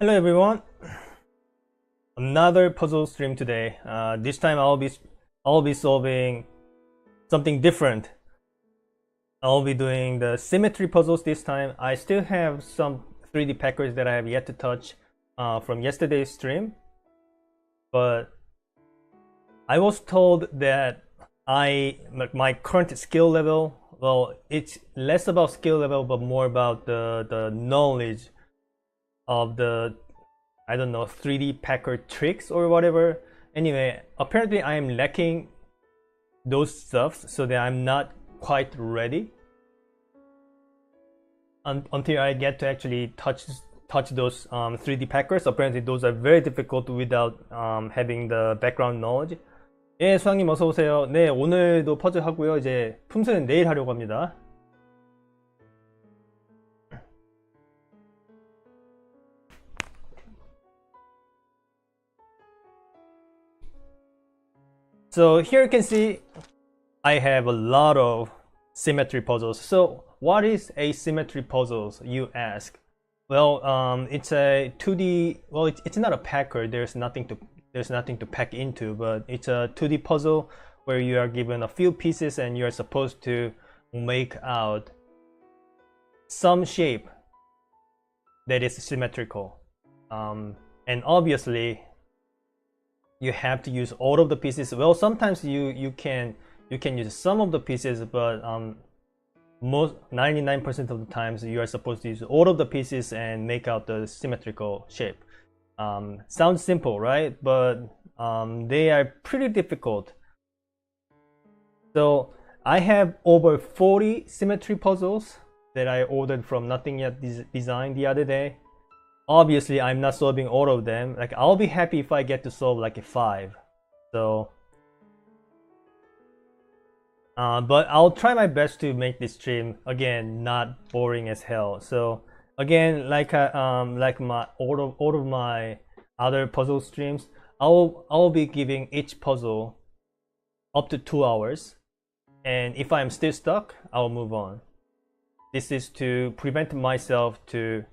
Hello everyone, another puzzle stream today. This time I'll be solving something different. I'll be doing the symmetry puzzles this time. I still have some 3D packers that I have yet to touch from yesterday's stream, but I was told that my current skill level, well, it's less about skill level but more about the knowledge of the, I don't know, 3D packer tricks or whatever. Anyway, apparently I am lacking those stuffs, so that I'm not quite ready until I get to actually touch those 3D packers. Apparently those are very difficult without having the background knowledge. 예, 수학님 어서 오세요. 네, 오늘도 퍼즐 하고요. 이제 품새는 내일 하려고 합니다. So here you can see I have a lot of symmetry puzzles. So what is a symmetry puzzles, you ask? Well, it's a 2D, well, it's not a packer. There's nothing to pack into, but it's a 2D puzzle where you are given a few pieces and you're supposed to make out some shape that is symmetrical. And obviously you have to use all of the pieces. Well, sometimes you can use some of the pieces, but most 99% of the times you are supposed to use all of the pieces and make out the symmetrical shape. Sounds simple, right? But they are pretty difficult. So I have over 40 symmetry puzzles that I ordered from Nothing Yet Design the other day. Obviously I'm not solving all of them. Like, I'll be happy if I get to solve like a 5. So but I'll try my best to make this stream again not boring as hell. So again, like my all of my other puzzle streams, I'll be giving each puzzle up to 2 hours, and if I'm still stuck, I'll move on. This is to prevent myself to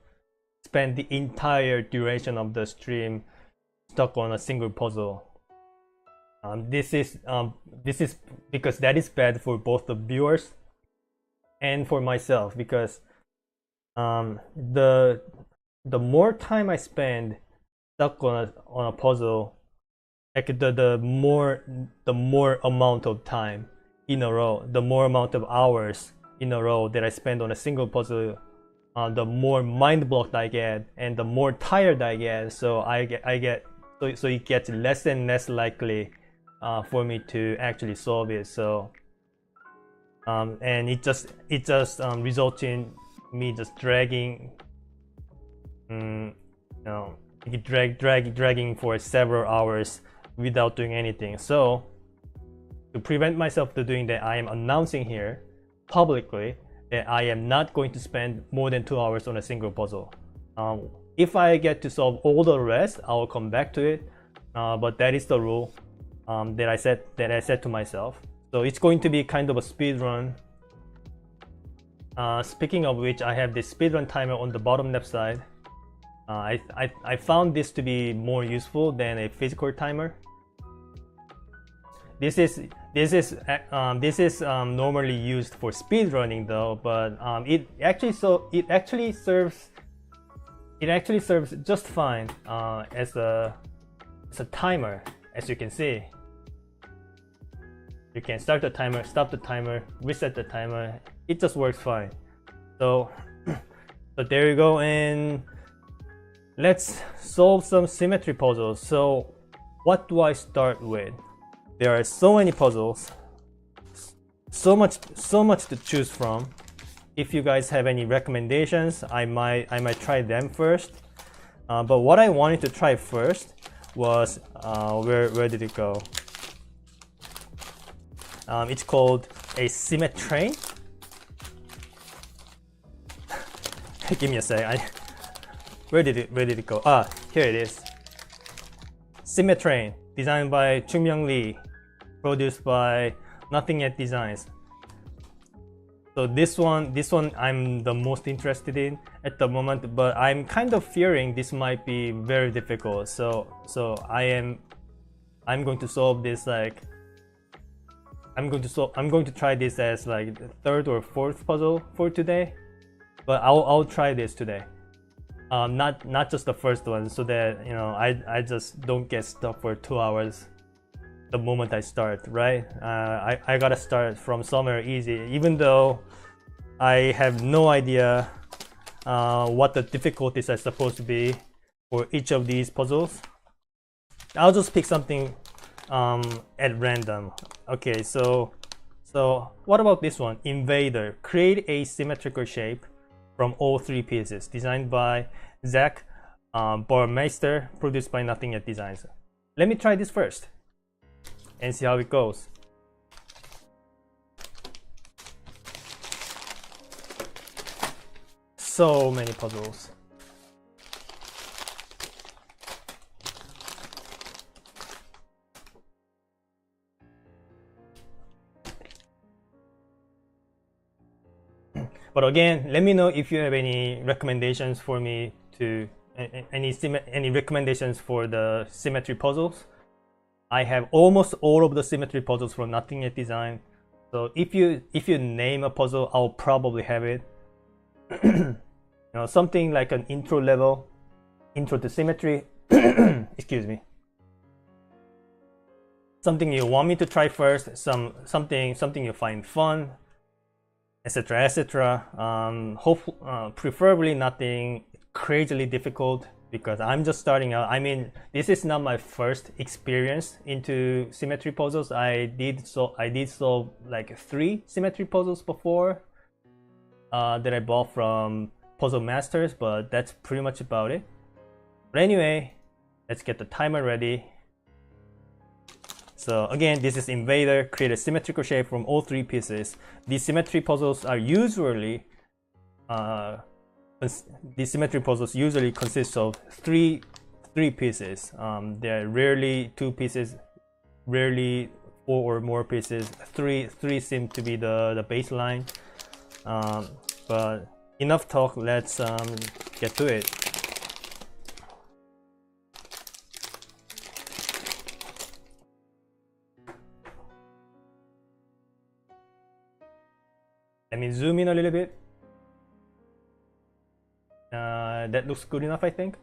spend the entire duration of the stream stuck on a single puzzle. This is because that is bad for both the viewers and for myself, because the more time I spend stuck on a puzzle, like the more amount of time in a row, the more amount of hours in a row that I spend on a single puzzle, the more mind blocked I get and the more tired I get. So so it gets less and less likely for me to actually solve it. So and it just results in me just dragging, dragging for several hours without doing anything. So to prevent myself to doing that, I am announcing here publicly that I am not going to spend more than 2 hours on a single puzzle. If I get to solve all the rest, I will come back to it. But that is the rule that I set to myself. So it's going to be kind of a speed run. Speaking of which, I have this speedrun timer on the bottom left side. I found this to be more useful than a physical timer. This is normally used for speed running though, but it actually serves just fine as a timer. As you can see, you can start the timer, stop the timer, reset the timer. It just works fine. So there you go, and let's solve some symmetry puzzles. So what do I start with? There are so many puzzles, so much to choose from. If you guys have any recommendations, I might try them first. But what I wanted to try first was where did it go? It's called a Symmetry. Give me a sec. Where did it go? Ah, here it is. Symmetry, designed by Chung-Myung Lee, produced by Nothing Yet Designs. So this one I'm the most interested in at the moment, but I'm kind of fearing this might be very difficult. So I'm going to solve this like I'm going to try this as like the third or fourth puzzle for today, but I'll try this today. Not just the first one, so that you know I just don't get stuck for 2 hours the moment I start, right? I gotta start from somewhere easy, even though I have no idea what the difficulties are supposed to be for each of these puzzles. I'll just pick something at random. Okay, so what about this one? Invader. Create a symmetrical shape from all 3 pieces. Designed by Zach Burmeister. Produced by Nothing Yet Designs. Let me try this first and see how it goes. So many puzzles. But again, let me know if you have any recommendations for me to any recommendations for the symmetry puzzles. I have almost all of the symmetry puzzles from Nothing Yet Design. So if you name a puzzle, I'll probably have it. You know, something like an intro level, intro to symmetry. Excuse me. Something you want me to try first, something you find fun, etc., etc. Preferably nothing crazily difficult, because I'm just starting out. I mean, this is not my first experience into symmetry puzzles. I did solve like 3 symmetry puzzles before that I bought from Puzzle Masters, but that's pretty much about it. But anyway, let's get the timer ready. So again, this is Invader. Create a symmetrical shape from all 3 pieces. These symmetry puzzles are usually consist of three pieces. They're rarely 2 pieces, rarely 4 or more pieces. Three seem to be the baseline. But enough talk. Let's get to it. Let me zoom in a little bit. That looks good enough, I think.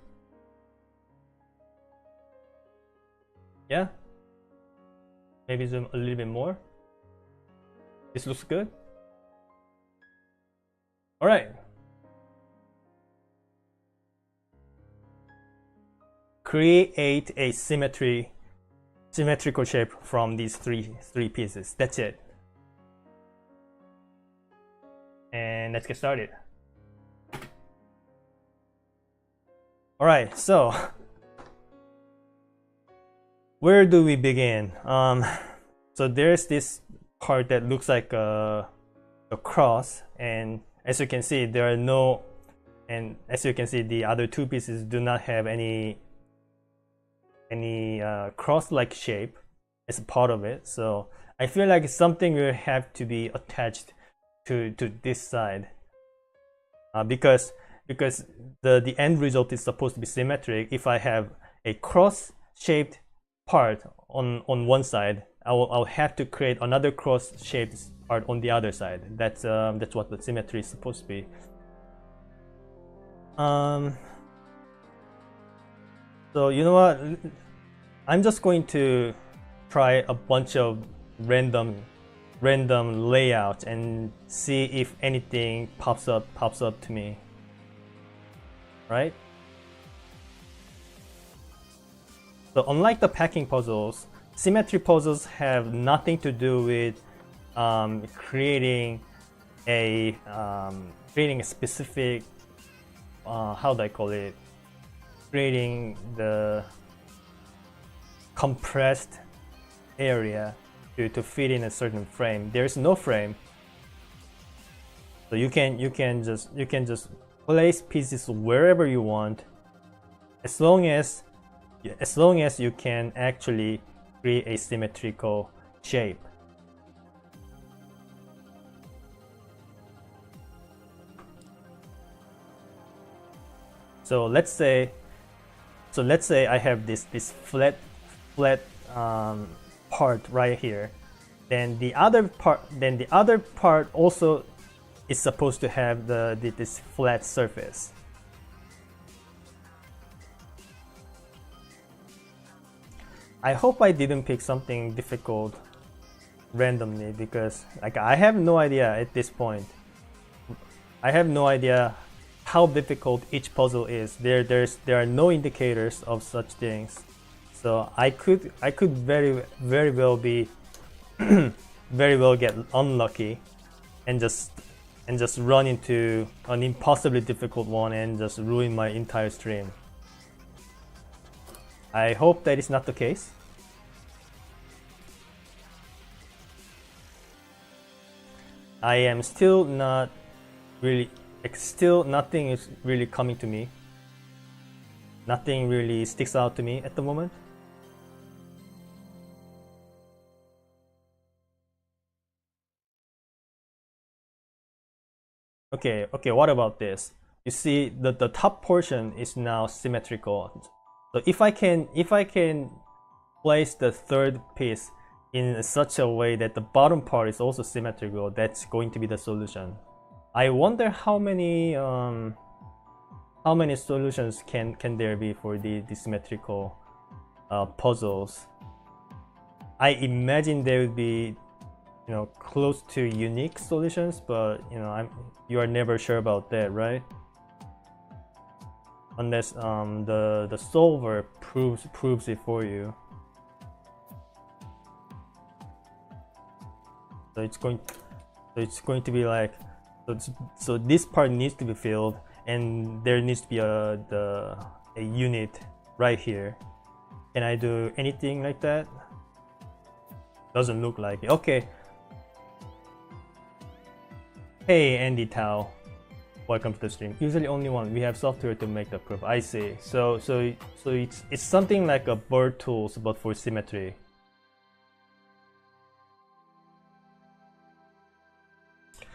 Yeah. Maybe zoom a little bit more. This looks good. All right. Create a symmetrical shape from these three pieces. That's it. And let's get started. All right, so where do we begin? So there's this part that looks like a cross, and as you can see, there are no, and as you can see, the other 2 pieces do not have any cross-like shape as a part of it. So I feel like something will have to be attached to this side, because the end result is supposed to be symmetric. If I have a cross-shaped part on one side, I'll have to create another cross-shaped part on the other side. That's what the symmetry is supposed to be. So you know what? I'm just going to try a bunch of random layouts and see if anything pops up to me. Right? So unlike the packing puzzles, symmetry puzzles have nothing to do with creating a specific how do I call it? Creating the compressed area to fit in a certain frame. There's no frame, so you can just place pieces wherever you want, as long as you can actually create a symmetrical shape. So let's say I have this flat part right here. Then the other part also is supposed to have this flat surface. I hope I didn't pick something difficult randomly, because like I have no idea at this point. I have no idea how difficult each puzzle is. There are no indicators of such things. So I could very well be very well get unlucky and just run into an impossibly difficult one and just ruin my entire stream. I hope that is not the case. I am still not really, still nothing is really coming to me. Nothing really sticks out to me at the moment. Okay, what about this? You see the top portion is now symmetrical. So if I can place the third piece in such a way that the bottom part is also symmetrical, that's going to be the solution. I wonder how many solutions can there be for the symmetrical puzzles. I imagine there would be, you know, close to unique solutions, but you know, you are never sure about that, right? Unless the solver proves it for you. So it's going to be like, so this part needs to be filled, and there needs to be a unit right here. Can I do anything like that? Doesn't look like it. Okay. Hey Andy Tao, welcome to the stream. Usually only one. We have software to make the proof. I see. So it's something like a bird tools, but for symmetry.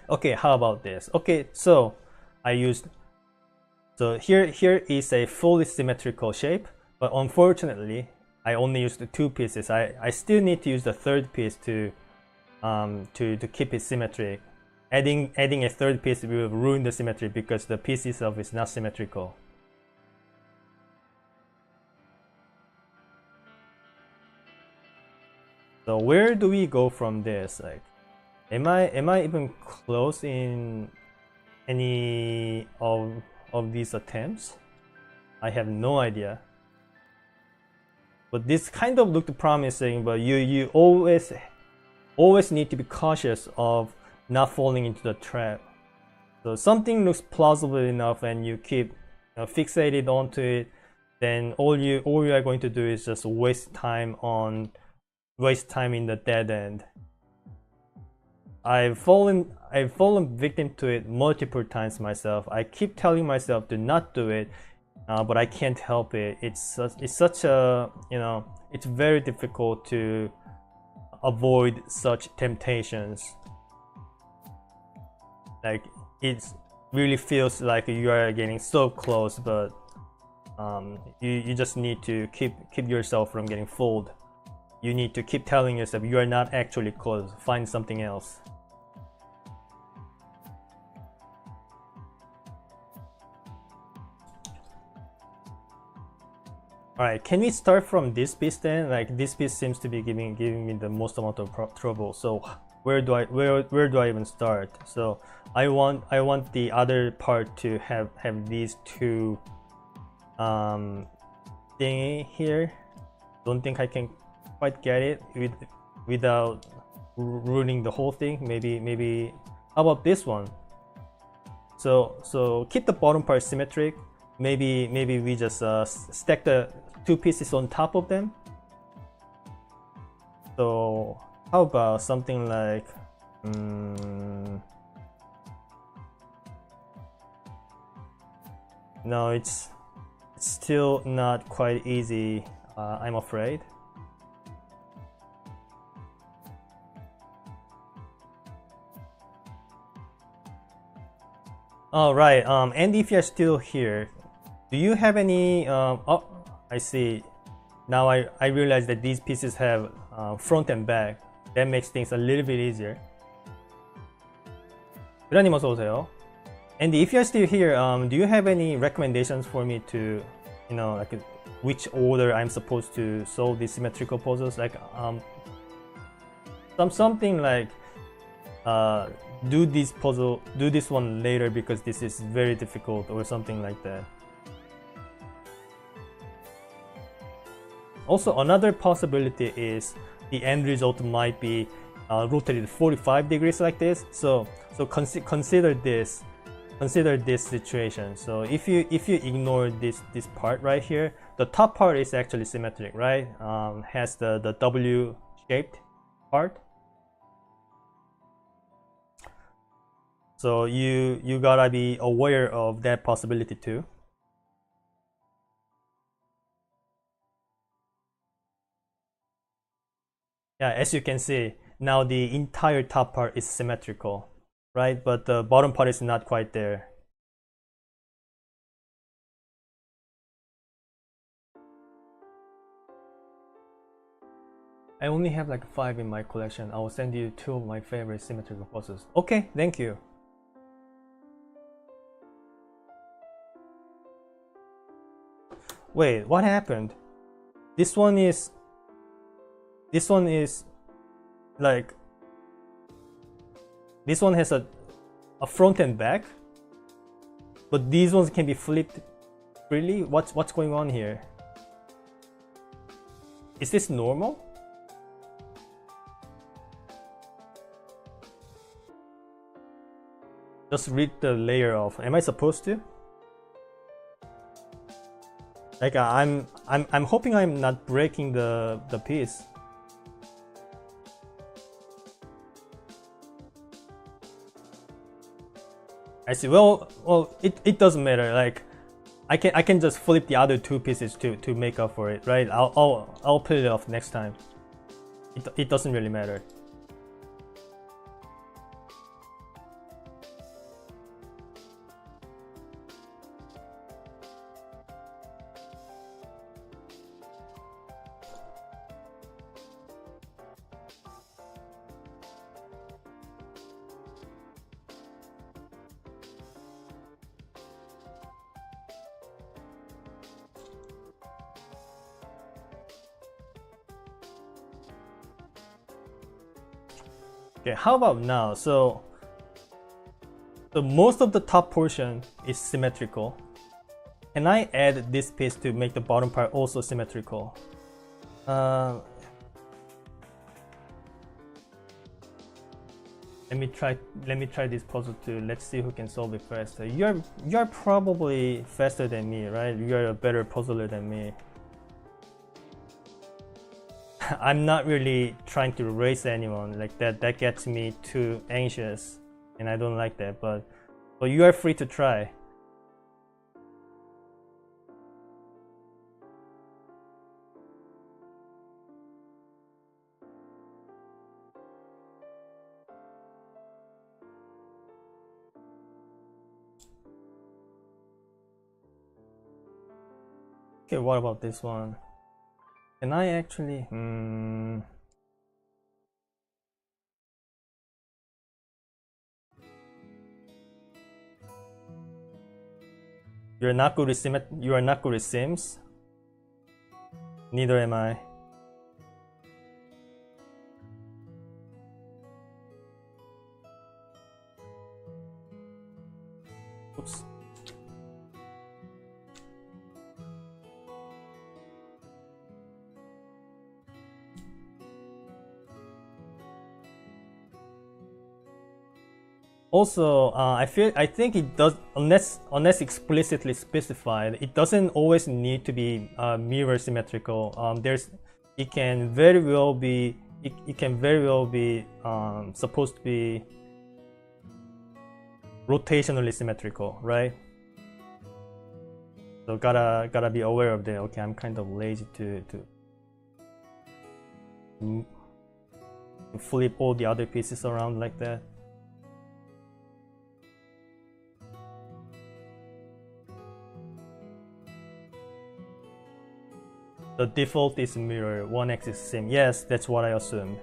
Okay, how about this? Okay, so I used, so here is a fully symmetrical shape, but unfortunately I only used the two pieces. I still need to use the third piece to keep it symmetric. Adding a third piece will ruin the symmetry because the piece itself is not symmetrical. So where do we go from this? Like, am I even close in any of these attempts? I have no idea. But this kind of looked promising, but you always need to be cautious of not falling into the trap. So something looks plausible enough and you keep fixated onto it, then all you are going to do is just waste time in the dead end. I've fallen victim to it multiple times myself. I keep telling myself to not do it, but I can't help it. It's such a, you know, it's very difficult to avoid such temptations. Like, it really feels like you are getting so close, but you just need to keep yourself from getting fooled. You need to keep telling yourself you are not actually close. Find something else. Alright, can we start from this piece then? Like, this piece seems to be giving me the most amount of trouble. So where do I even start? So I want the other part to have these two thingy here. Don't think I can quite get it without ruining the whole thing. Maybe how about this one? So keep the bottom part symmetric. Maybe we just stack the two pieces on top of them. So how about something like no, it's still not quite easy, I'm afraid. All right, and if you're still here, Do you have any? Oh, I see. Now I realize that these pieces have front and back. That makes things a little bit easier. 유라님 어서 오세요. And if you're still here, do you have any recommendations for me to, like which order I'm supposed to solve these symmetrical puzzles? Like something like do this one later because this is very difficult, or something like that. Also, another possibility is the end result might be rotated 45 degrees like this. So consider this situation. So if you ignore this part right here, the top part is actually symmetric, right? Has the W shaped part. So you gotta be aware of that possibility too. Yeah, as you can see, now the entire top part is symmetrical, right? But the bottom part is not quite there. I only have like 5 in my collection. I will send you 2 of my favorite symmetrical puzzles. Okay, thank you. Wait, what happened? This one is like, this one has a front and back, but these ones can be flipped freely. What's going on here? Is this normal? Just read the layer off. Am I supposed to? Like I'm hoping I'm not breaking the piece. I see. Well, it doesn't matter. Like I can just flip the other 2 pieces to make up for it, right? I'll put it off next time. It doesn't really matter. Okay, how about now? So most of the top portion is symmetrical. Can I add this piece to make the bottom part also symmetrical? Let me try this puzzle too. Let's see who can solve it faster. You're probably faster than me, right? You're a better puzzler than me. I'm not really trying to race anyone like that. That gets me too anxious, and I don't like that. But you are free to try. Okay, what about this one? Can I actually? You're not good with You are not good with Sims. Neither am I. Oops. Also, I think it does, unless explicitly specified, it doesn't always need to be mirror symmetrical. It can very well be supposed to be rotationally symmetrical, right? So gotta be aware of that. Okay, I'm kind of lazy to flip all the other pieces around like that. The default is mirror, one axis same. Yes, that's what I assumed.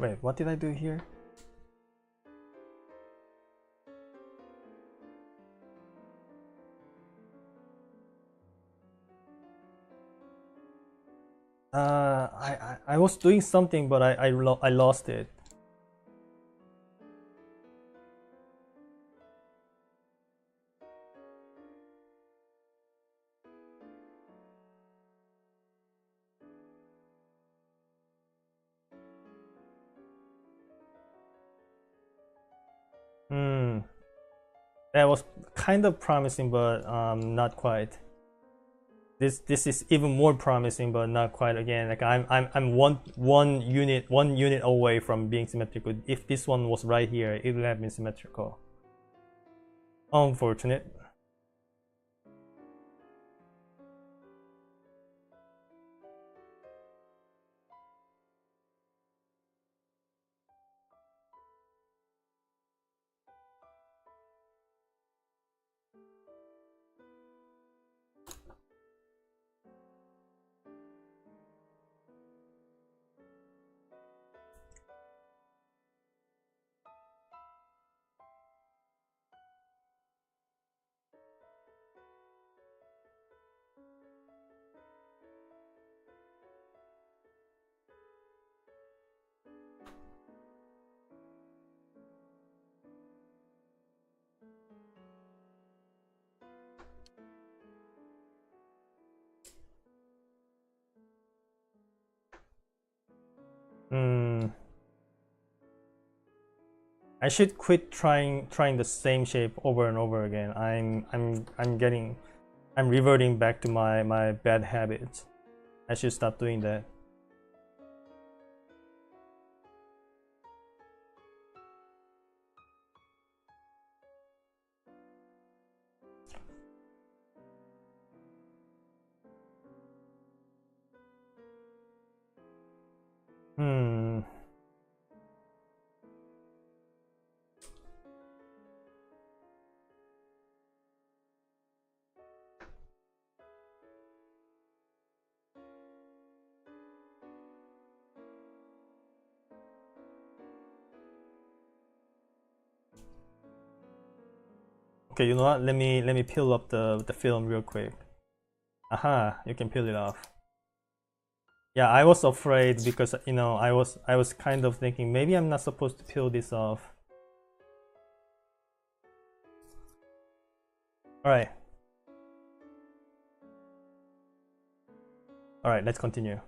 Wait, what did I do here? I was doing something, but I lost it. That was kind of promising, but not quite. This is even more promising, but not quite. Again, like I'm one unit away from being symmetrical. If this one was right here, it would have been symmetrical. Unfortunate. I should quit trying the same shape over and over again. I'm reverting back to my bad habits. I should stop doing that. Okay, you know what? Let me peel up the film real quick. Aha, you can peel it off. Yeah, I was afraid because I was kind of thinking maybe I'm not supposed to peel this off. All right. All right, let's continue.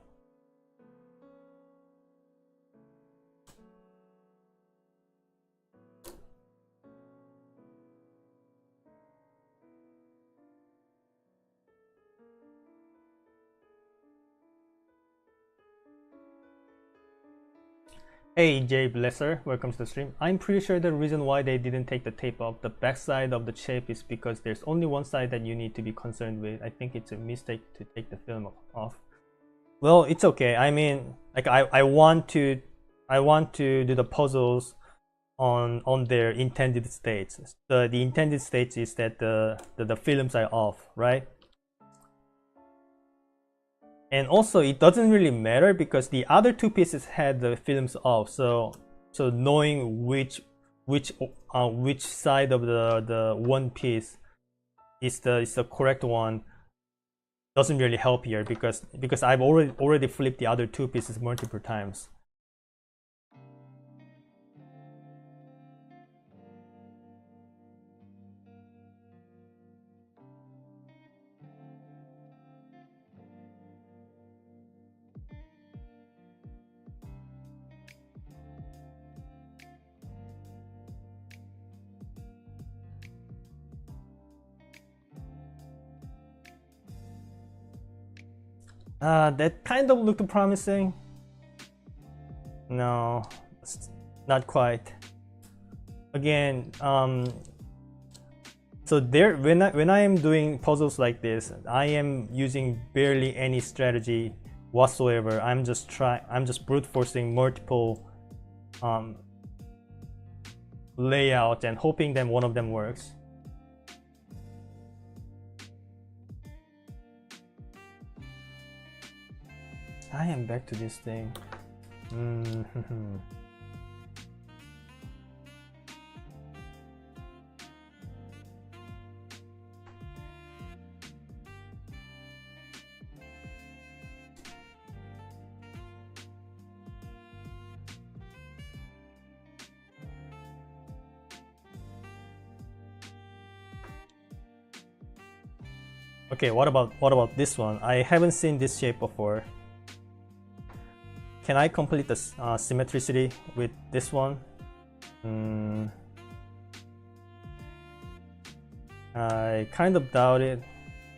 Hey Jay Blesser, welcome to the stream. I'm pretty sure the reason why they didn't take the tape off the backside of the shape is because there's only one side that you need to be concerned with. I think it's a mistake to take the film off. Well, it's okay. I mean, like I want to do the puzzles on their intended states. The intended states is that the films are off, right? And also, it doesn't really matter because the other two pieces had the films off. So knowing which side of the one piece is the correct one doesn't really help here because I've already flipped the other two pieces multiple times. That kind of looked promising. No, not quite. Again, so there, when I am doing puzzles like this, I am using barely any strategy whatsoever. I'm just brute forcing multiple layouts and hoping that one of them works. I am back to this thing. Okay, what about this one? I haven't seen this shape before. Can I complete the symmetricity with this one? I kind of doubt it.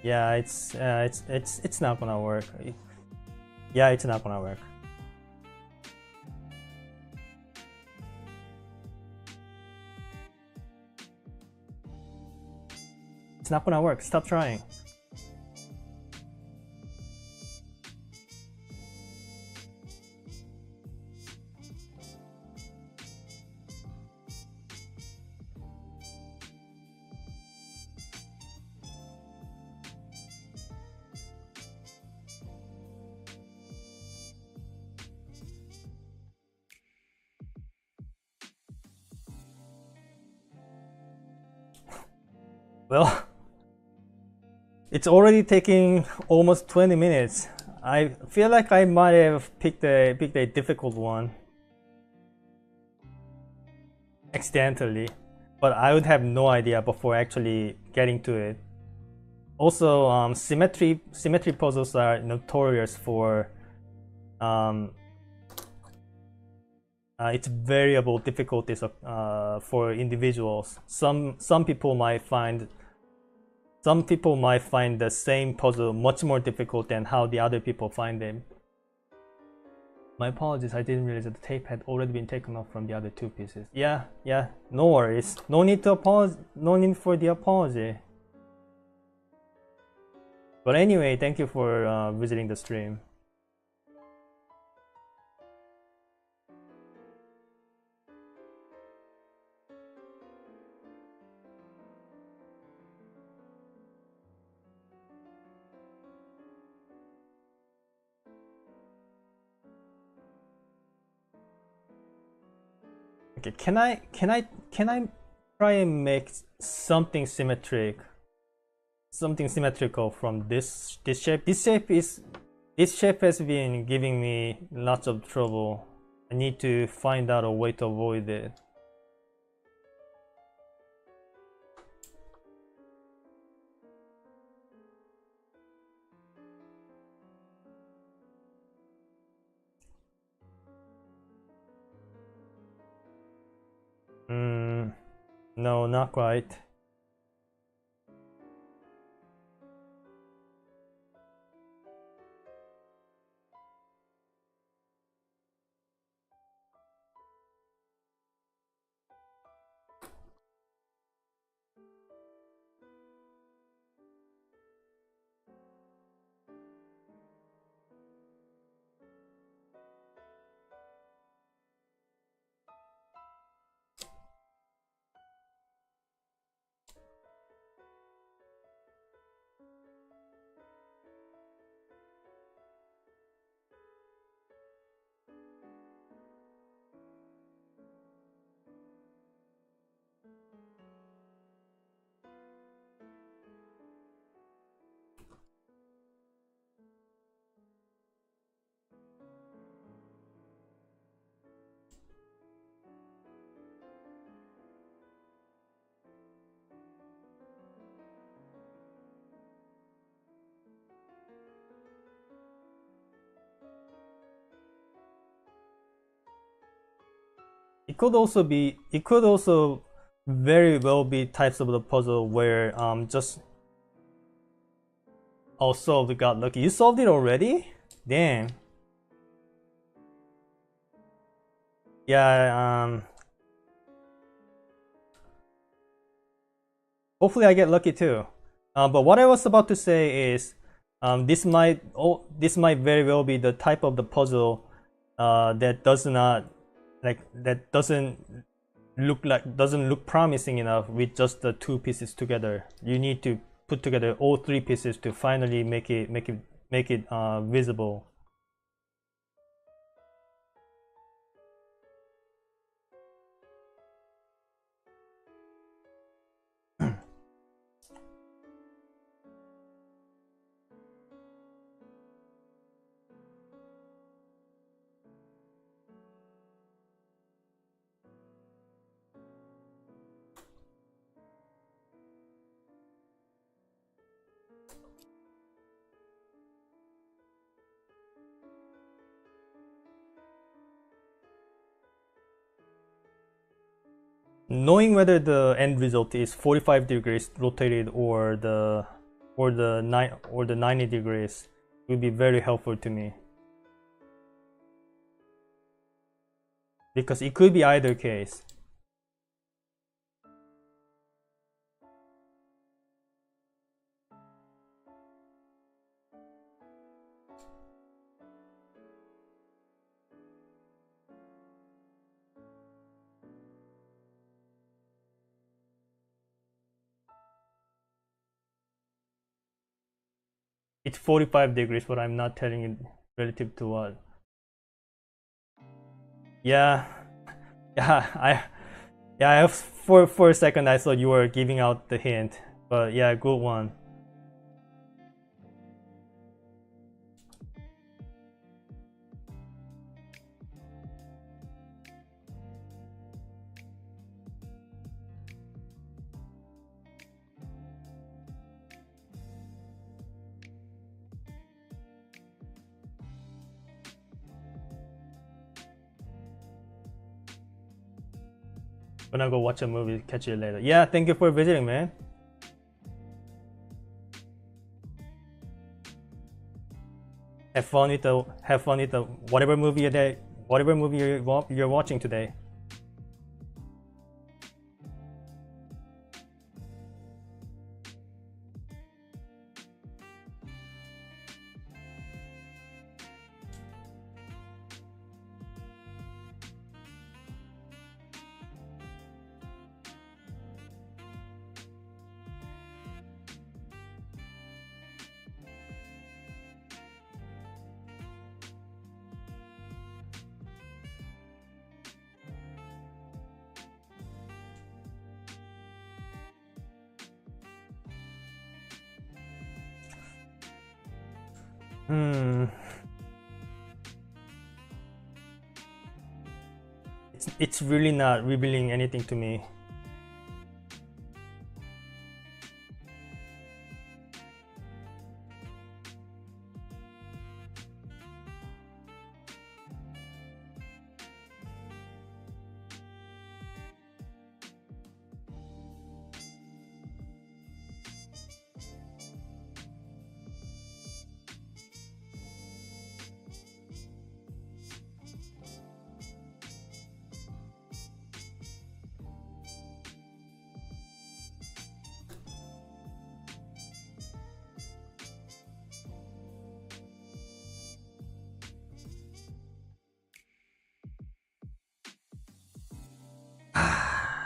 Yeah, it's not gonna work. Yeah, it's not gonna work. It's not gonna work. Stop trying. Well, it's already taking almost 20 minutes. I feel like I might have picked a difficult one accidentally, but I would have no idea before actually getting to it. Also, symmetry puzzles are notorious for its variable difficulties for individuals. Some people might find the same puzzle much more difficult than how the other people find them. My apologies, I didn't realize that the tape had already been taken off from the other two pieces. Yeah, no worries. No need to apologize. No need for the apology. But anyway, thank you for visiting the stream. Okay, can I try and make something symmetrical from this shape? This shape has been giving me lots of trouble. I need to find out a way to avoid it. No, not quite. It could also very well be types of the puzzle where just Oh, solved. Got lucky. You solved it already? Damn. Yeah. Hopefully, I get lucky too. But what I was about to say is, this might very well be the type of the puzzle that doesn't look promising enough with just the two pieces together. You need to put together all three pieces to finally make it visible. Knowing whether the end result is 45 degrees rotated or the 90 degrees will be very helpful to me, because it could be either case. It's 45 degrees, but I'm not telling it relative to what. Yeah, yeah. For a second, I thought you were giving out the hint, but yeah, good one. Gonna go watch a movie. Catch you later. Yeah, thank you for visiting, man. Have fun with the whatever movie you're watching today. It's really not revealing anything to me.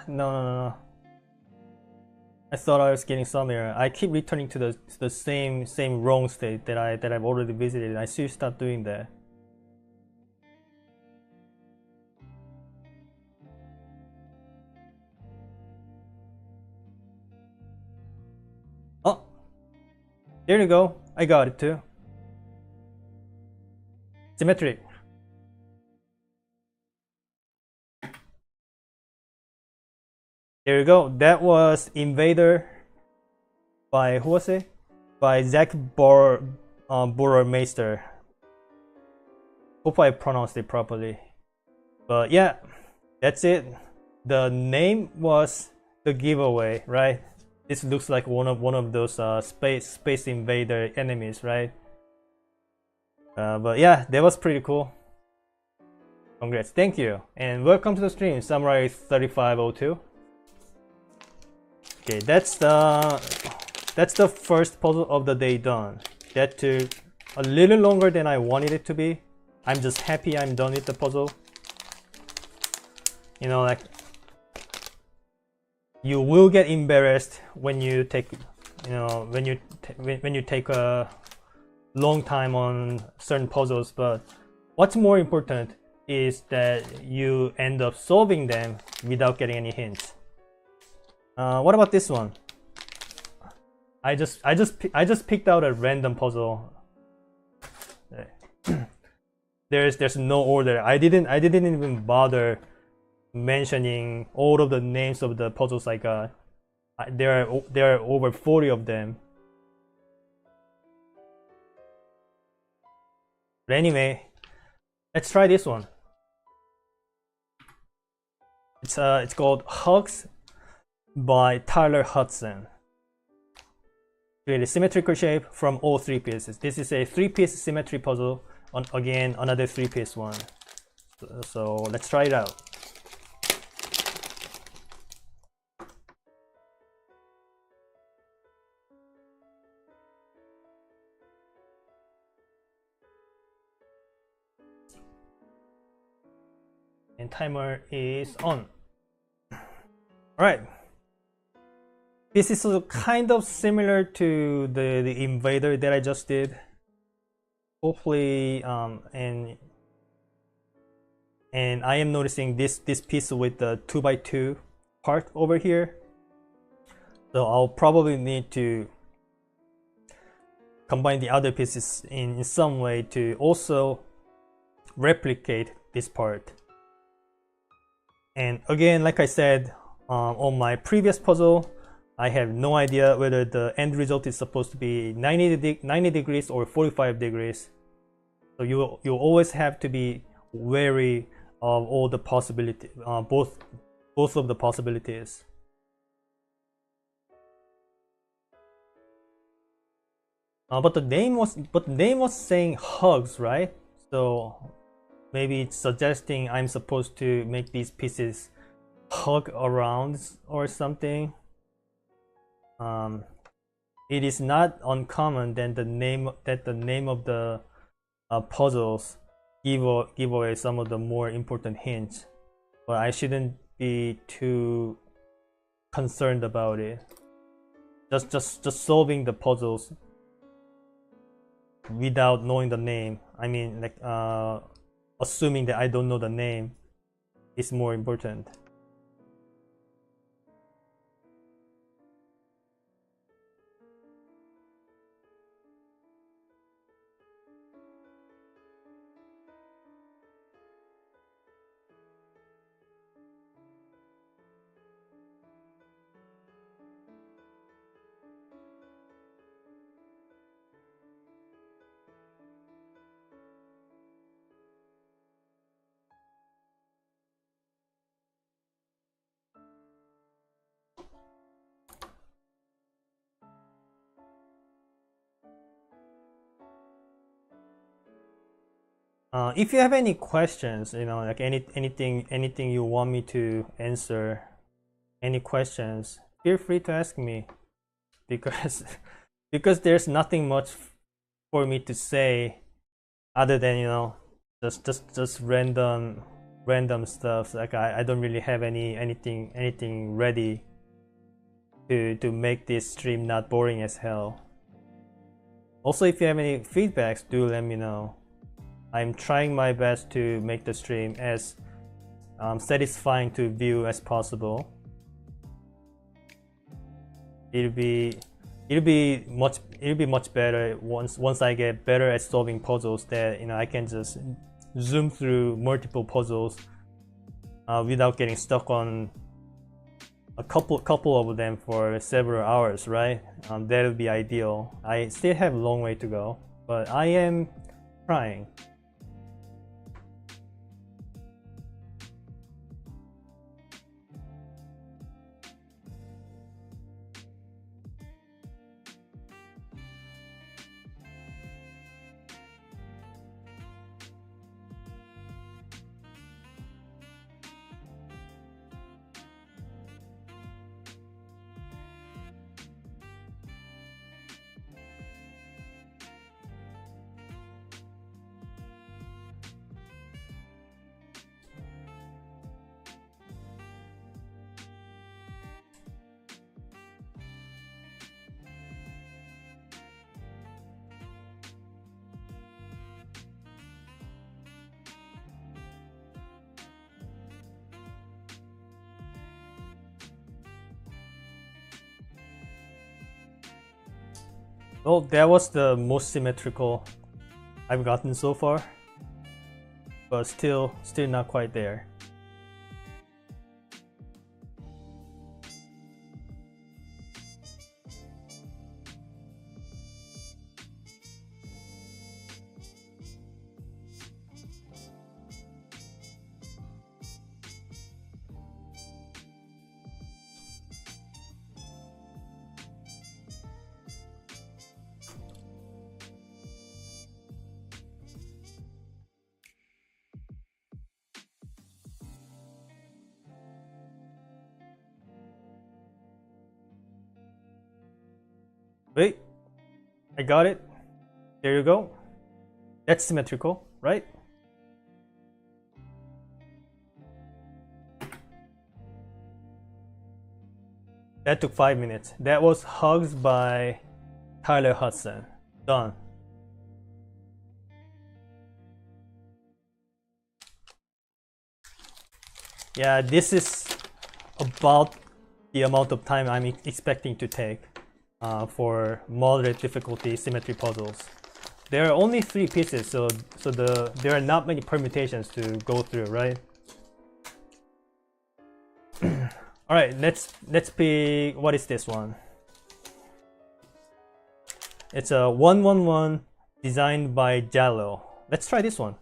No. I thought I was getting somewhere. I keep returning to the same wrong state that I've already visited. I should stop doing that. Oh, there you go. I got it too. Symmetry. There you go. That was Invader by, who was it? By Zach Burmeister. Hope I pronounced it properly. But yeah, that's it. The name was the giveaway, right? this looks like one of those space invader enemies, right? But yeah, that was pretty cool. Congrats, thank you, and welcome to the stream, Samurai 3502. Okay, that's the first puzzle of the day done. That took a little longer than I wanted it to be. I'm just happy I'm done with the puzzle. You know, like, you will get embarrassed when you take, you know, when you take a long time on certain puzzles, but what's more important is that you end up solving them without getting any hints. What about this one? I just picked out a random puzzle. There's no order. I didn't even bother mentioning all of the names of the puzzles I got. There are over 40 of them. But anyway, let's try this one. It's called Hugs by Tyler Hudson. Create a symmetrical shape from all 3 pieces. This is a 3-piece symmetry puzzle. Again, another 3-piece one. So let's try it out. And timer is on. Alright. This is kind of similar to the invader that I just did. Hopefully, and I am noticing this piece with the 2x2 part over here. So I'll probably need to combine the other pieces in some way to also replicate this part. And again, like I said, on my previous puzzle, I have no idea whether the end result is supposed to be 90 degrees or 45 degrees. So you always have to be wary of all the possibilities, both of the possibilities. But the name was saying hugs, right? So maybe it's suggesting I'm supposed to make these pieces hug around or something. It is not uncommon that the name of the puzzles give away some of the more important hints, but I shouldn't be too concerned about it. Just solving the puzzles without knowing the name. I mean, like, assuming that I don't know the name is more important. If you have any questions, you know, like anything you want me to answer, any questions, feel free to ask me, because there's nothing much for me to say other than, you know, just random stuff. Like I don't really have anything ready to make this stream not boring as hell. Also, if you have any feedbacks, do let me know. I'm trying my best to make the stream as satisfying to view as possible. It'll be much better once I get better at solving puzzles, that, you know, I can just zoom through multiple puzzles without getting stuck on a couple of them for several hours, right? That would be ideal. I still have a long way to go, but I am trying. Well, that was the most symmetrical I've gotten so far, but still not quite there. Wait, I got it. There you go. That's symmetrical, right? That took 5 minutes. That was Hugs by Tyler Hudson. Done. Yeah, this is about the amount of time I'm expecting to take for moderate difficulty symmetry puzzles. There are only 3 pieces, so there are not many permutations to go through, right? All right, let's pick. What is this one? It's a 111 designed by Jallo. Let's try this one.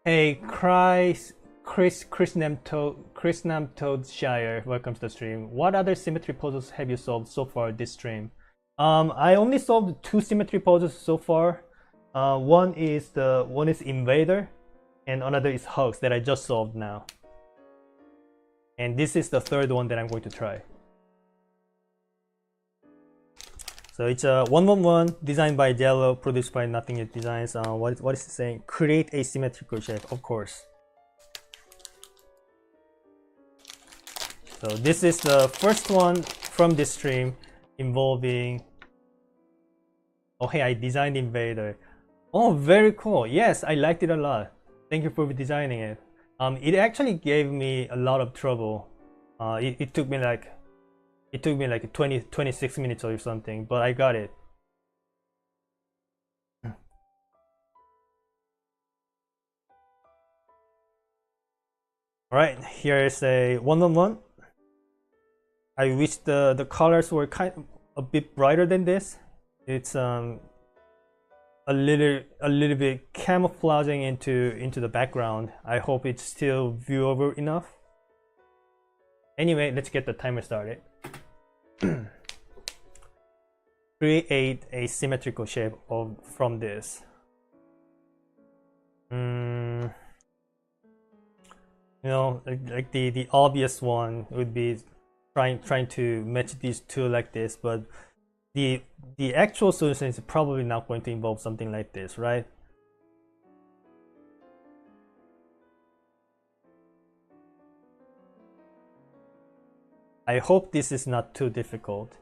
Hey, Chris Namtoadshire, welcome to the stream. What other symmetry puzzles have you solved so far this stream? I only solved 2 symmetry puzzles so far. One is Invader, and another is Hugs that I just solved now. And this is the 3rd one that I'm going to try. So it's a 111 designed by Jallo, produced by Nothing Yet Designs. What is it saying? Create a symmetrical shape, of course. So this is the first one from this stream involving. Oh hey, I designed Invader. Oh, very cool. Yes, I liked it a lot. Thank you for designing it. It actually gave me a lot of trouble. It took me like 26 minutes or something, but I got it. Alright, here is a 111. I wish the colors were a bit brighter than this. It's a little bit camouflaging into the background. I hope it's still viewable enough. Anyway, let's get the timer started. Create a symmetrical shape from this. You know, like the obvious one would be trying to match these two like this, but the actual solution is probably not going to involve something like this, right? I hope this is not too difficult.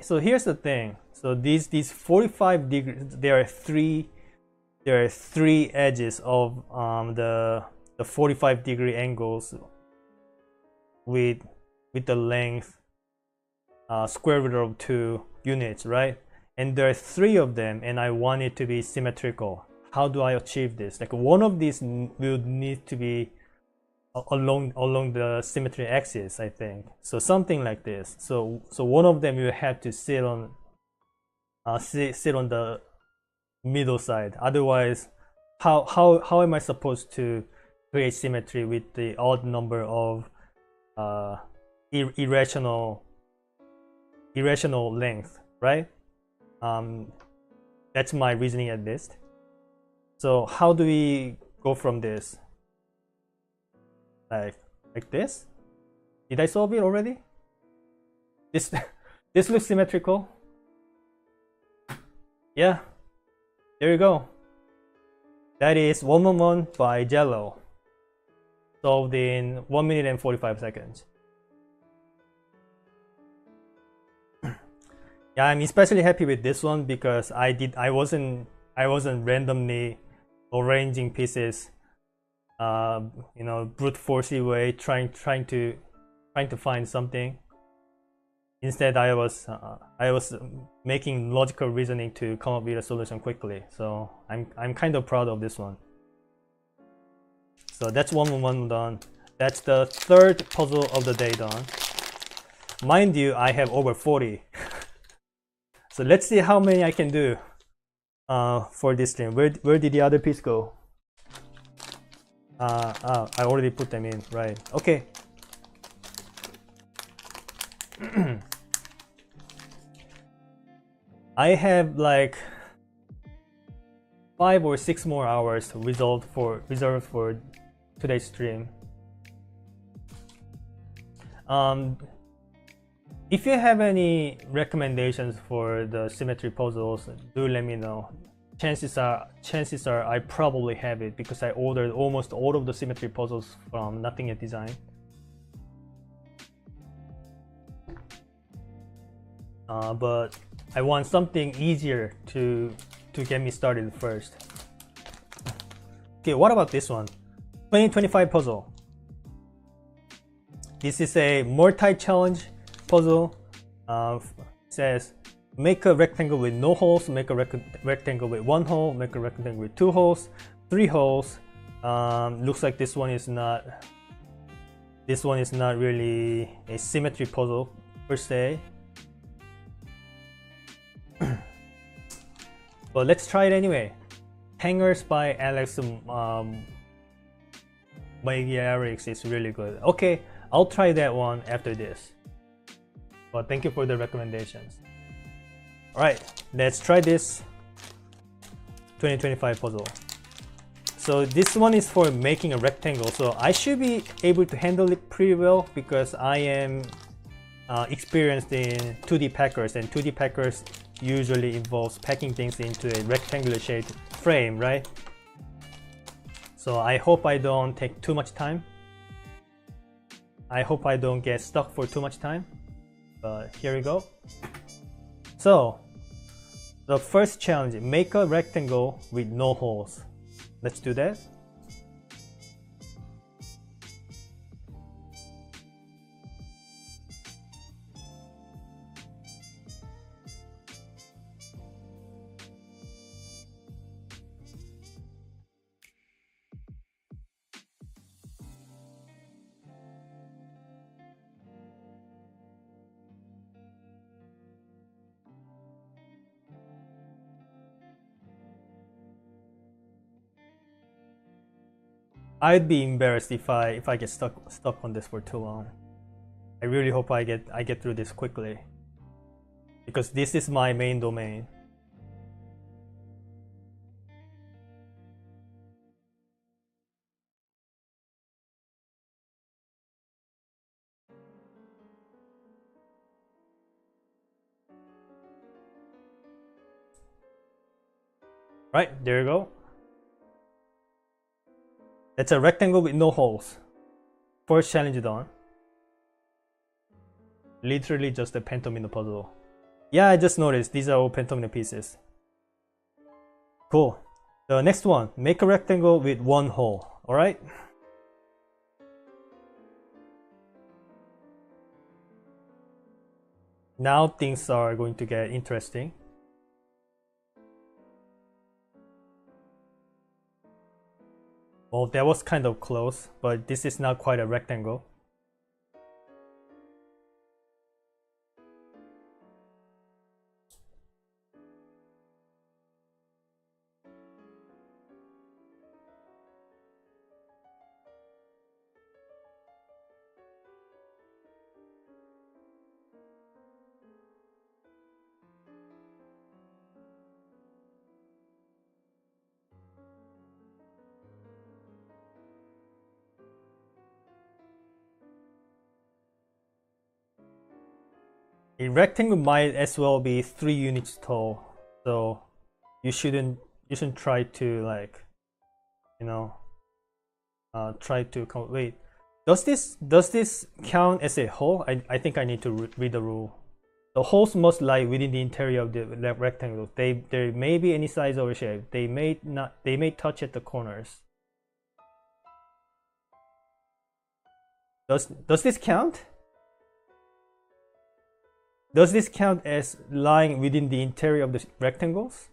So here's the thing. So these 45 degrees, there are three edges of the 45-degree angles with the length square root of 2 units, right? And there are 3 of them, and I want it to be symmetrical. How do I achieve this? Like one of these will need to be along the symmetry axis, I think. So something like this. So one of them will have to sit on the middle side. Otherwise, how am I supposed to create symmetry with the odd number of irrational length, right? That's my reasoning at least. So how do we go from this? Like this? Did I solve it already? This looks symmetrical. Yeah, there you go. That is 111 by Jallo, solved in 1 minute and 45 seconds. Yeah, I'm especially happy with this one because I wasn't randomly arranging pieces, you know, brute forcey way, trying to find something. Instead, I was making logical reasoning to come up with a solution quickly. So I'm kind of proud of this one. So that's one done. That's the third puzzle of the day done. Mind you, I have over 40. So let's see how many I can do for this stream. Where did the other piece go? I already put them in, right? Okay. I have like 5 or 6 more hours reserved for today's stream. If you have any recommendations for the symmetry puzzles, do let me know. Chances are I probably have it because I ordered almost all of the symmetry puzzles from Nothing Yet Design. But I want something easier to get me started first. Okay, what about this one? 2025 puzzle. This is a multi-challenge puzzle. Says make a rectangle with no holes, make a rectangle with 1 hole, make a rectangle with 2 holes, 3 holes. Looks like this one is not really a symmetry puzzle per se. But let's try it anyway. Hangers by Alex Magyarix is really good. Okay, I'll try that one after this. But thank you for the recommendations. Alright, let's try this 2025 puzzle. So this one is for making a rectangle, so I should be able to handle it pretty well because I am experienced in 2D packers, and 2D packers usually involves packing things into a rectangular shaped frame, right? So I hope I don't take too much time. I hope I don't get stuck for too much time. But here we go. So the first challenge, make a rectangle with no holes. Let's do that. I'd be embarrassed if I get stuck on this for too long. I really hope I get through this quickly because this is my main domain. Right, there you go. It's a rectangle with no holes. First challenge done. Literally just a pentomino puzzle. Yeah, I just noticed these are all pentomino pieces. Cool. The next one, make a rectangle with 1 hole. Alright? Now things are going to get interesting. Well, that was kind of close, but this is not quite a rectangle. A rectangle might as well be 3 units tall, so you shouldn't try to, like, you know, try to come. Wait, does this count as a hole? I think I need to read the rule. the holes must lie within the interior of the rectangle. There may be any size or shape. They may touch at the corners. Does this count? Does this count as lying within the interior of the rectangles?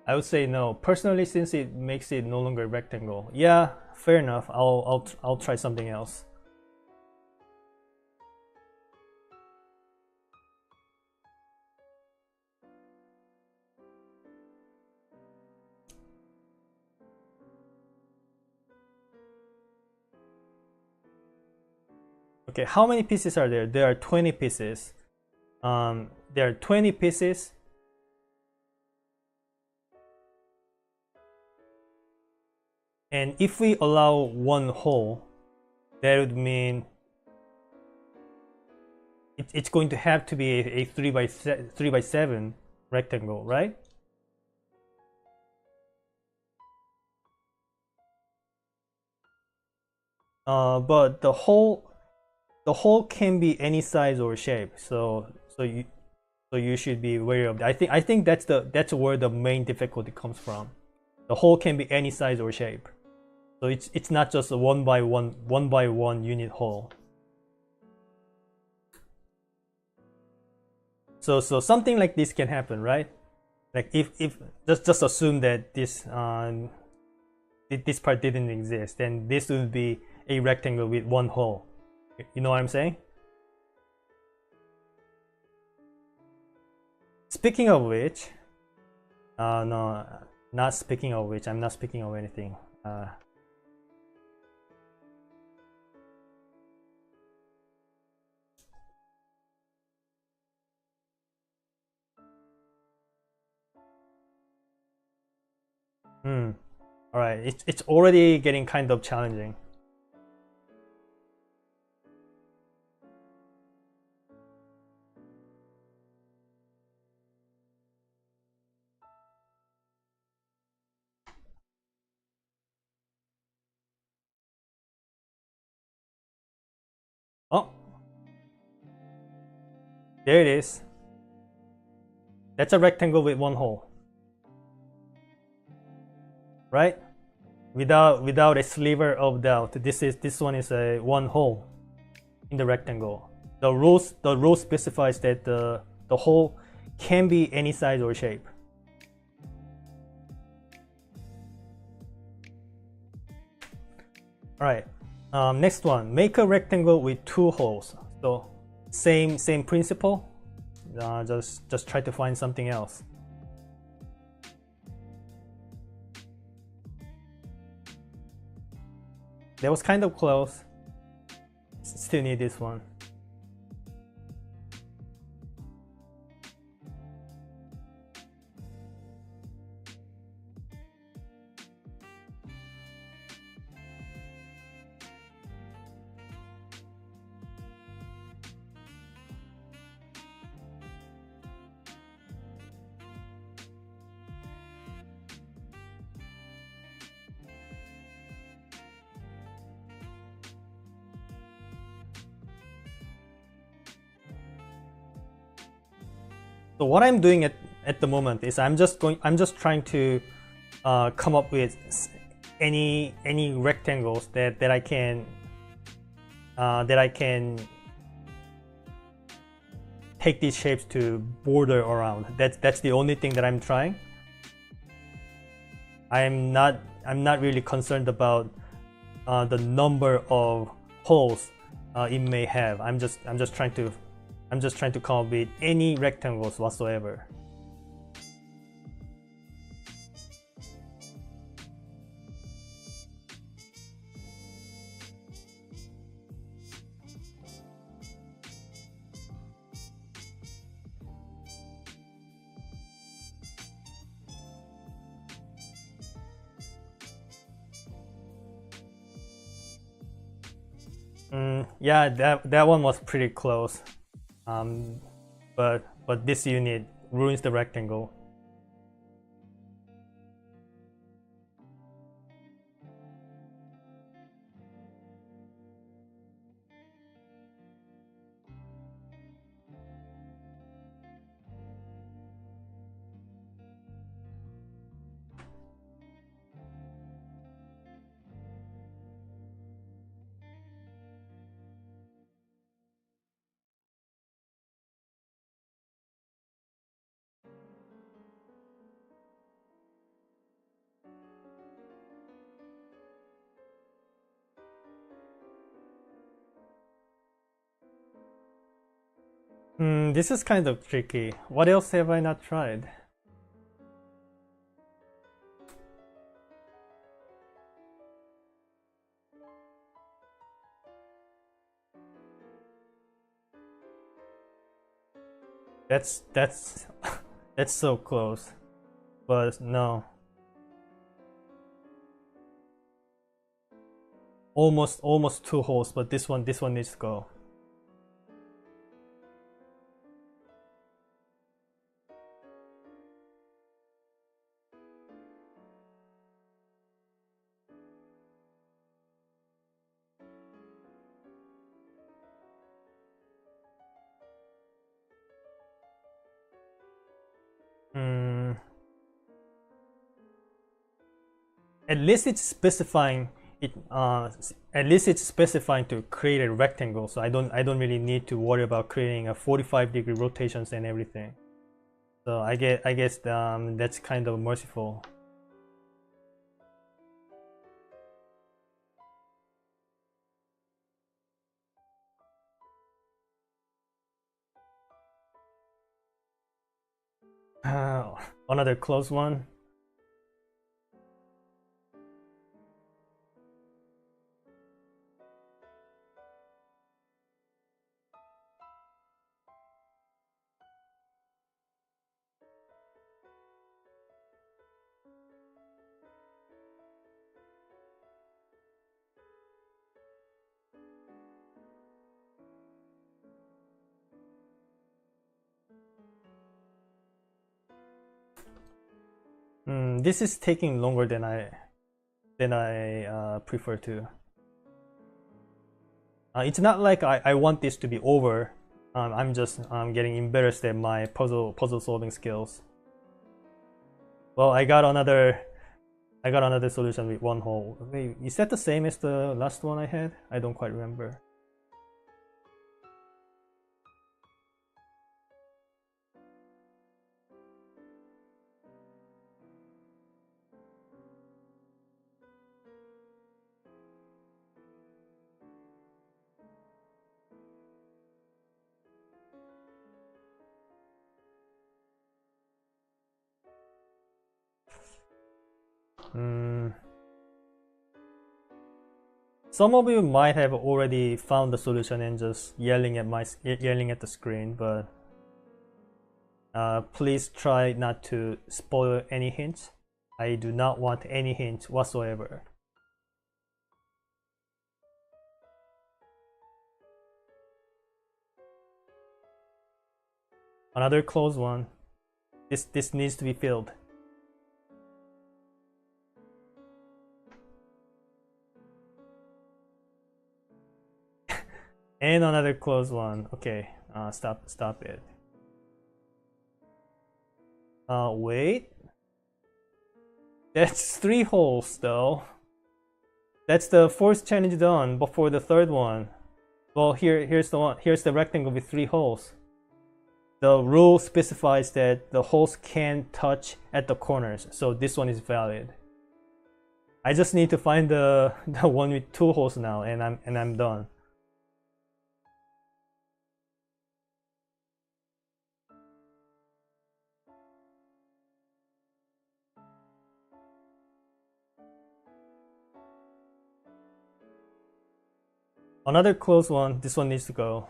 I would say no. Personally, since it makes it no longer a rectangle. Yeah, fair enough. I'll try something else. Okay, how many pieces are there? There are 20 pieces. There are 20 pieces. And if we allow one hole, that would mean it's going to have to be a 3 by 7 rectangle, right? But the hole can be any size or shape. So you should be wary of that. I think that's where the main difficulty comes from. The hole can be any size or shape. So it's not just a one by one unit hole. So something like this can happen, right? Like if just assume that this part didn't exist, then this would be a rectangle with one hole. You know what I'm saying? Speaking of which, no, not speaking of which. I'm not speaking of anything. All right, it's already getting kind of challenging. Oh, there it is. That's a rectangle with one hole, right? Without a sliver of doubt, this one is a one hole in the rectangle. The rule specifies that the hole can be any size or shape. All right. Next one, make a rectangle with two holes. So same principle. Just try to find something else. That was kind of close. Still need this one. So what I'm doing at the moment is I'm just trying to come up with any rectangles that I can take these shapes to border around. That's the only thing that I'm trying. I'm not really concerned about the number of holes it may have. I'm just trying to come up with any rectangles whatsoever. Yeah, that one was pretty close. Um, but this unit ruins the rectangle. This is kind of tricky. What else have I not tried? That's that's so close. But no. Almost two holes, but this one needs to go. Hmm. At least it's specifying it. At least it's specifying to create a rectangle, so I don't really need to worry about creating a 45-degree rotations and everything. So I guess that's kind of merciful. Another close one. This is taking longer than I prefer to. It's not like I want this to be over. I'm just getting embarrassed at my puzzle solving skills. Well, I got another solution with one hole. Wait, is that the same as the last one I had? I don't quite remember. Hmm. Some of you might have already found the solution and just yelling at the screen, but please try not to spoil any hints. I do not want any hints whatsoever. Another close one. This needs to be filled. And another close one. Okay, stop it. Wait. That's three holes though. That's the fourth challenge done before the third one. Well, here's the one. Here's the rectangle with three holes. The rule specifies that the holes can touch at the corners, so this one is valid. I just need to find the one with two holes now, and I'm done. Another close one. This one needs to go.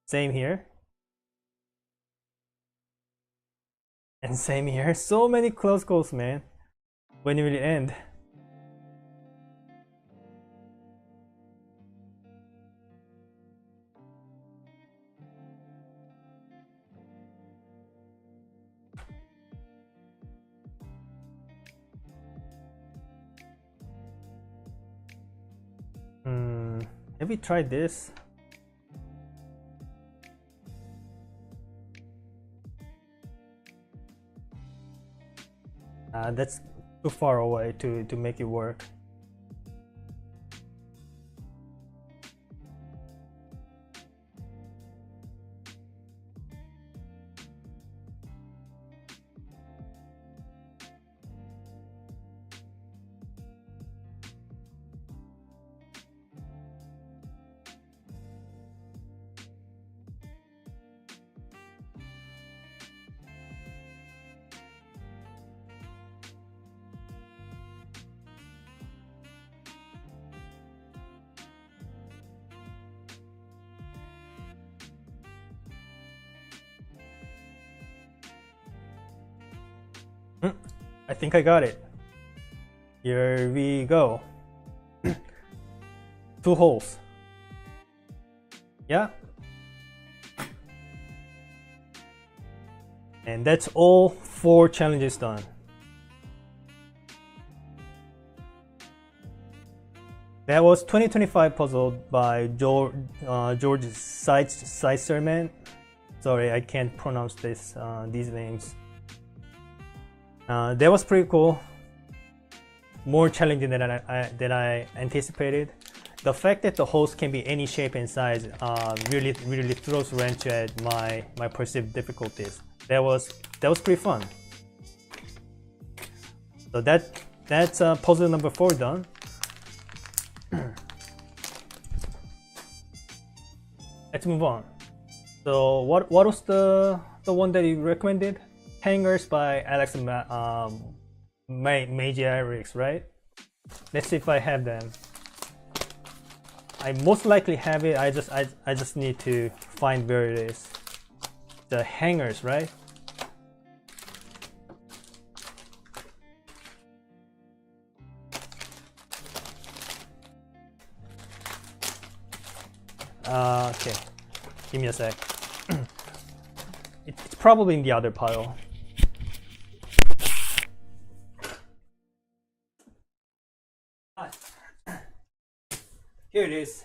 Same here. And same here. So many close calls, man. When will it end? Have we tried this? That's too far away to make it work. I think I got it. Here we go. 2 holes. Yeah. And that's all 4 challenges done. That was 2025 puzzle by George Seiserman. Sorry, I can't pronounce these names. That was pretty cool. More challenging than I anticipated. The fact that the holes can be any shape and size really throws a wrench at my perceived difficulties. That was pretty fun. So that's puzzle number 4 done. Let's move on. So what was the one that you recommended? Hangers by Alex Magiarix, right? Let's see if I have them. I most likely have it. I just need to find where it is. The hangers, right? Okay, give me a sec. It's probably in the other pile. Here it is.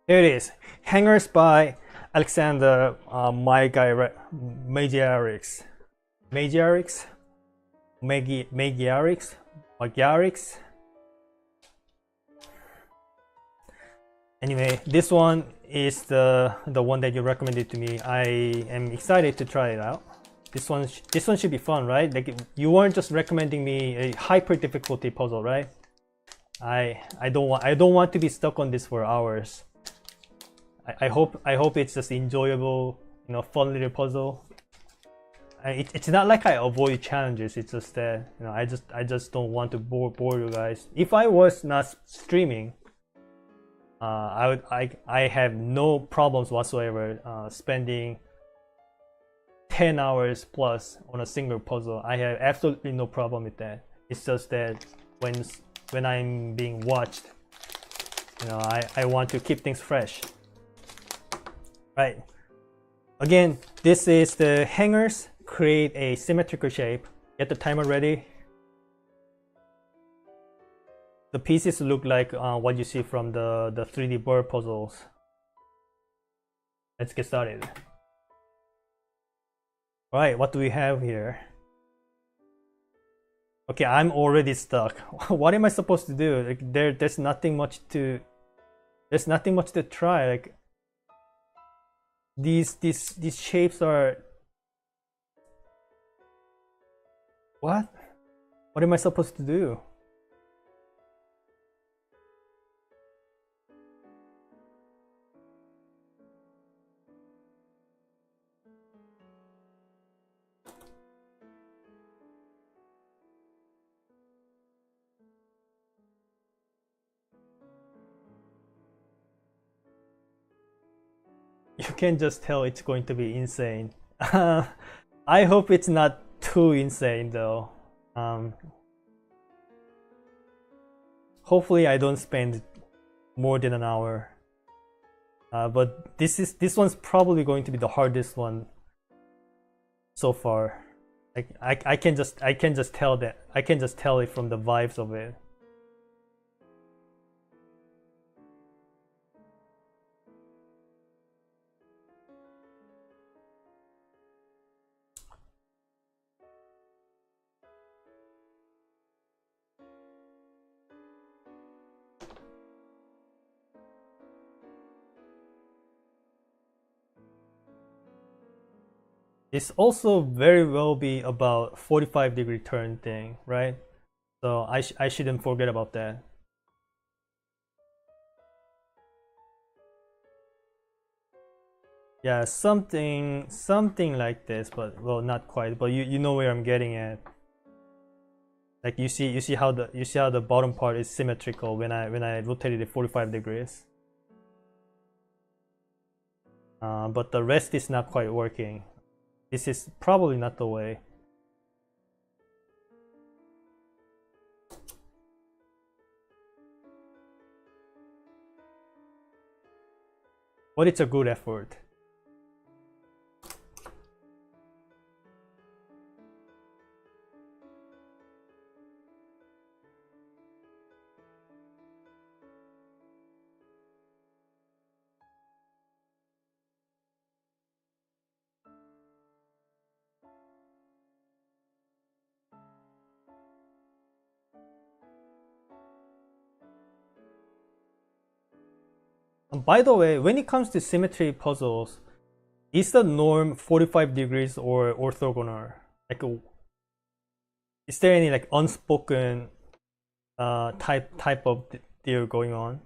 Here it is. Hangers by Alexander Magiarix. Anyway, this one is the one that you recommended to me. I am excited to try it out. This one should be fun, right? Like, you weren't just recommending me a hyper difficulty puzzle, right? I don't want to be stuck on this for hours. I hope it's just enjoyable, fun little puzzle. It's not like I avoid challenges. It's just that I just don't want to bore you guys. If I was not streaming, I have no problems whatsoever spending 10 hours plus on a single puzzle. I have absolutely no problem with that. It's just that when I'm being watched, I want to keep things fresh. Right. Again, this is the hangers. Create a symmetrical shape. Get the timer ready. The pieces look like what you see from the 3D bird puzzles. Let's get started. Alright, what do we have here? Okay, I'm already stuck. What am I supposed to do? Like, there's nothing much to try. Like, these shapes are... What? What am I supposed to do? you can just tell it's going to be insane. I hope it's not too insane though. Hopefully I don't spend more than an hour. But this one's probably going to be the hardest one so far. Like I can just tell it from the vibes of it. It's also very well be about 45-degree turn thing, right? So I shouldn't forget about that. Yeah, something like this, but well, not quite. But you know where I'm getting at. Like you see how the bottom part is symmetrical when I rotated it 45 degrees. But the rest is not quite working. This is probably not the way. But it's a good effort. And by the way, when it comes to symmetry puzzles, is the norm 45 degrees or orthogonal? Like, is there any like unspoken type of deal going on?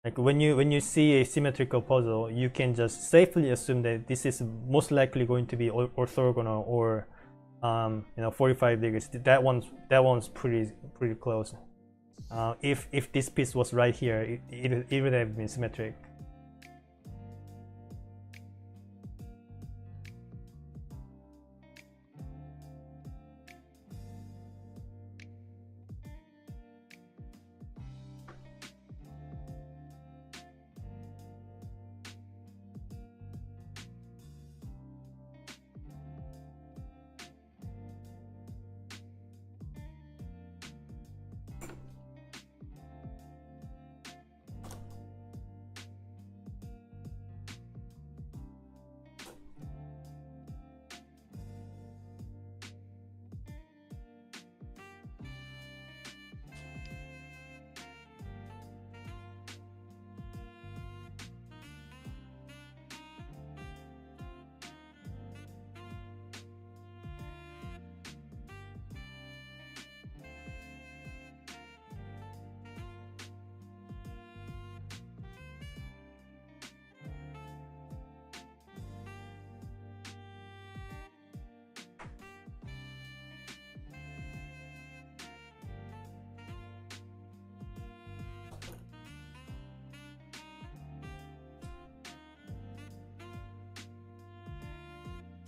Like when you see a symmetrical puzzle, you can just safely assume that this is most likely going to be orthogonal or 45 degrees. That one's pretty close. If this piece was right here, it would have been symmetric.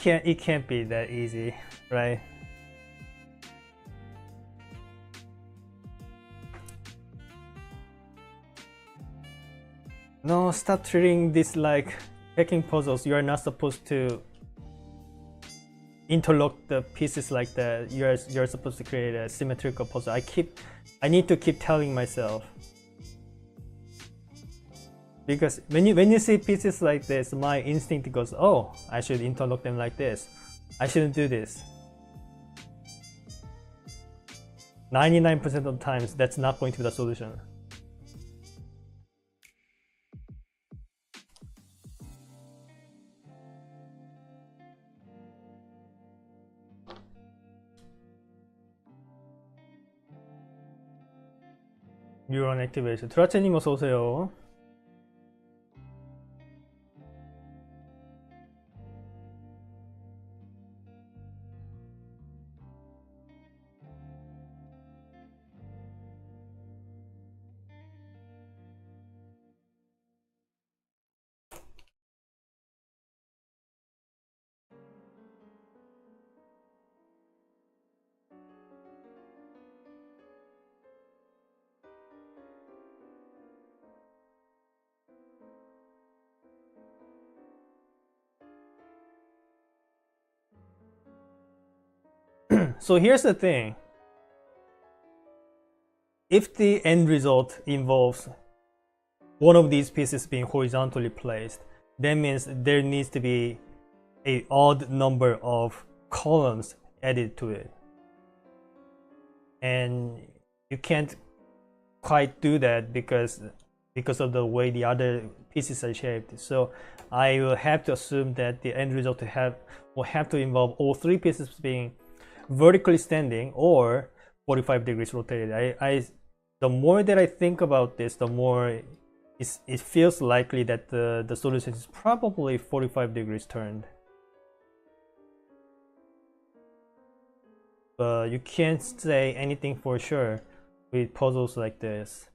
It can't be that easy, right? No, stop treating this like packing puzzles. You are not supposed to interlock the pieces like that. You're supposed to create a symmetrical puzzle. I need to keep telling myself. Because when you see pieces like this, my instinct goes, oh, I should interlock them like this. I shouldn't do this. 99% of the times, that's not going to be the solution. 뉴런 액티베이션. 드라체님 어서 오세요. So here's the thing. If the end result involves one of these pieces being horizontally placed, that means there needs to be an odd number of columns added to it. And you can't quite do that because of the way the other pieces are shaped. So I will have to assume that the end result will have to involve all three pieces being vertically standing or 45 degrees rotated. The more that I think about this, the more it feels likely that the solution is probably 45 degrees turned. But you can't say anything for sure with puzzles like this.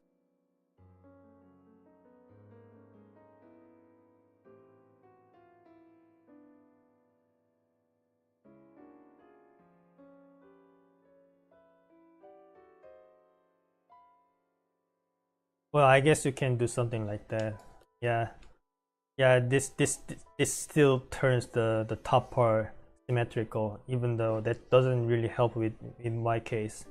Well, I guess you can do something like that. Yeah. Yeah, this still turns the top part symmetrical, even though that doesn't really help with in my case.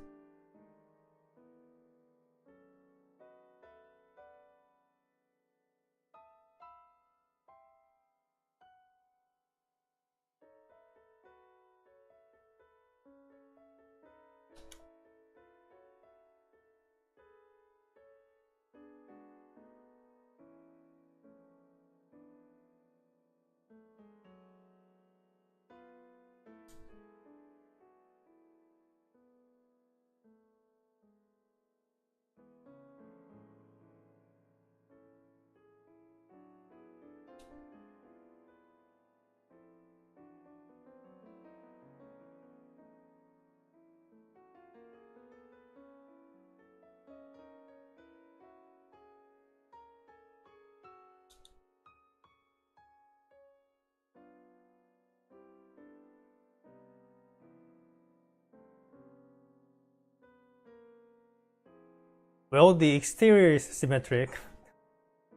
Well, the exterior is symmetric.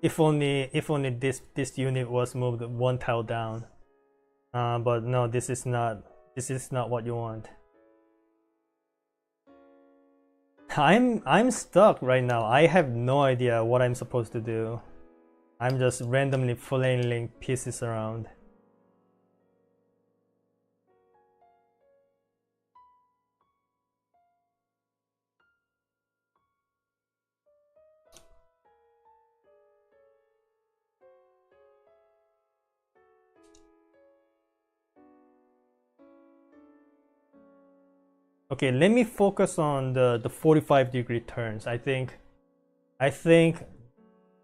If only this unit was moved one tile down. But no, this is not what you want. I'm stuck right now. I have no idea what I'm supposed to do. I'm just randomly flailing pieces around. Okay, let me focus on the 45-degree turns. I think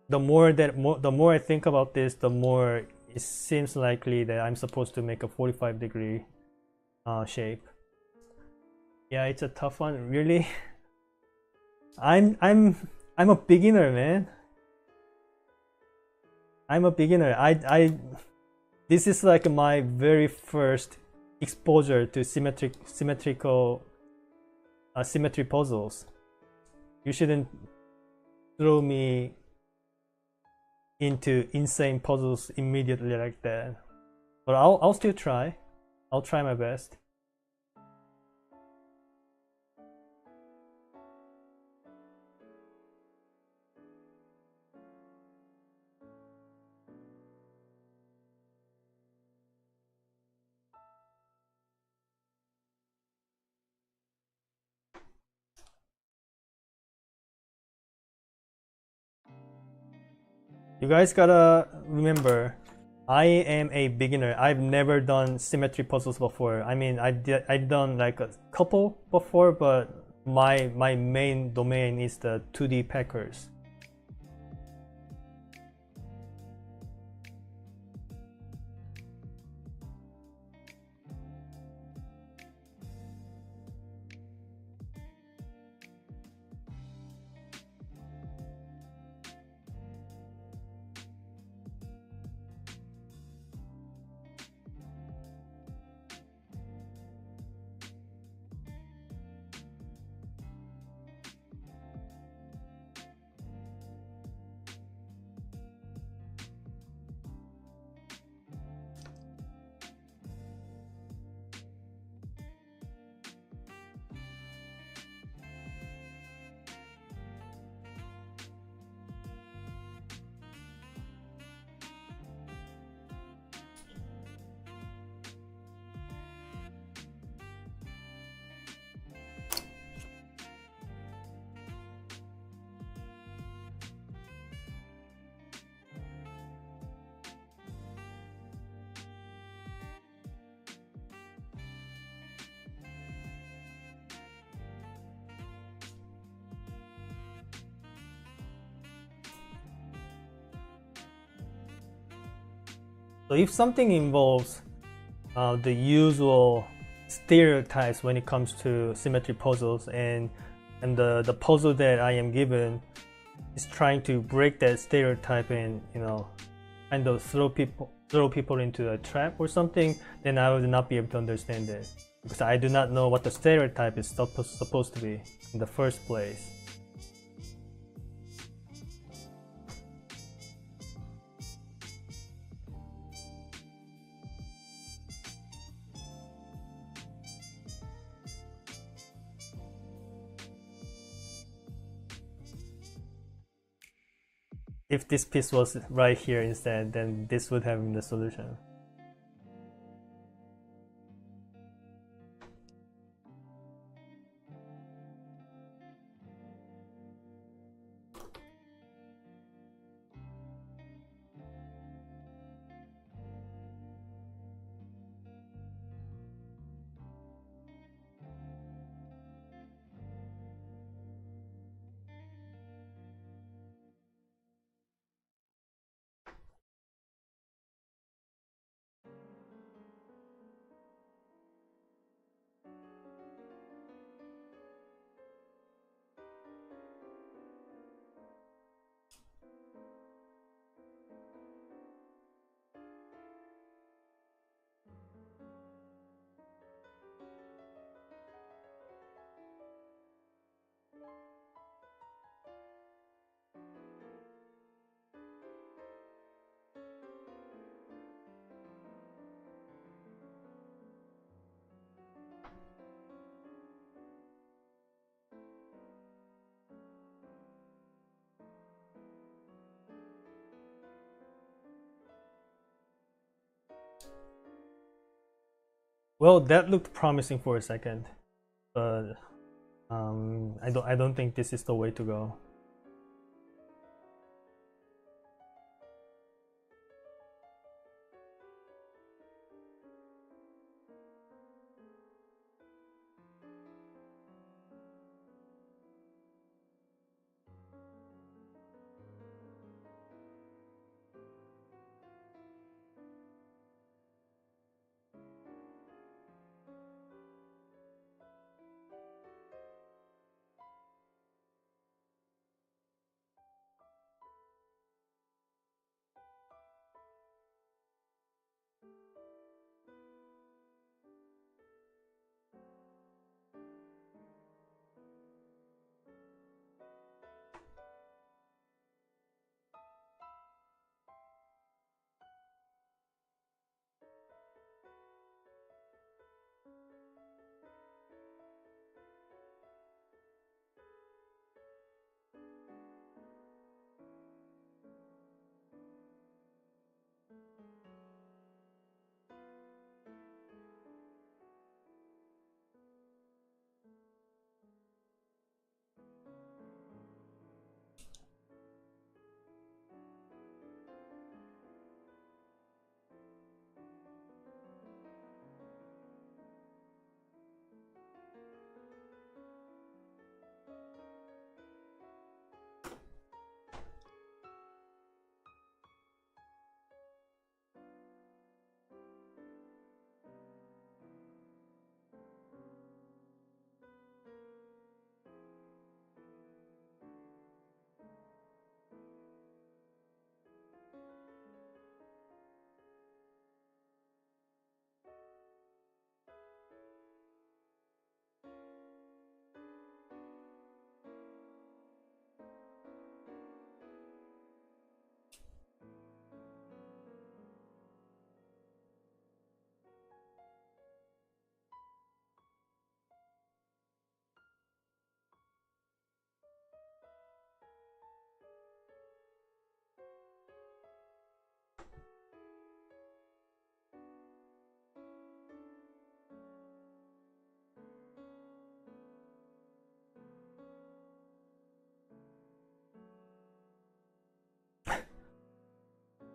the more I think about this, the more it seems likely that I'm supposed to make a 45-degree shape. Yeah, it's a tough one, really. I'm a beginner, man. I'm a beginner. This is like my very first exposure to symmetrical symmetry puzzles. You shouldn't throw me into insane puzzles immediately like that. But I'll still try. I'll try my best. You guys gotta remember, I am a beginner. I've never done symmetry puzzles before. I mean, I've done like a couple before, but my main domain is the 2D packers. So if something involves the usual stereotypes when it comes to symmetry puzzles, and the puzzle that I am given is trying to break that stereotype and, you know, kind of throw people into a trap or something, then I would not be able to understand it, because I do not know what the stereotype is supposed to be in the first place. If this piece was right here instead, then this would have been the solution. Well, that looked promising for a second, but I don't think this is the way to go.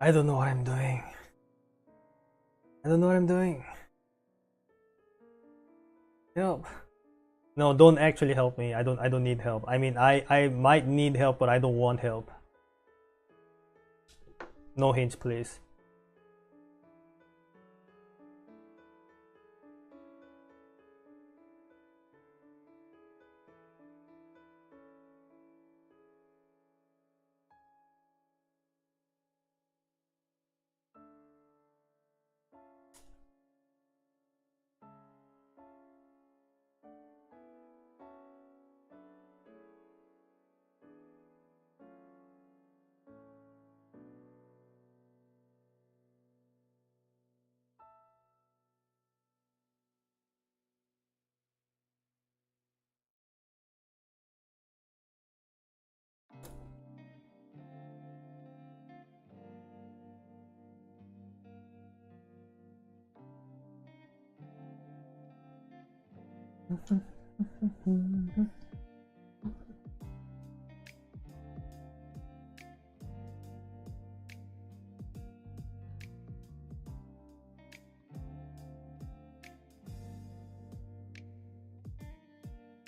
I don't know what I'm doing. I don't know what I'm doing. Help. No, don't actually help me. I don't need help. I mean, I might need help, but I don't want help. No hints, please.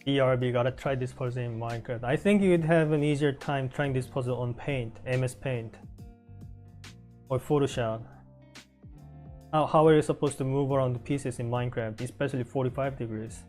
ERB, gotta try this puzzle in Minecraft. I think you'd have an easier time trying this puzzle on Paint, MS Paint, or Photoshop. How are you supposed to move around the pieces in Minecraft, especially 45 degrees?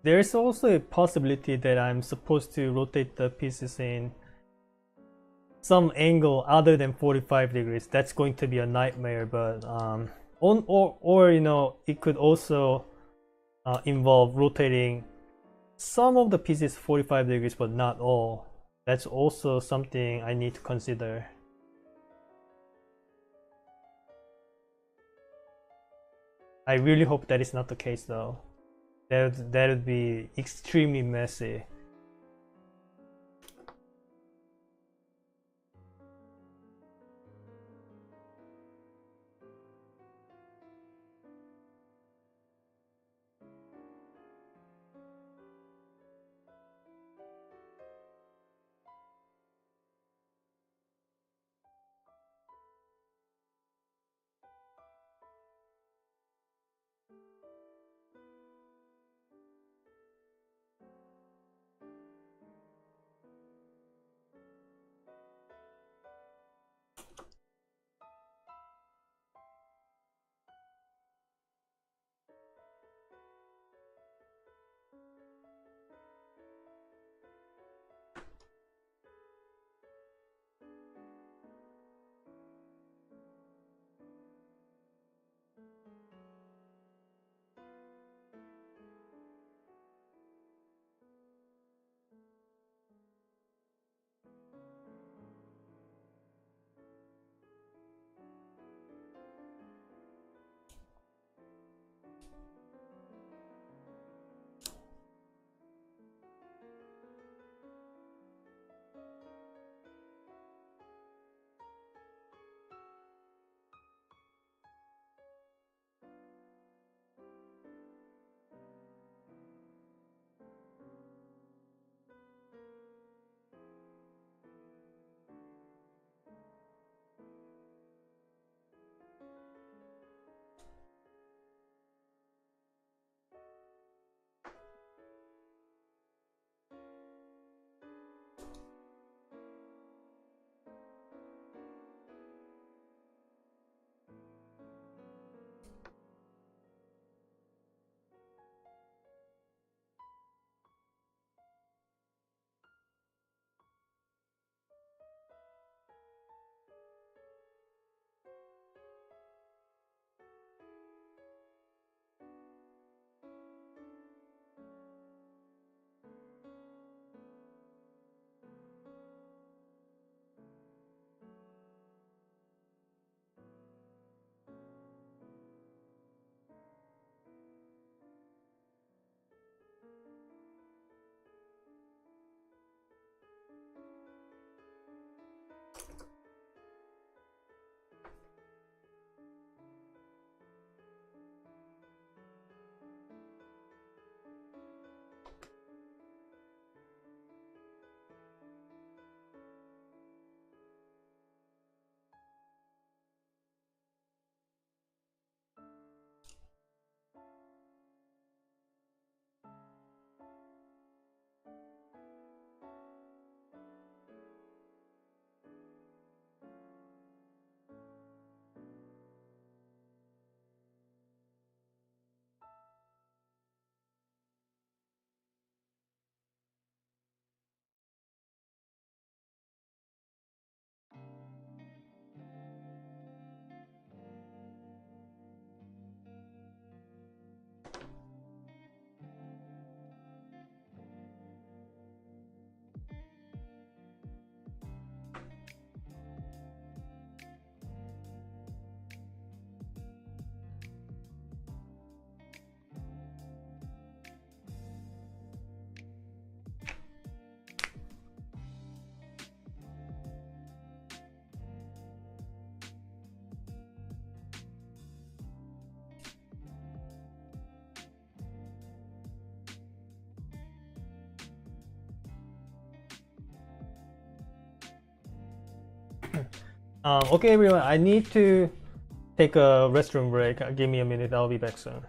There's also a possibility that I'm supposed to rotate the pieces in some angle other than 45 degrees. That's going to be a nightmare, but or you know, it could also involve rotating some of the pieces 45 degrees but not all. That's also something I need to consider. I really hope that is not the case though. That would be extremely messy. Okay, everyone, I need to take a restroom break. Give me a minute, I'll be back soon.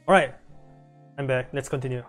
All right, I'm back. Let's continue.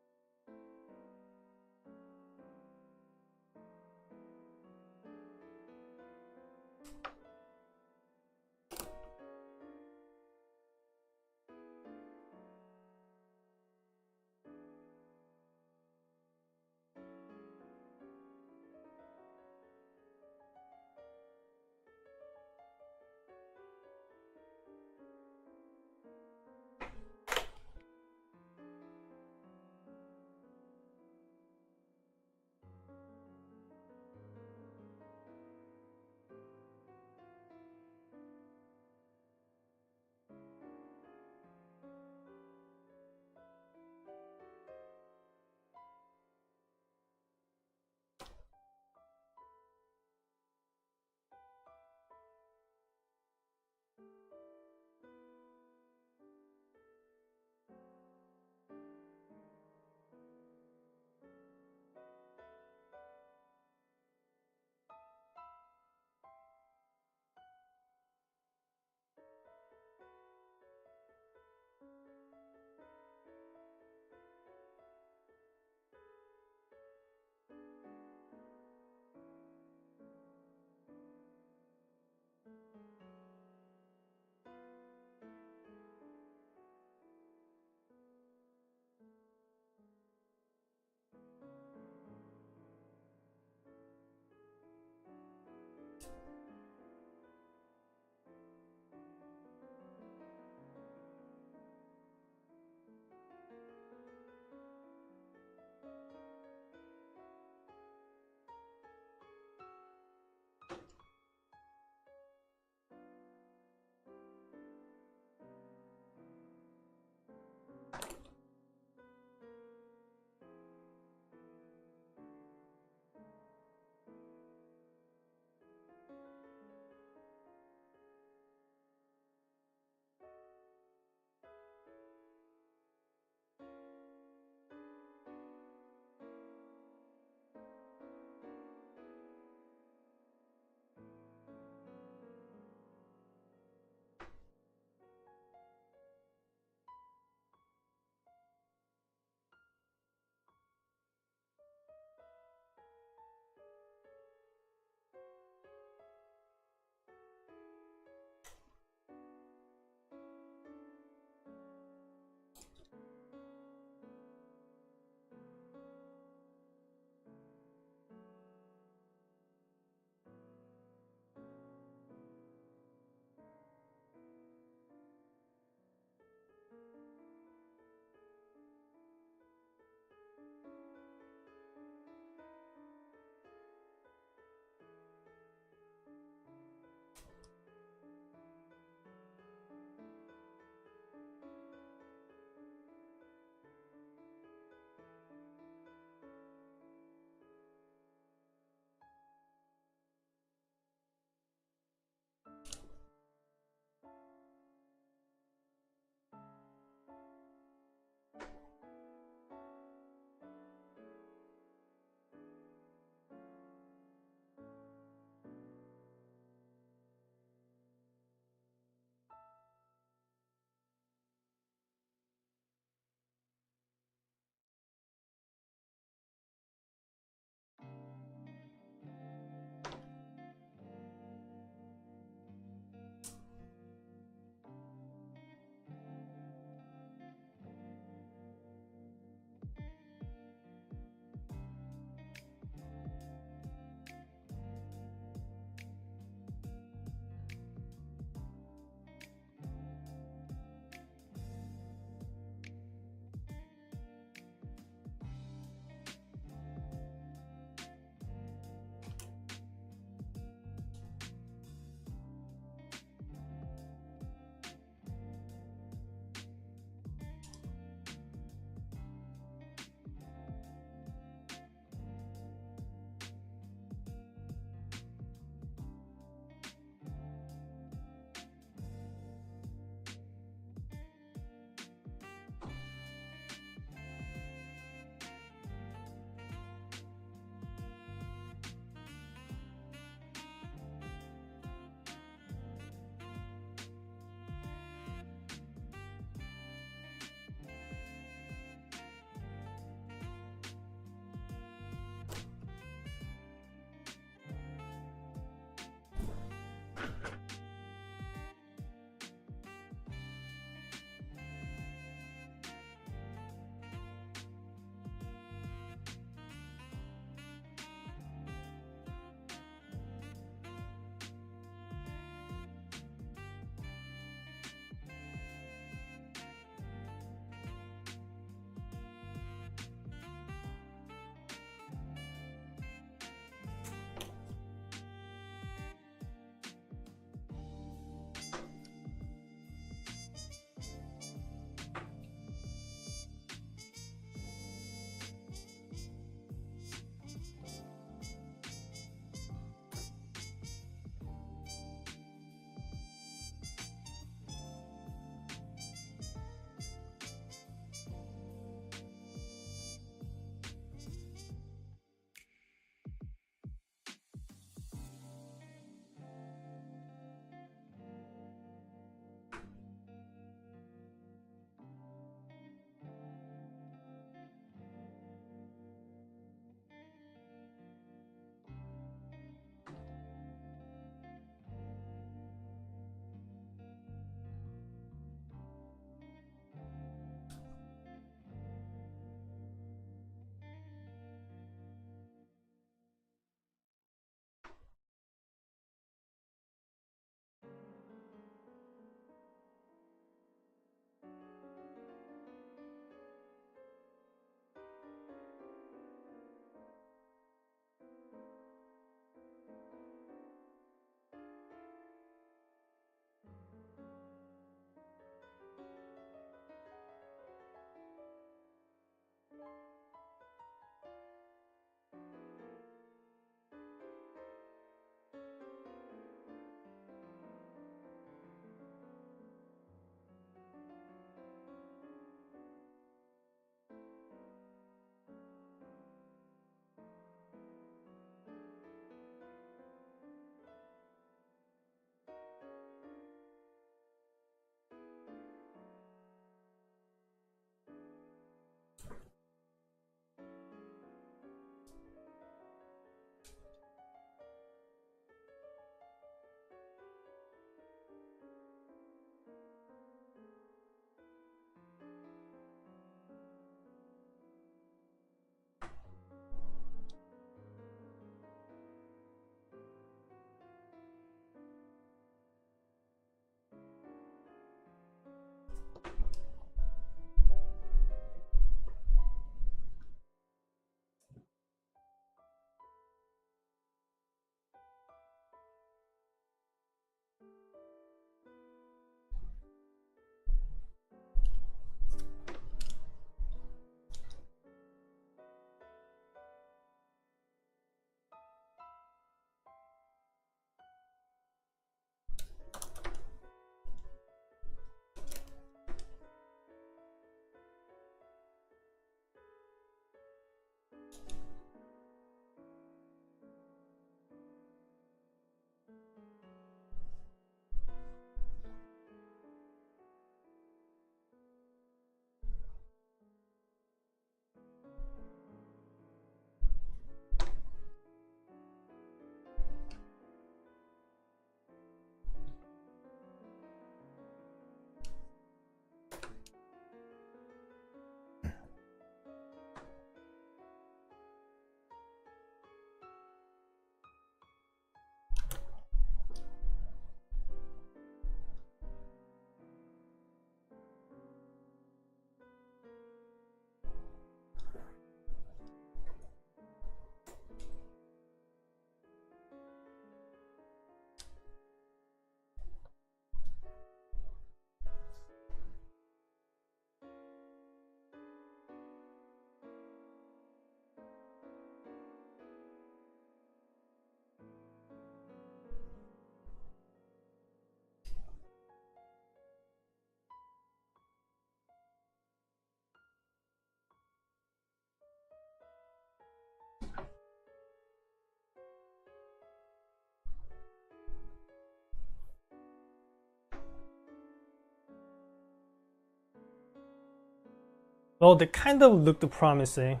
Well, they kind of looked promising.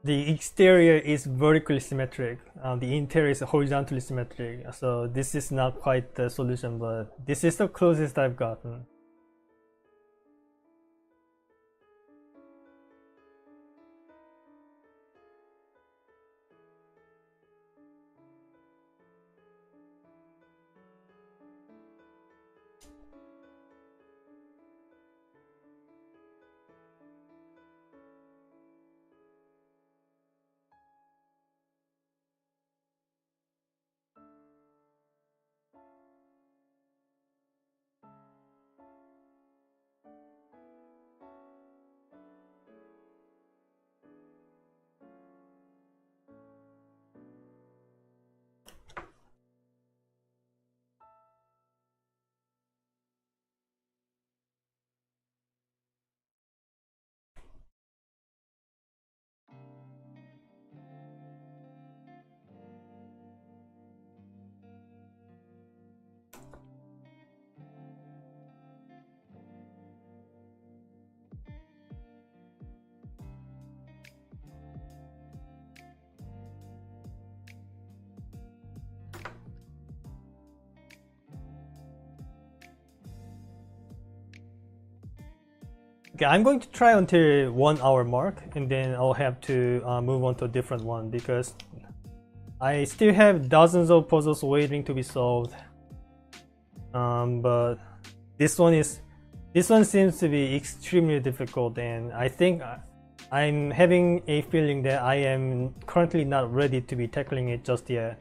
The exterior is vertically symmetric, the interior is horizontally symmetric, so this is not quite the solution, but this is the closest I've gotten. Okay, I'm going to try until 1 hour mark, and then I'll have to move on to a different one because I still have dozens of puzzles waiting to be solved. But this one seems to be extremely difficult, and I think I'm having a feeling that I am currently not ready to be tackling it just yet.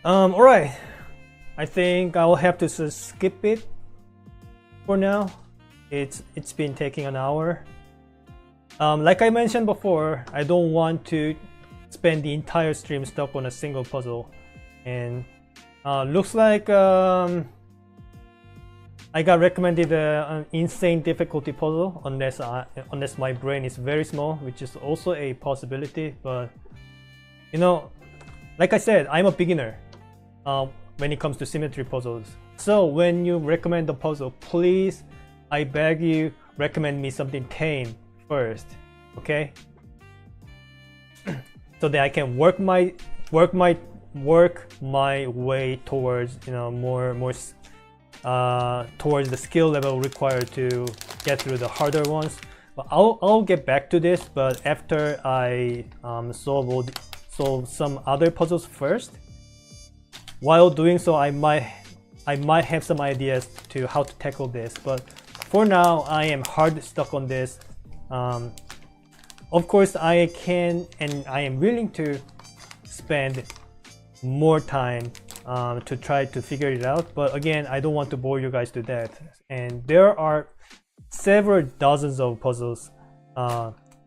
All right. I think I will have to skip it for now. It's been taking an hour. Like I mentioned before, I don't want to spend the entire stream stuck on a single puzzle, and looks like I got recommended an insane difficulty puzzle unless my brain is very small, which is also a possibility. But you know, like I said, I'm a beginner when it comes to symmetry puzzles. So when you recommend the puzzle, please, I beg you, recommend me something tame first, okay? So that I can work my way towards, you know, more towards the skill level required to get through the harder ones. But I'll get back to this, but after I solve some other puzzles first. While doing so, I might have some ideas to how to tackle this, but for now I am hard stuck on this. Of course, I can and I am willing to spend more time to try to figure it out, but again, I don't want to bore you guys to death. And there are several dozens of puzzles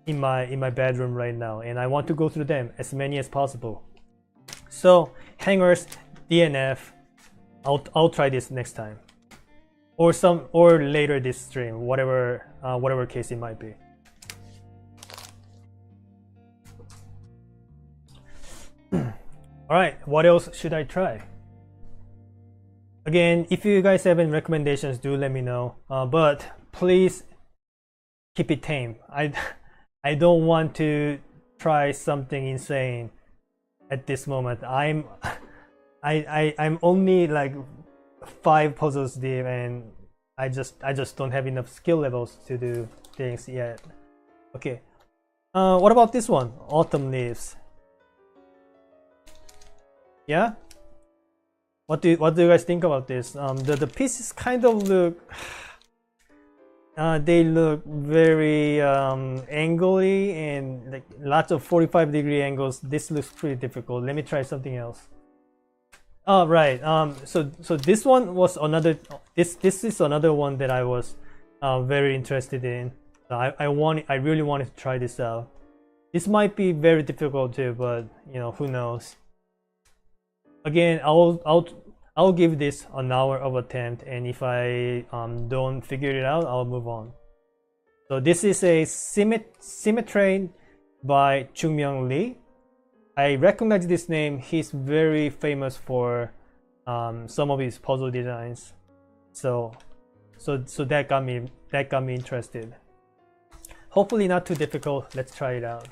in my bedroom right now, and I want to go through them as many as possible. So hangers, DNF, I'll try this next time, or later this stream, whatever case it might be. All right, what else should I try? Again, if you guys have any recommendations, do let me know. But please keep it tame. I don't want to try something insane at this moment. I'm only like 5 puzzles deep, and I just don't have enough skill levels to do things yet. Okay, what about this one? Autumn leaves. Yeah, what do you guys think about this? The pieces kind of look they look very angly and like lots of 45-degree angles. This looks pretty difficult. Let me try something else. Oh right, so this one was another, this is another one that I was very interested in. I really wanted to try this out. This might be very difficult too, but you know, who knows. Again, I'll give this an hour of attempt, and if I don't figure it out, I'll move on. So this is a Symmetry by Jung-myung Lee. I recognize this name. He's very famous for some of his puzzle designs. So that got me interested. Hopefully not too difficult. Let's try it out.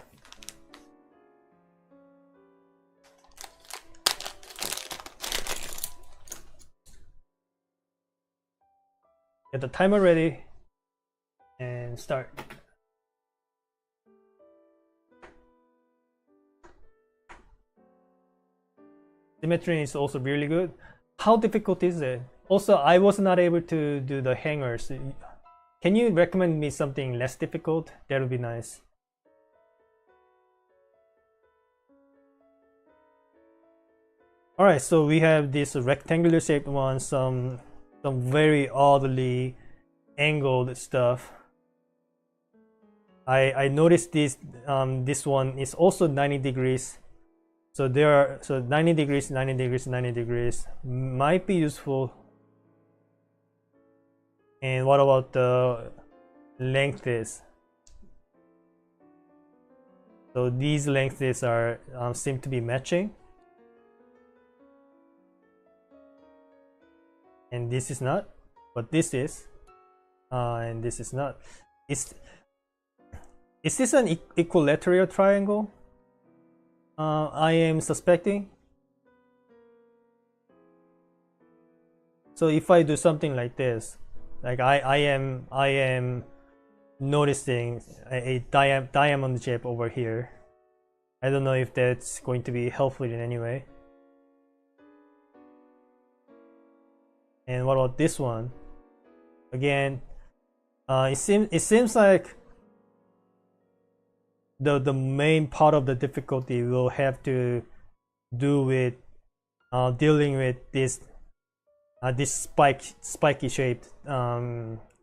Get the timer ready and start. Symmetry is also really good. How difficult is it? Also, I was not able to do the hangers. Can you recommend me something less difficult? That would be nice. Alright, so we have this rectangular shaped one, some very oddly angled stuff. I noticed this one is also 90 degrees. So 90 degrees, 90 degrees, 90 degrees might be useful. And what about the lengths? So these lengths are seem to be matching. And this is not, but this is, and this is not. Is this an equilateral triangle? I am suspecting. So if I do something like this, like I am noticing a diamond shape over here. I don't know if that's going to be helpful in any way. And what about this one? Again, it seems like the main part of the difficulty will have to do with dealing with this spiky shaped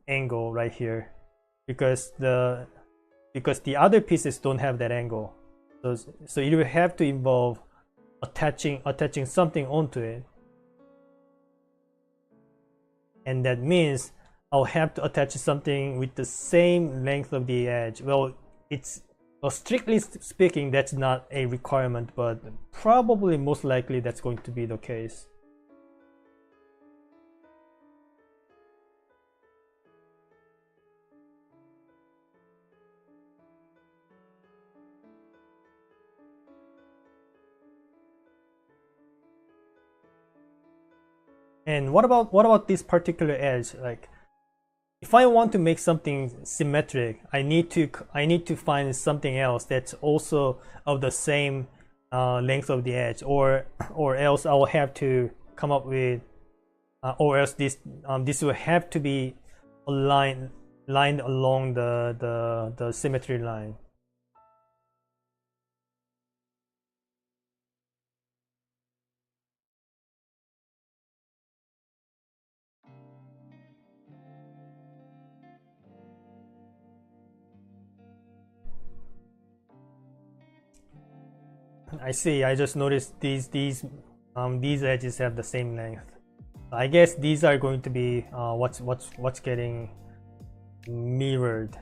angle right here, because the other pieces don't have that angle. So it will have to involve attaching something onto it, and that means I'll have to attach something with the same length of the edge. Well, strictly speaking, that's not a requirement, but probably most likely that's going to be the case. And what about this particular edge? Like, if I want to make something symmetric, I need to find something else that's also of the same length of the edge, or else I will have to come up with, or else this will have to be lined along the symmetry line. I see. I just noticed these edges have the same length. I guess these are going to be what's getting mirrored.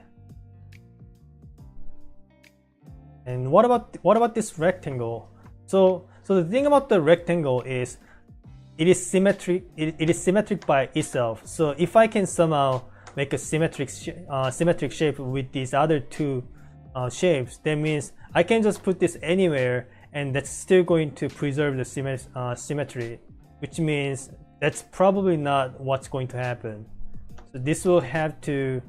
And what about this rectangle? So the thing about the rectangle is it is symmetric. It is symmetric by itself. So if I can somehow make a symmetric shape with these other two shapes, that means I can just put this anywhere, and that's still going to preserve the symmetry, which means that's probably not what's going to happen. So this will have to,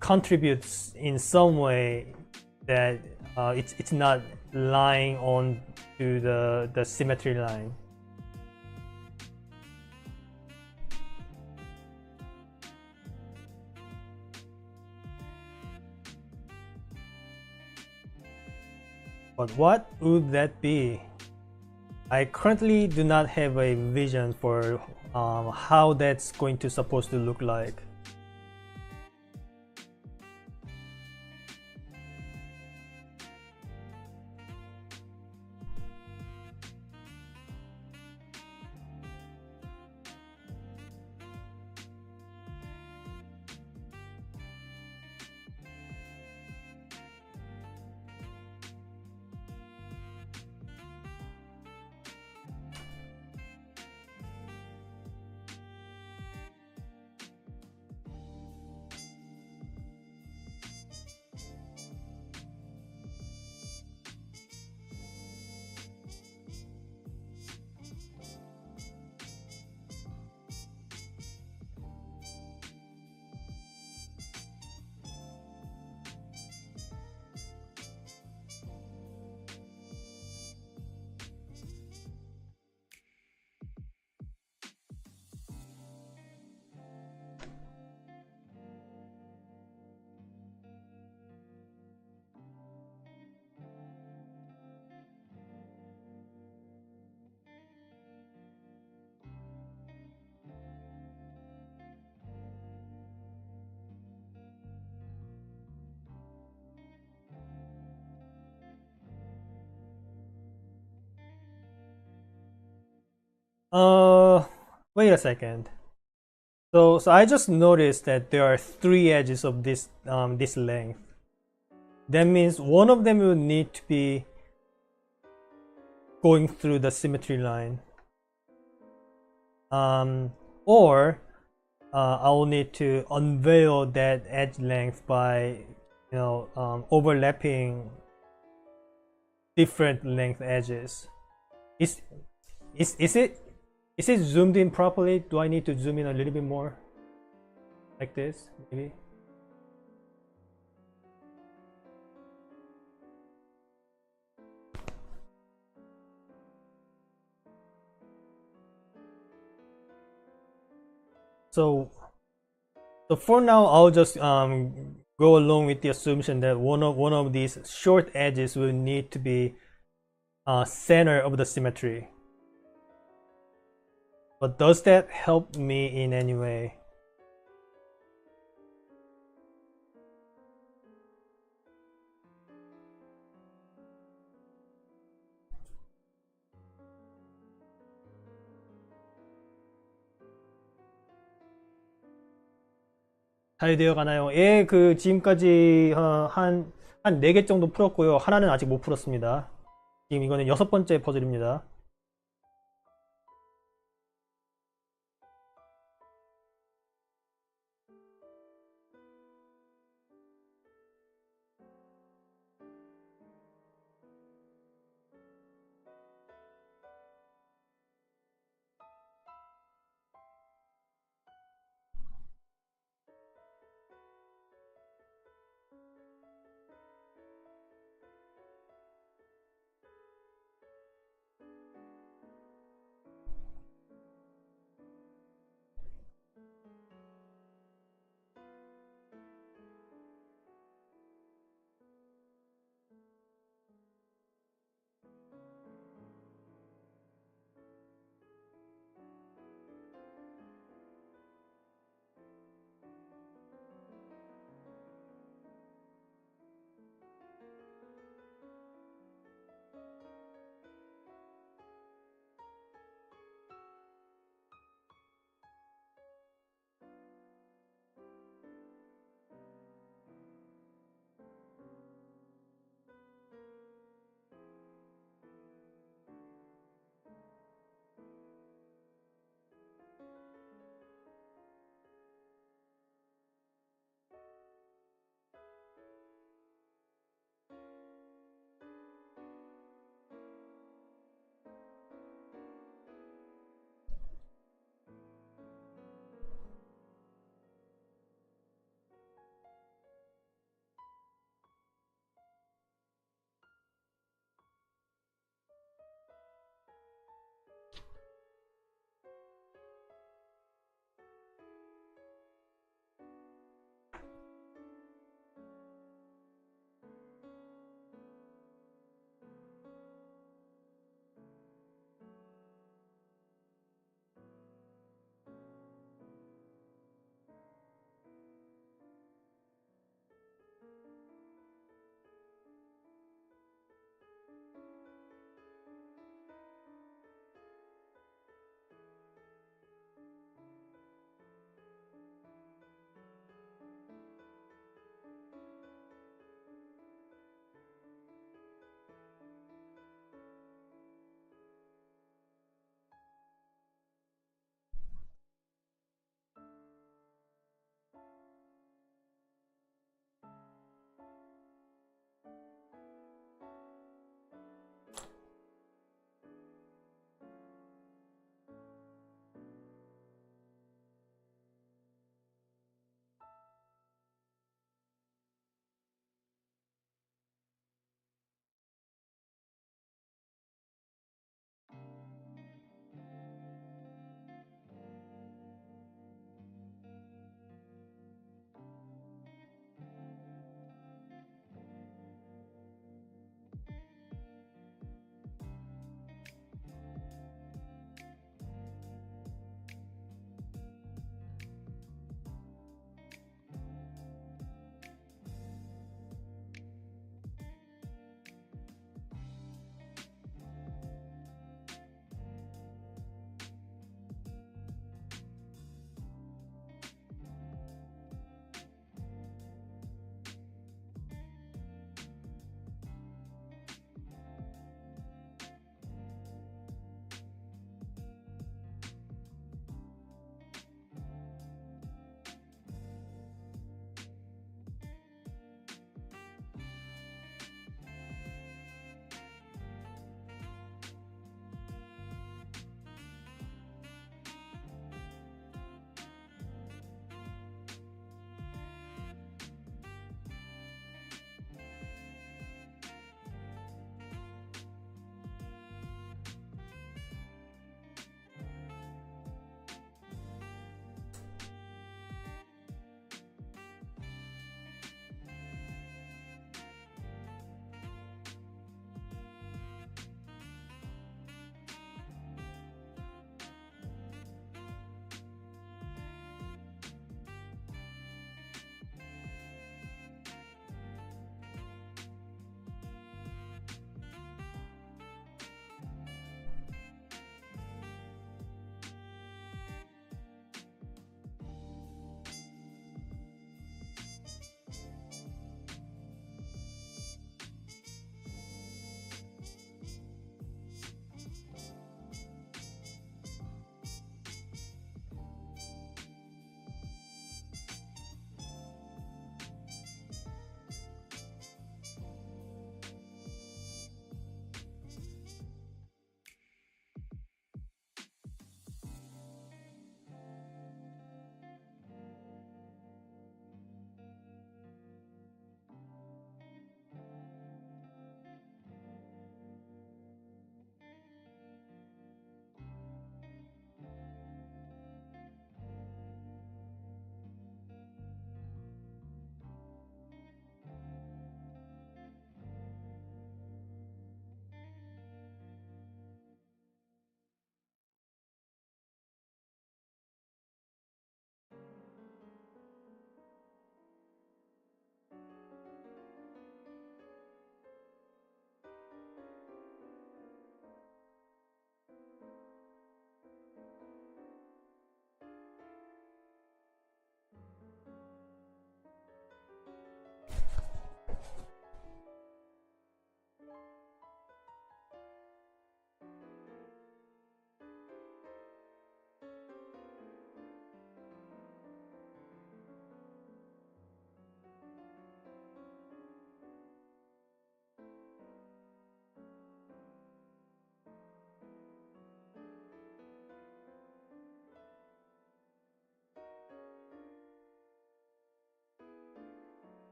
contribute in some way that it's not lying on to the symmetry line. But what would that be? I currently do not have a vision for how that's going to supposed to look like. Wait a second. So I just noticed that there are 3 edges of this this length. That means one of them will need to be going through the symmetry line, or I will need to unveil that edge length by overlapping different length edges. Is it zoomed in properly? Do I need to zoom in a little bit more? Like this, maybe? So for now, I'll just go along with the assumption that one of these short edges will need to be center of the symmetry. But does that help me in any way? 잘 되어 가나요? 예, 지금까지 한 4개 정도 풀었고요. 하나는 아직 못 풀었습니다. 지금 이거는 6번째 퍼즐입니다.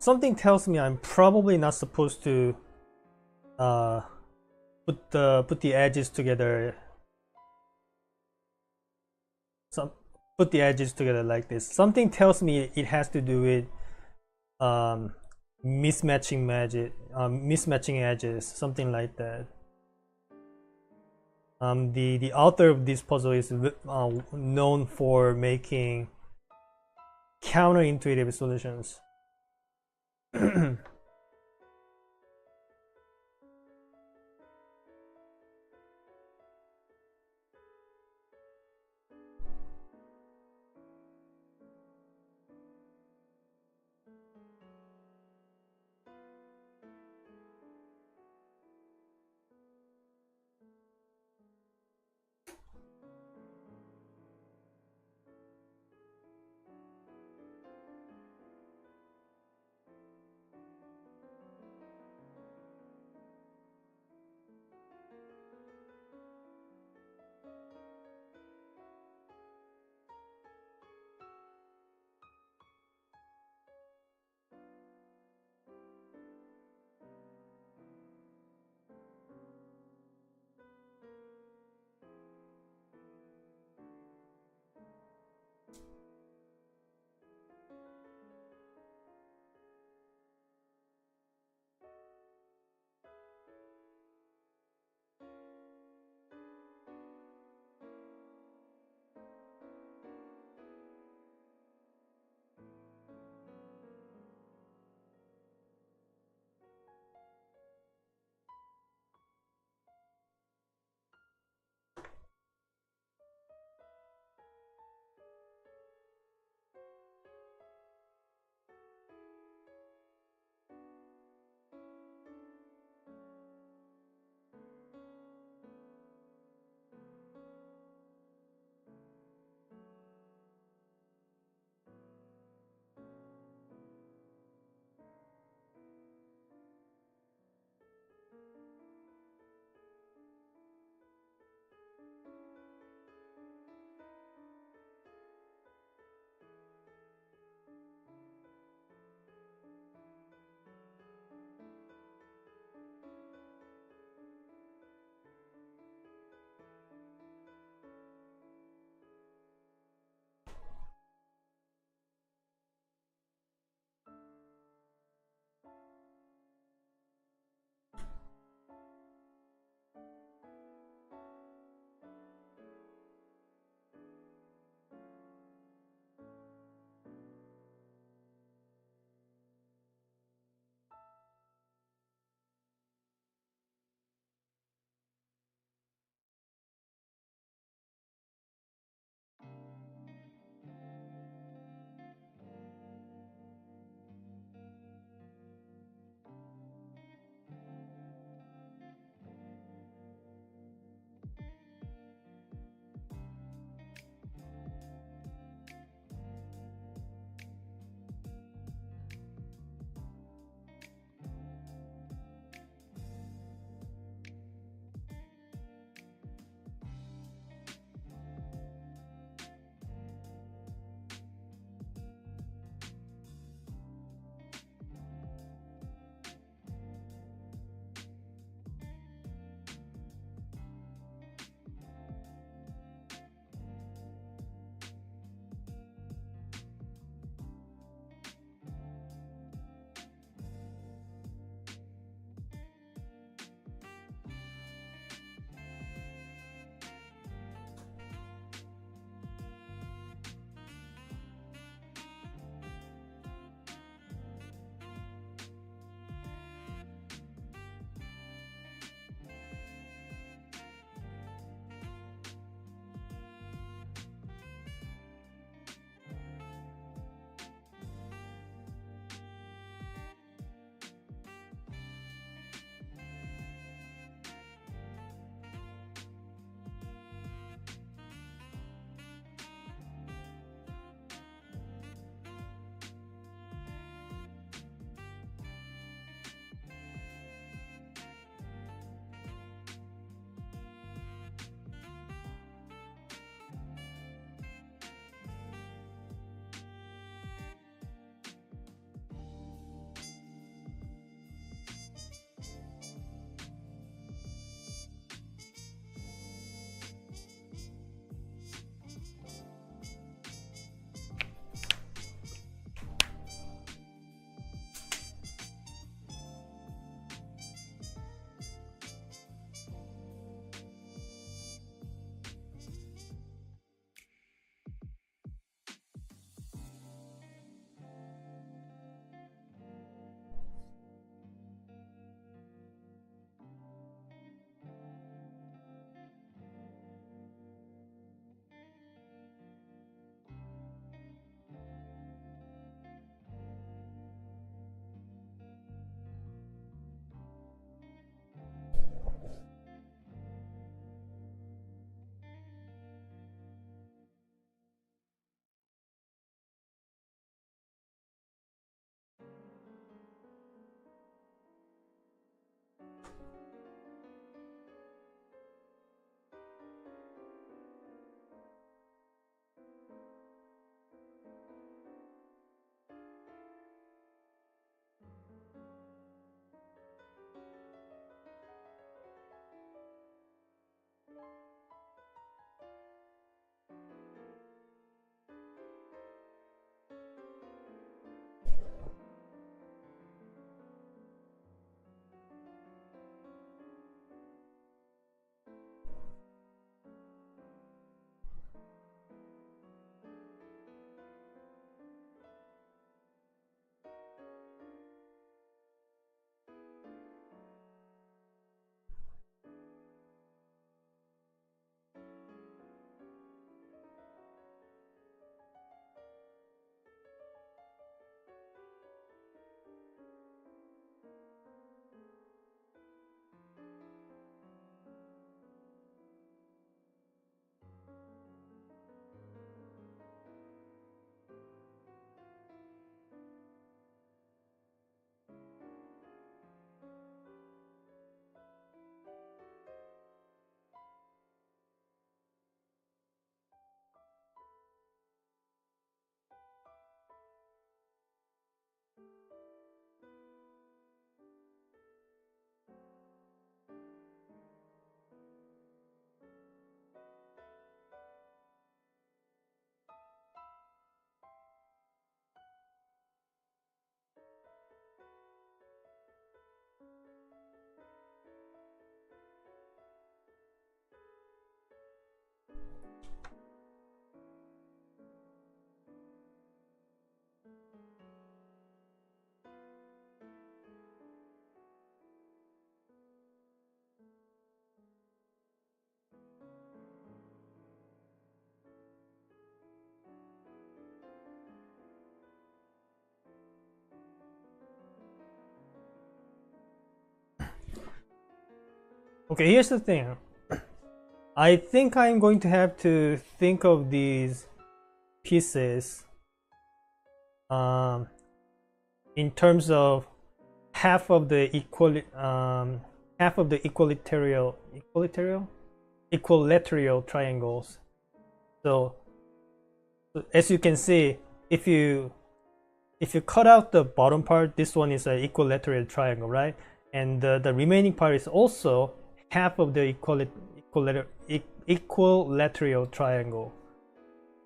something tells me I'm probably not supposed to put the edges together. Put the edges together like this. Something tells me it has to do with mismatching edges, something like that. The author of this puzzle is known for making counterintuitive solutions. Okay, here's the thing. I think I'm going to have to think of these pieces um, in terms of half of the equilateral triangles. So as you can see, if you cut out the bottom part, this one is an equilateral triangle, right? And the remaining part is also half of the equilateral triangle.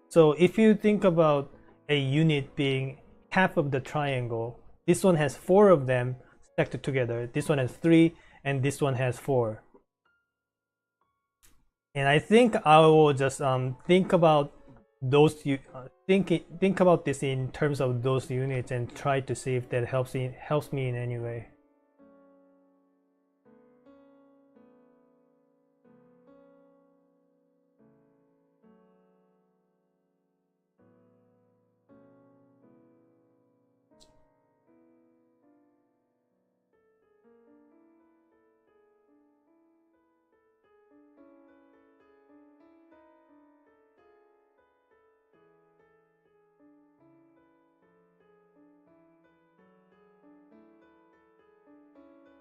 So if you think about a unit being half of the triangle, this one has 4 of them stacked together, this one has 3, and this one has 4. And I think I will just think about think about this in terms of those units and try to see if that helps me in any way.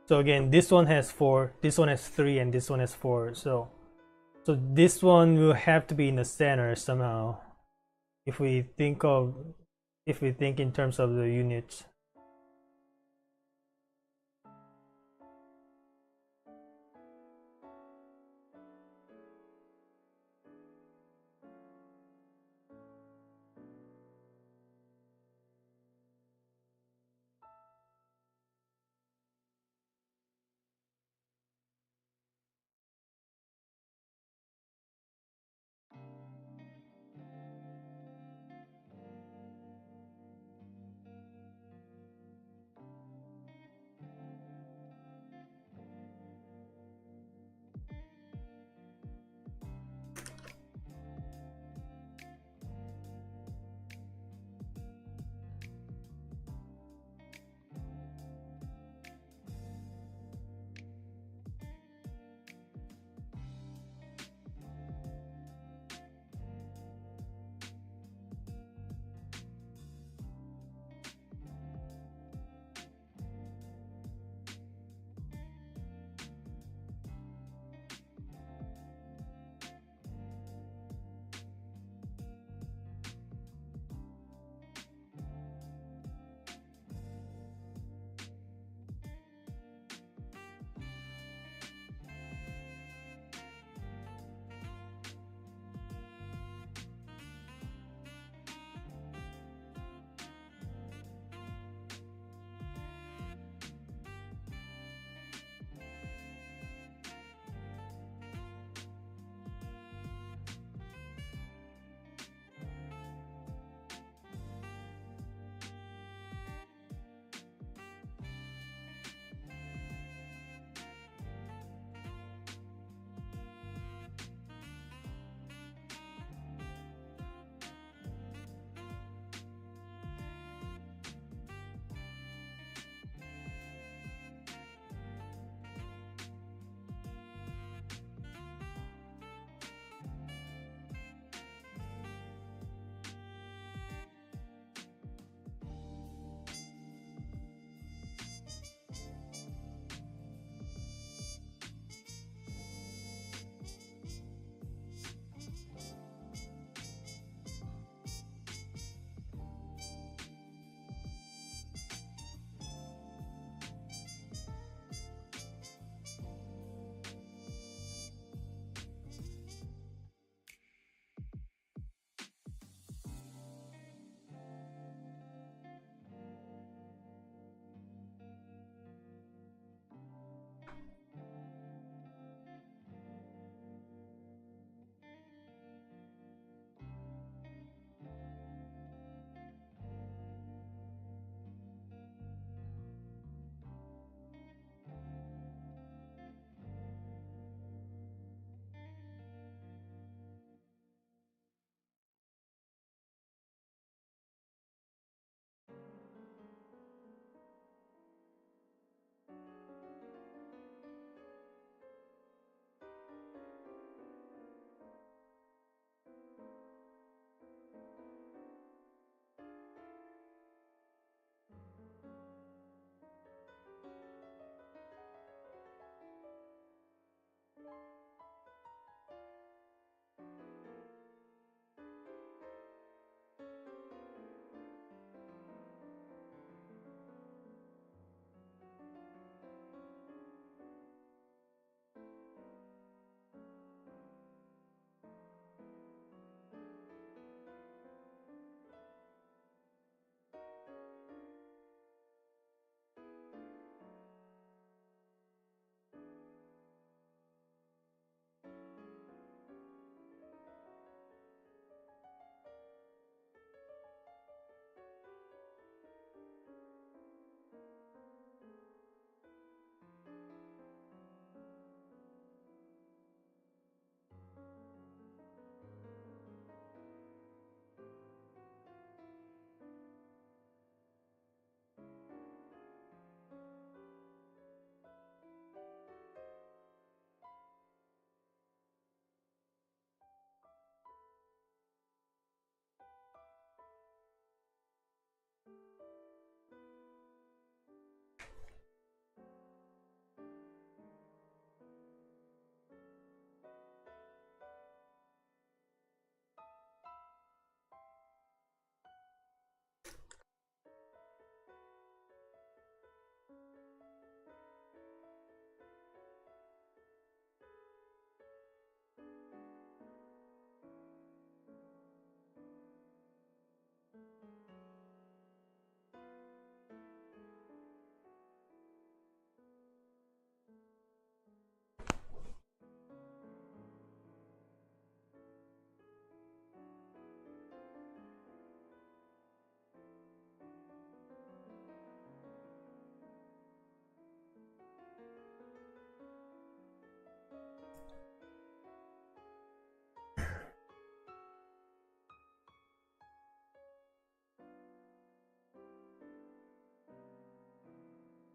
So again, this one has 4, this one has 3, and this one has 4. So this one will have to be in the center somehow if we think in terms of the units.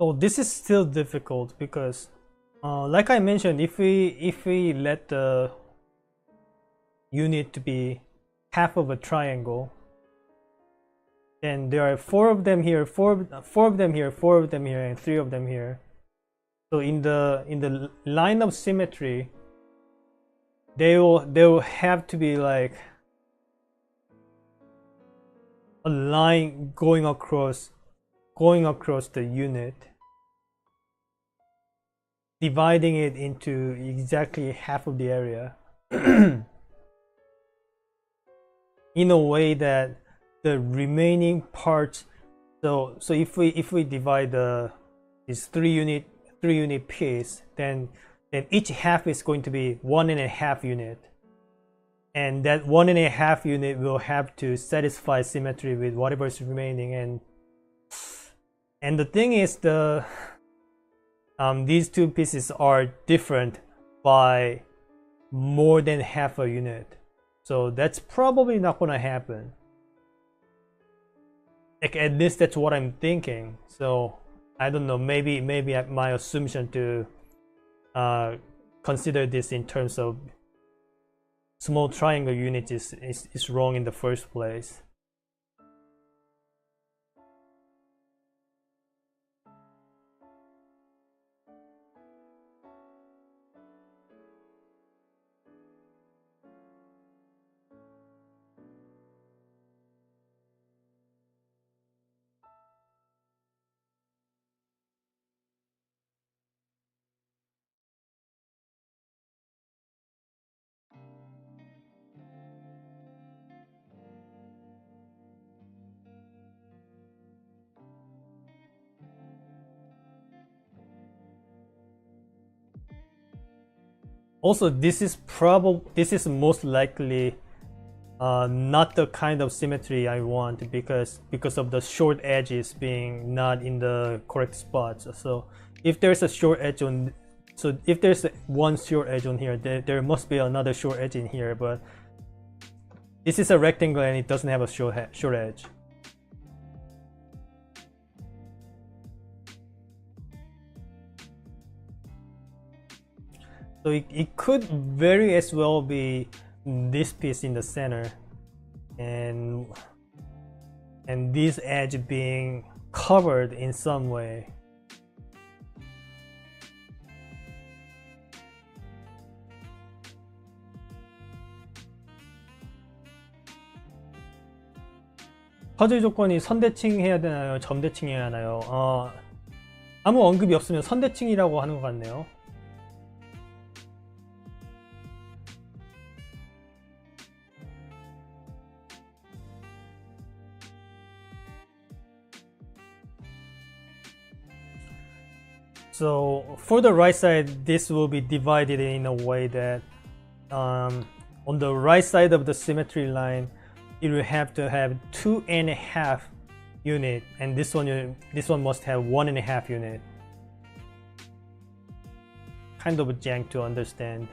So this is still difficult because, like I mentioned, if we let the unit to be half of a triangle, then there are four of them here, four of them here, four of them here, and three of them here. So in the line of symmetry, they will have to be like a line going across the unit, dividing it into exactly half of the area in a way that the remaining parts, so if we divide this three unit piece, then each half is going to be 1.5 unit, and that 1.5 unit will have to satisfy symmetry with whatever is remaining. And the thing is, these two pieces are different by more than half a unit, so that's probably not gonna happen. Like, at least that's what I'm thinking. So I don't know, maybe my assumption to consider this in terms of small triangle units is wrong in the first place. Also, this is most likely not the kind of symmetry I want, because of the short edges being not in the correct spots. So if there's a short edge on, so if there's one short edge on here, there must be another short edge in here, but this is a rectangle and it doesn't have a short edge. So it could very as well be this piece in the center, and this edge being covered in some way. 퍼즐 조건이 선대칭 해야 되나요? 점대칭 해야 하나요? 아무 언급이 없으면 선대칭이라고 하는 것 같네요. So for the right side, this will be divided in a way that on the right side of the symmetry line, it will have to have 2.5 unit, and this one must have 1.5 unit. Kind of a jank to understand.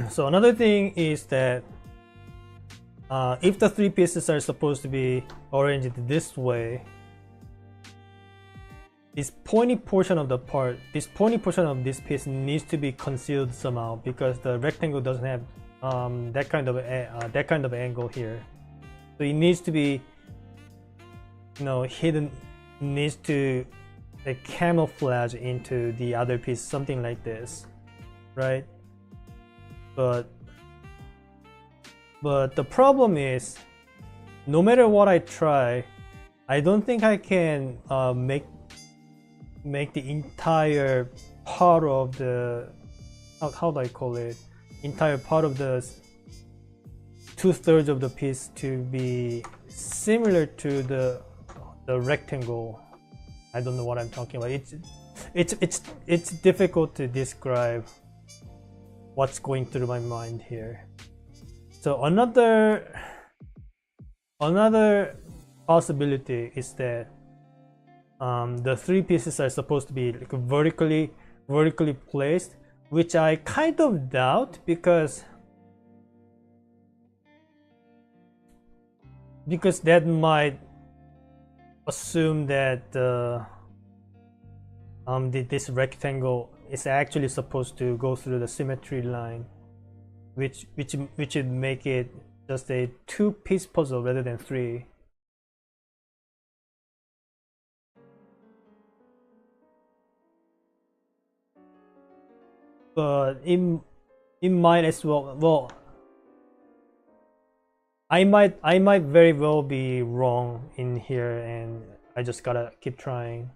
So another thing is that if the three pieces are supposed to be arranged this way, this pointy portion of this piece needs to be concealed somehow, because the rectangle doesn't have that kind of angle here. So it needs to be, hidden. It needs to camouflage into the other piece, something like this, right? But the problem is, no matter what I try, I don't think I can make the entire part of the, how do I call it, entire part of the 2/3 of the piece to be similar to the rectangle. I don't know what I'm talking about. It's difficult to describe what's going through my mind here. So another possibility is that the three pieces are supposed to be vertically placed, which I kind of doubt, because that might assume that this rectangle is actually supposed to go through the symmetry line, which would make it just a 2-piece puzzle rather than 3. But it might as well. Well, I might very well be wrong in here, and I just gotta keep trying.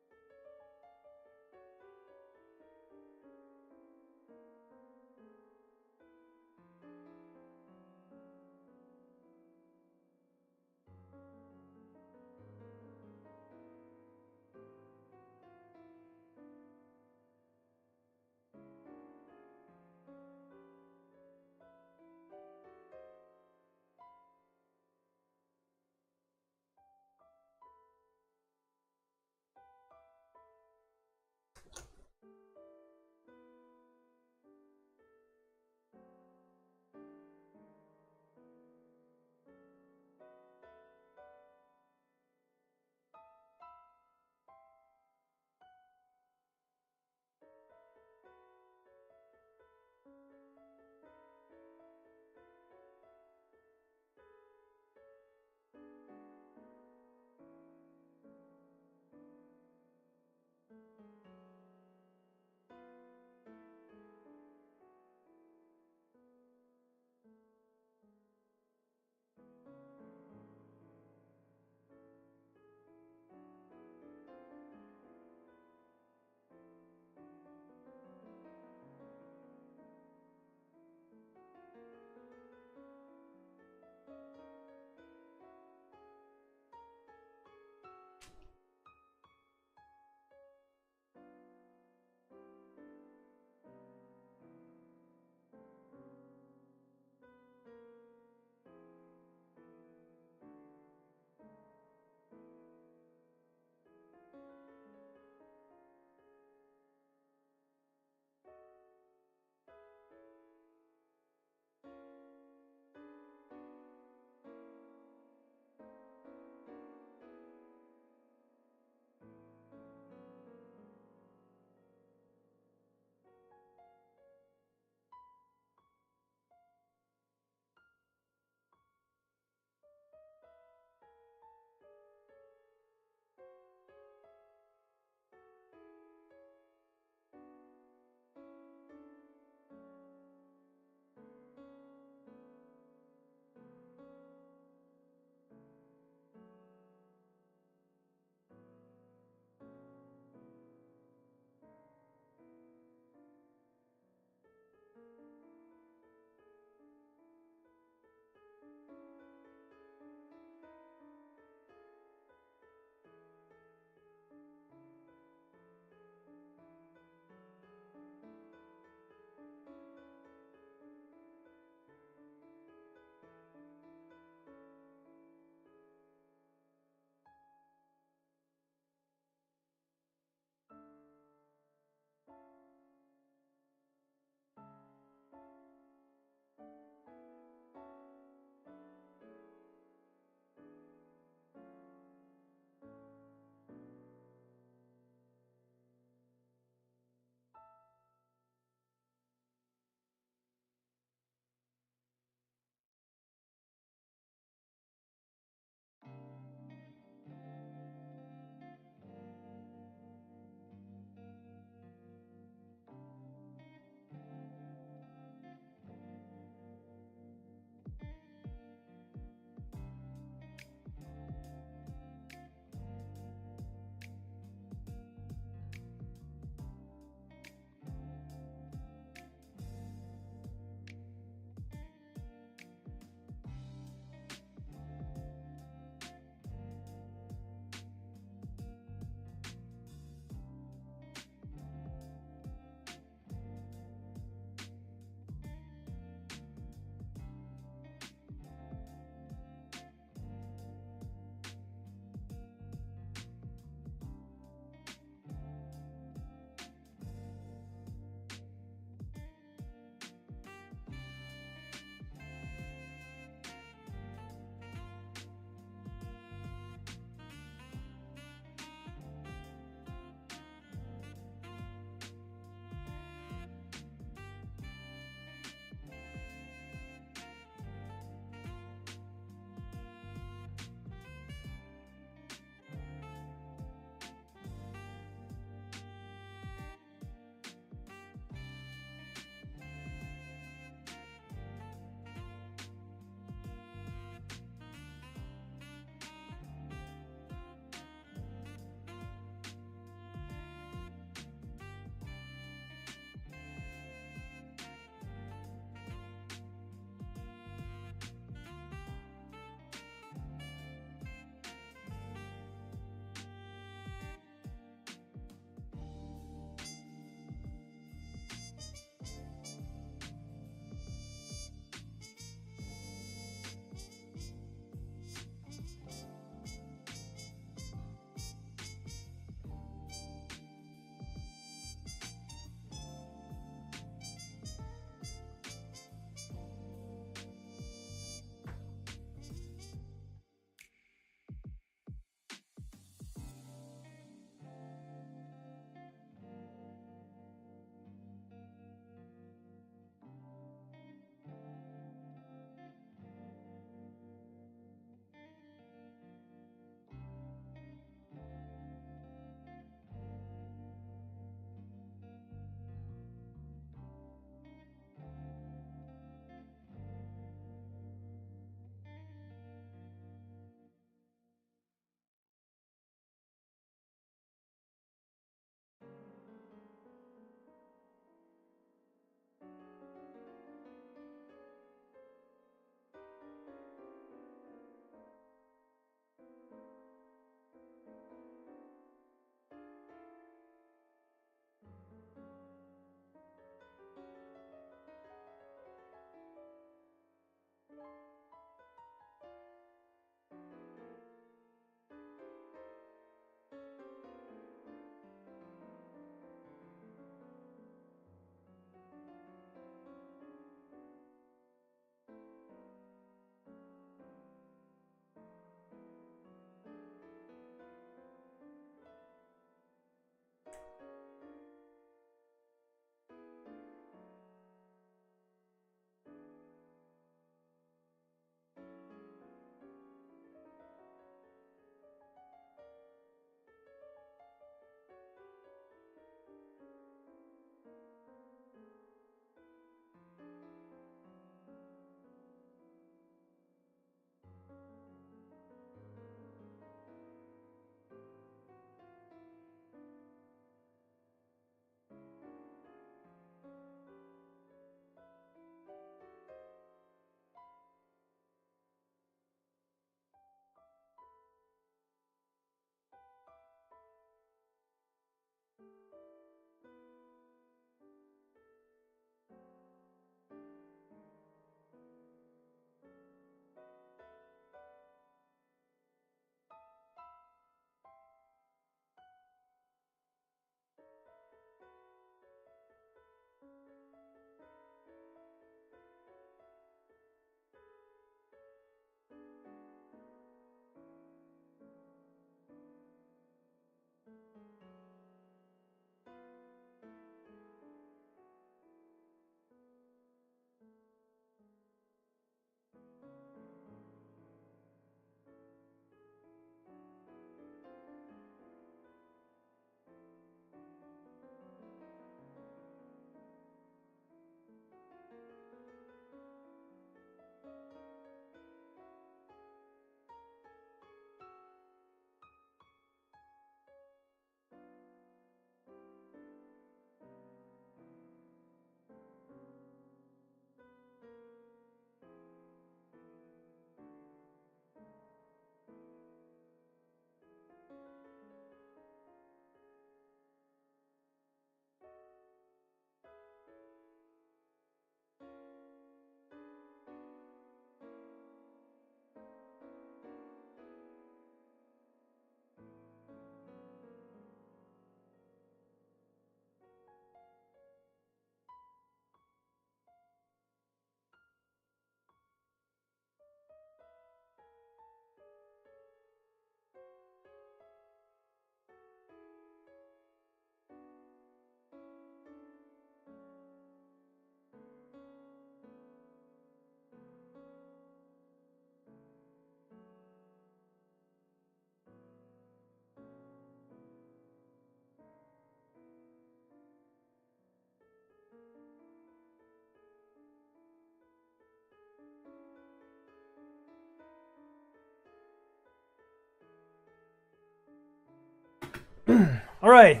Alright,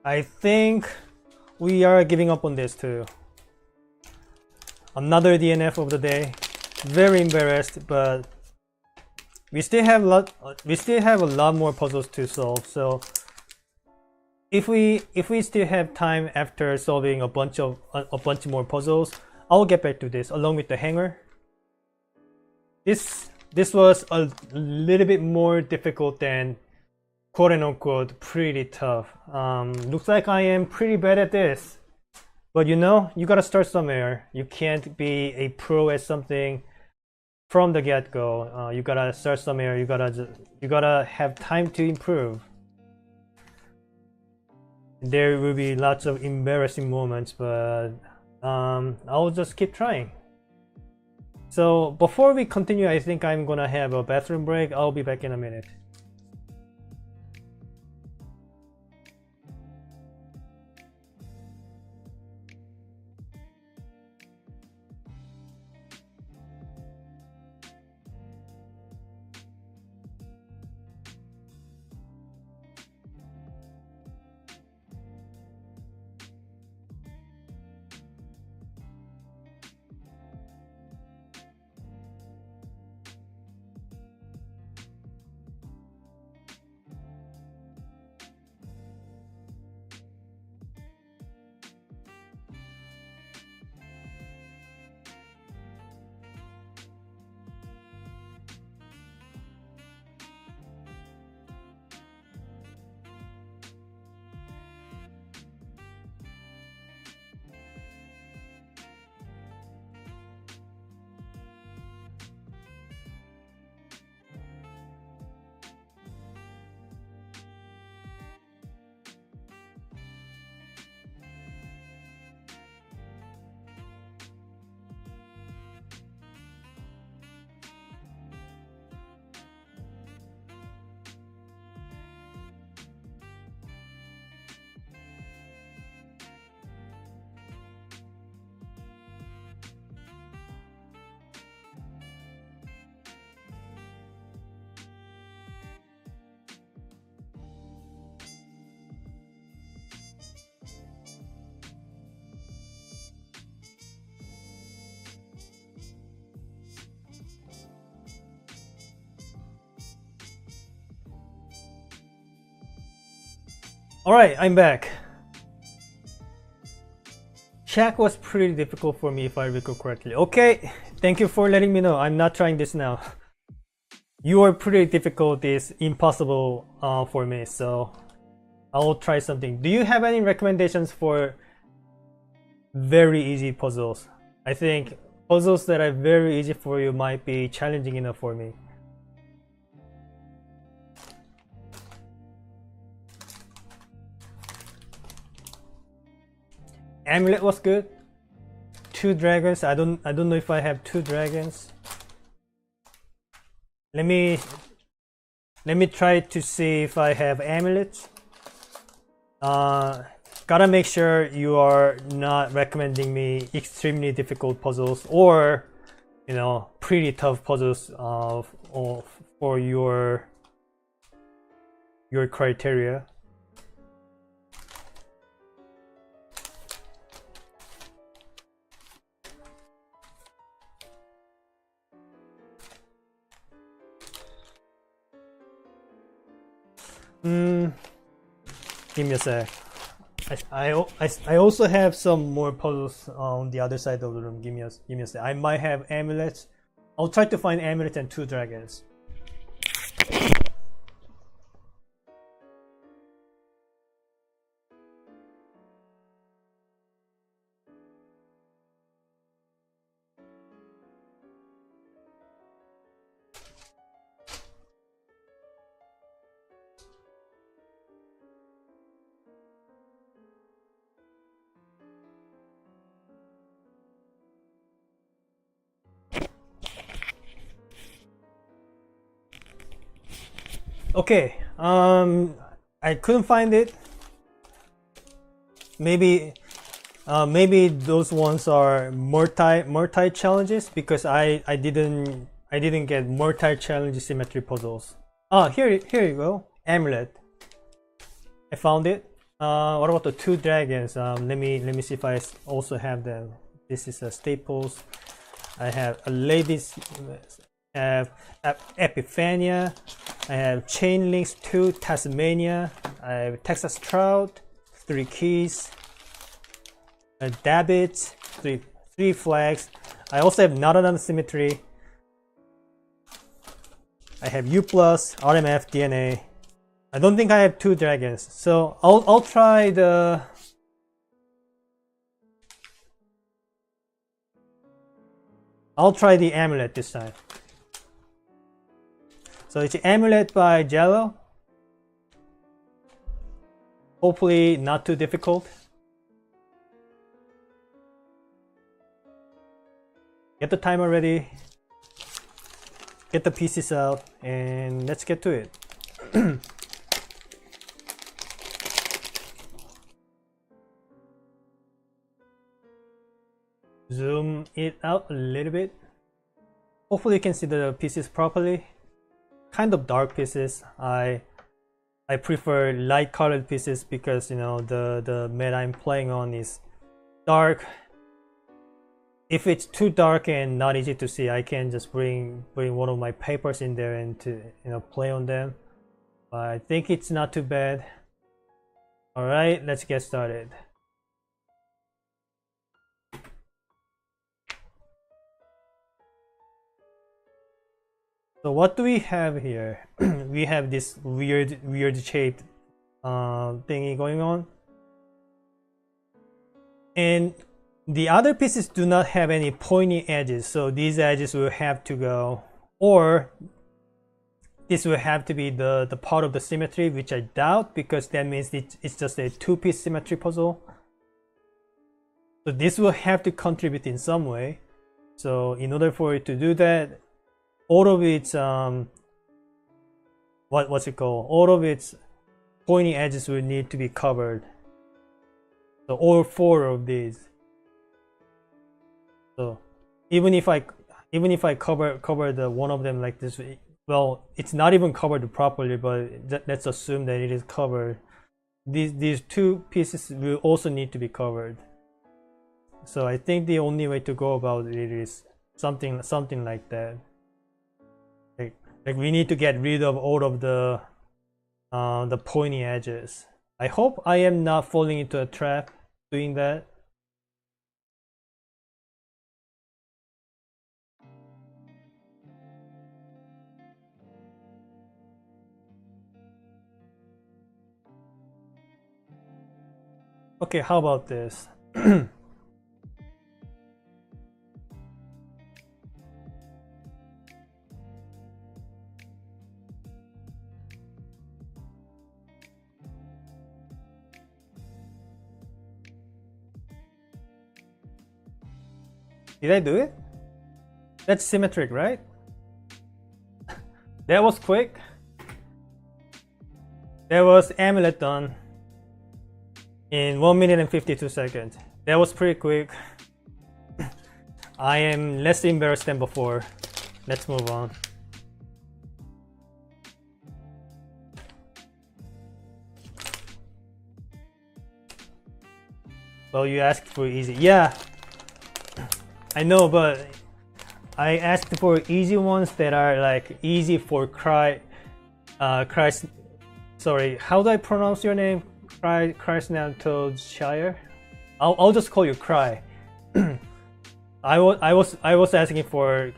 I think we are giving up on this too. Another DNF of the day. Very embarrassed, but we still have a lot more puzzles to solve. So if we still have time after solving a bunch more puzzles, I'll get back to this along with the hanger. This was a little bit more difficult than quote unquote pretty tough. Looks like I am pretty bad at this, but you know, you gotta start somewhere. You can't be a pro at something from the get-go. You gotta start somewhere. You gotta have time to improve. There will be lots of embarrassing moments, but I'll just keep trying. So before we continue, I think I'm gonna have a bathroom break. I'll be back in a minute. Alright, I'm back. Shack was pretty difficult for me if I recall correctly. Okay, thank you for letting me know. I'm not trying this now. Your pretty difficult is impossible for me, so I'll try something. Do you have any recommendations for very easy puzzles? I think puzzles that are very easy for you might be challenging enough for me. Amulet was good. 2 dragons. I don't know if I have 2 dragons. Let me try to see if I have amulets. Gotta make sure you are not recommending me extremely difficult puzzles or, you know, pretty tough puzzles for your criteria. Give me a sec. I also have some more puzzles on the other side of the room. Give me a sec. I might have amulets. I'll try to find amulets and 2 dragons. Okay, I couldn't find it. Maybe those ones are multi challenges because I didn't get multi challenge symmetry puzzles. Ah, here you go. Amulet. I found it. What about the two dragons? Let me see if I also have them. This is a Staples. I have a ladies. I have Epiphania. I have Chain Links 2 Tasmania. I have Texas Trout. 3 keys. A Dabbit. Three flags. I also have not another Symmetry. I have U plus, RMF, DNA. I don't think I have two dragons, so I'll try the. I'll try the amulet this time. So it's amulet by Jello. Hopefully not too difficult. Get the timer ready. Get the pieces out, and let's get to it. Zoom it out a little bit. Hopefully you can see the pieces properly. Kind of dark pieces. I prefer light colored pieces because, you know, the meta I'm playing on is dark. If it's too dark and not easy to see, I can just bring one of my papers in there and to, you know, play on them. But I think it's not too bad. All right, let's get started. So what do we have here? We have this weird shaped thingy going on, and the other pieces do not have any pointy edges, so these edges will have to go, or this will have to be the part of the symmetry, which I doubt, because that means it's just a two-piece symmetry puzzle. So this will have to contribute in some way. So in order for it to do that, all of its what's it called? All of its pointy edges will need to be covered. So all four of these. So even if I cover the one of them like this, well, it's not even covered properly, but let's assume that it is covered. These two pieces will also need to be covered. So I think the only way to go about it is something like that. Like we need to get rid of all of the pointy edges. I hope I am not falling into a trap doing that. Okay, how about this? Did I do it? That's symmetric, right? That was quick. That was amulet done in 1 minute and 52 seconds. That was pretty quick. I am less embarrassed than before. Let's move on. Well, you asked for easy. Yeah, I know, but I asked for easy ones that are like easy for Christ. Sorry, how do I pronounce your name? Krasnatoshire. I'll just call you Cry. I was asking for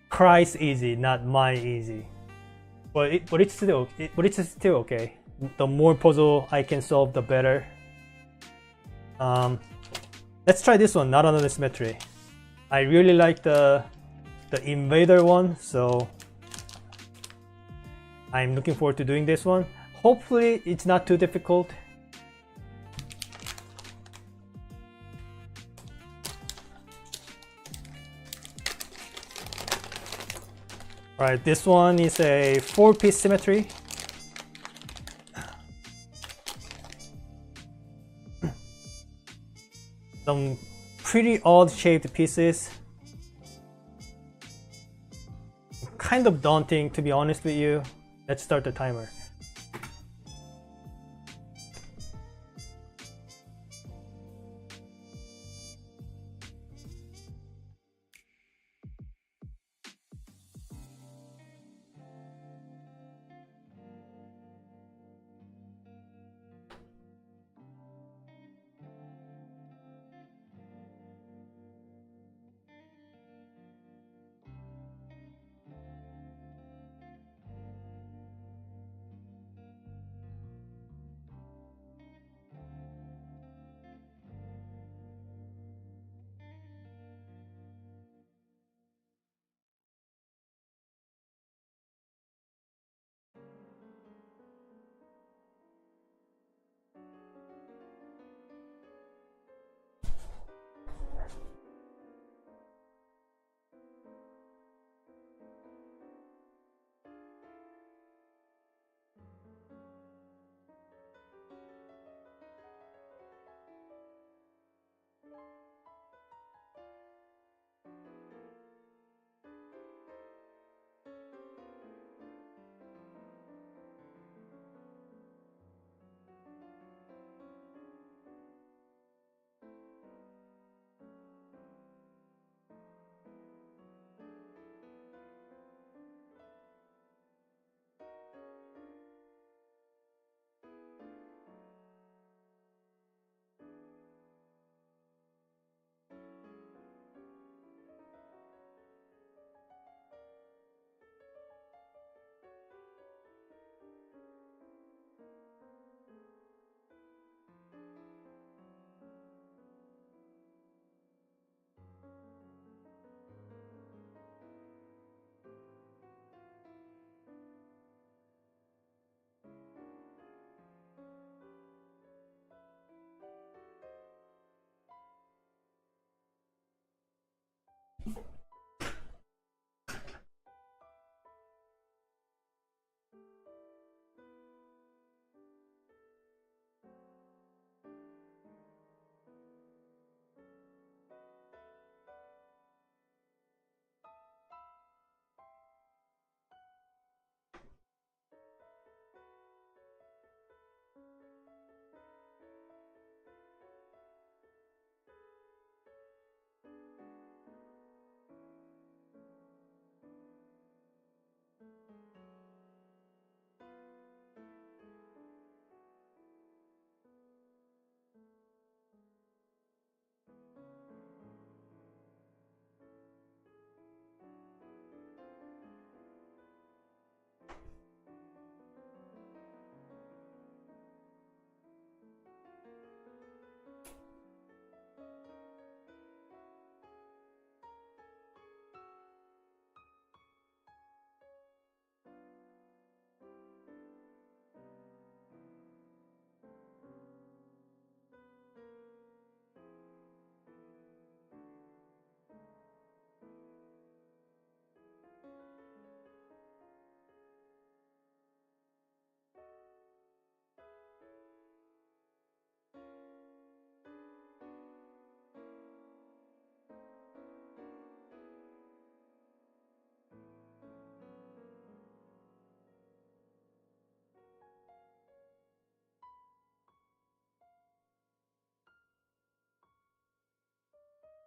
Cry's easy, not my easy. But it's still okay. The more puzzle I can solve, the better. Let's try this one, not another symmetry. I really like the invader one, so I'm looking forward to doing this one. Hopefully it's not too difficult. Alright, this one is a 4-piece symmetry. Some pretty odd shaped pieces. Kind of daunting, to be honest with you. Let's start the timer.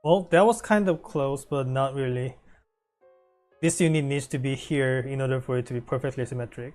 Well, that was kind of close, but not really. This unit needs to be here in order for it to be perfectly symmetric.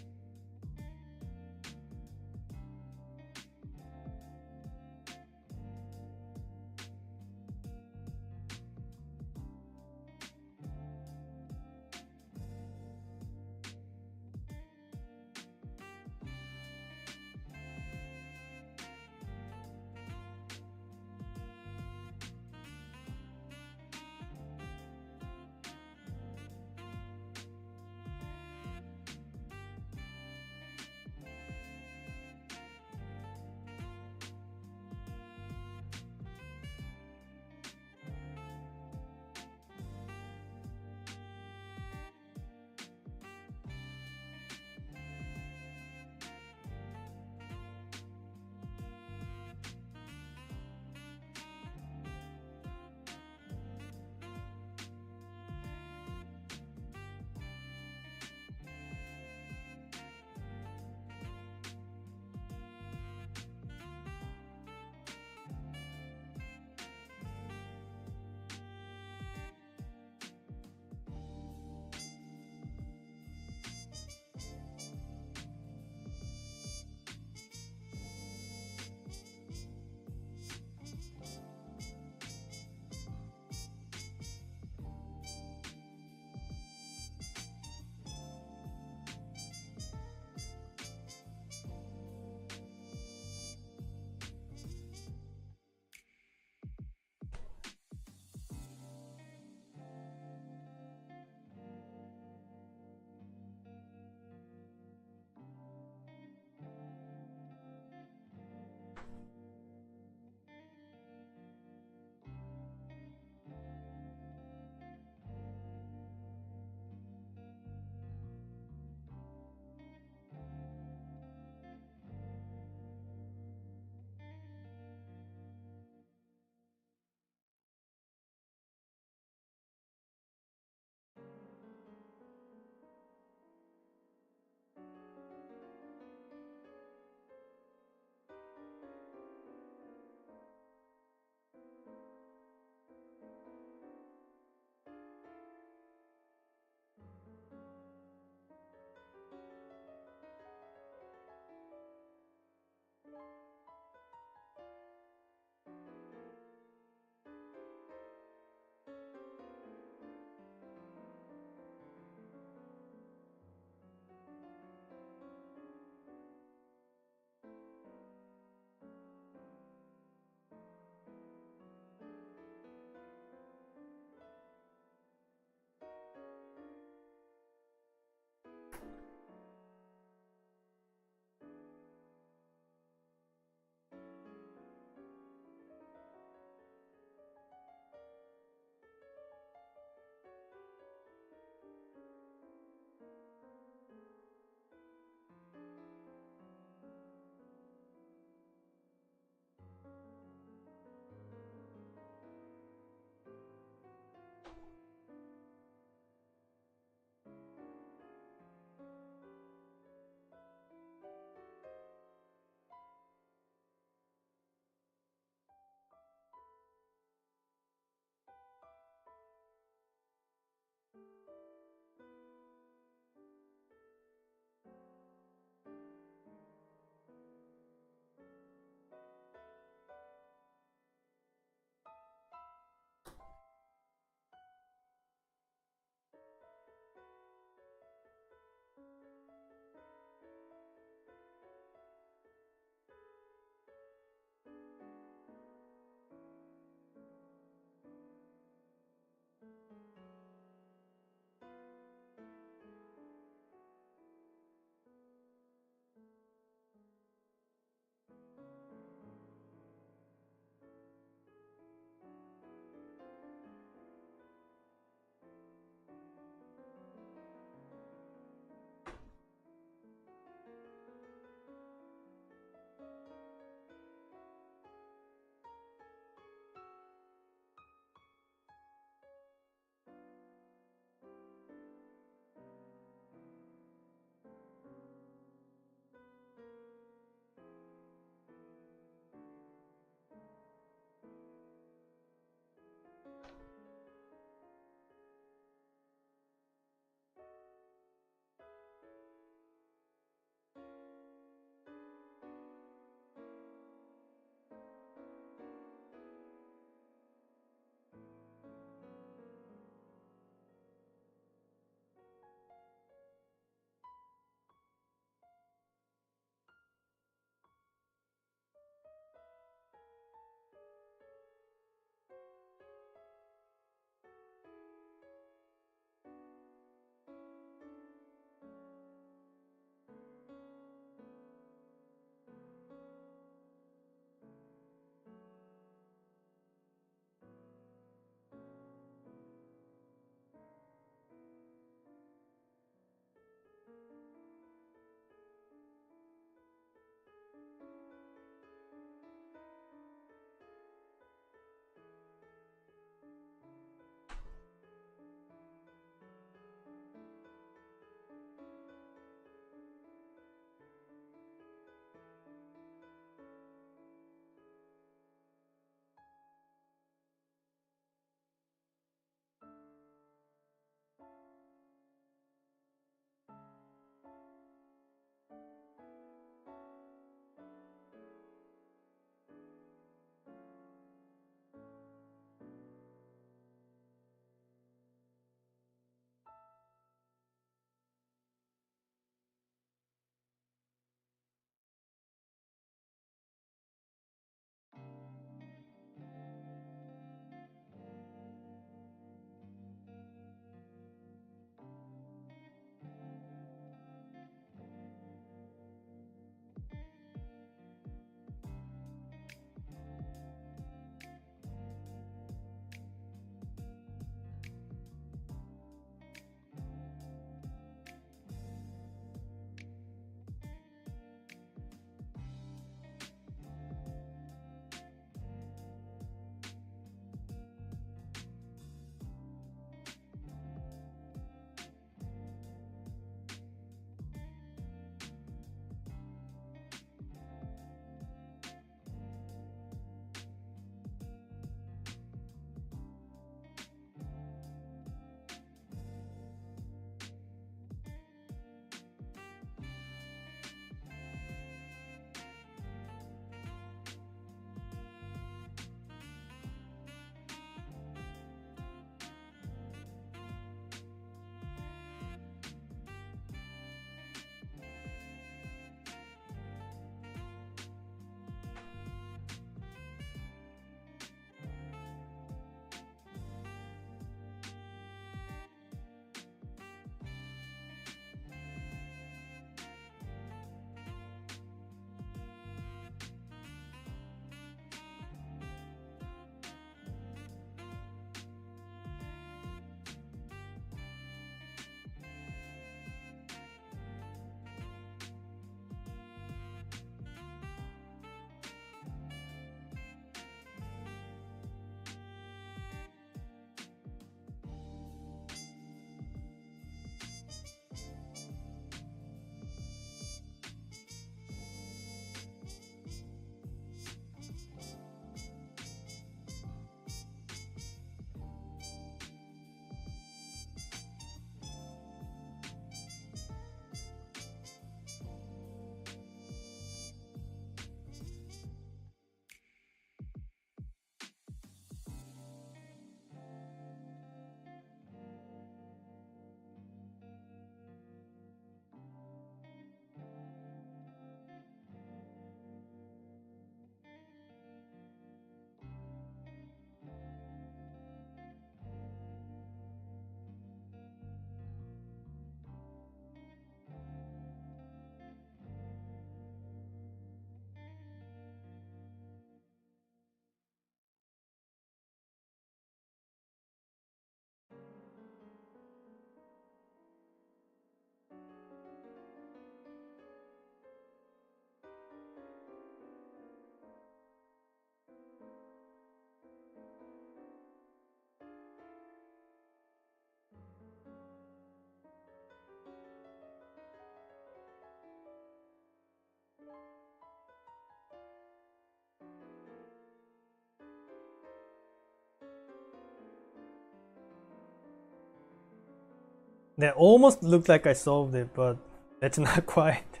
That almost looked like I solved it, but that's not quite.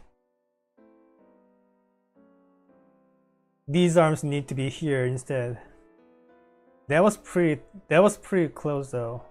These arms need to be here instead. That was pretty close though.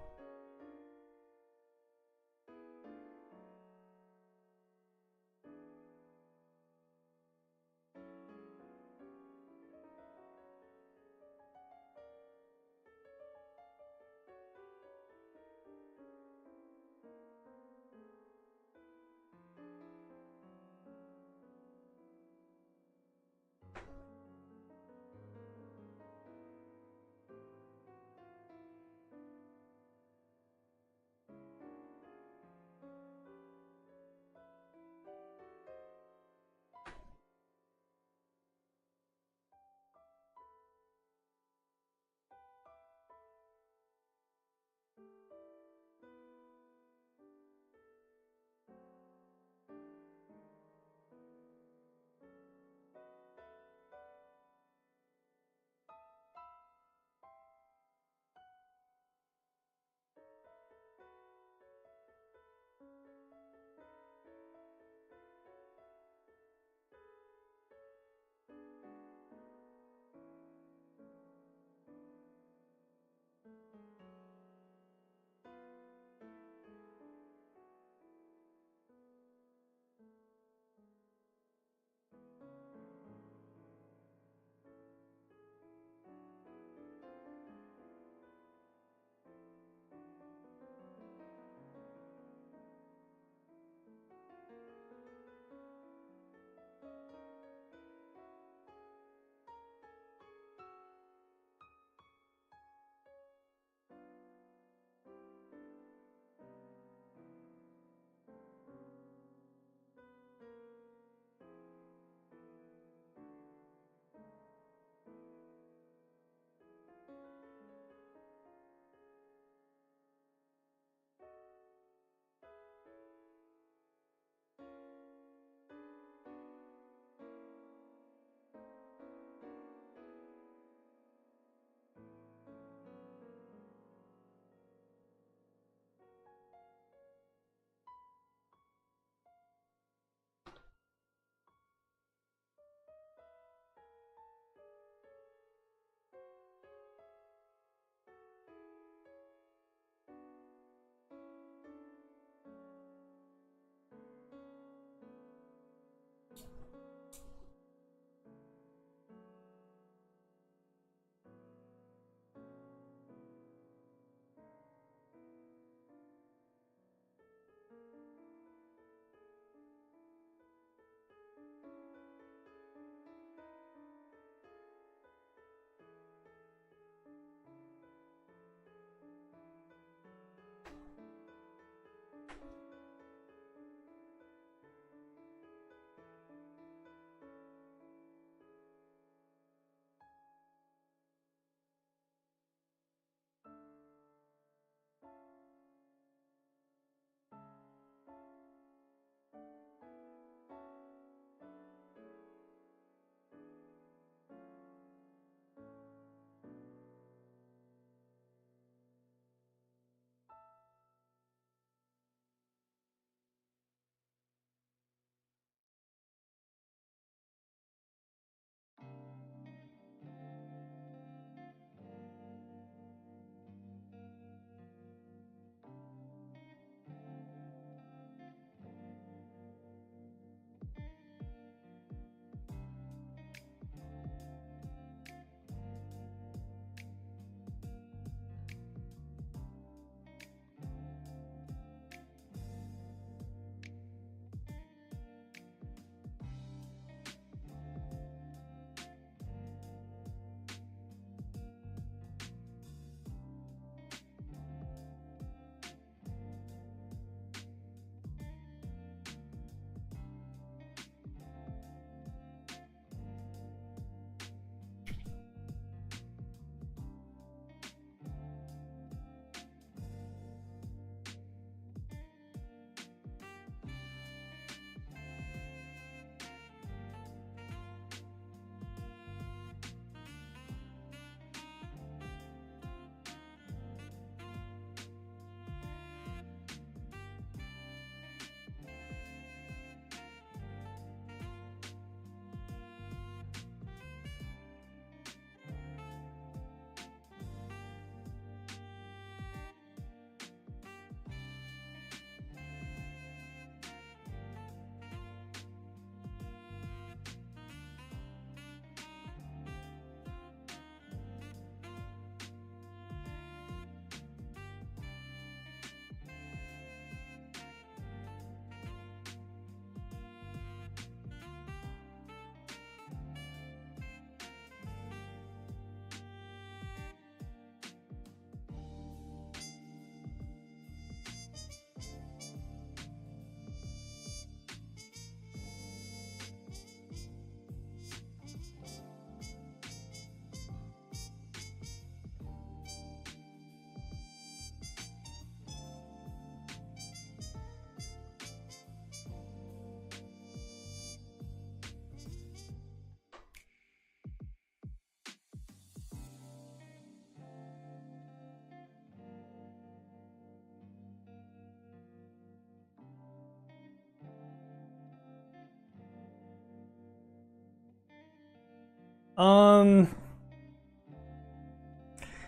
Um,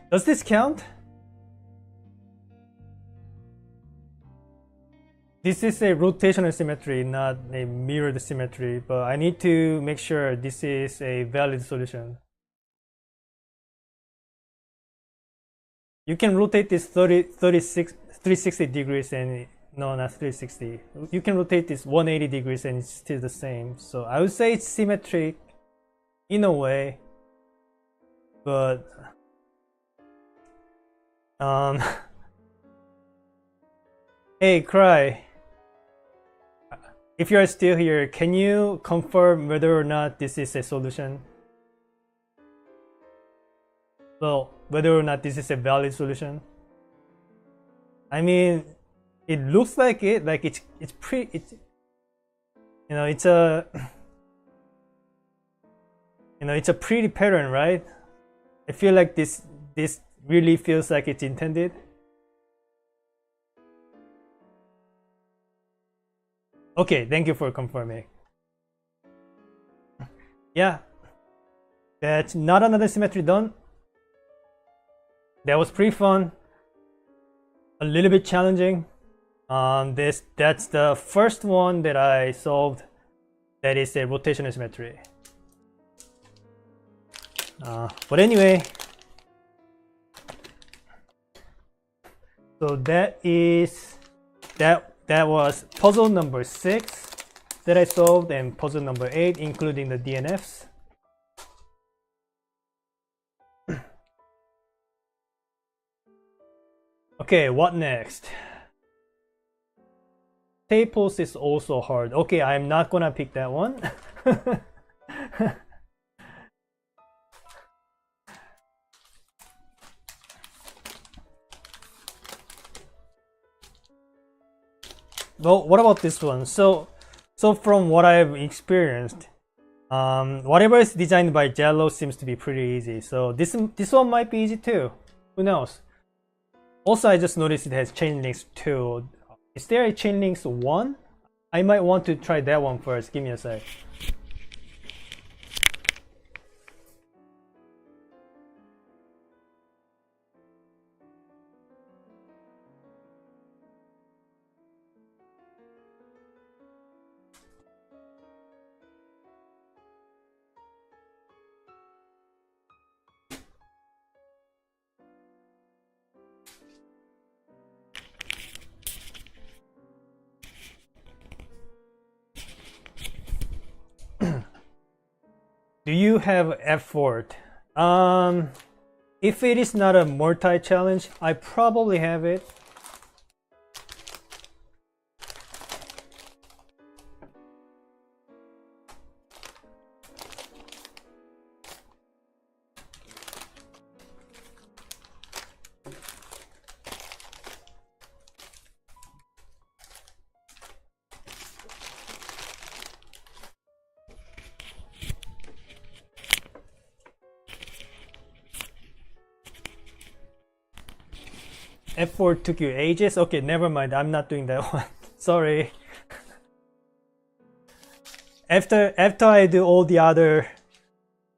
does this count? This is a rotational symmetry, not a mirrored symmetry, but I need to make sure this is a valid solution. You can rotate this 360 degrees and no, not 360. You can rotate this 180 degrees and it's still the same. So I would say it's symmetric in a way, but hey, Cry. If you are still here, can you confirm whether or not this is a solution? Well, whether or not this is a valid solution? I mean, it looks like it, like it's pretty, it's, you know, it's a, you know, it's a pretty pattern, right? I feel like this really feels like it's intended. Okay, thank you for confirming. Yeah, that's not another symmetry done. That was pretty fun. A little bit challenging. That's the first one that I solved that is a rotational symmetry. But anyway, so that was puzzle number 6 that I solved, and puzzle number 8, including the DNFs. Okay, what next? Staples is also hard. Okay, I'm not gonna pick that one. Well, what about this one? So from what I've experienced, whatever is designed by Jello seems to be pretty easy. So this one might be easy too. Who knows? Also, I just noticed it has chain links too. Is there a chain links 1? I might want to try that one first. Give me a sec. Do you have effort? If it is not a multi-challenge, I probably have it. F4 took you ages? Okay, never mind. I'm not doing that one. Sorry. After I do all the other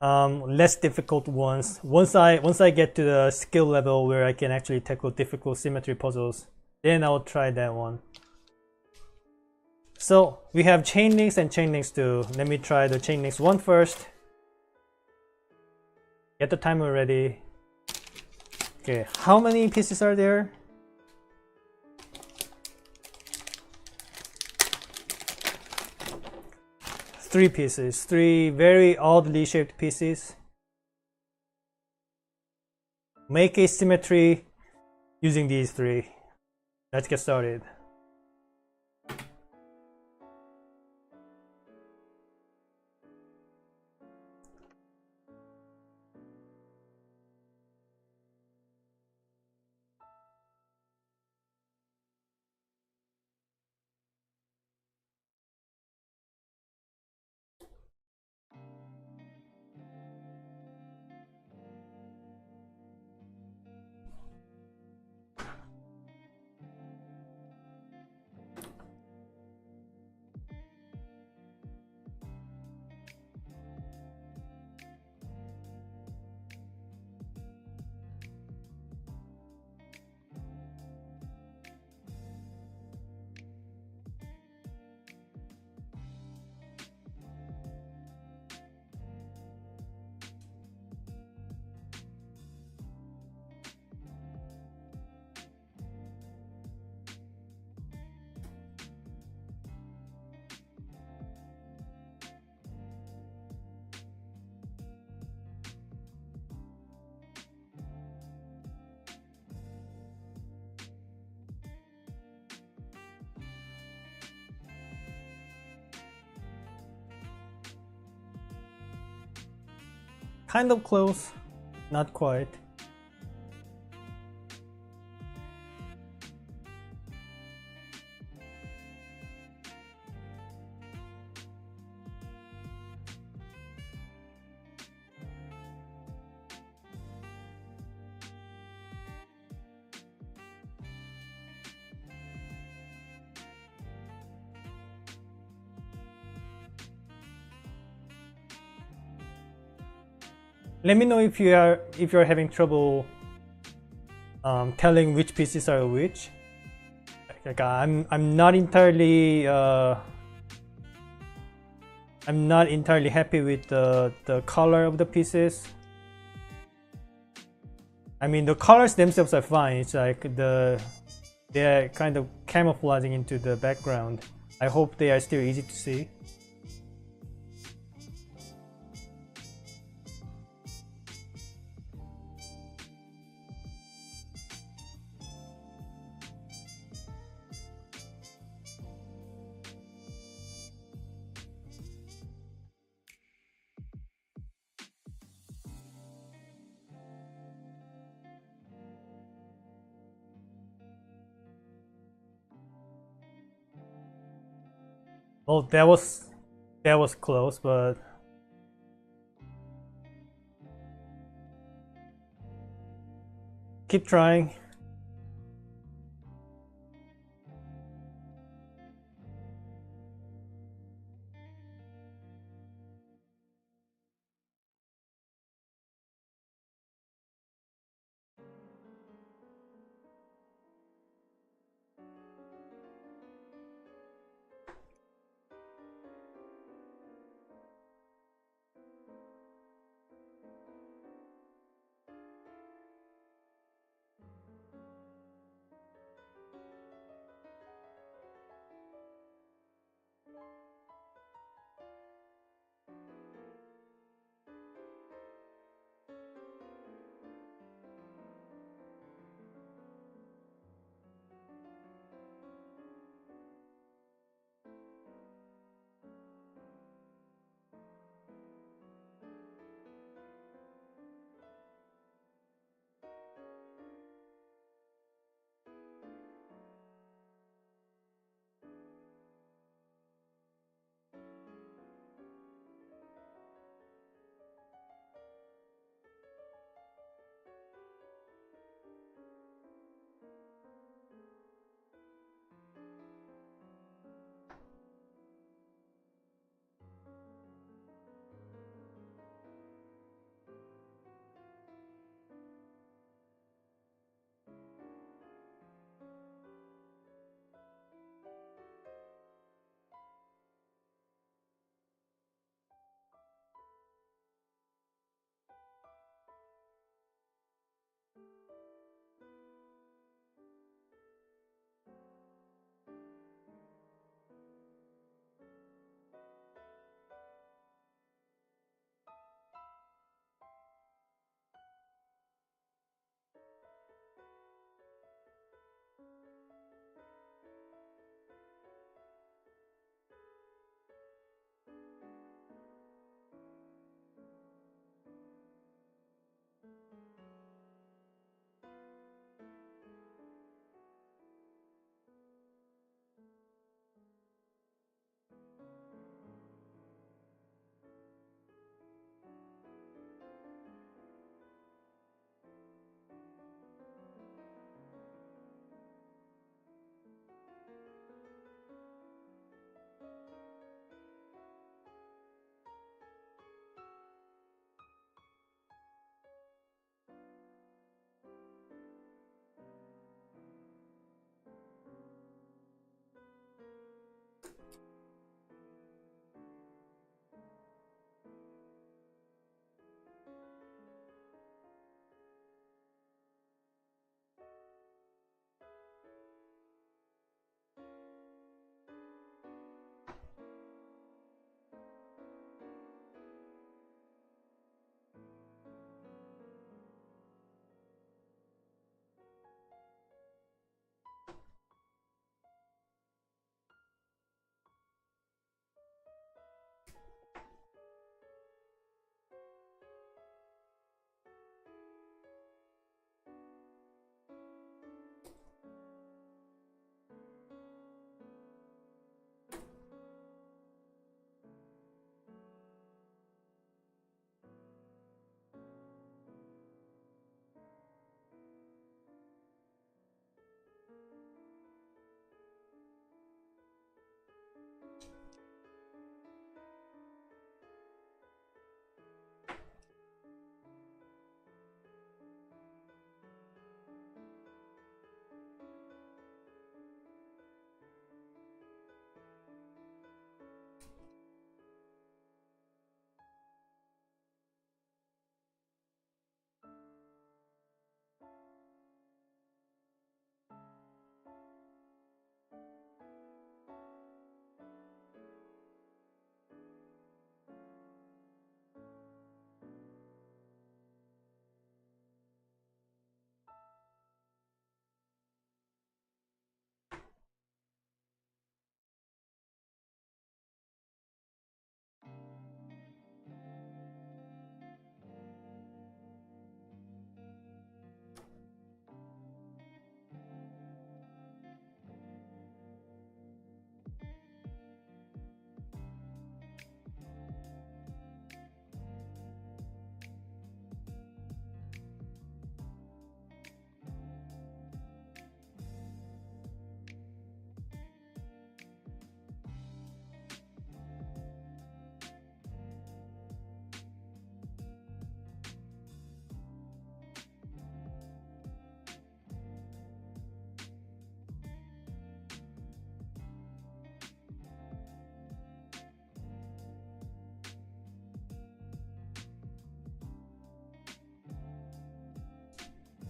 less difficult ones, once I get to the skill level where I can actually tackle difficult symmetry puzzles, then I'll try that one. So we have chain links and chain links 2. Let me try the chain links 1 first. Get the timer ready. Okay, how many pieces are there? 3 pieces, 3 very oddly shaped pieces. Make a symmetry using these 3. Let's get started. kind of close, not quite. Let me know if you're having trouble telling which pieces are which. Like, I'm not entirely happy with the color of the pieces. I mean, the colors themselves are fine. It's like they're kind of camouflaging into the background. I hope they are still easy to see. Well, that was close, but keep trying.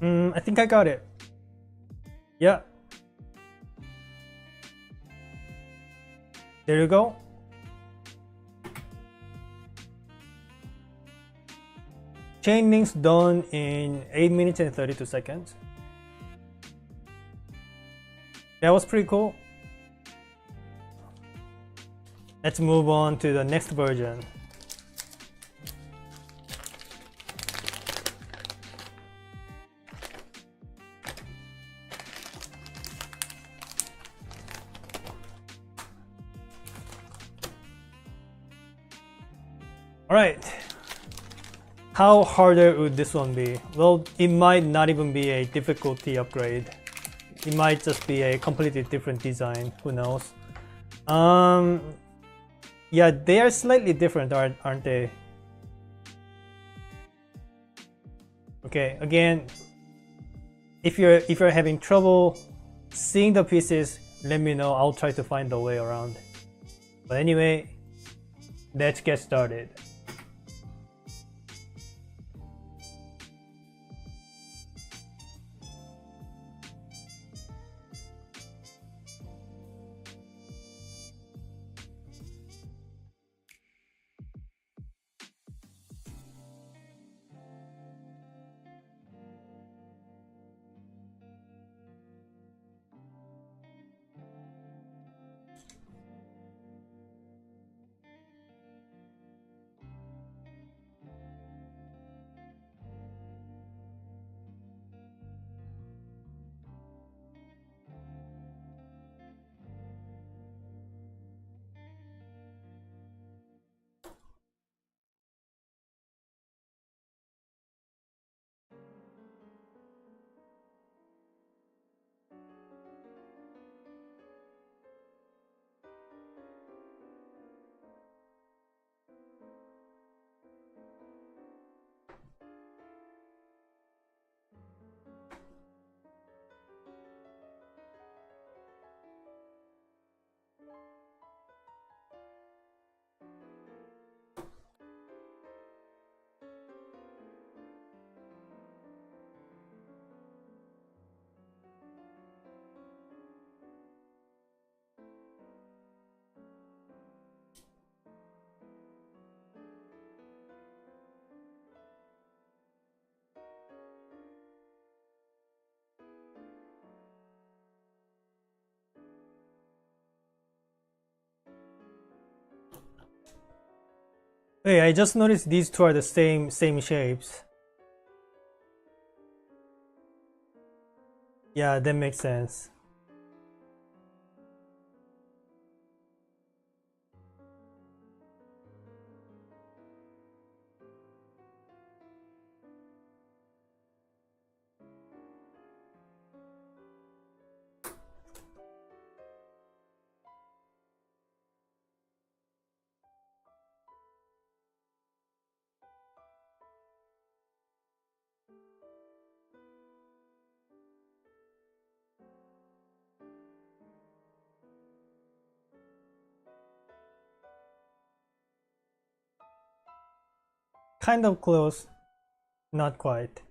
I think I got it. Yeah. There you go. Chain links done in 8 minutes and 32 seconds. That was pretty cool. Let's move on to the next version. Alright, how harder would this one be? Well, it might not even be a difficulty upgrade. It might just be a completely different design, who knows? Yeah, they are slightly different, aren't they? Okay, again, if you're having trouble seeing the pieces, let me know. I'll try to find a way around. But anyway, let's get started. Hey, I just noticed these two are the same shapes. Yeah, that makes sense. Kind of close, not quite.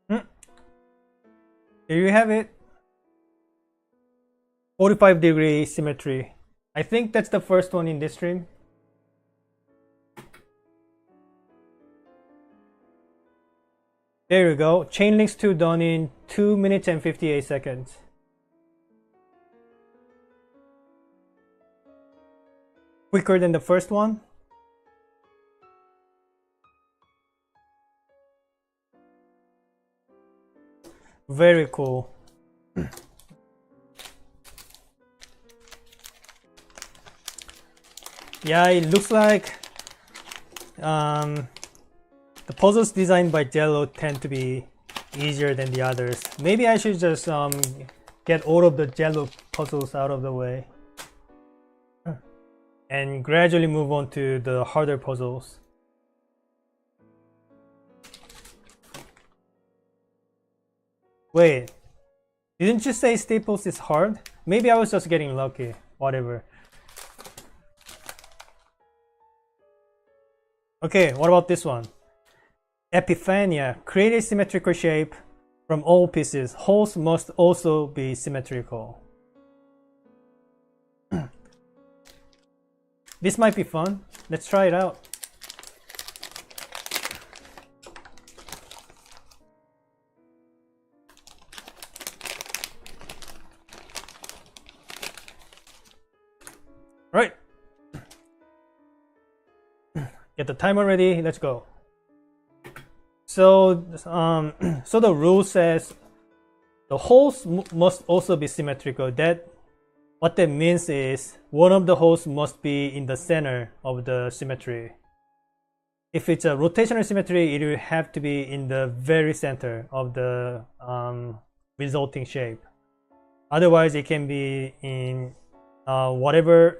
There you have it. 45-degree symmetry. I think that's the first one in this stream. There you go. Chain links 2 done in 2 minutes and 58 seconds. Quicker than the first one. Very cool. Yeah, it looks like the puzzles designed by Jello tend to be easier than the others. Maybe I should just get all of the Jello puzzles out of the way and gradually move on to the harder puzzles. Wait, didn't you say staples is hard? Maybe I was just getting lucky. Whatever. Okay, what about this one? Epiphania. Create a symmetrical shape from all pieces. Holes must also be symmetrical. This might be fun. Let's try it out. Right. Get the timer ready. Let's go. So, so the rule says the holes must also be symmetrical. What that means is one of the holes must be in the center of the symmetry. If it's a rotational symmetry, it will have to be in the very center of the resulting shape. Otherwise, it can be in whichever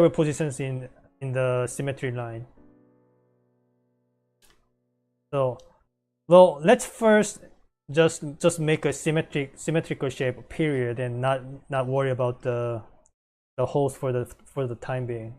positions in the symmetry line. So, well, let's first just make a symmetrical shape, period, and not worry about the holes for the time being.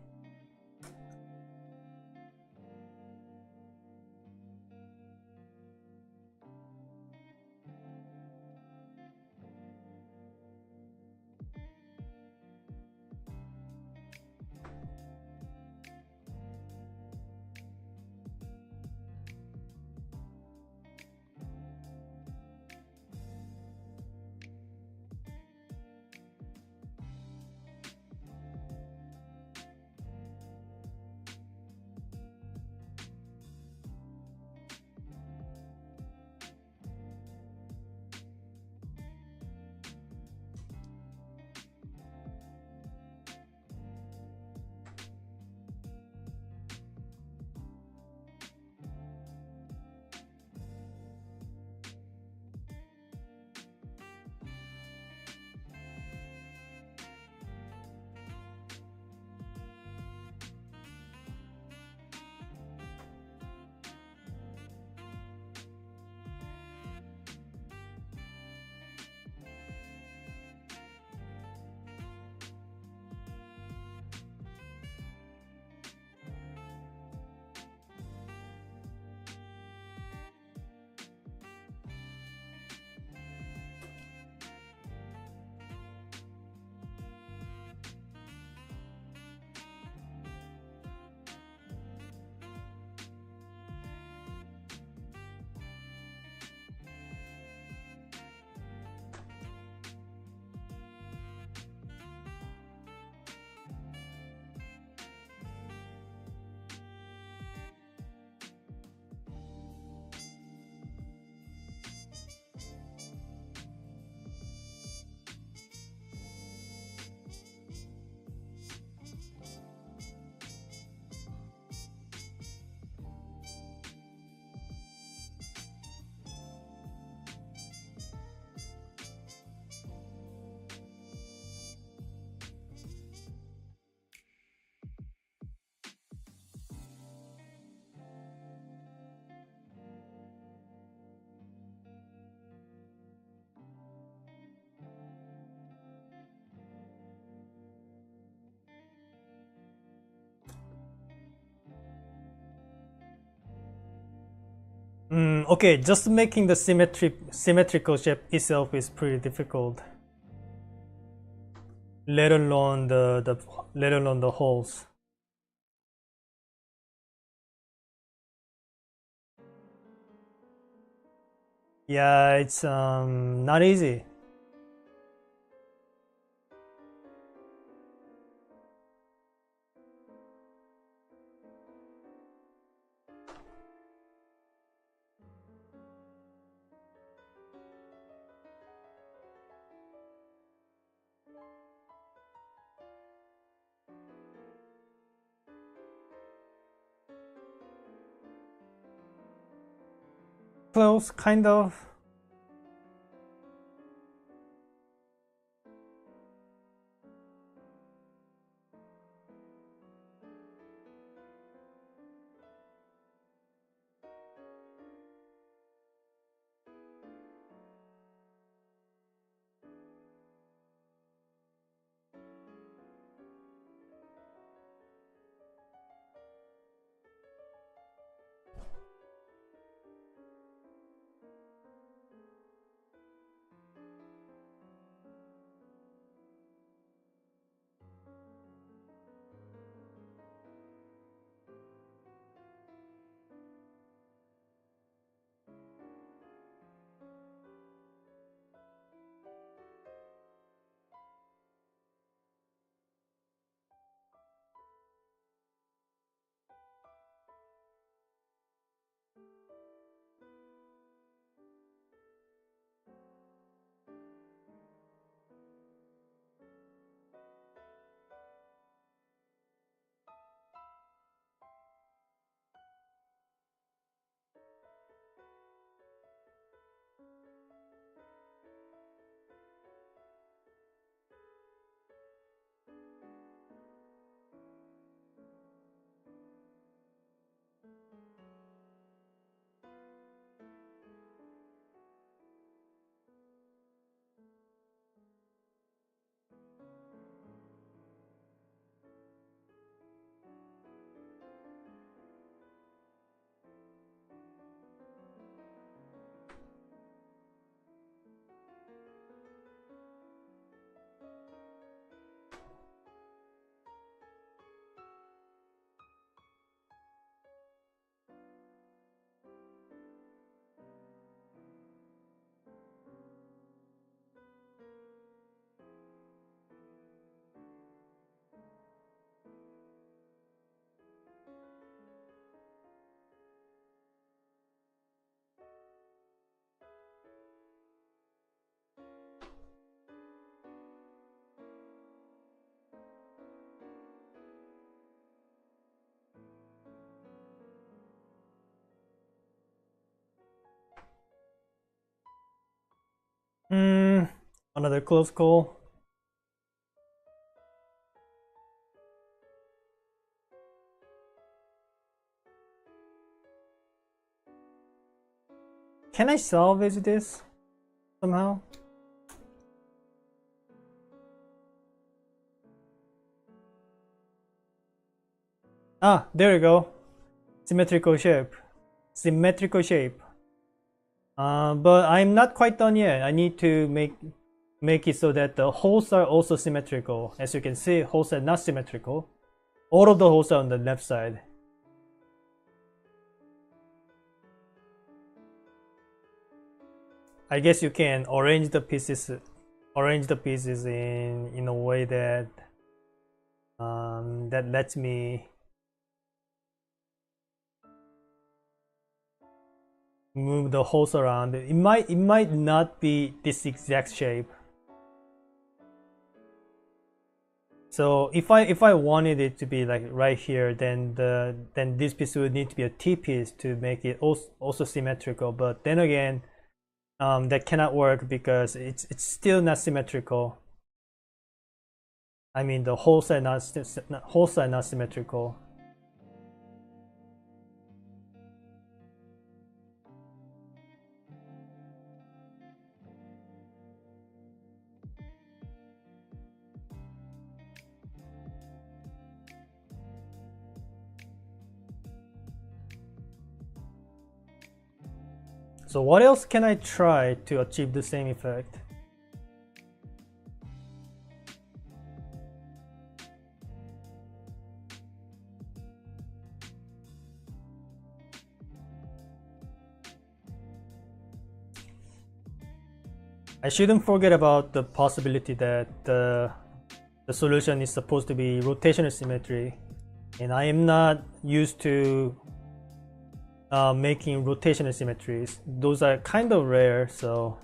Okay, just making the symmetrical shape itself is pretty difficult. Let alone the holes. Yeah, it's not easy. Close, kind of. Another close call. Can I salvage this somehow? Ah, there you go. Symmetrical shape. Symmetrical shape. But I'm not quite done yet. I need to make it so that the holes are also symmetrical. As you can see, holes are not symmetrical. All of the holes are on the left side. I guess you can arrange the pieces in a way that that lets me move the holes around. It might not be this exact shape. So if I wanted it to be like right here, then this piece would need to be a T piece to make it also symmetrical. But then again, that cannot work because it's still not symmetrical. I mean, the holes are not symmetrical. So what else can I try to achieve the same effect? I shouldn't forget about the possibility that the solution is supposed to be rotational symmetry, and I am not used to making rotational symmetries. Those are kind of rare, so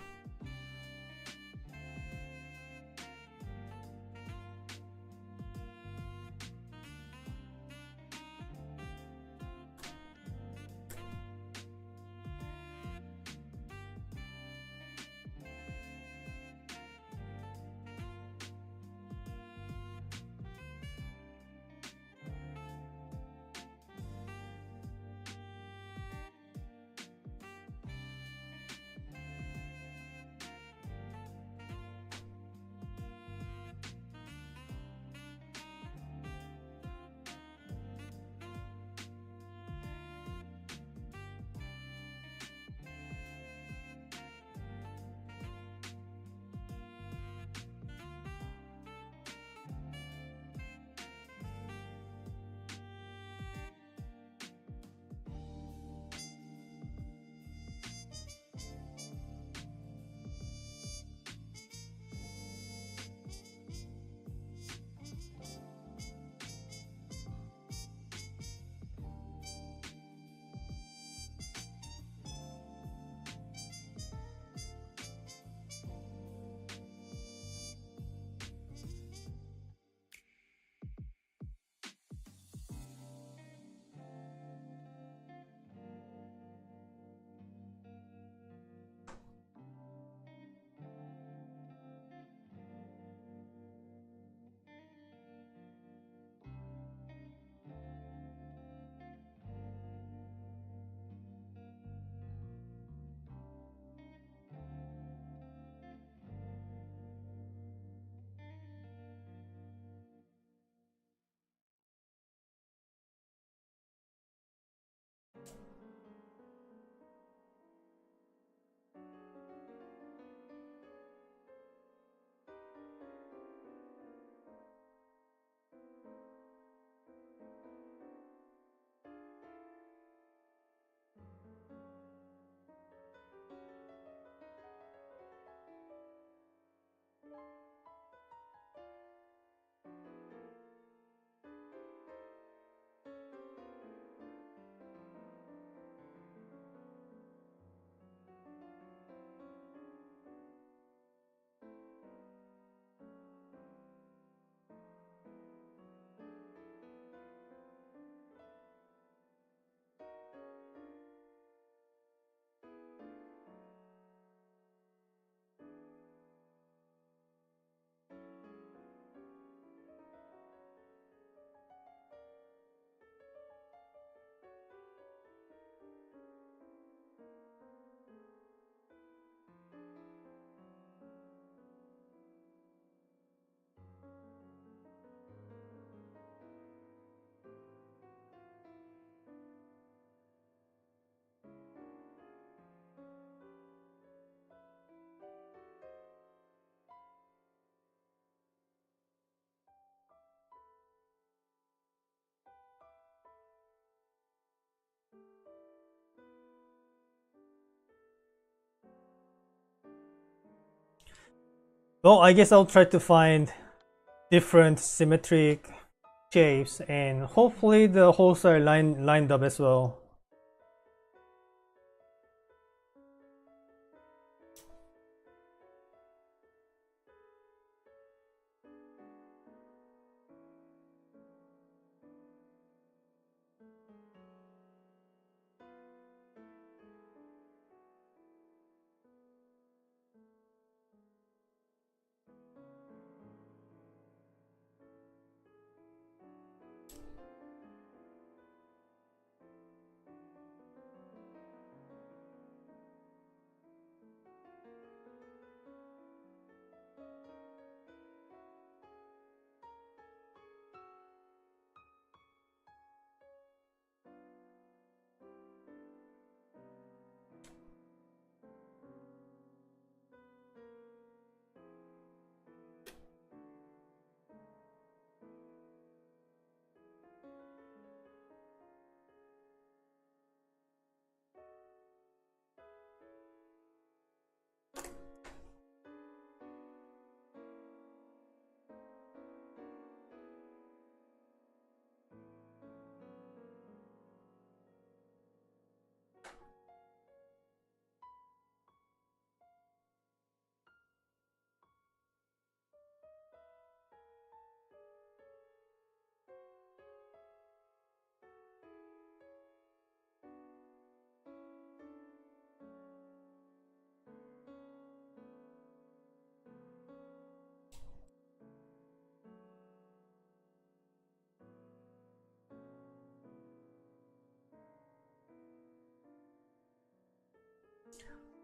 Well, I guess I'll try to find different symmetric shapes, and hopefully the holes are lined up as well.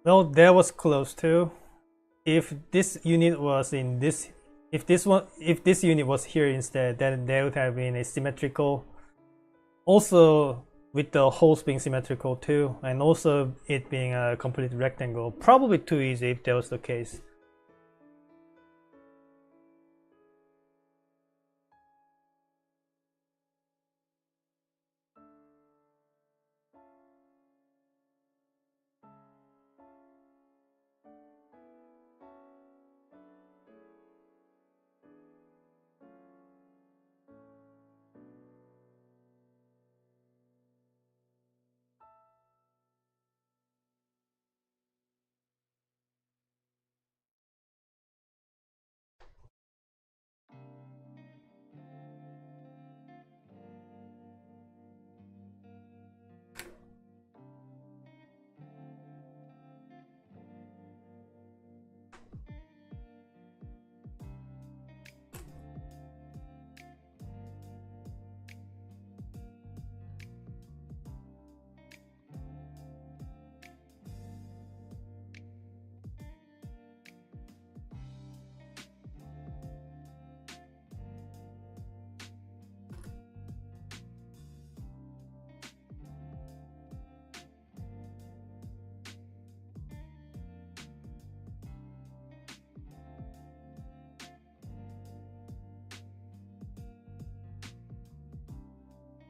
Well, that was close too. If this unit was in this, if this unit was here instead, then there would have been a symmetrical. Also, with the holes being symmetrical too, and also it being a complete rectangle, probably too easy if that was the case.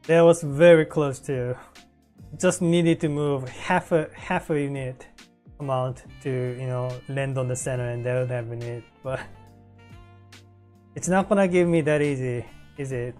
That was very close to. Just needed to move half a unit amount to land on the center, and that would have been it. But it's not gonna give me that easy, is it?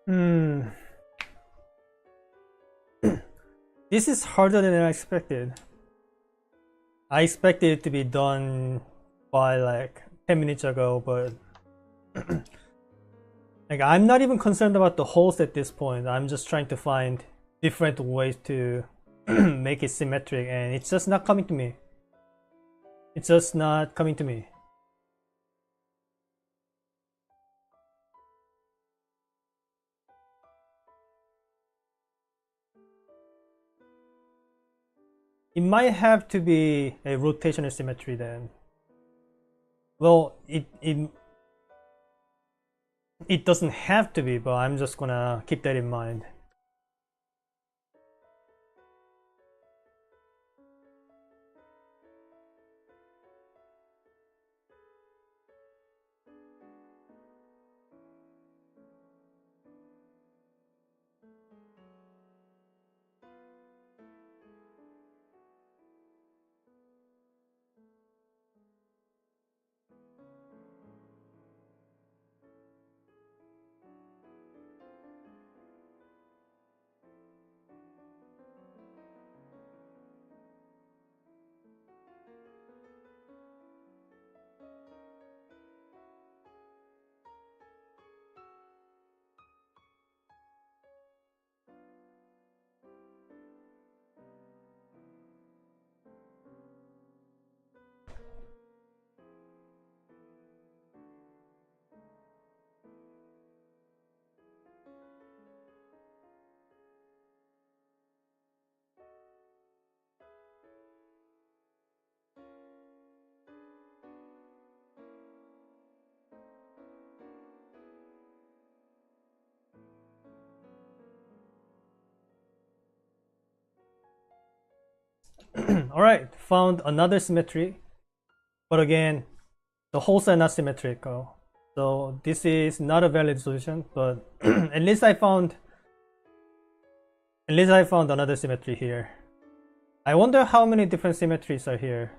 Hmm. This is harder than I expected. I expected it to be done by like 10 minutes ago, but like I'm not even concerned about the holes at this point. I'm just trying to find different ways to make it symmetric, and it's just not coming to me. It's just not coming to me. It might have to be a rotational symmetry then. Well, it doesn't have to be, but I'm just gonna keep that in mind. Alright, found another symmetry, but again, the holes are not symmetrical. So this is not a valid solution, but at least I found another symmetry here. I wonder how many different symmetries are here.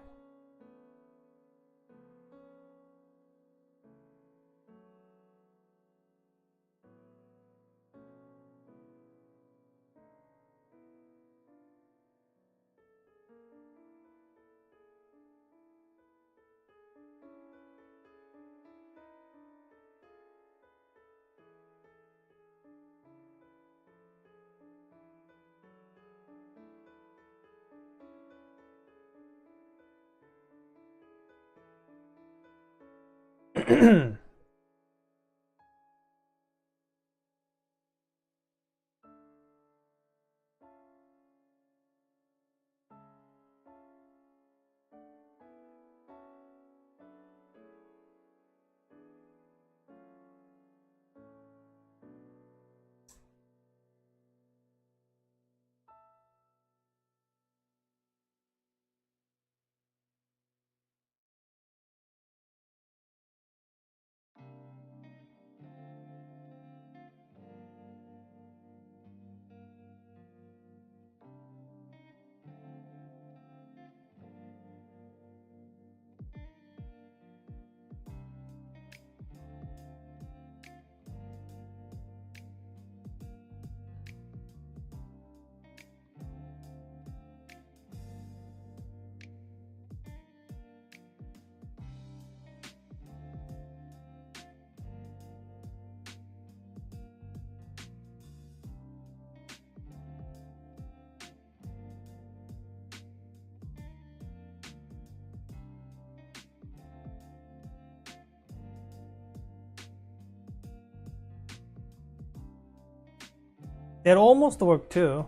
That almost worked too.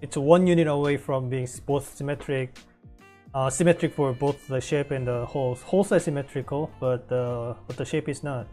It's 1 unit away from being both symmetric, symmetric for both the shape and the holes. Holes are symmetrical, but the shape is not.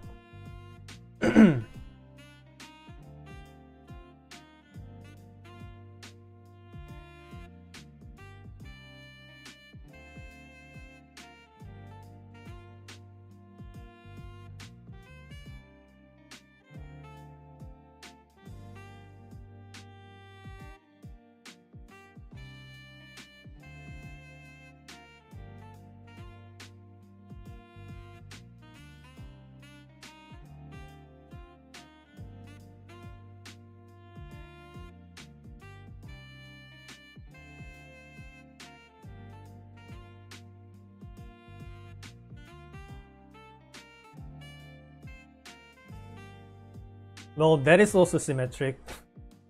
Well, that is also symmetric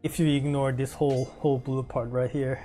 if you ignore this whole blue part right here.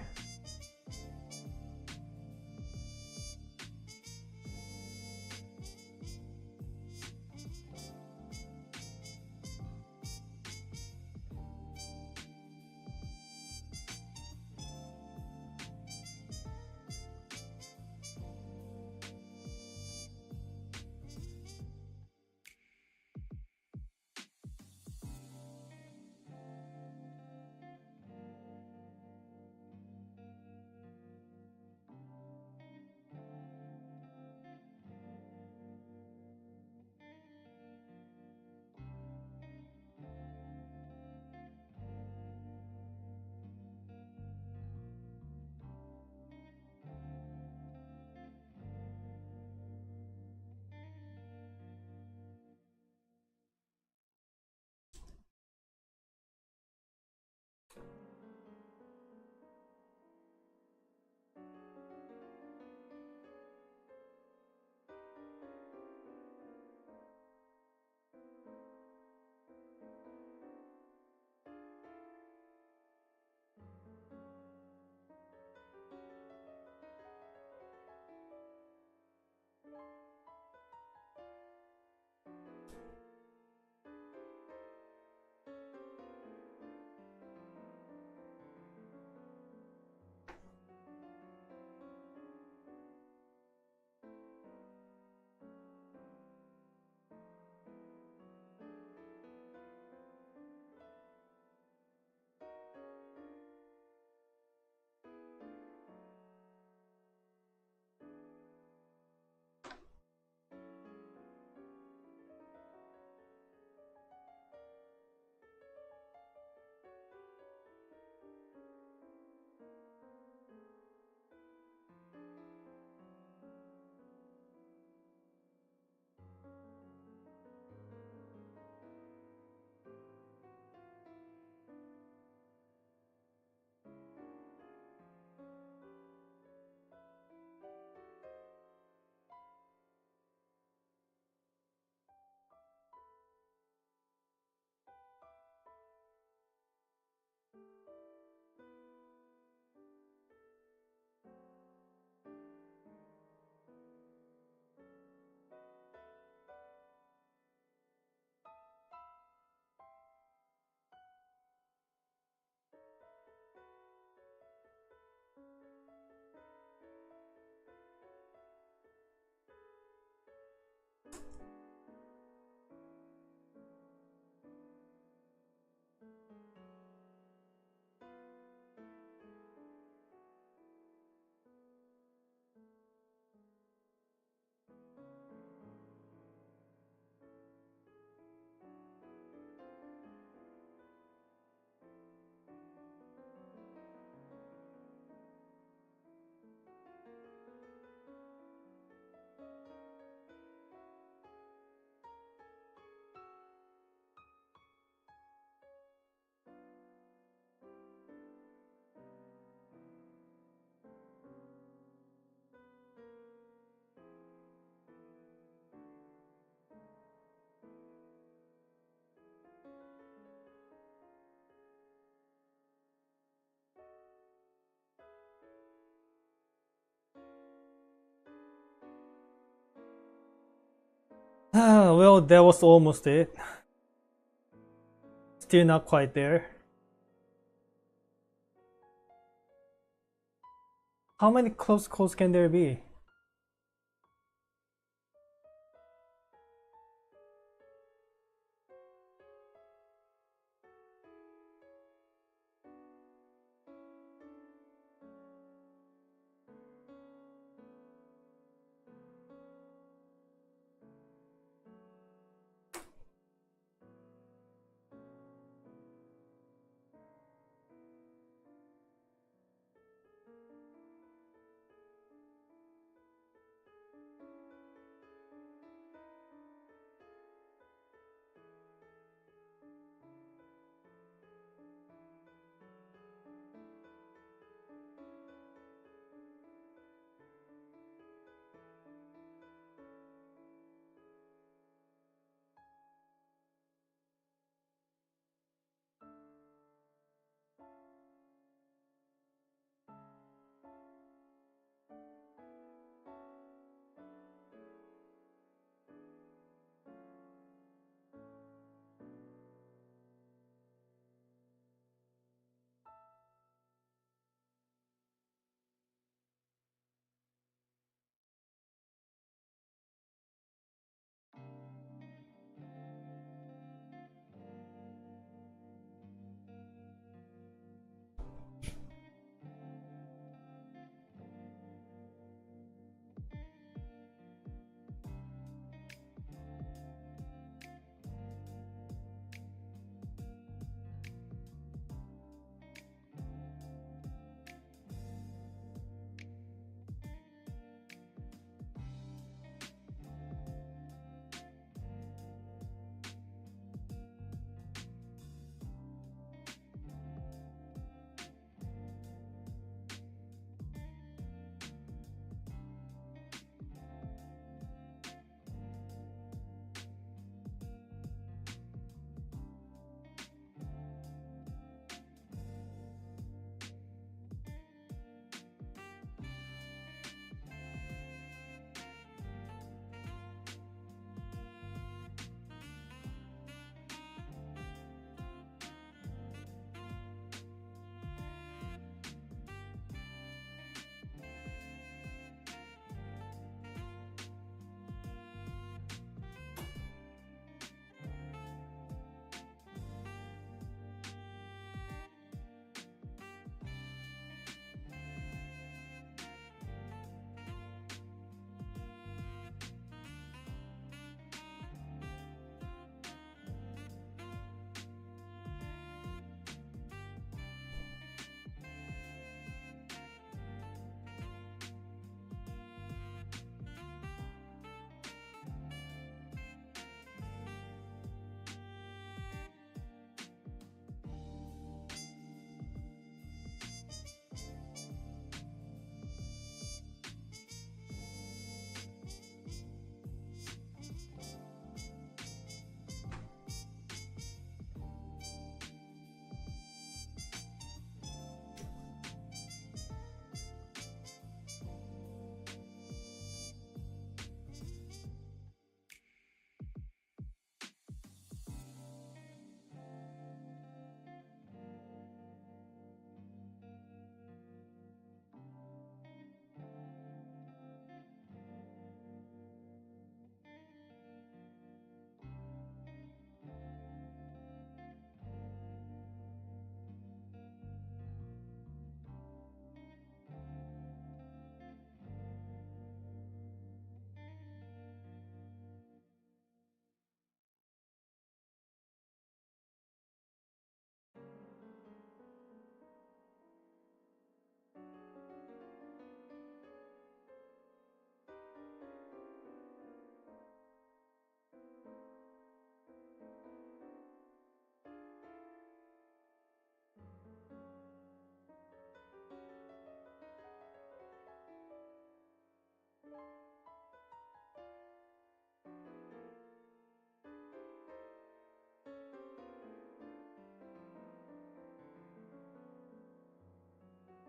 Well, that was almost it. Still not quite there. How many close calls can there be?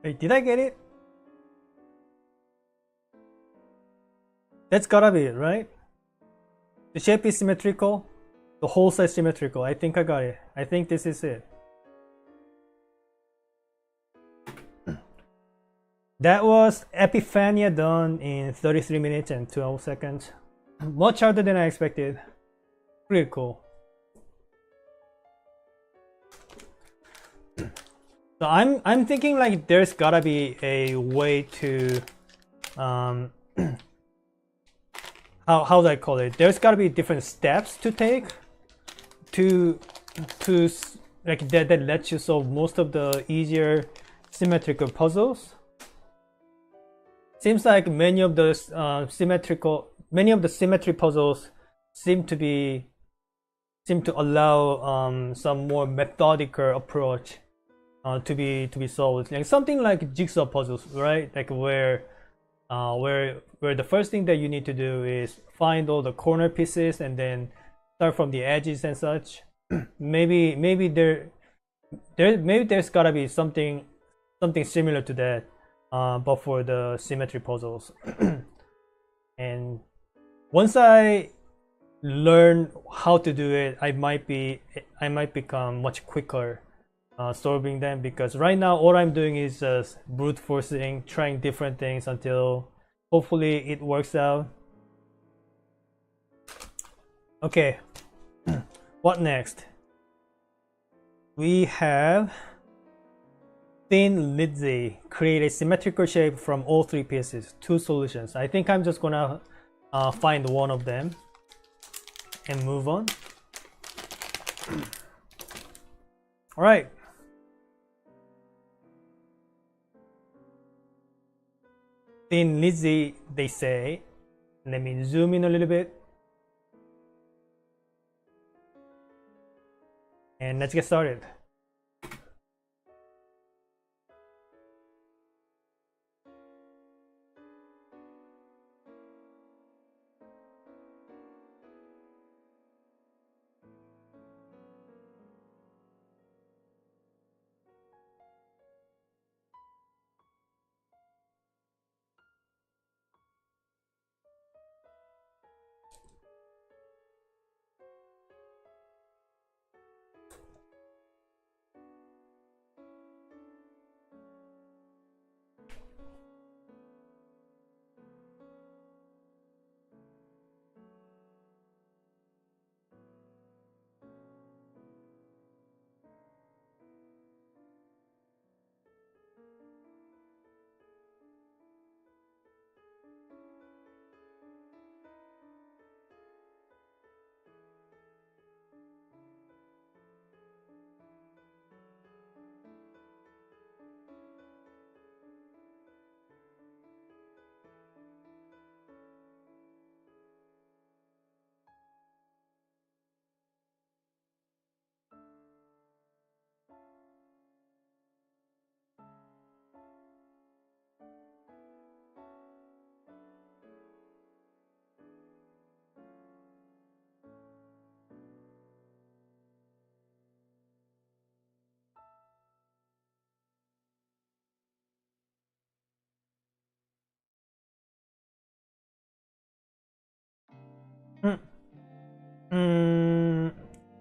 Wait, did I get it? That's gotta be it, right? The shape is symmetrical. The whole side symmetrical. I think I got it. I think this is it. That was Epiphania done in 33 minutes and 12 seconds. Much harder than I expected. Pretty cool. So I'm thinking like there's gotta be a way to how do I call it? There's gotta be different steps to take to like that lets you solve most of the easier symmetrical puzzles. Seems like many of the symmetry puzzles seem to allow some more methodical approach to be solved. Like something like jigsaw puzzles, right? Like where the first thing that you need to do is find all the corner pieces and then start from the edges and such. maybe there's gotta be something similar to that, but for the symmetry puzzles. And once I learn how to do it, I might become much quicker solving them, because right now all I'm doing is just brute forcing, trying different things until hopefully it works out. Okay, what next? We have Thin Lizzy create a symmetrical shape from all three pieces. 2 solutions. I think I'm just gonna find one of them and move on. All right. Thin Lizzy, they say. Let me zoom in a little bit. And let's get started.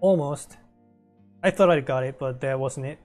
Almost. I thought I got it, but that wasn't it.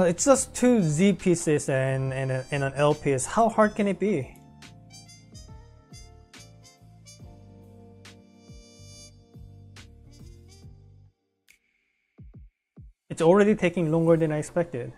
It's just two Z pieces and an L piece. How hard can it be? It's already taking longer than I expected.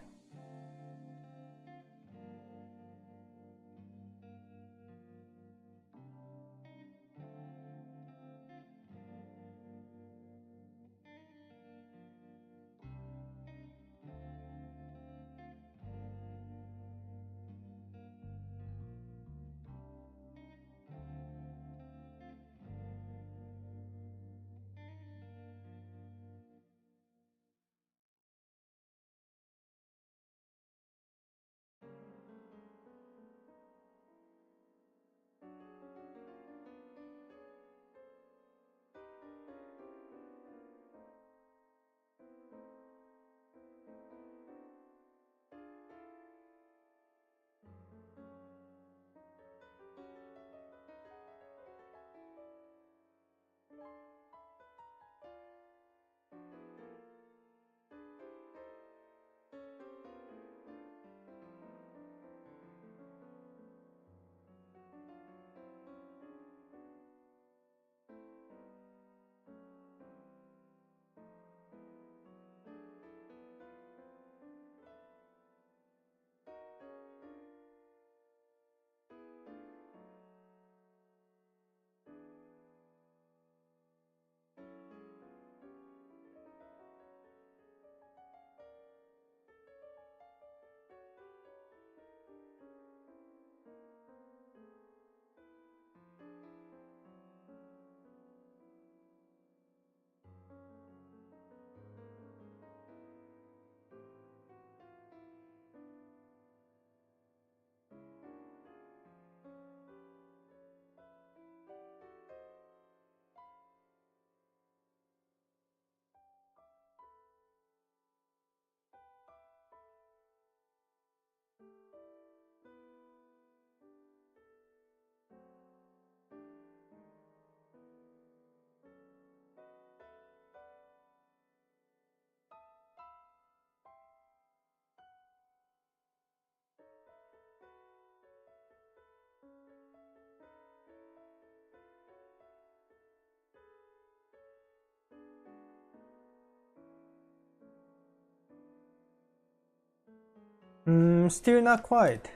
Still not quite.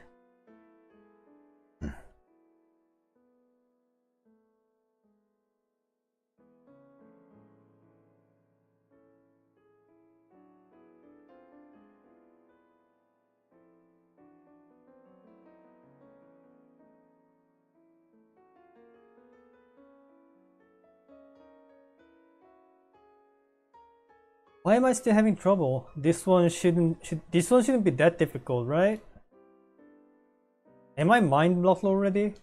Why am I still having trouble? This one shouldn't be that difficult, right? Am I mind blocked already?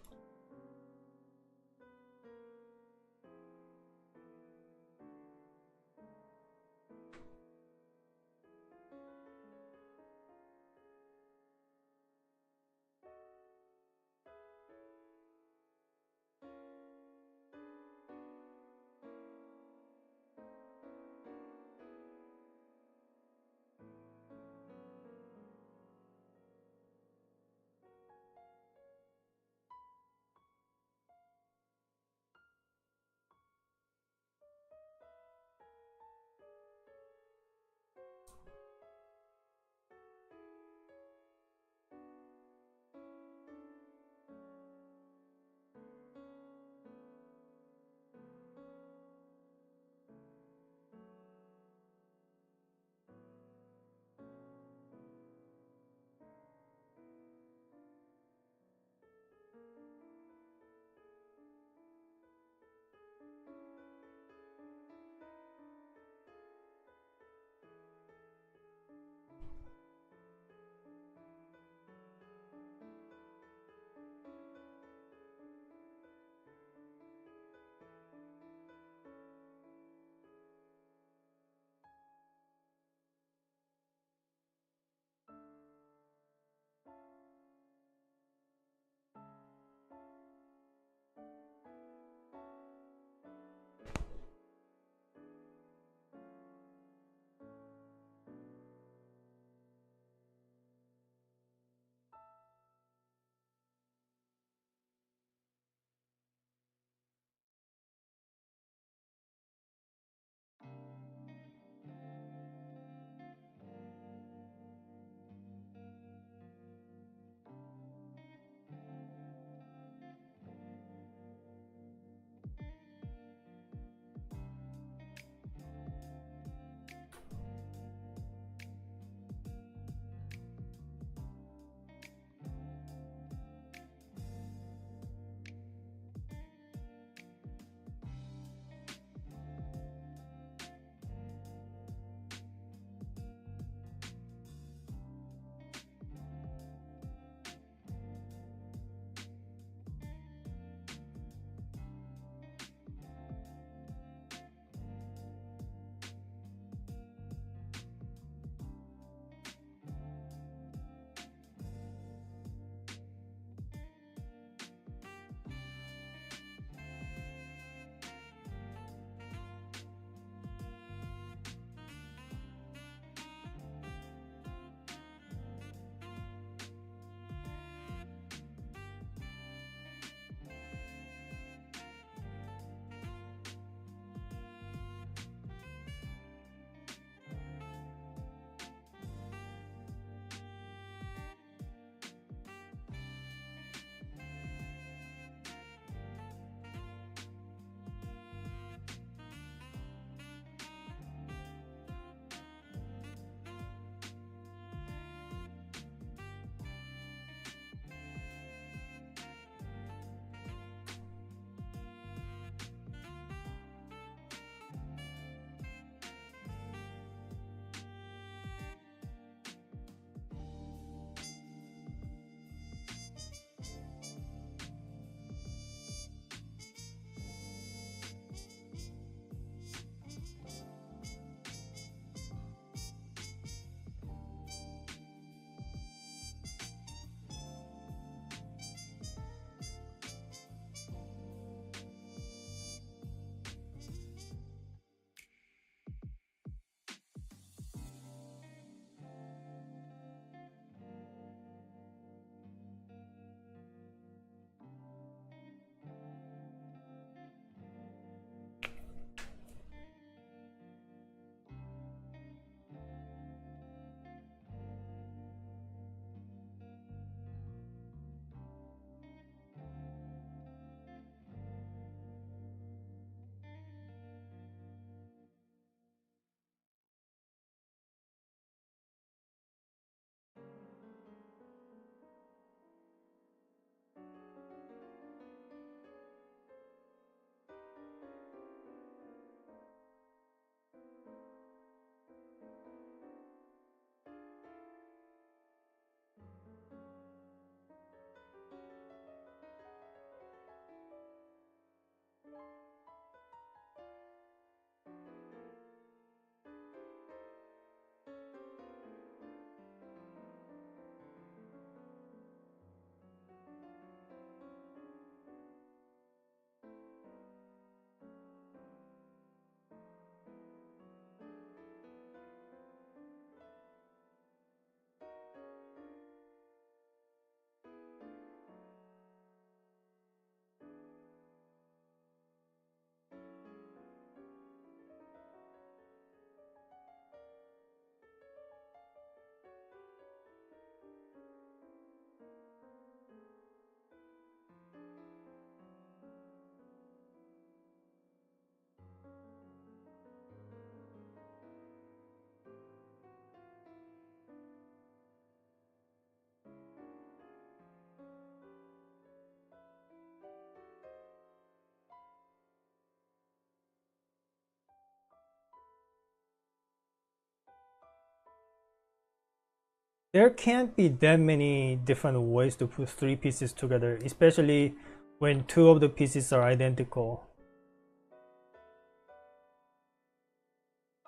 there can't be that many different ways to put three pieces together, especially when two of the pieces are identical.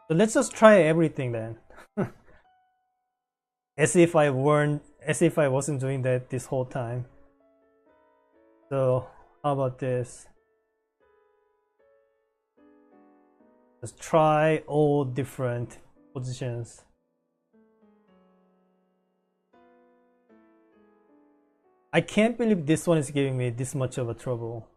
So let's just try everything then. As if I wasn't doing that this whole time. So how about this? Let's try all different positions. I can't believe this one is giving me this much of a trouble.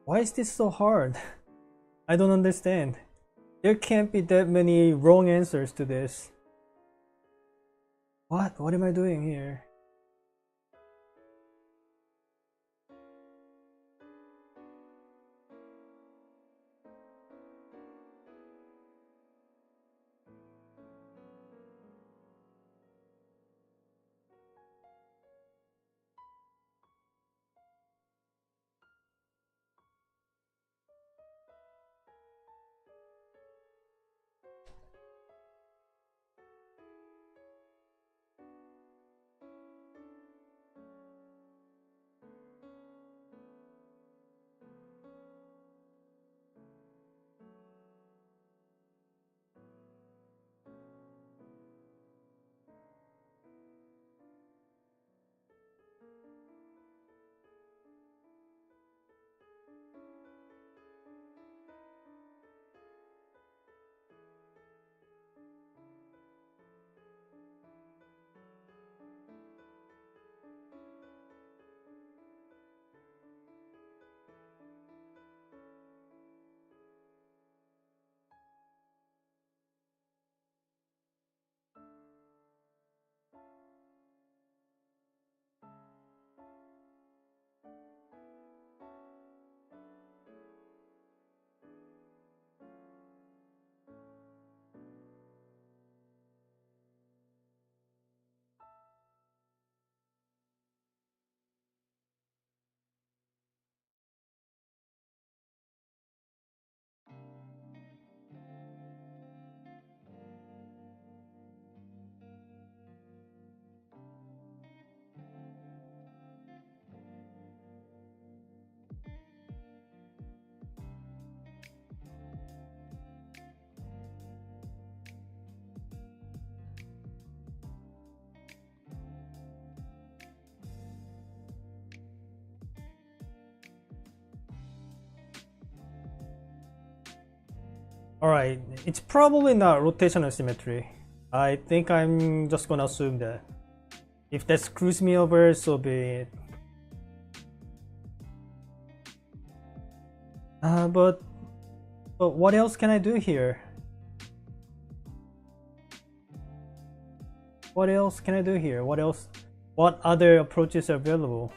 Why is this so hard? I don't understand. There can't be that many wrong answers to this. What am I doing here? Alright, it's probably not rotational symmetry. I think I'm just gonna assume that. If that screws me over, so be it. But what else can I do here? What else can I do here? What else? What other approaches are available?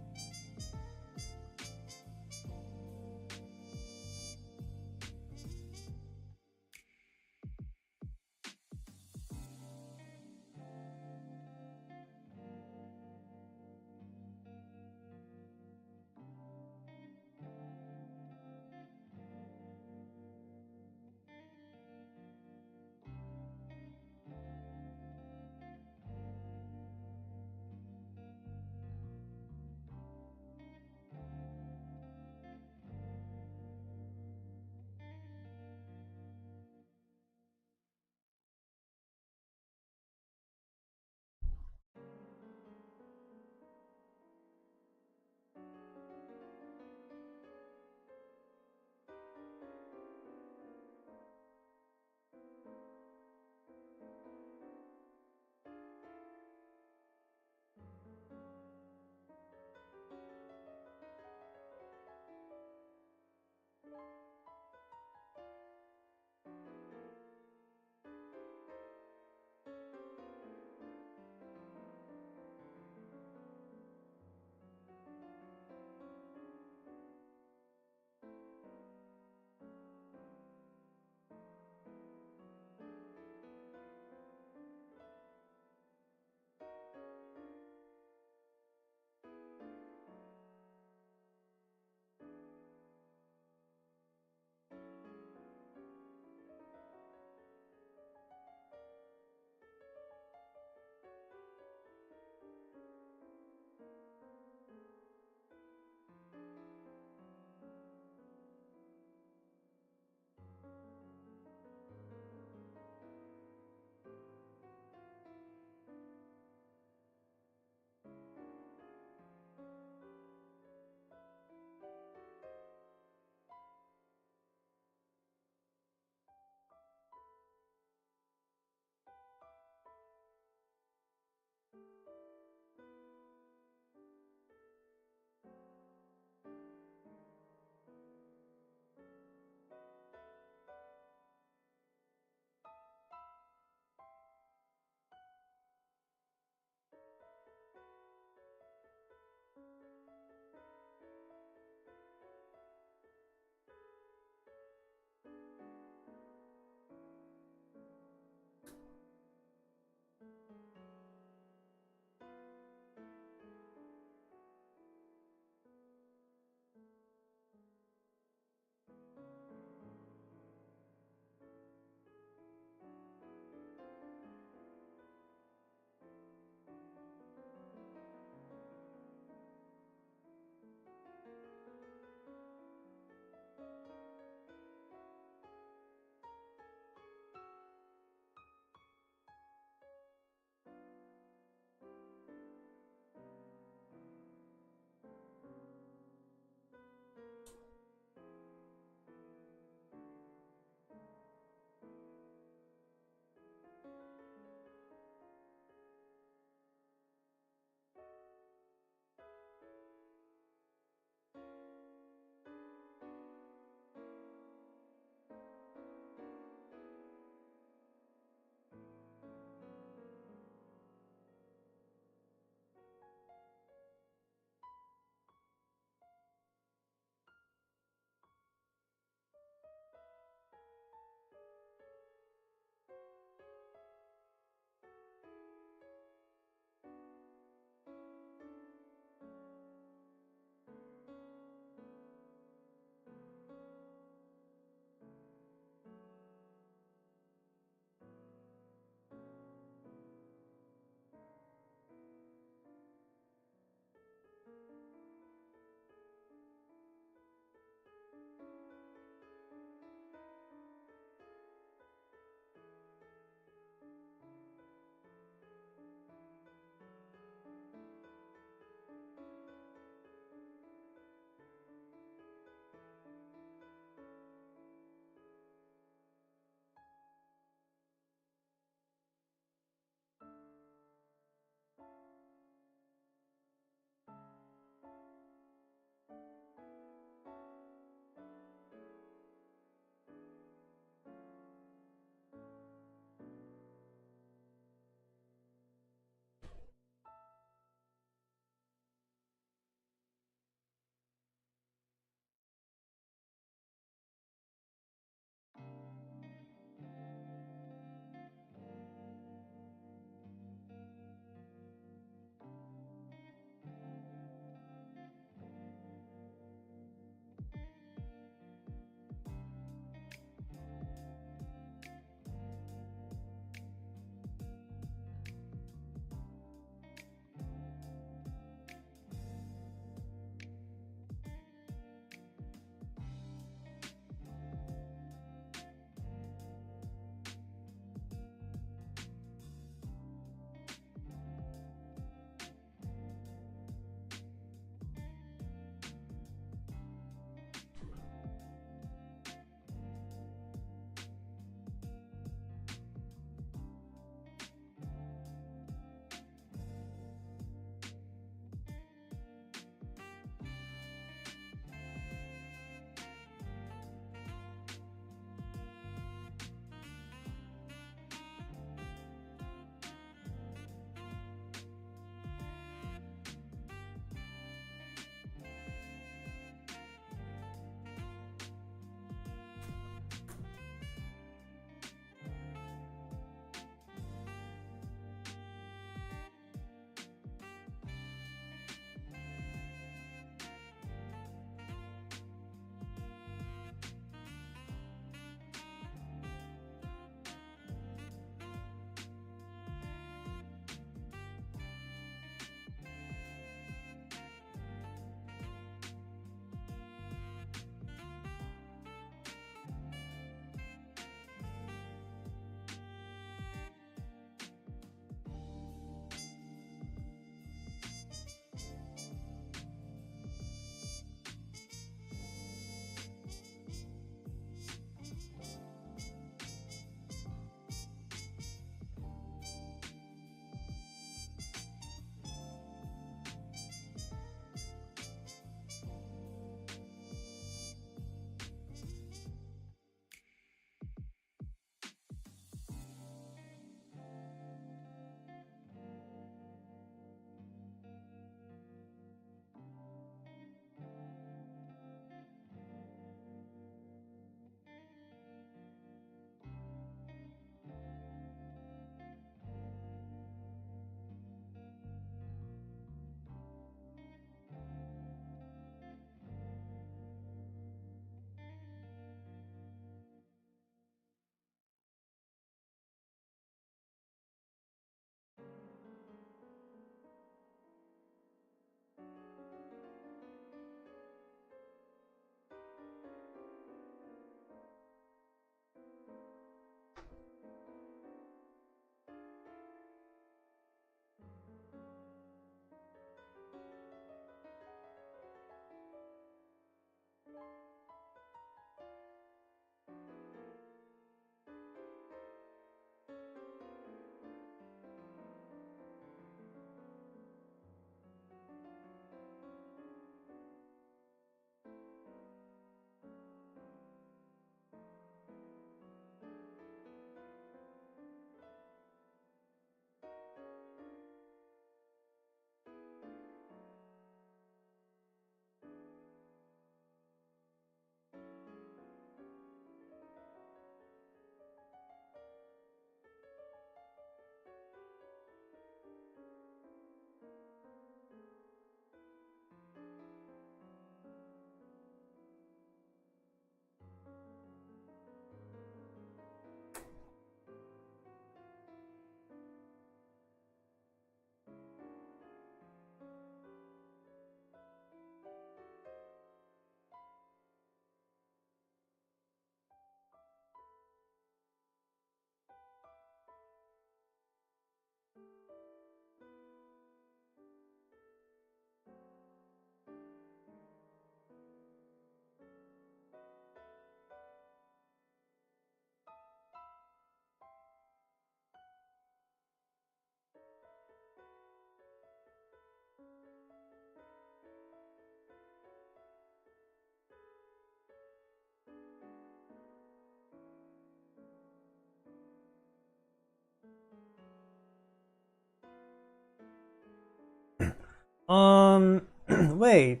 Wait,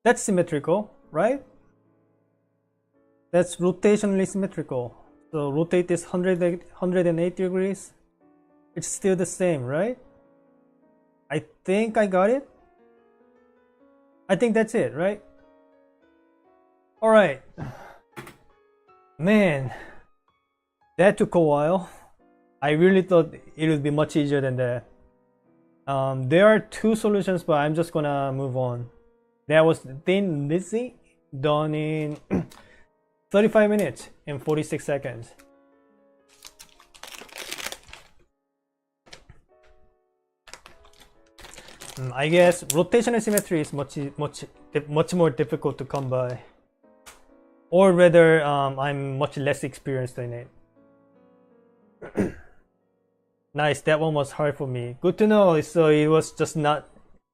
that's symmetrical, right? That's rotationally symmetrical. So rotate this 108 degrees. It's still the same, right? I think I got it. I think that's it, right? All right. Man, that took a while. I really thought it would be much easier than that. There are two solutions, but I'm just gonna move on. That was Thin Lizzy done in 35 minutes and 46 seconds. I guess rotational symmetry is much more difficult to come by, or rather, I'm much less experienced in it. Nice, that one was hard for me. Good to know. So it was just not.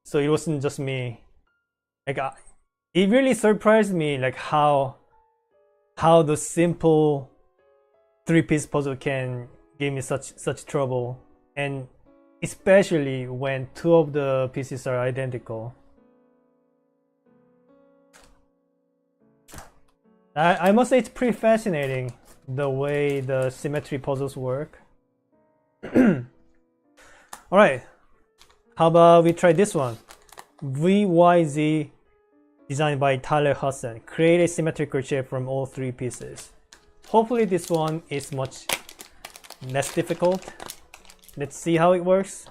So it wasn't just me. Like it really surprised me, like how the simple three-piece puzzle can give me such trouble, and especially when two of the pieces are identical. I must say it's pretty fascinating the way the symmetry puzzles work. Alright, how about we try this one? VYZ, designed by Tyler Hudson. Create a symmetrical shape from all three pieces. Hopefully this one is much less difficult. Let's see how it works.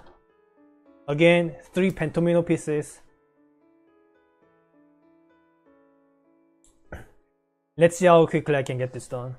Again, 3 pentomino pieces. Let's see how quickly I can get this done.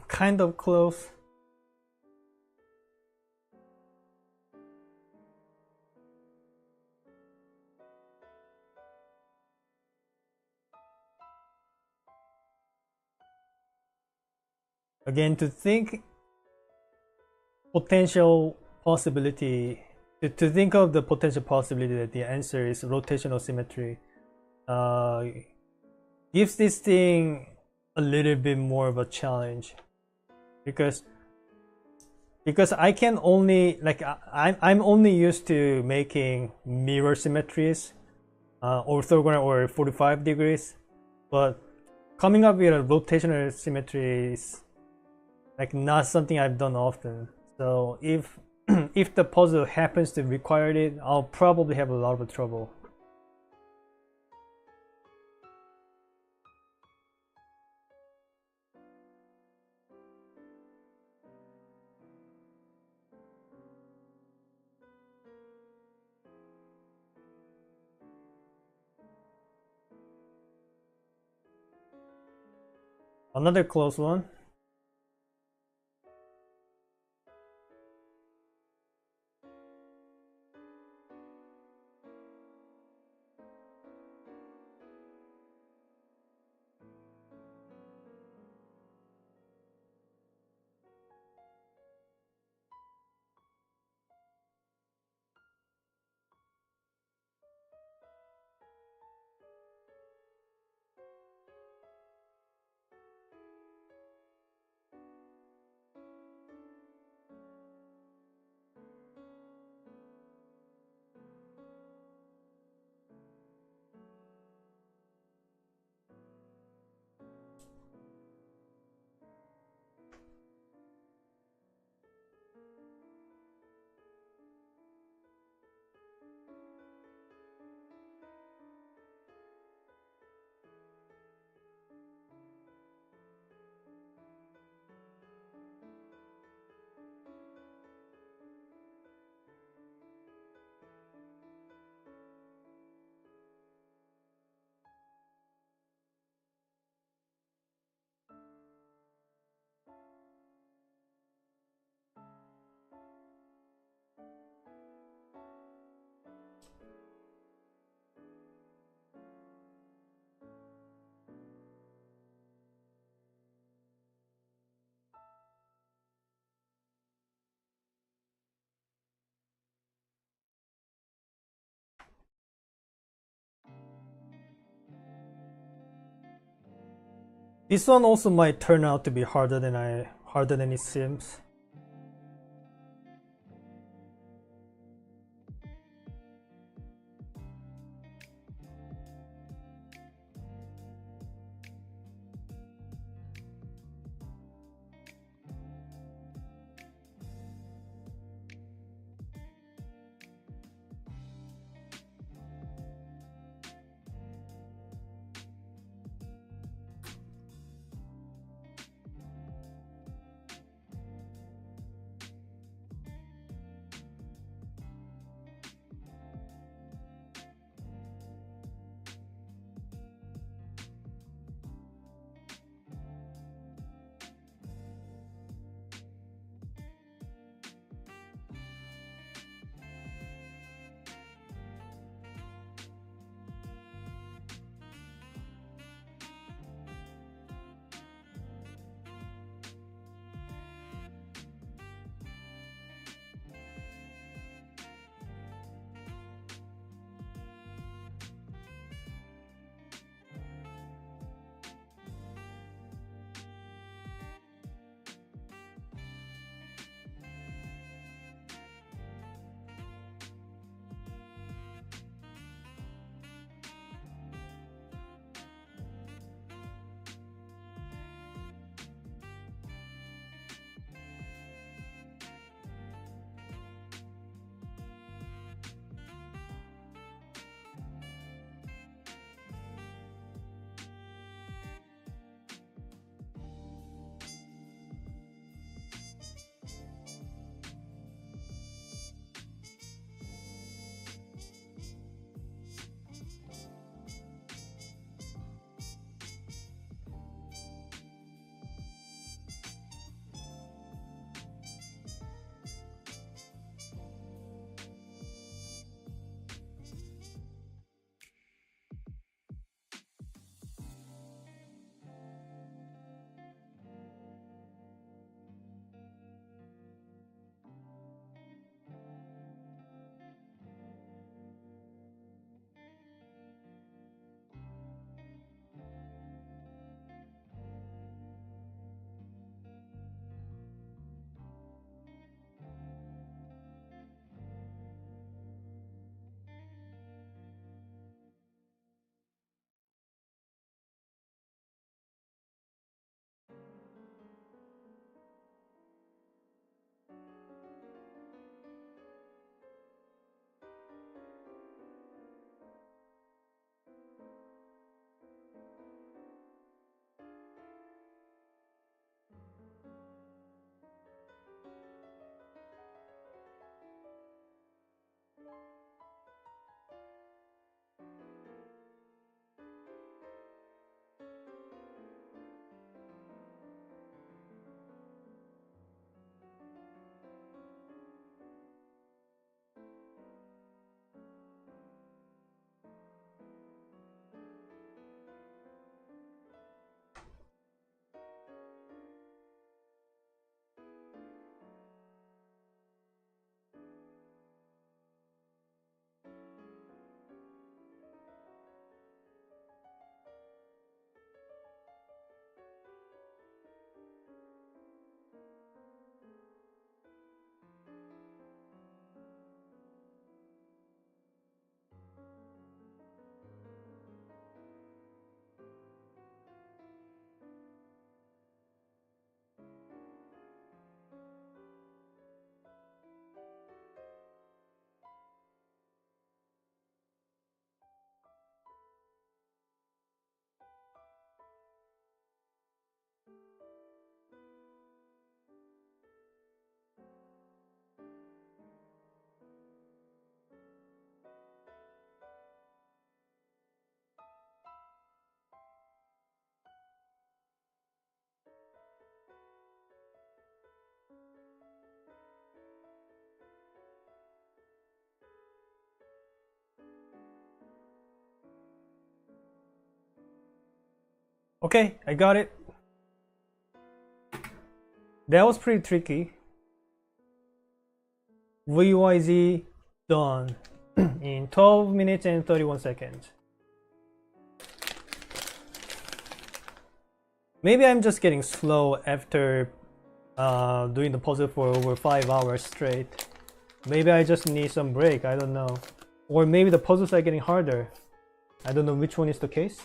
kind of close. Again, to think potential possibility, to think of the potential possibility that the answer is rotational symmetry, gives this thing a little bit more of a challenge, because I can only, like, I'm only used to making mirror symmetries, orthogonal or 45 degrees, but coming up with a rotational symmetry is like not something I've done often. So if if the puzzle happens to require it, I'll probably have a lot of trouble. Another close one. This one also might turn out to be harder than it seems. Okay, I got it. That was pretty tricky. VYZ done in 12 minutes and 31 seconds. Maybe I'm just getting slow after doing the puzzle for over 5 hours straight. Maybe I just need some break, I don't know. Or maybe the puzzles are getting harder. I don't know which one is the case.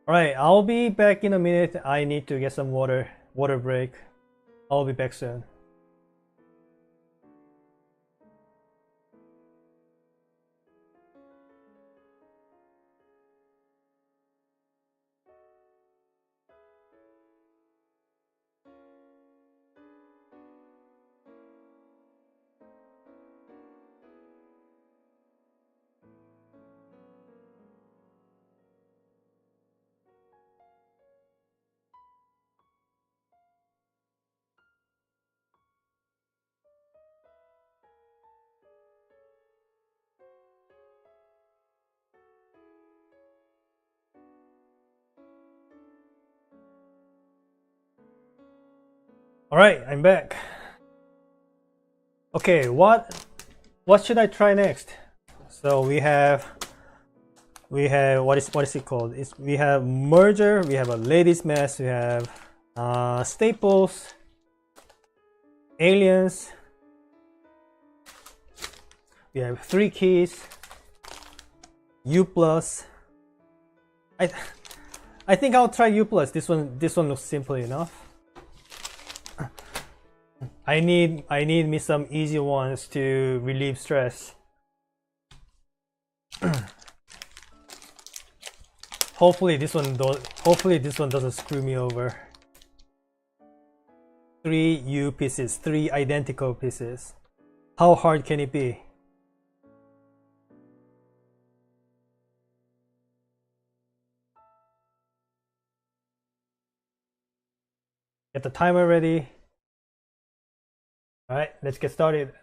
Alright, I'll be back in a minute. I need to get some water break. I'll be back soon. Alright, I'm back. Okay, what should I try next? So we have what is it called? We have merger, we have a ladies mess, we have staples, aliens, we have 3 keys, U plus. I think I'll try U plus. This one looks simple enough. I need me some easy ones to relieve stress. Hopefully this one doesn't screw me over. 3 U pieces, 3 identical pieces. How hard can it be? Get the timer ready. All right, let's get started.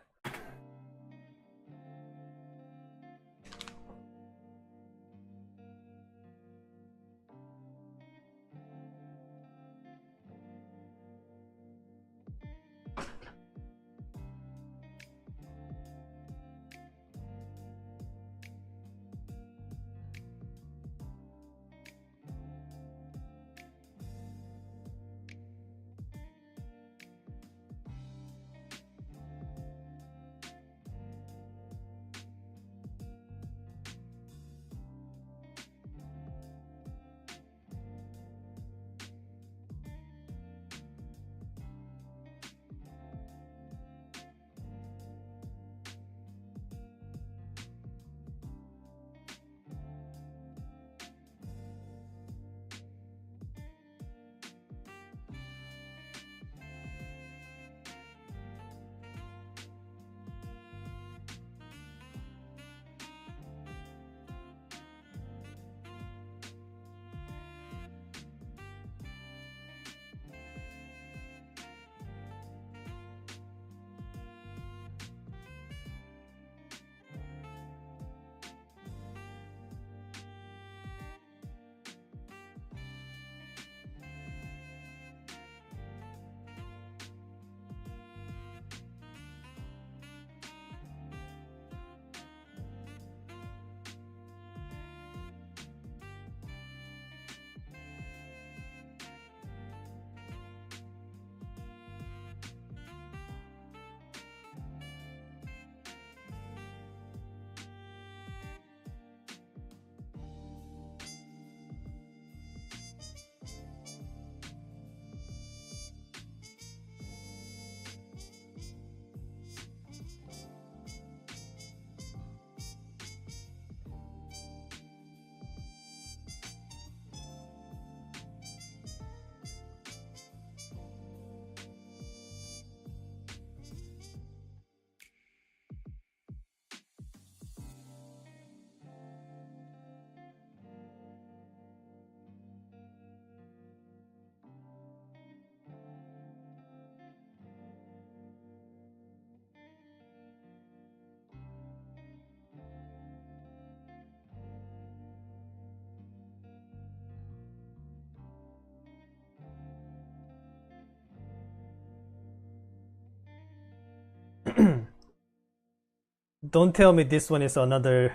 Don't tell me this one is another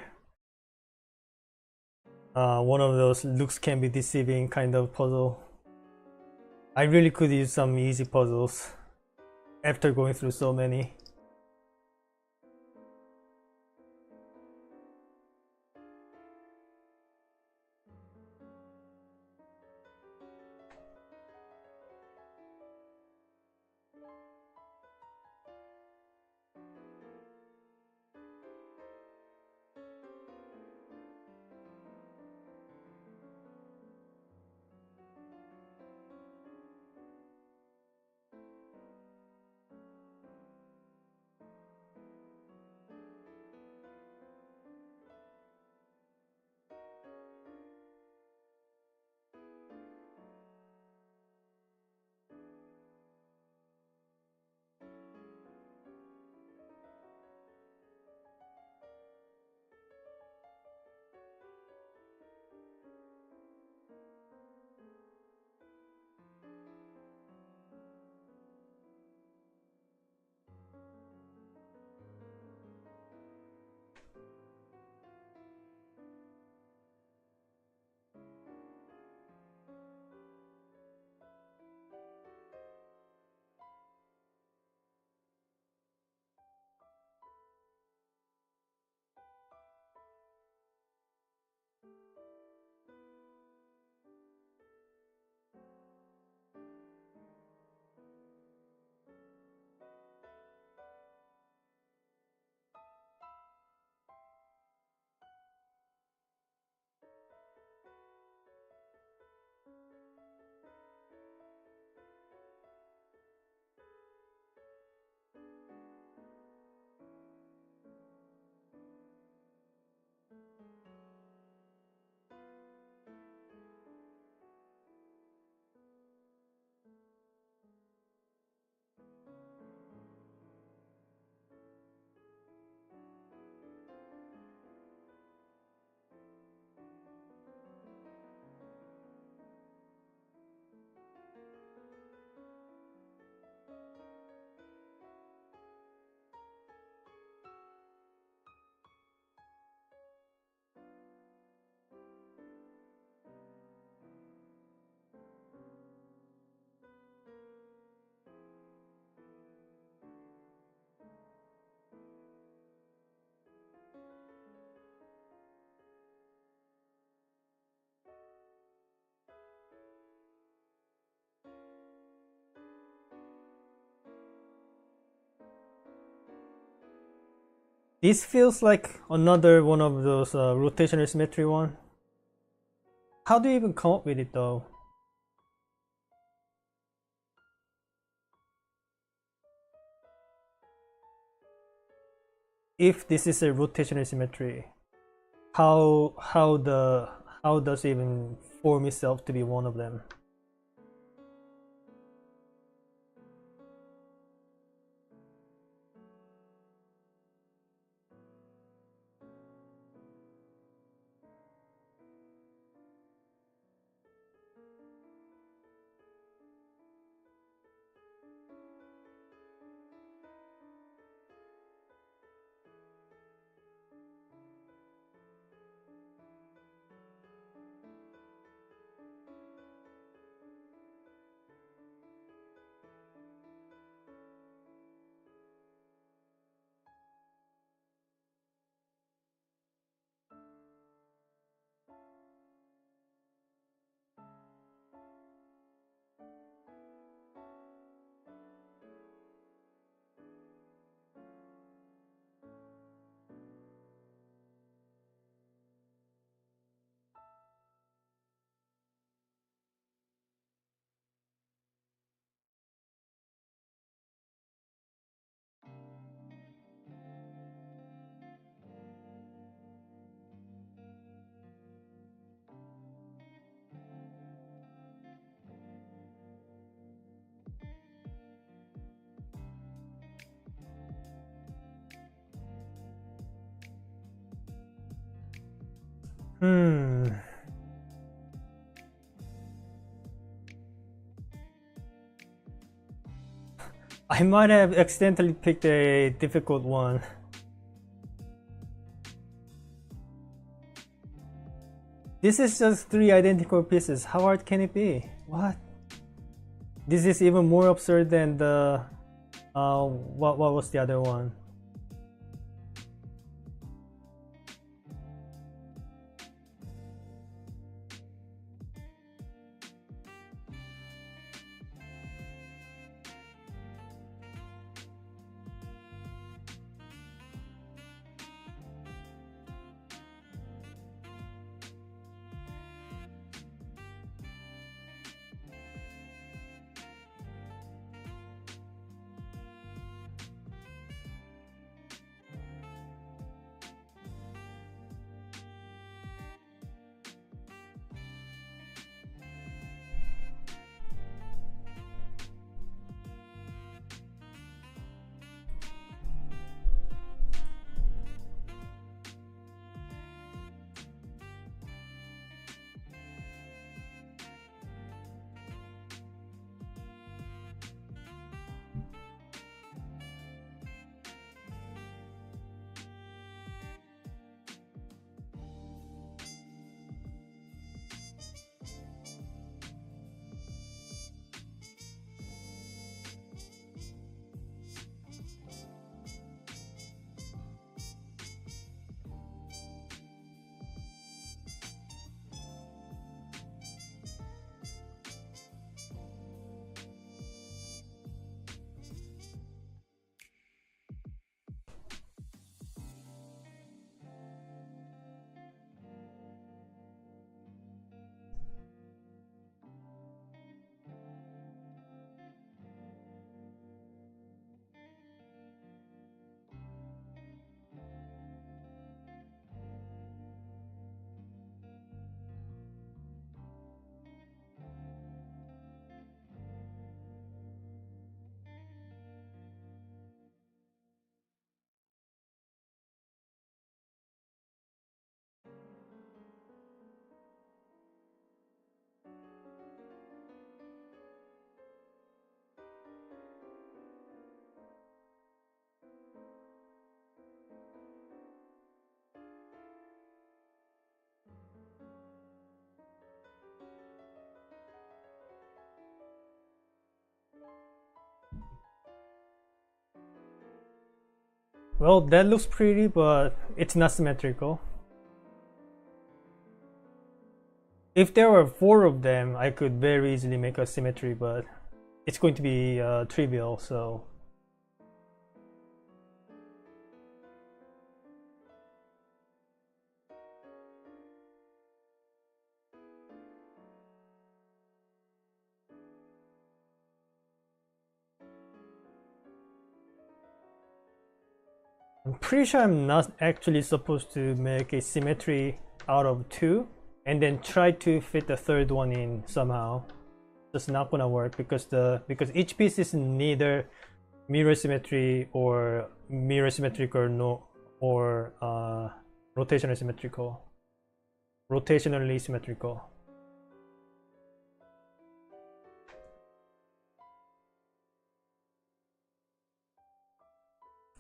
one of those looks can be deceiving kind of puzzle. I really could use some easy puzzles after going through so many. This feels like another one of those rotational symmetry one. How do you even come up with it though? If this is a rotational symmetry, how does it even form itself to be one of them? Hmm. I might have accidentally picked a difficult one. This is just 3 identical pieces. How hard can it be? What? This is even more absurd than the what was the other one? Well, that looks pretty, but it's not symmetrical. If there were 4 of them, I could very easily make a symmetry, but it's going to be trivial, so. I'm pretty sure I'm not actually supposed to make a symmetry out of 2 and then try to fit the third one in somehow. It's not gonna work because each piece is neither mirror symmetry or mirror symmetrical or rotationally symmetrical. Rotationally symmetrical.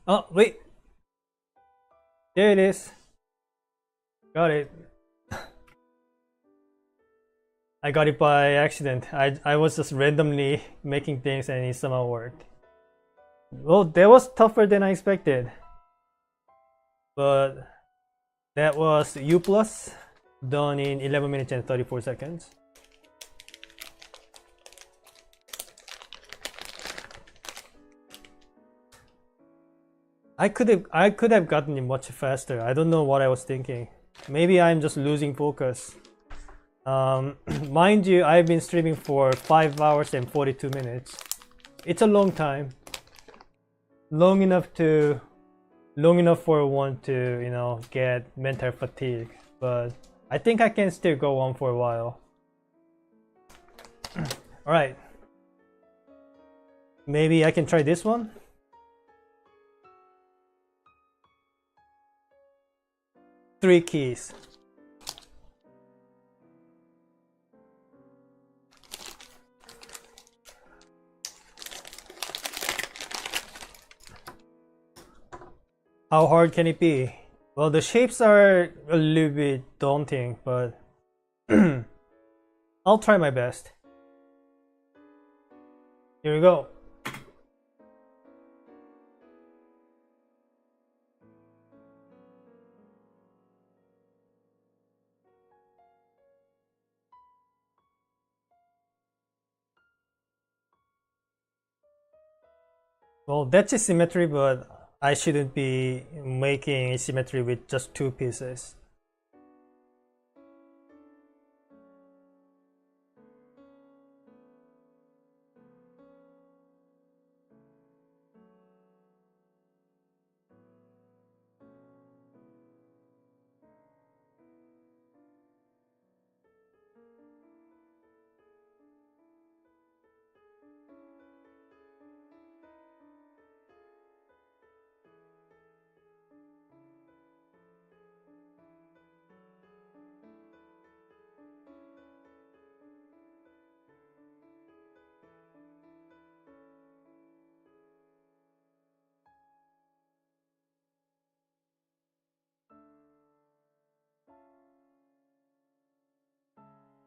Oh wait, there it is. Got it. I got it by accident. I was just randomly making things and it somehow worked. Well, that was tougher than I expected. But that was U plus done in 11 minutes and 34 seconds. I could have gotten it much faster. I don't know what I was thinking. Maybe I'm just losing focus. Mind you, I've been streaming for 5 hours and 42 minutes. It's a long time. Long enough for one to, you know, get mental fatigue. But I think I can still go on for a while. Alright. Maybe I can try this one? Three keys. How hard can it be? Well, the shapes are a little bit daunting, but I'll try my best. Here we go. Well, that's a symmetry, but I shouldn't be making a symmetry with just two pieces.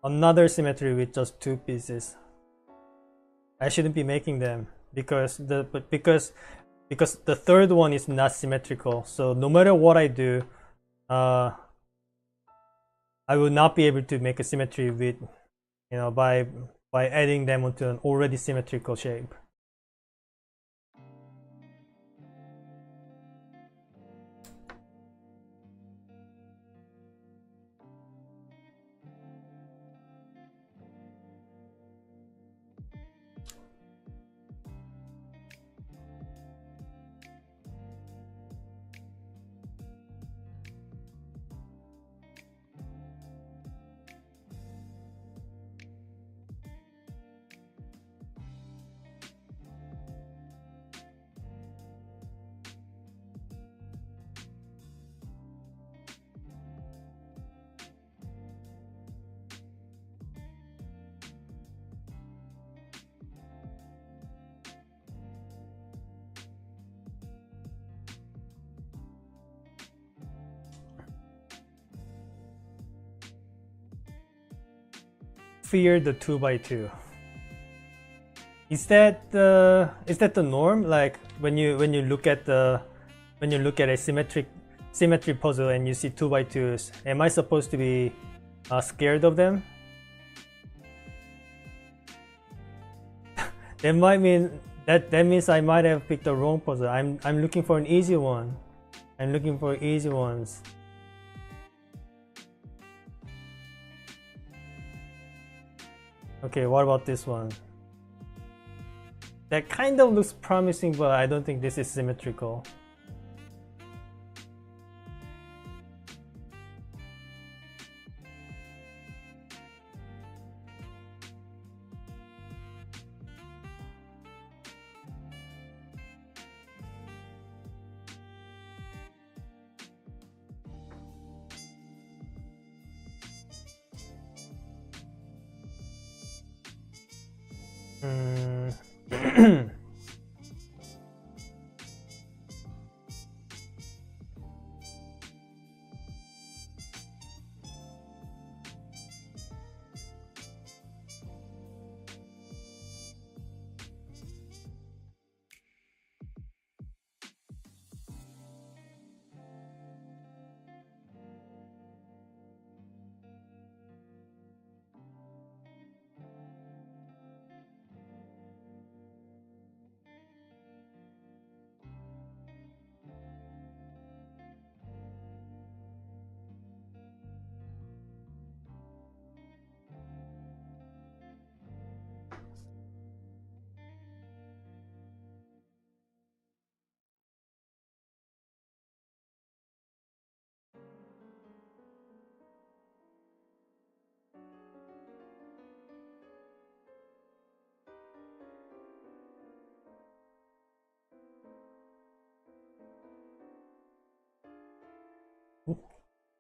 Another symmetry with just two pieces. I shouldn't be making them because the third one is not symmetrical. So no matter what I do, I will not be able to make a symmetry with, by adding them onto an already symmetrical shape. Fear the 2x2. Is that the norm? Like when you look at a symmetry puzzle and you see 2x2s, am I supposed to be scared of them? That might mean that means I might have picked the wrong puzzle. I'm looking for an easy one. I'm looking for easy ones. Okay, what about this one? That kind of looks promising, but I don't think this is symmetrical.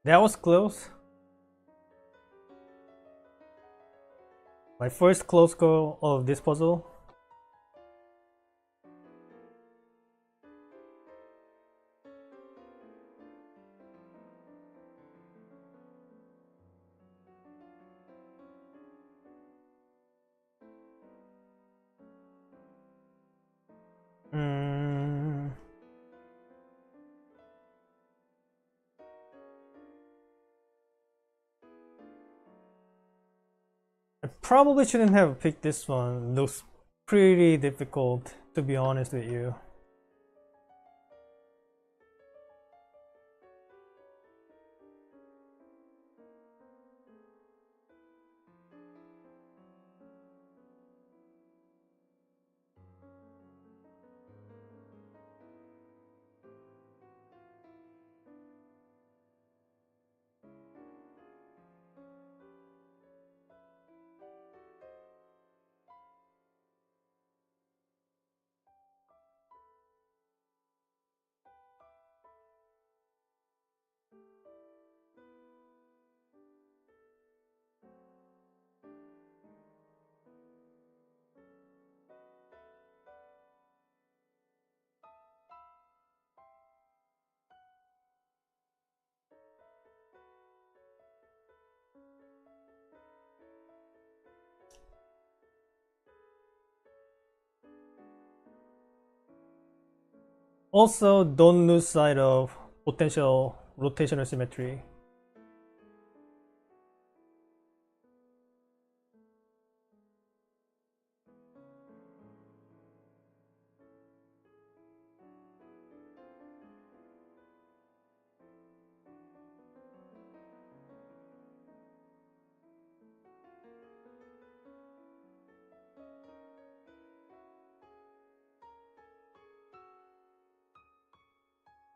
That was close. My first close call of this puzzle. I probably shouldn't have picked this one. Looks pretty difficult, to be honest with you. Also, don't lose sight of potential rotational symmetry.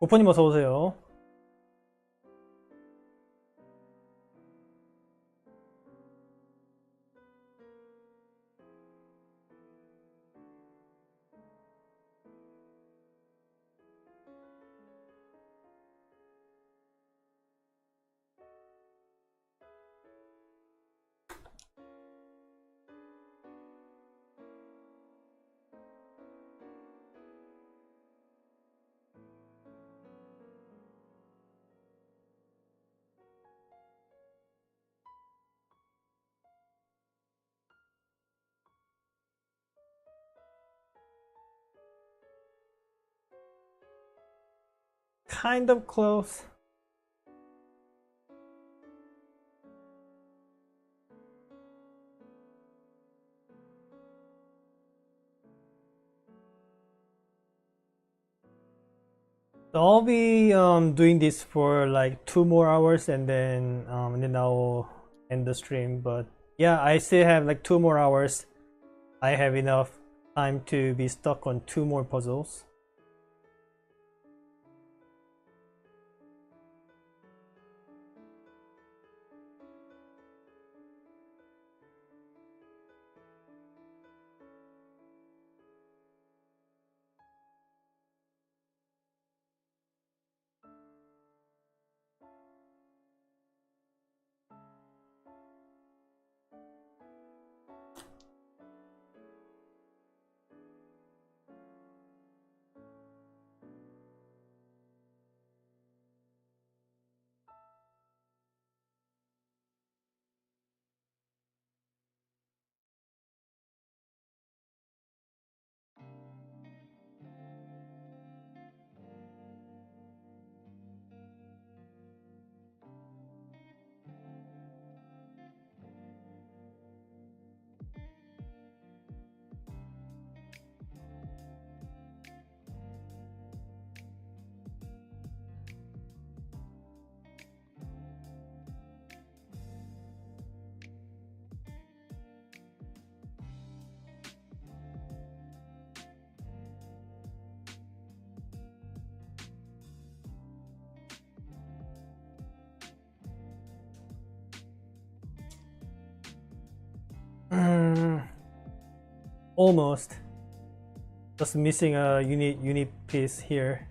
오퍼님 어서 오세요. Kind of close. So I'll be doing this for like 2 more hours and then I'll end the stream. But yeah, I still have like 2 more hours. I have enough time to be stuck on 2 more puzzles. Almost. Just missing a unit piece here.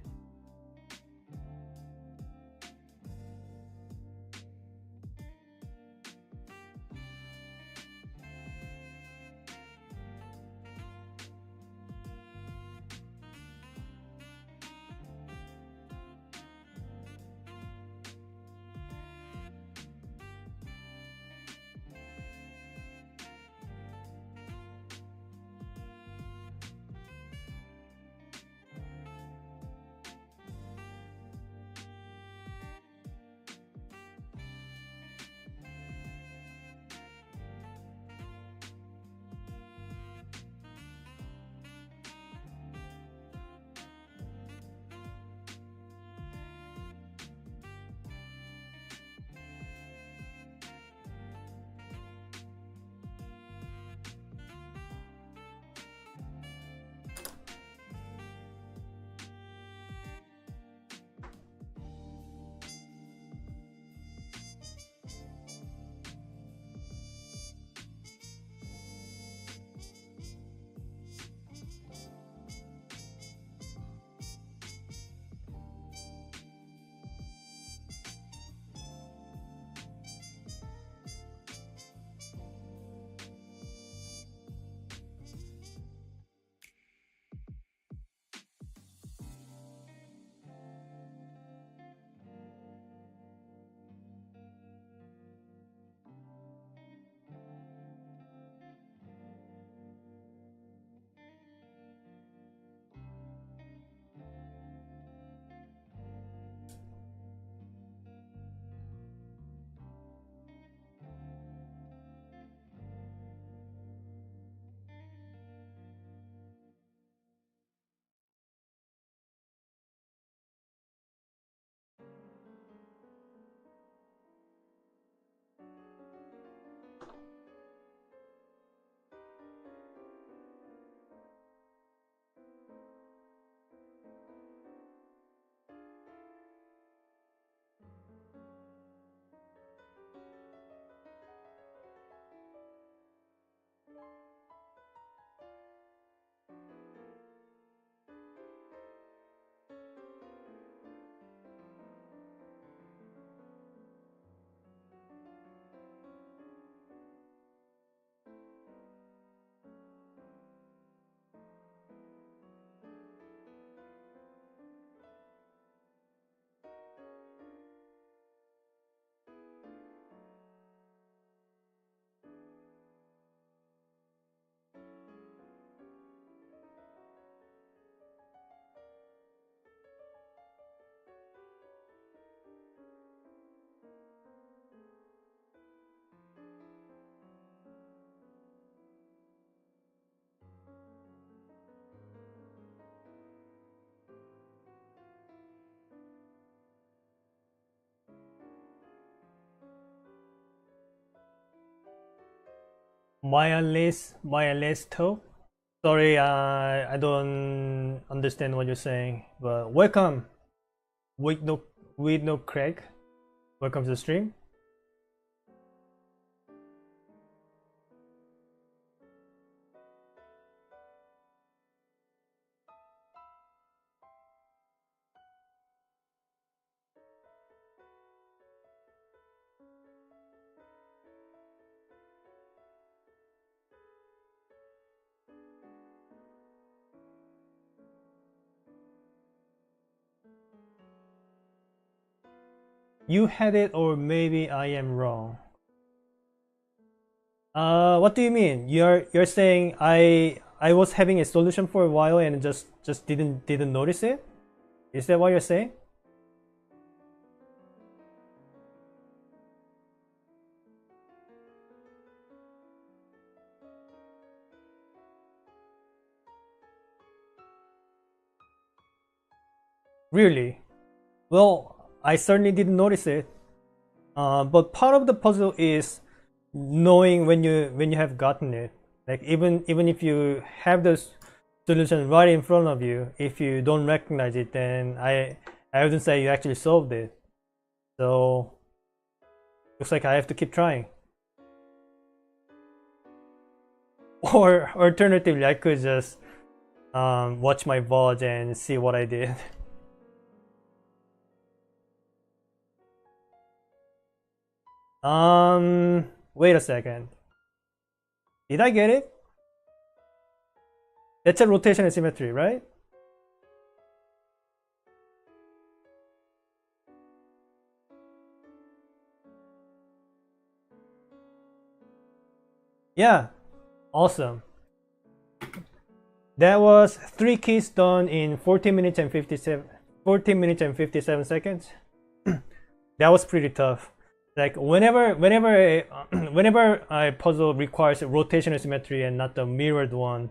Wireless toe. Sorry, I don't understand what you're saying, but welcome. With no Craig. Welcome to the stream. You had it, or maybe I am wrong. What do you mean? You're saying I was having a solution for a while and just didn't notice it? Is that what you're saying? Really? Well, I certainly didn't notice it. But part of the puzzle is knowing when you have gotten it. Like even if you have the solution right in front of you, if you don't recognize it, then I wouldn't say you actually solved it. So looks like I have to keep trying. Or alternatively, I could just watch my VOD and see what I did. Wait a second. Did I get it? That's a rotation and symmetry, right? Yeah, awesome. That was 3 keys done in 14 minutes and 57 seconds. That was pretty tough. Like whenever a puzzle requires a rotational symmetry and not the mirrored one,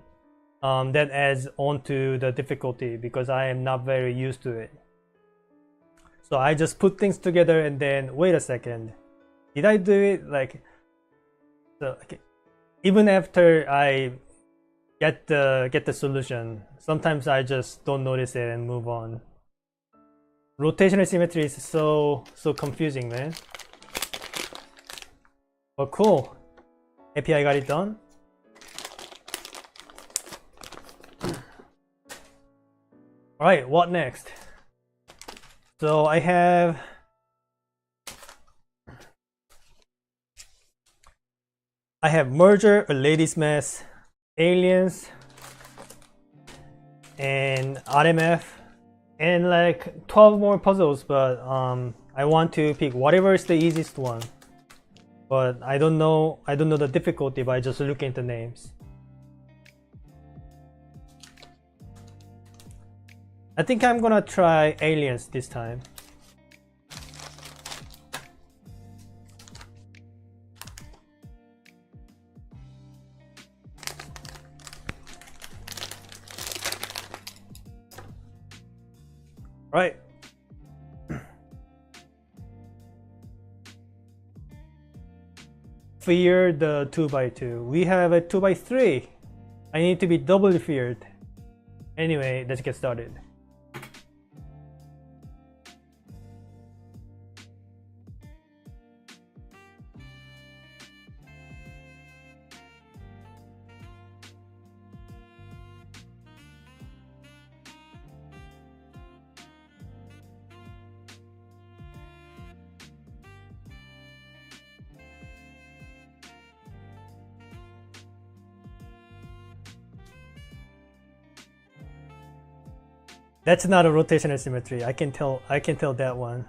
that adds on to the difficulty because I am not very used to it. So I just put things together and then wait a second, did I do it like so? Okay. Even after I get the solution, sometimes I just don't notice it and move on. Rotational symmetry is so confusing, man. But cool. Happy I got it done. Alright, what next? So I have merger, a lady's mess, aliens, and RMF, and like 12 more puzzles, but I want to pick whatever is the easiest one. But I don't know the difficulty by just looking at the names. I think I'm gonna try aliens this time. Right. Fear the 2x2. We have a 2x3. I need to be doubly feared. Anyway, let's get started. That's not a rotational symmetry. I can tell that one.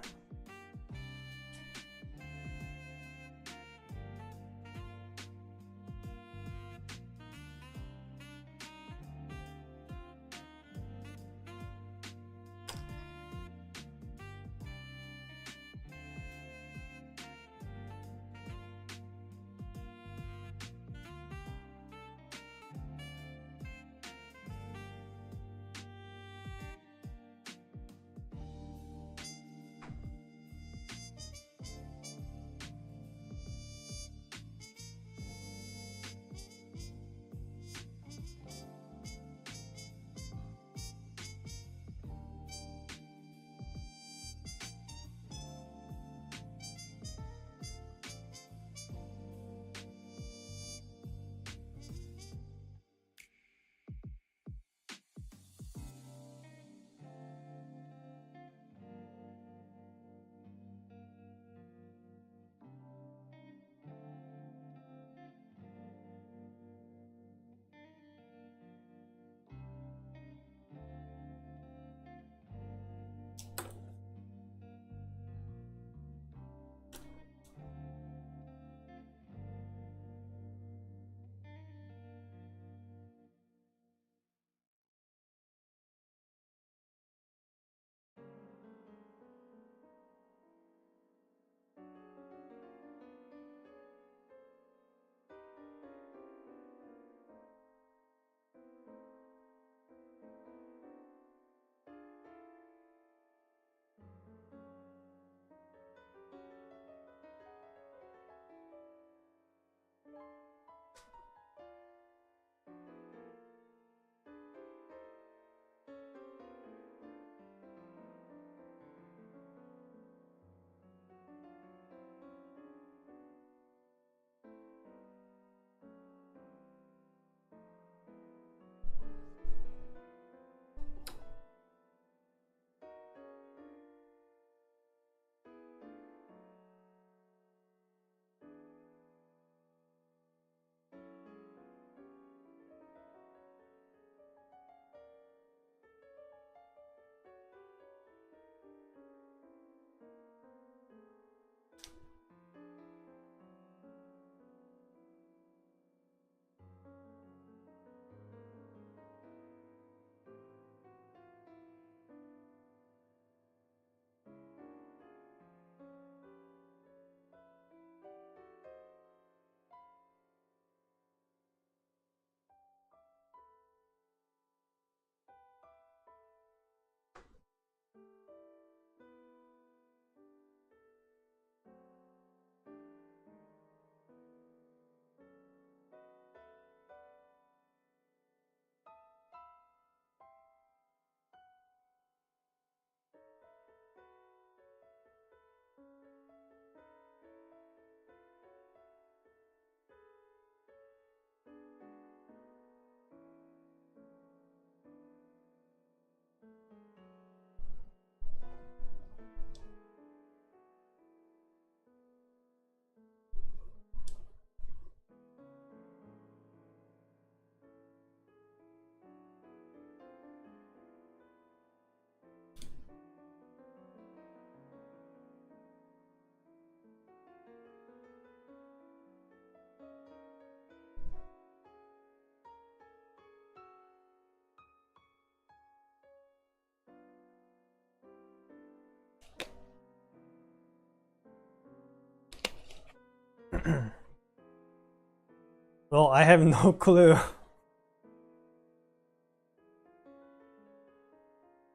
Well, I have no clue.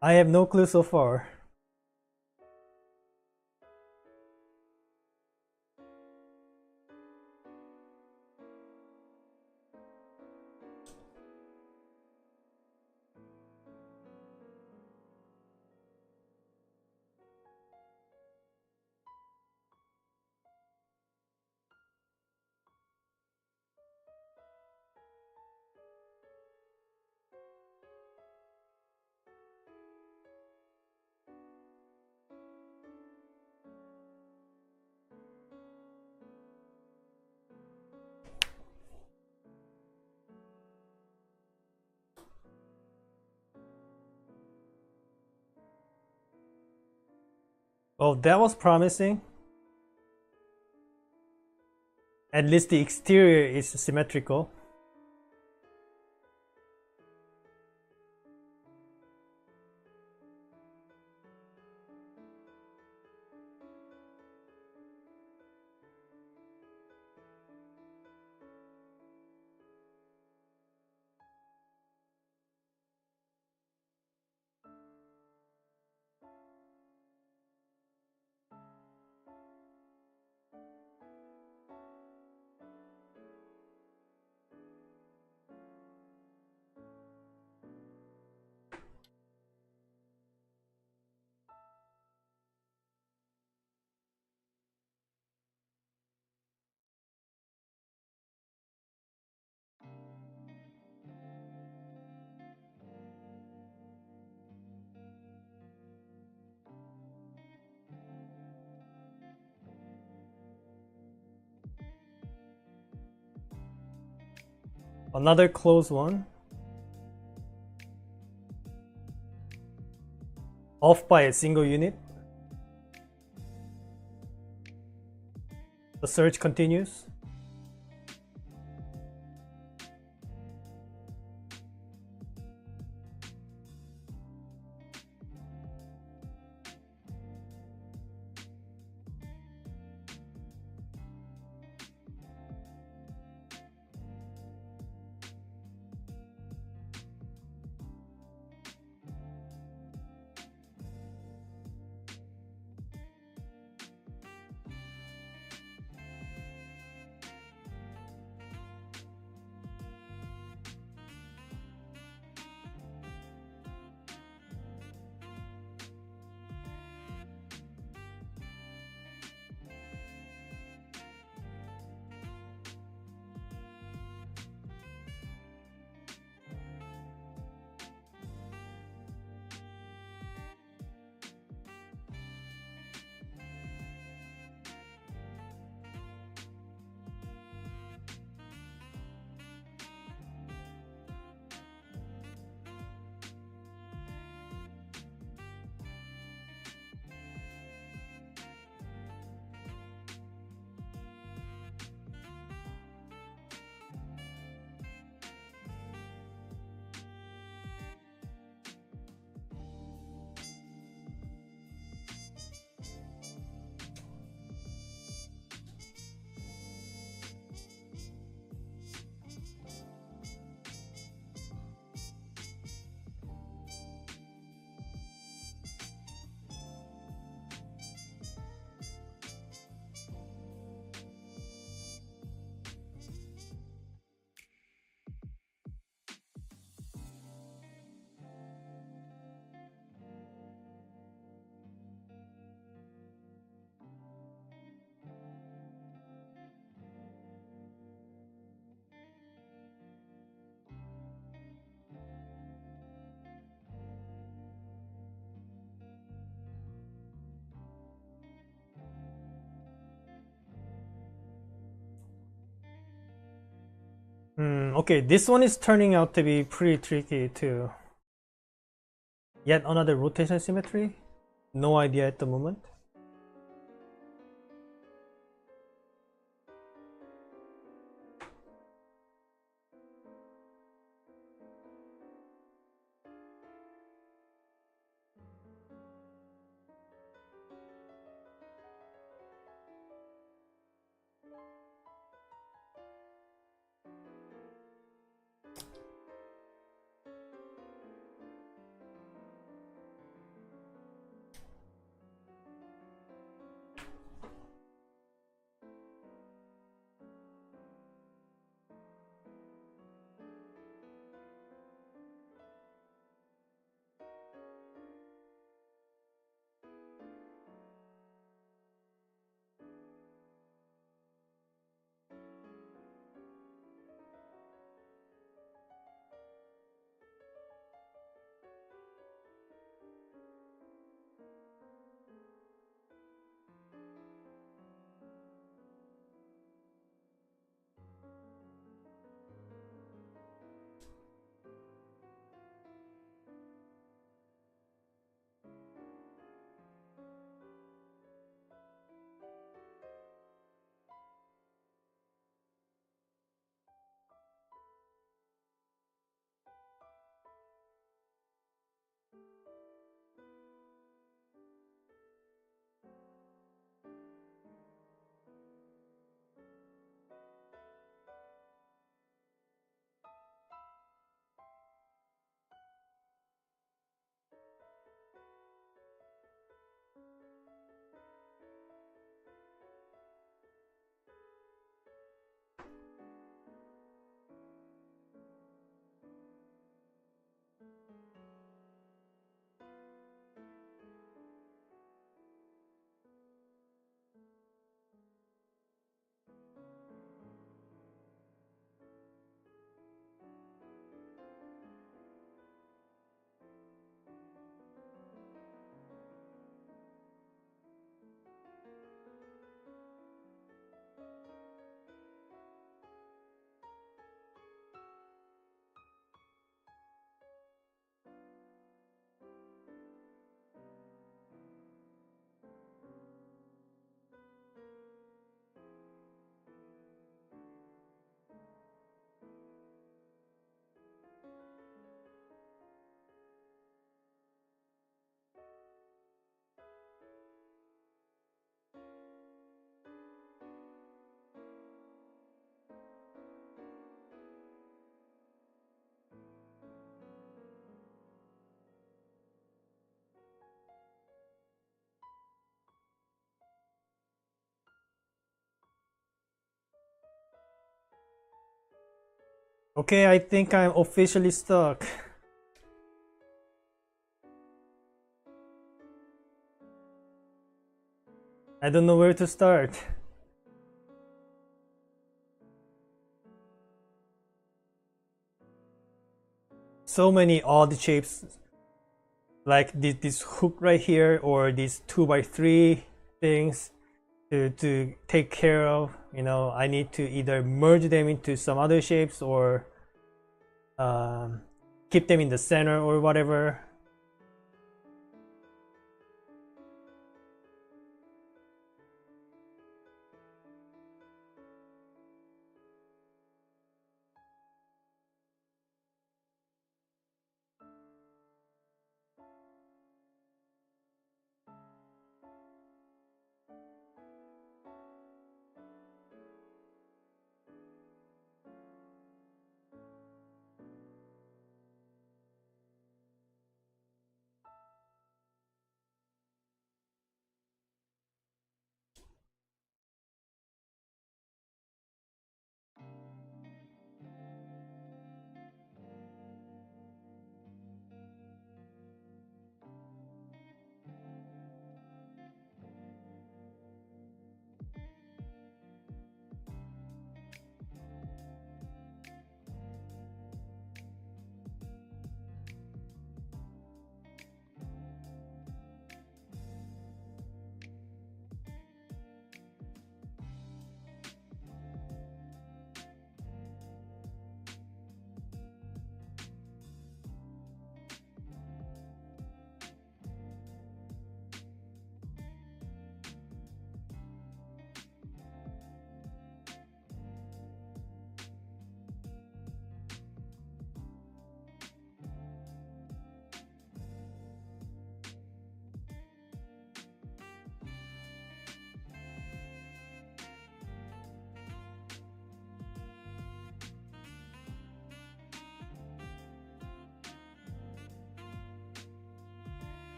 I have no clue so far. Oh, that was promising. At least the exterior is symmetrical. Another close one. Off by a single unit. The search continues. Okay, this one is turning out to be pretty tricky too. Yet another rotation symmetry? No idea at the moment. Okay, I think I'm officially stuck. I don't know where to start. So many odd shapes, like this hook right here, or these 2 by 3 things to take care of. I need to either merge them into some other shapes or um, keep them in the center or whatever.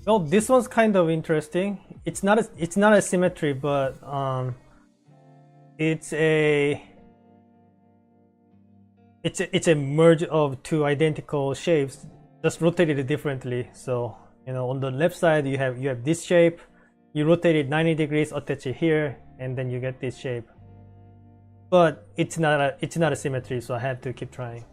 Well, this one's kind of interesting. It's not a symmetry, but it's a it's a merge of 2 identical shapes, just rotated differently. So on the left side you have this shape, you rotate it 90 degrees, attach it here, and then you get this shape. But it's not a symmetry, so I had to keep trying.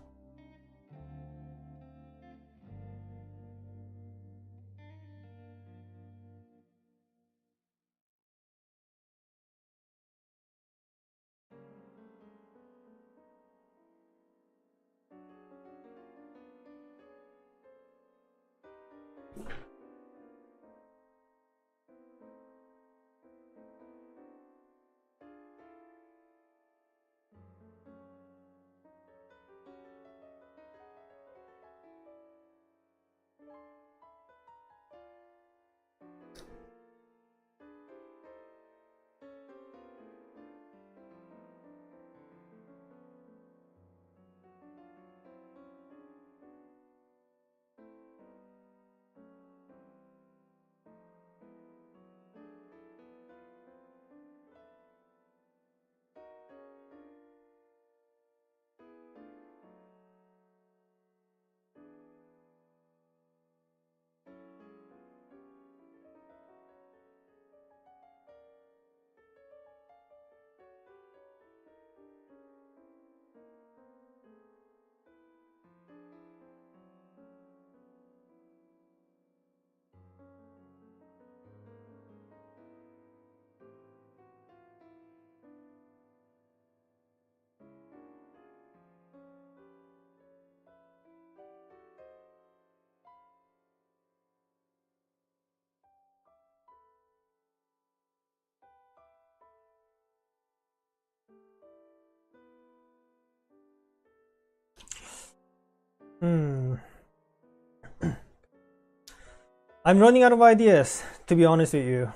Hmm. I'm running out of ideas, to be honest with you.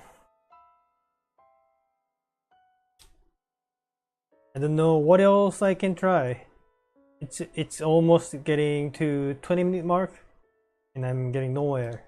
I don't know what else I can try. It's almost getting to 20-minute mark and I'm getting nowhere.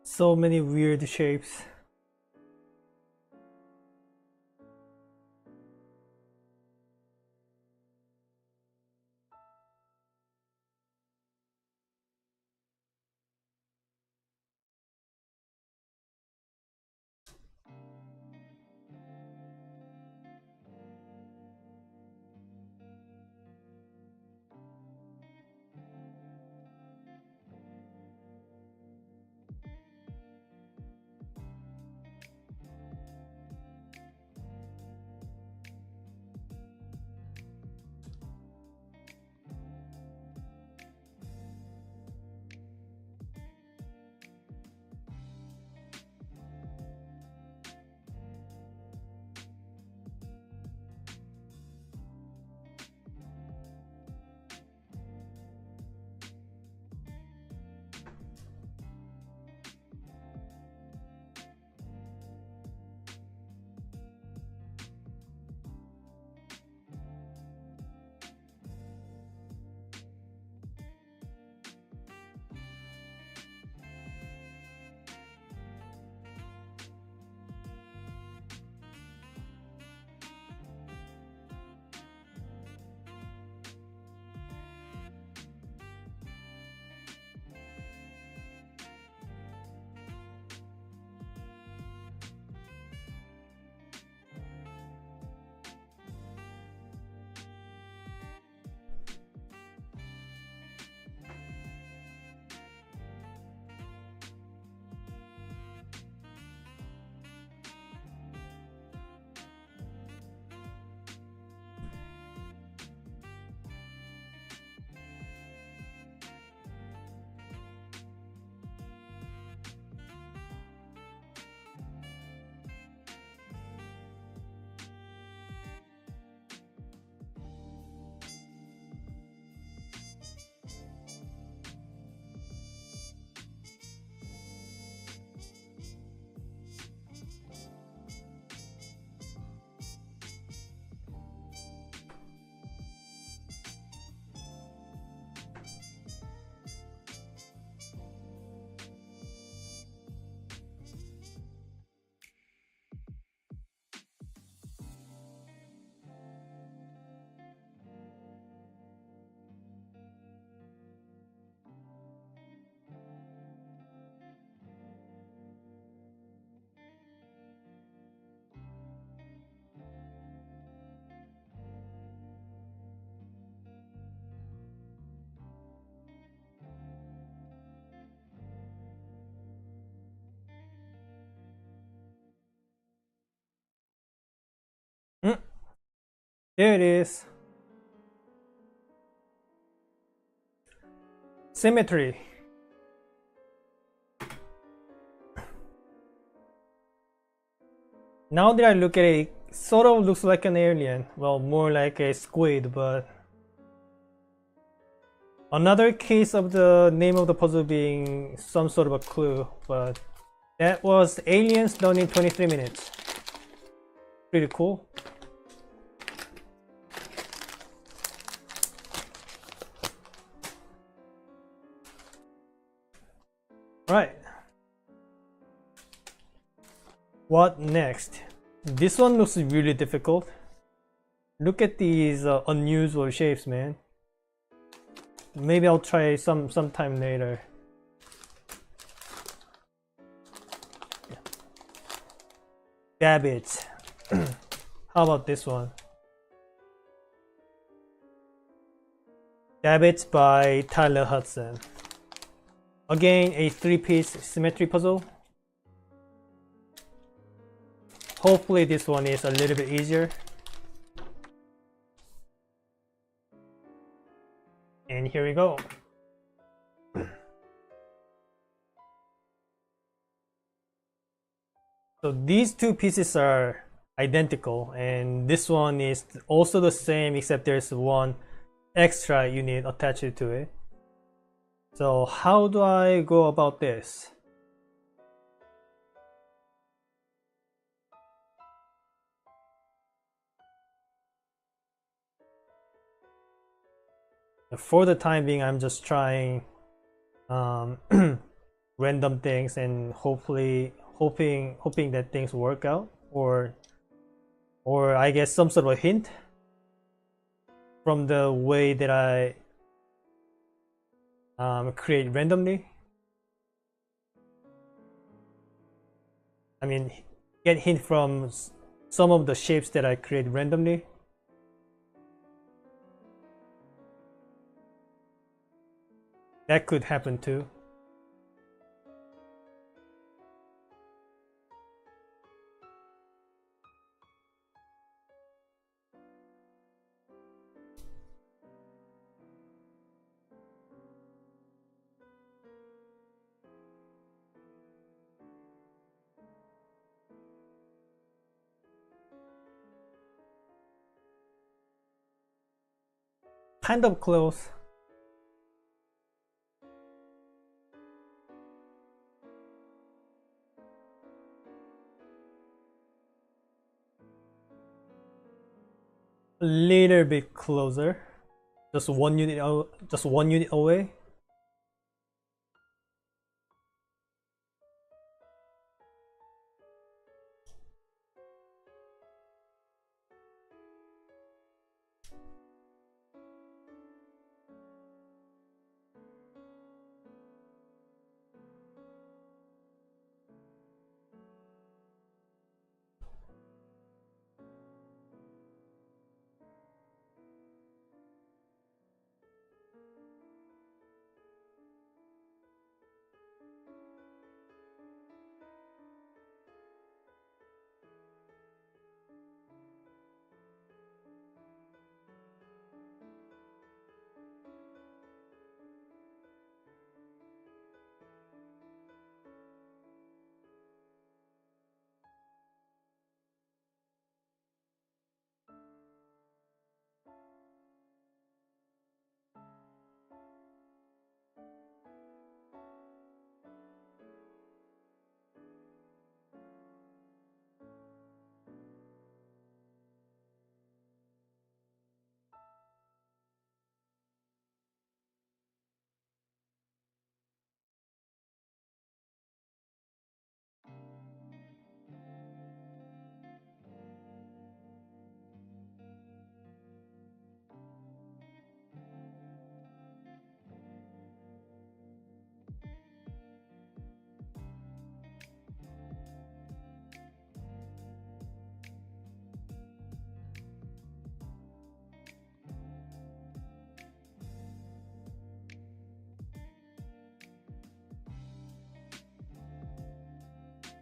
So many weird shapes. There it is. Symmetry. Now that I look at it, it sort of looks like an alien. Well, more like a squid, but another case of the name of the puzzle being some sort of a clue, but that was aliens done in 23 minutes. Pretty cool. Right. What next? This one looks really difficult. Look at these unusual shapes, man. Maybe I'll try sometime later. Dabbits. How about this one? Dabbits by Tyler Hudson. Again, a 3-piece symmetry puzzle. Hopefully this one is a little bit easier. And here we go. So these two pieces are identical, and this one is also the same, except there's one extra unit attached to it. So how do I go about this? For the time being, I'm just trying random things and hoping that things work out, or I guess some sort of a hint from the way that I create randomly. I mean, get hint from some of the shapes that I create randomly. That could happen too. Kind of close. A little bit closer. Just one unit away.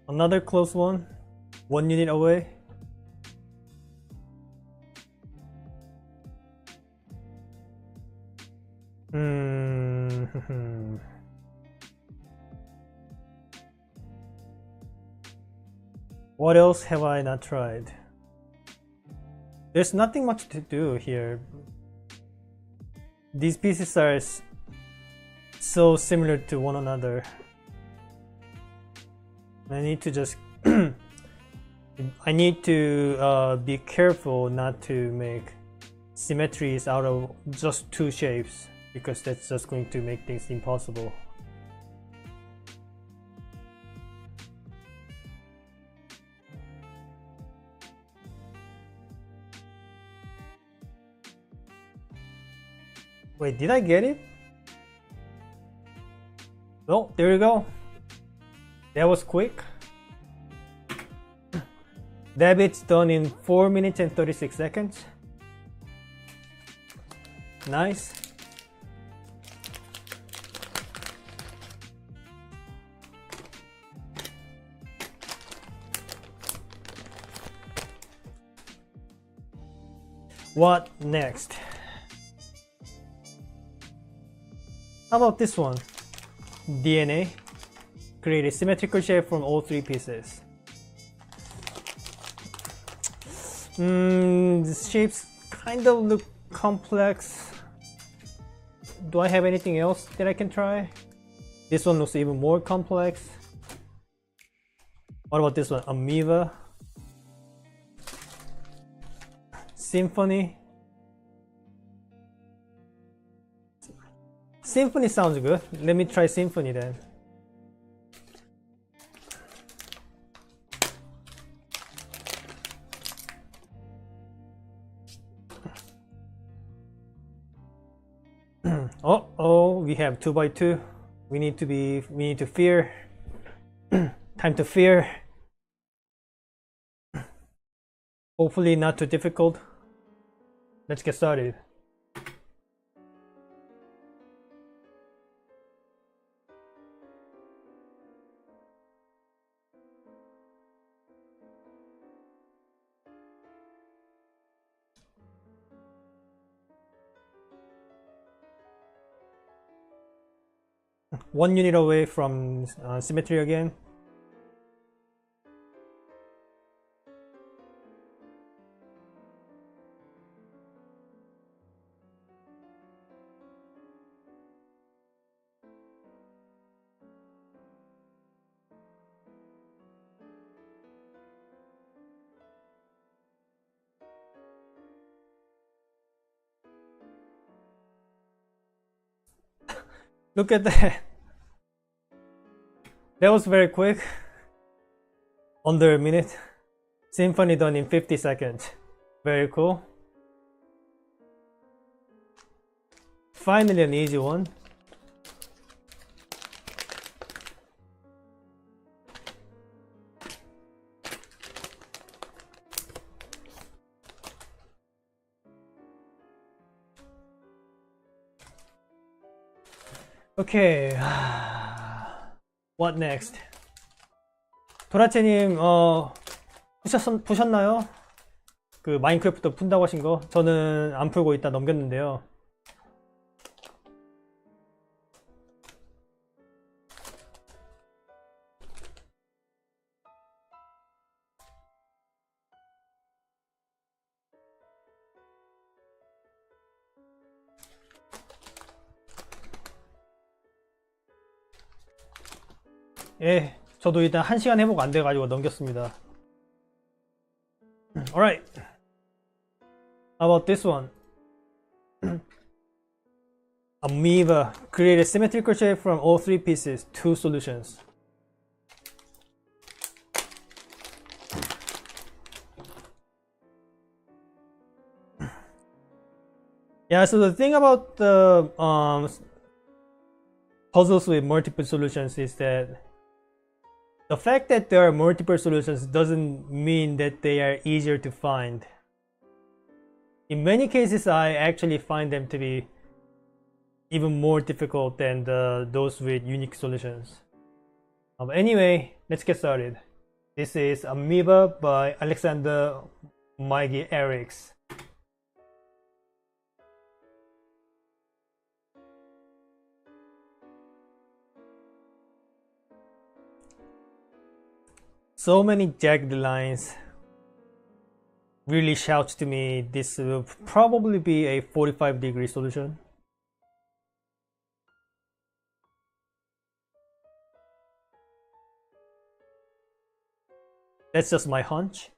Another close one. 1 unit away. What else have I not tried? There's nothing much to do here. These pieces are so similar to one another. I need to just I need to be careful not to make symmetries out of just two shapes, because that's just going to make things impossible. Wait, did I get it? Oh, there you go. That was quick. That bit's done in 4 minutes and 36 seconds. Nice. What next? How about this one? DNA. Create a symmetrical shape from all three pieces. These shapes kind of look complex. Do I have anything else that I can try? This one looks even more complex. What about this one? Amoeba. Symphony. Symphony sounds good. Let me try Symphony then. Oh, we have 2x2. We need to fear. Time to fear. Hopefully not too difficult. Let's get started. One unit away from symmetry again. Look at that. That was very quick. Under a minute. Symphony done in 50 seconds. Very cool. Finally an easy one. Okay. What next? 도라체님 푸셨나요? 그 마인크래프트 푼다고 하신 거? 저는 안 풀고 있다 넘겼는데요. 예, 저도 일단 1시간 해보고 안 돼가지고 넘겼습니다. Alright. How about this one? Amoeba. Create a symmetrical shape from all three pieces. 2 solutions. Yeah, so the thing about the puzzles with multiple solutions is that the fact that there are multiple solutions doesn't mean that they are easier to find. In many cases, I actually find them to be even more difficult than those with unique solutions. Anyway, let's get started. This is Amoeba by Alexander Maigi Eriks. So many jagged lines really shouts to me this will probably be a 45-degree solution. That's just my hunch.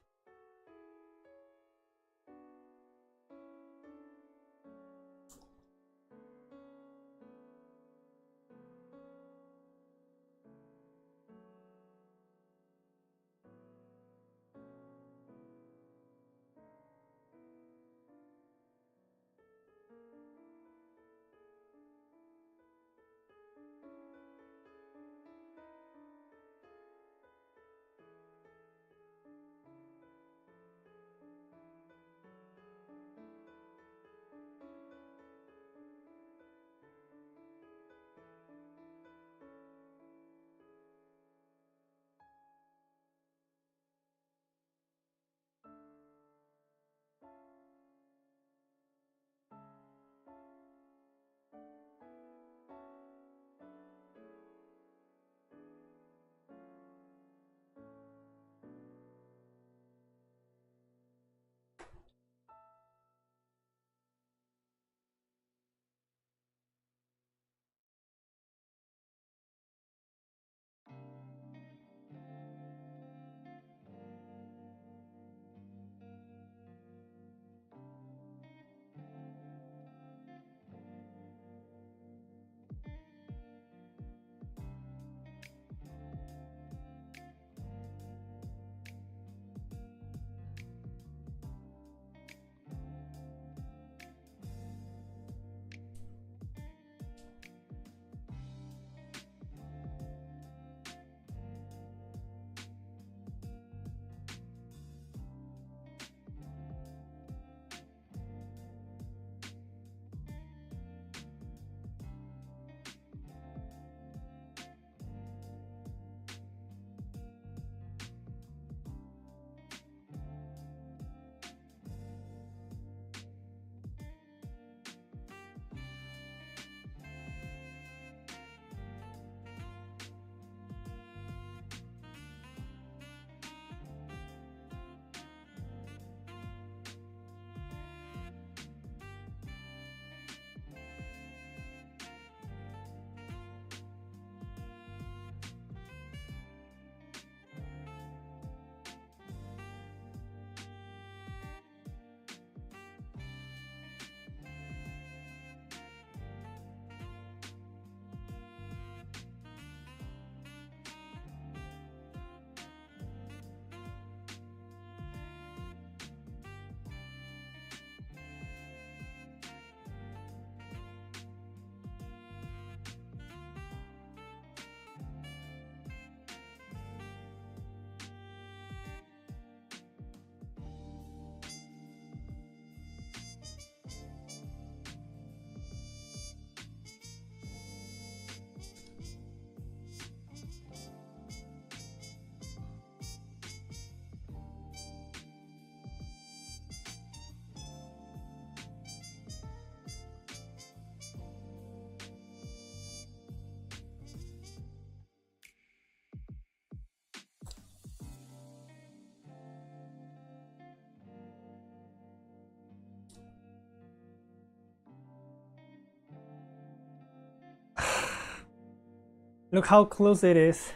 Look how close it is.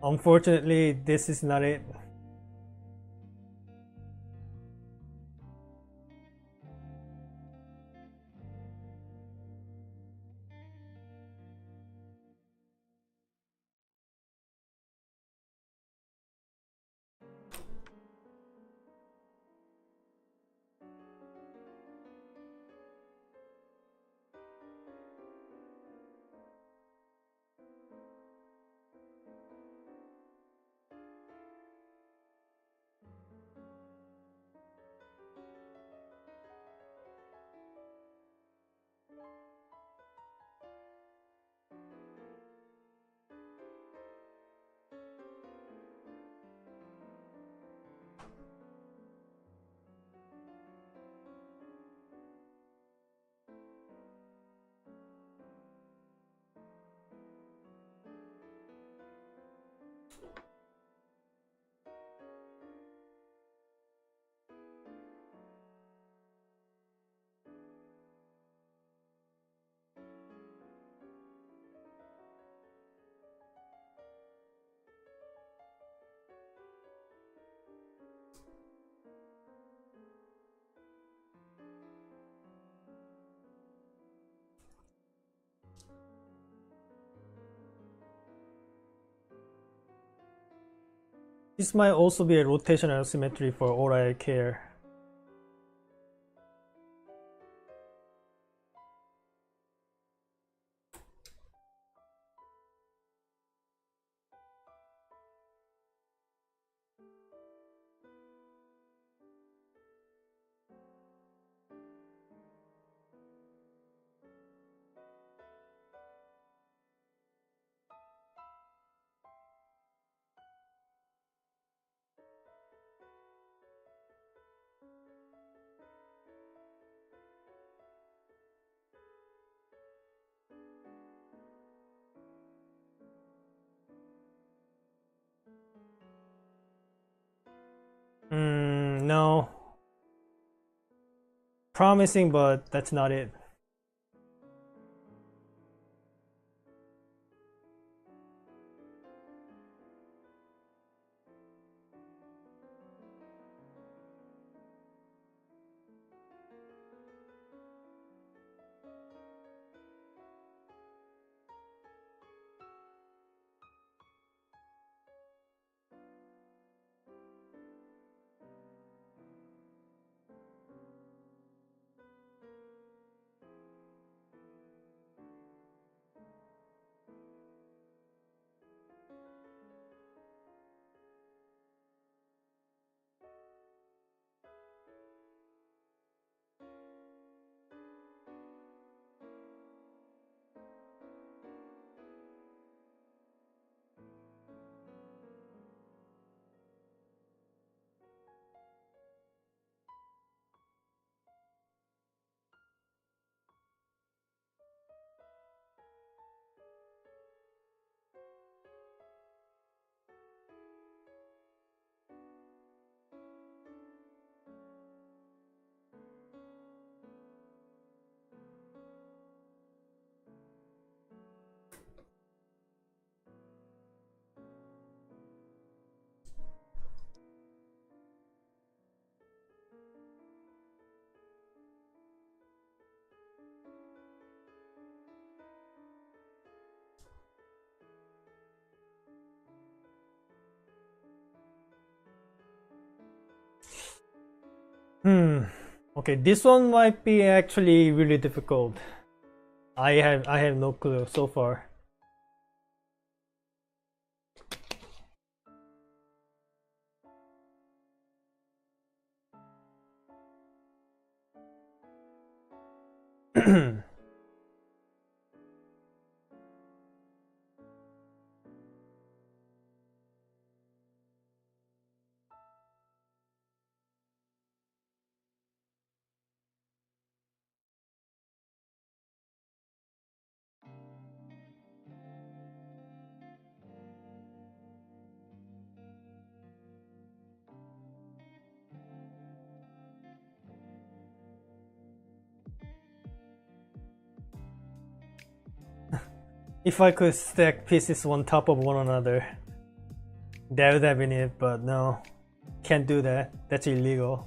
Unfortunately, this is not it. This might also be a rotational symmetry for all I care. No. Promising, but that's not it. Okay, this one might be actually really difficult. I have no clue so far. If I could stack pieces on top of one another, that would have been it, but no, can't do that. That's illegal.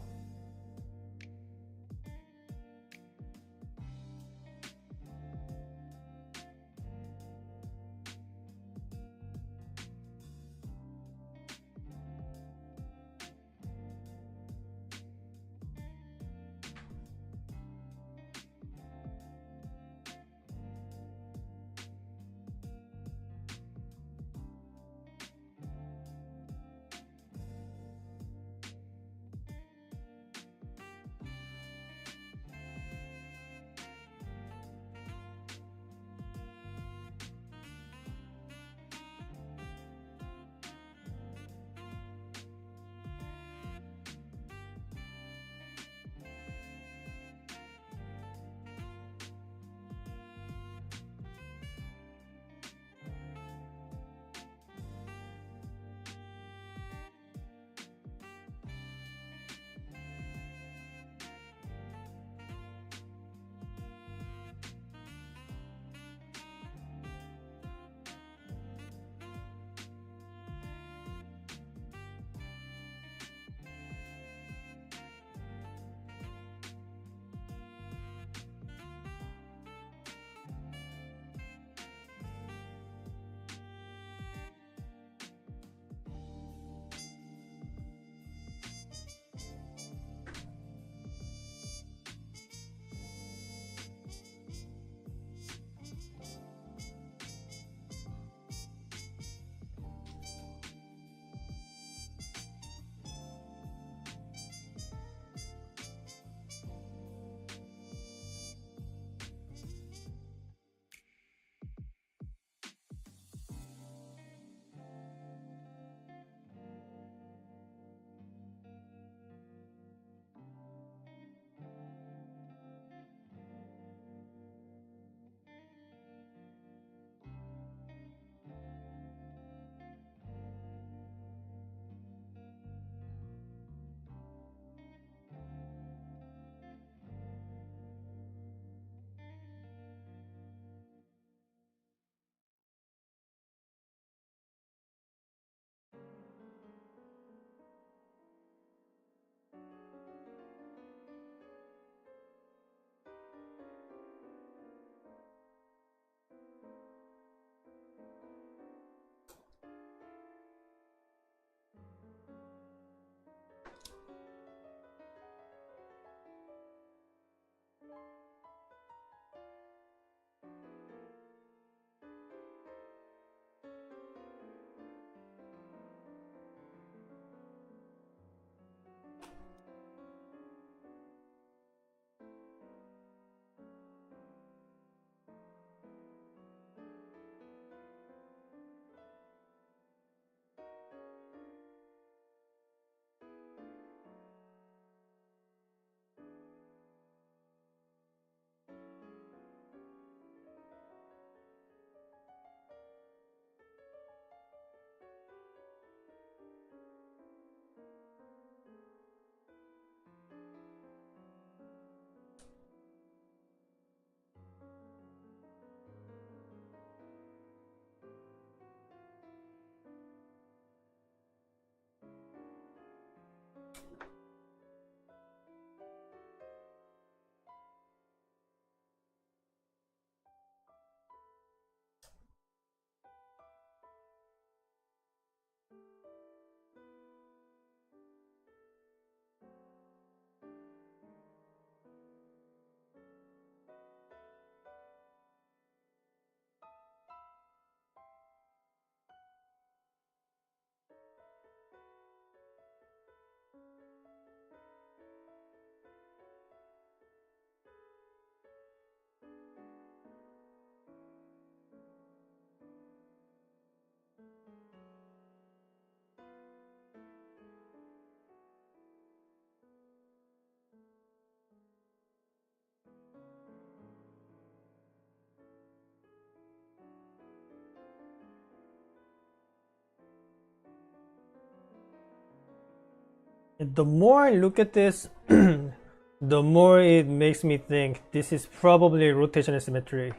The more I look at this, the more it makes me think this is probably rotational symmetry.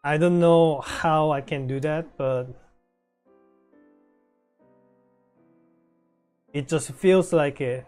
I don't know how I can do that, but it just feels like it.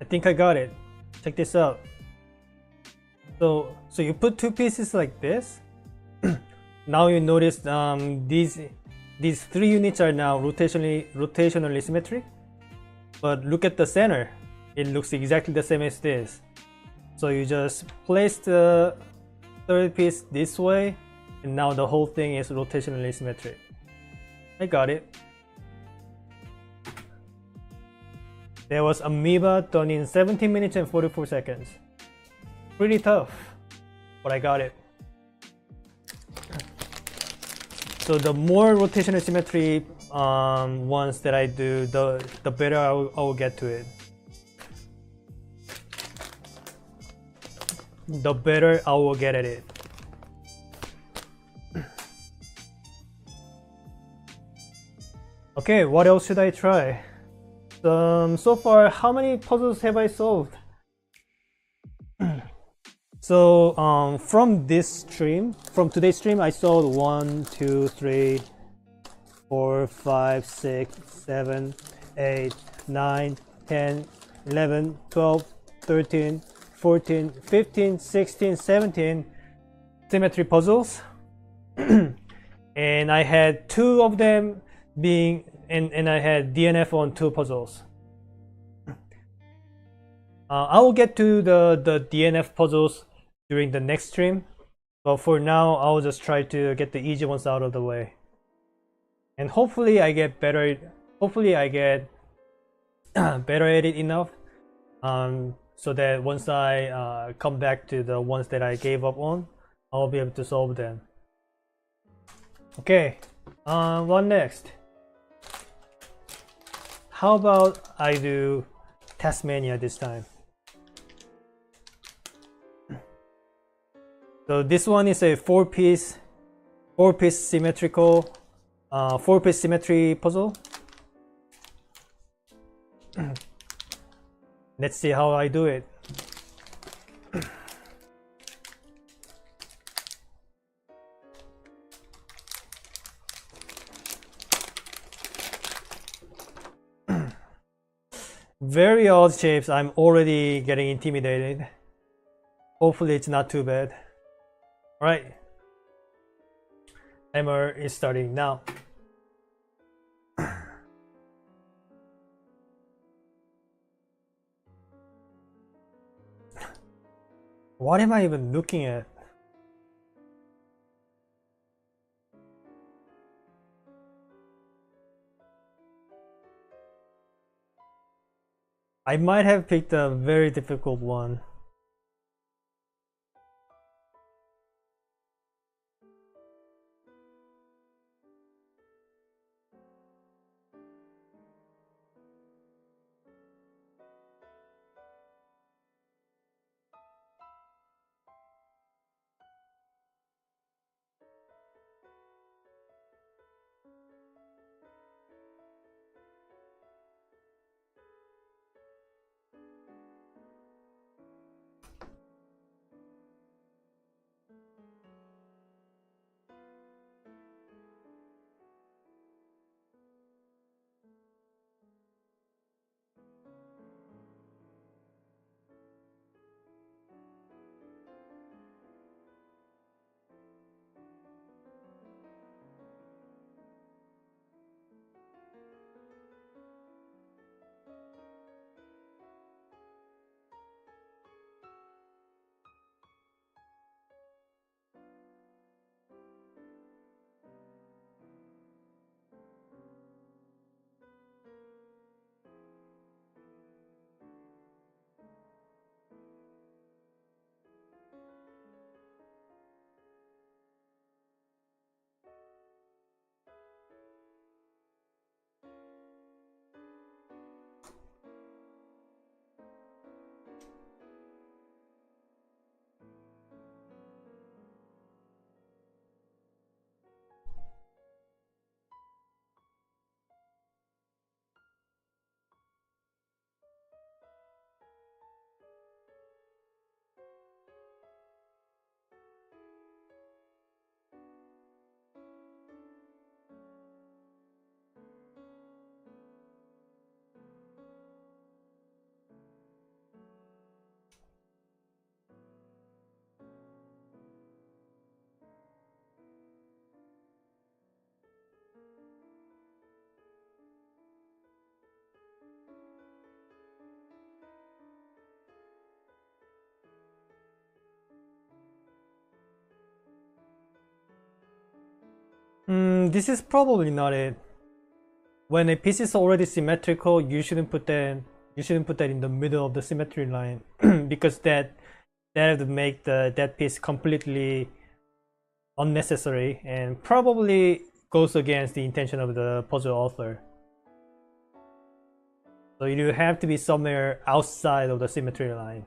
I think I got it. Check this out. So you put two pieces like this. Now you notice these three units are now rotationally symmetric. But look at the center. It looks exactly the same as this. So you just place the third piece this way, and now the whole thing is rotationally symmetric. I got it. There was amoeba done in 17 minutes and 44 seconds. Pretty tough, but I got it. So the more rotational symmetry ones that I do, the better I will get to it. The better I will get at it. Okay, what else should I try? So far, how many puzzles have I solved? So from today's stream, I solved 1, 2, 3, 4, 5, 6, 7, 8, 9, 10, 11, 12, 13, 14, 15, 16, 17 symmetry puzzles. And I had 2 of them being, and I had DNF on 2 puzzles. I will get to the DNF puzzles during the next stream, but for now I'll just try to get the easy ones out of the way. and hopefully I get better. Hopefully I get better at it enough, so that once I come back to the ones that I gave up on, I'll be able to solve them. Okay, what next? How about I do Tasmania this time? So this one is a four-piece symmetrical, four-piece symmetry puzzle. Let's see how I do it. Very odd shapes. I'm already getting intimidated. Hopefully it's not too bad. All right. Timer is starting now. What am I even looking at? I might have picked a very difficult one. This is probably not it. When a piece is already symmetrical, you shouldn't put that in the middle of the symmetry line because that would make that piece completely unnecessary and probably goes against the intention of the puzzle author. So you have to be somewhere outside of the symmetry line.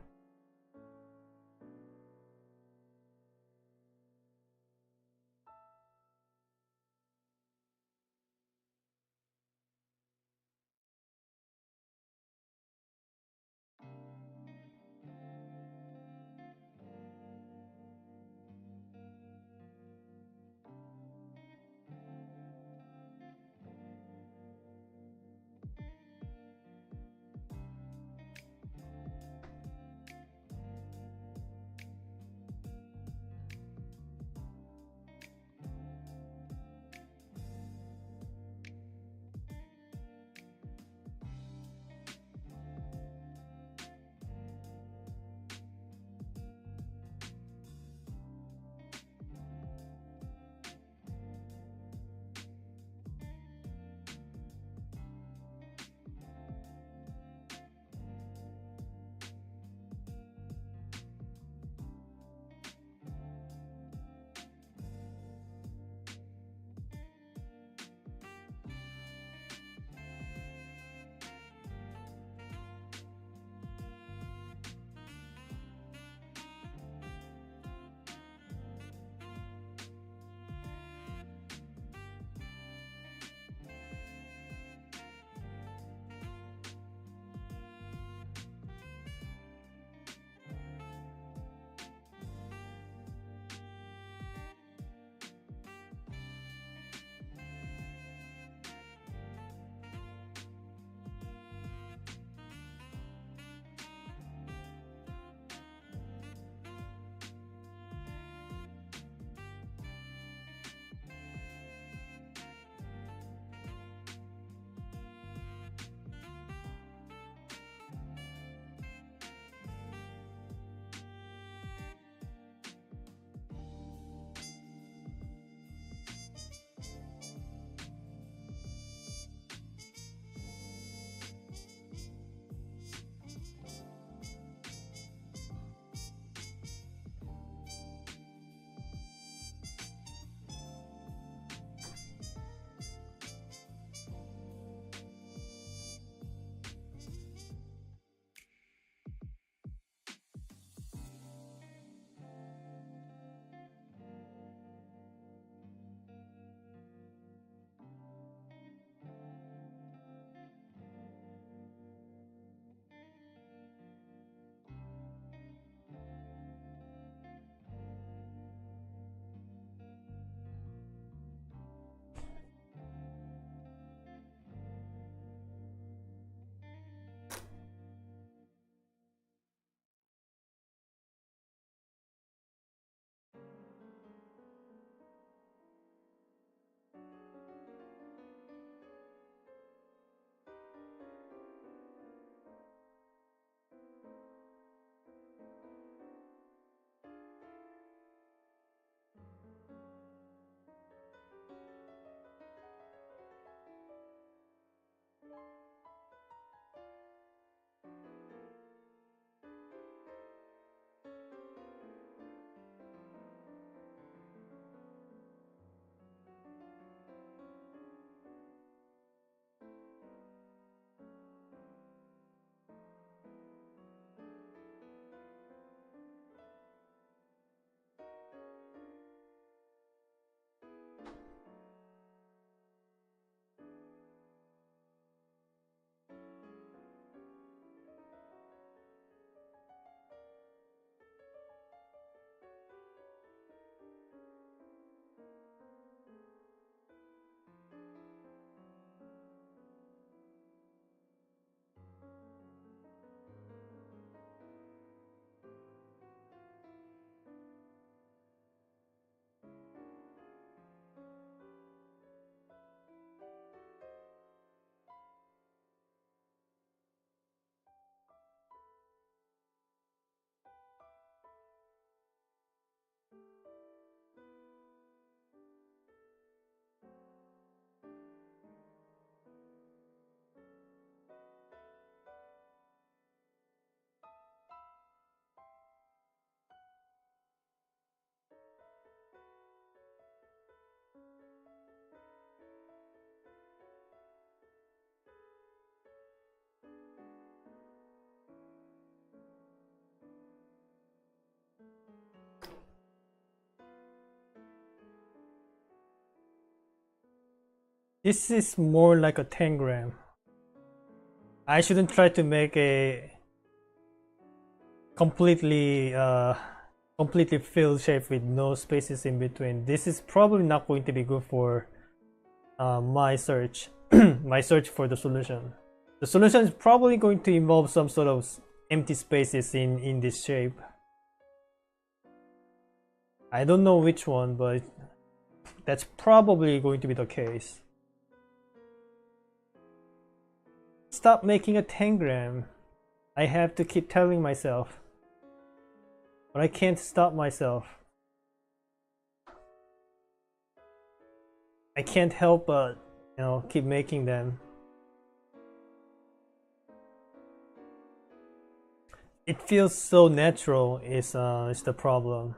This is more like a tangram. I shouldn't try to make a completely completely filled shape with no spaces in between. This is probably not going to be good for my search my search for the solution. The solution is probably going to involve some sort of empty spaces in this shape. I don't know which one, but that's probably going to be the case. Stop making a tangram. I have to keep telling myself, but I can't stop myself. I can't help but, keep making them. It feels so natural is the problem.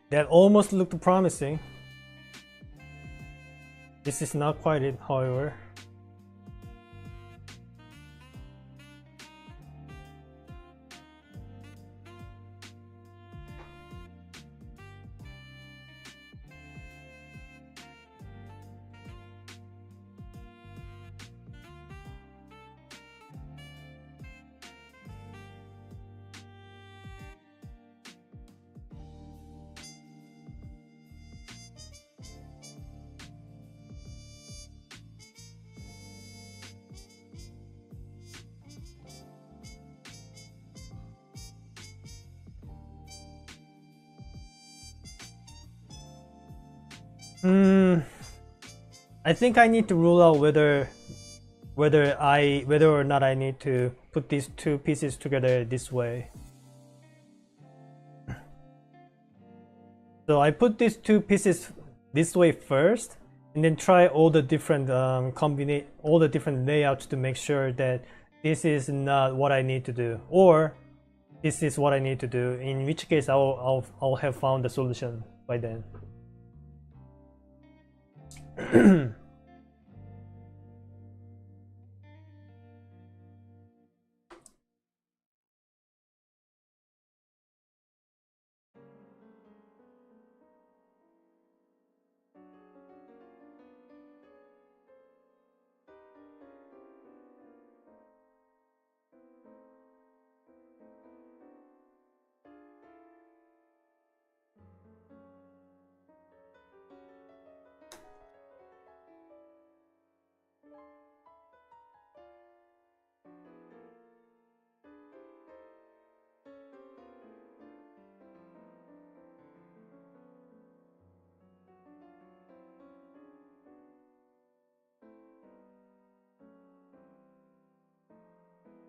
That almost looked promising. This is not quite it, however. I think I need to rule out whether or not I need to put these two pieces together this way. So I put these two pieces this way first, and then try all the different all the different layouts to make sure that this is not what I need to do, or this is what I need to do. In which case, I'll have found the solution by then.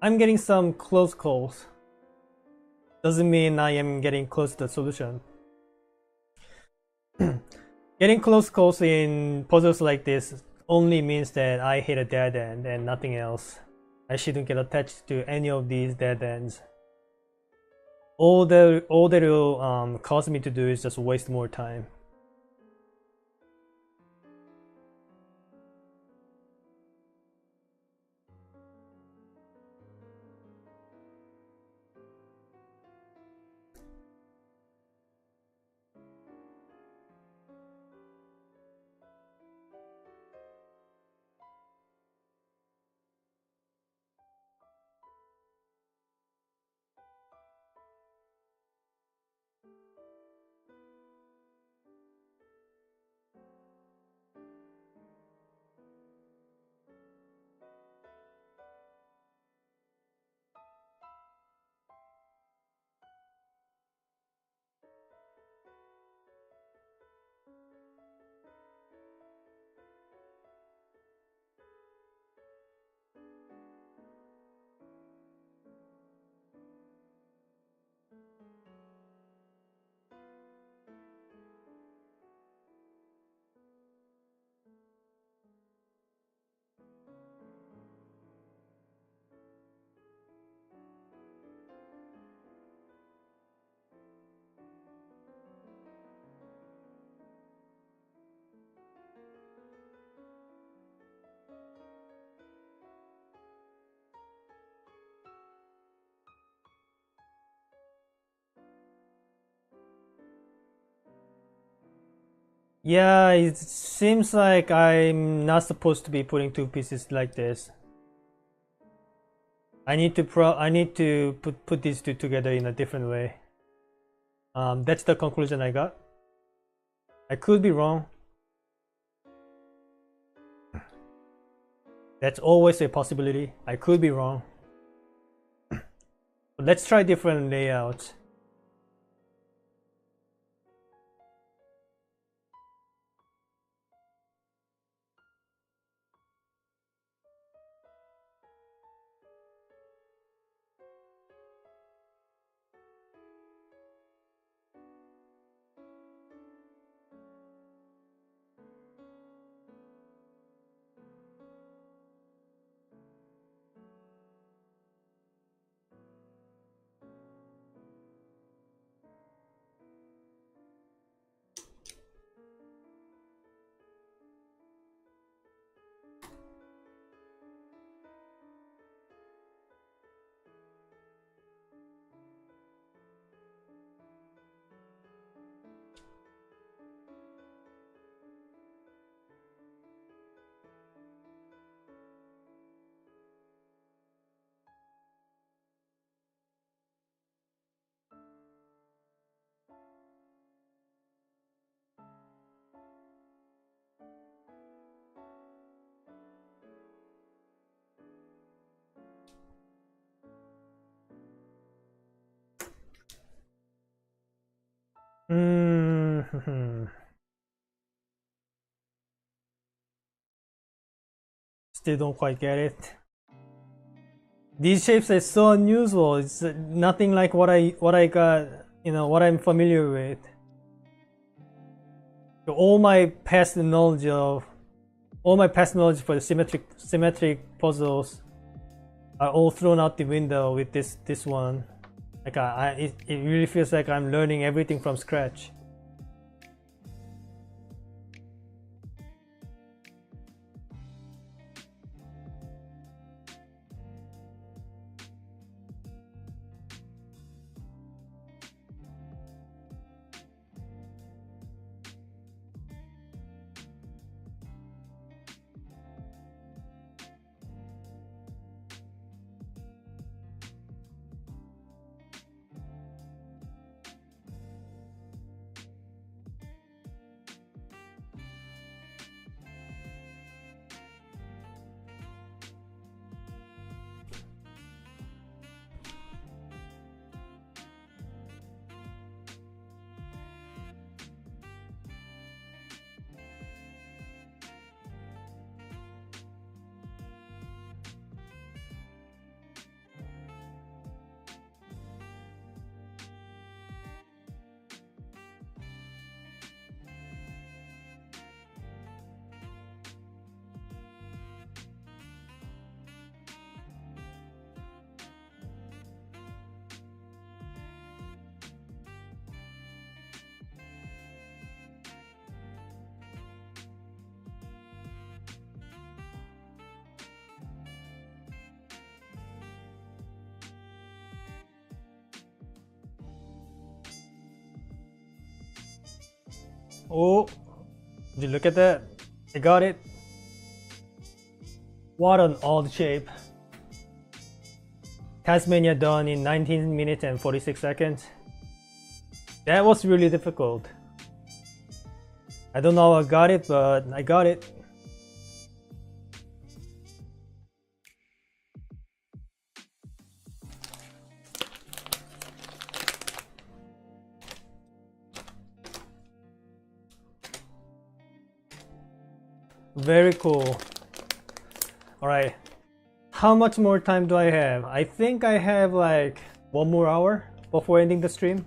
I'm getting some close calls. Doesn't mean I am getting close to the solution. Getting close calls in puzzles like this only means that I hit a dead end and nothing else. I shouldn't get attached to any of these dead ends. All that will cause me to do is just waste more time. Yeah, it seems like I'm not supposed to be putting two pieces like this. I need to put these two together in a different way. That's the conclusion I got. I could be wrong. That's always a possibility. I could be wrong. But let's try different layouts. Still don't quite get it. These shapes are so unusual. It's nothing like what I got, what I'm familiar with. All my past knowledge for the symmetric puzzles are all thrown out the window with this one. Like it really feels like I'm learning everything from scratch. Oh, did you look at that? I got it. What an odd shape. Tasmania done in 19 minutes and 46 seconds. That was really difficult. I don't know how I got it, but I got it. Very cool. Alright. How much more time do I have? I think I have like 1 more hour before ending the stream.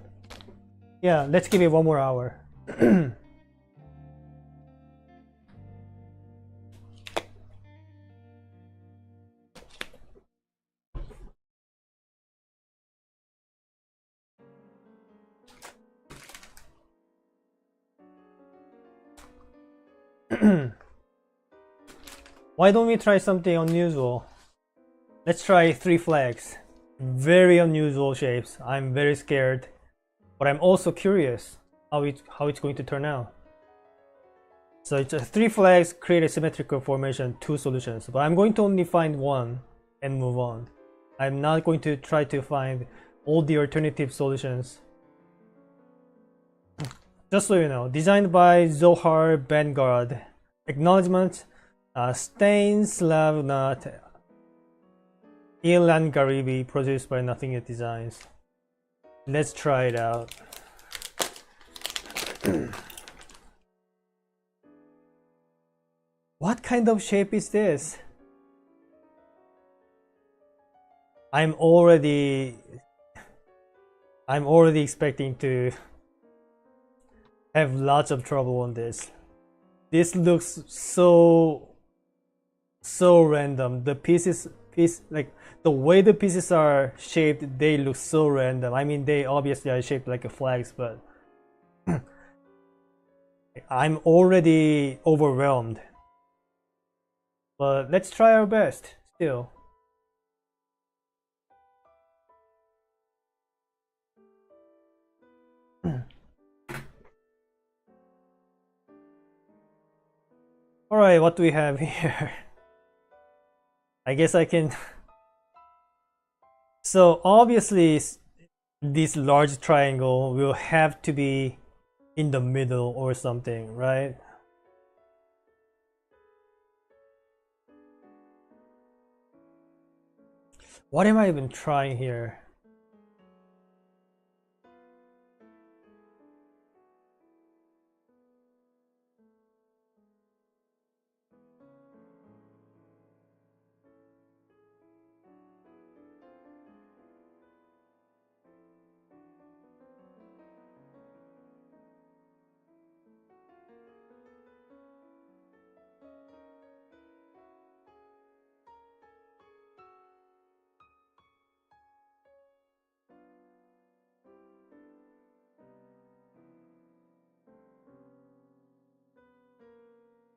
Yeah, let's give it 1 more hour. Why don't we try something unusual? Let's try 3 flags. Very unusual shapes. I'm very scared, but I'm also curious how it's going to turn out. So it's 3 flags create a symmetrical formation, 2 solutions, but I'm going to only find one and move on. I'm not going to try to find all the alternative solutions. Just so you know, designed by Zohar Vanguard. Acknowledgement, Stanislav Nat, Ilan Garibi, produced by Nothing Yet Designs. Let's try it out. What kind of shape is this? I'm already expecting to have lots of trouble on this. This looks so random. The like the way the pieces are shaped, they look so random. I mean, they obviously are shaped like a flags, but I'm already overwhelmed. But let's try our best still. Alright, what do we have here? I guess I can... So obviously this large triangle will have to be in the middle or something, right? What am I even trying here?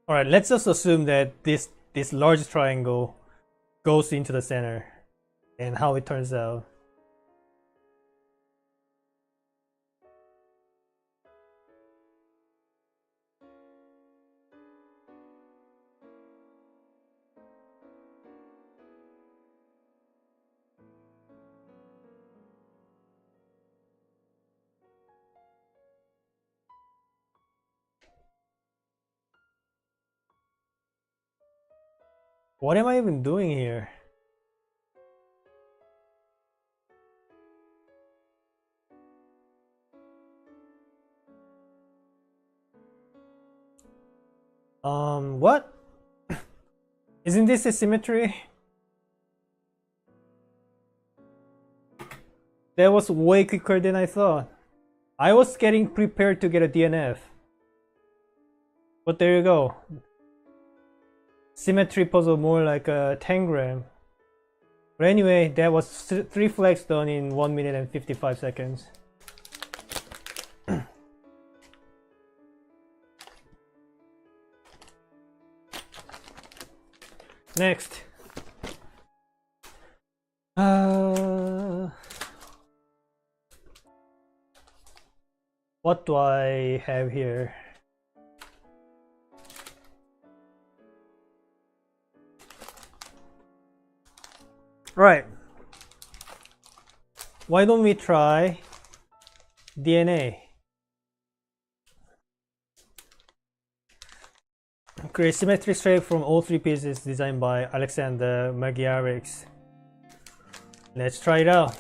Alright, let's just assume that this large triangle goes into the center and how it turns out. What am I even doing here? What? Isn't this a symmetry? That was way quicker than I thought. I was getting prepared to get a DNF. But there you go. Symmetry puzzle more like a tangram. But anyway, that was 3 flags done in 1 minute and 55 seconds. Next. What do I have here? Right. Why don't we try DNA? Create symmetry shape from all three pieces designed by Alexander Magyarix. Let's try it out.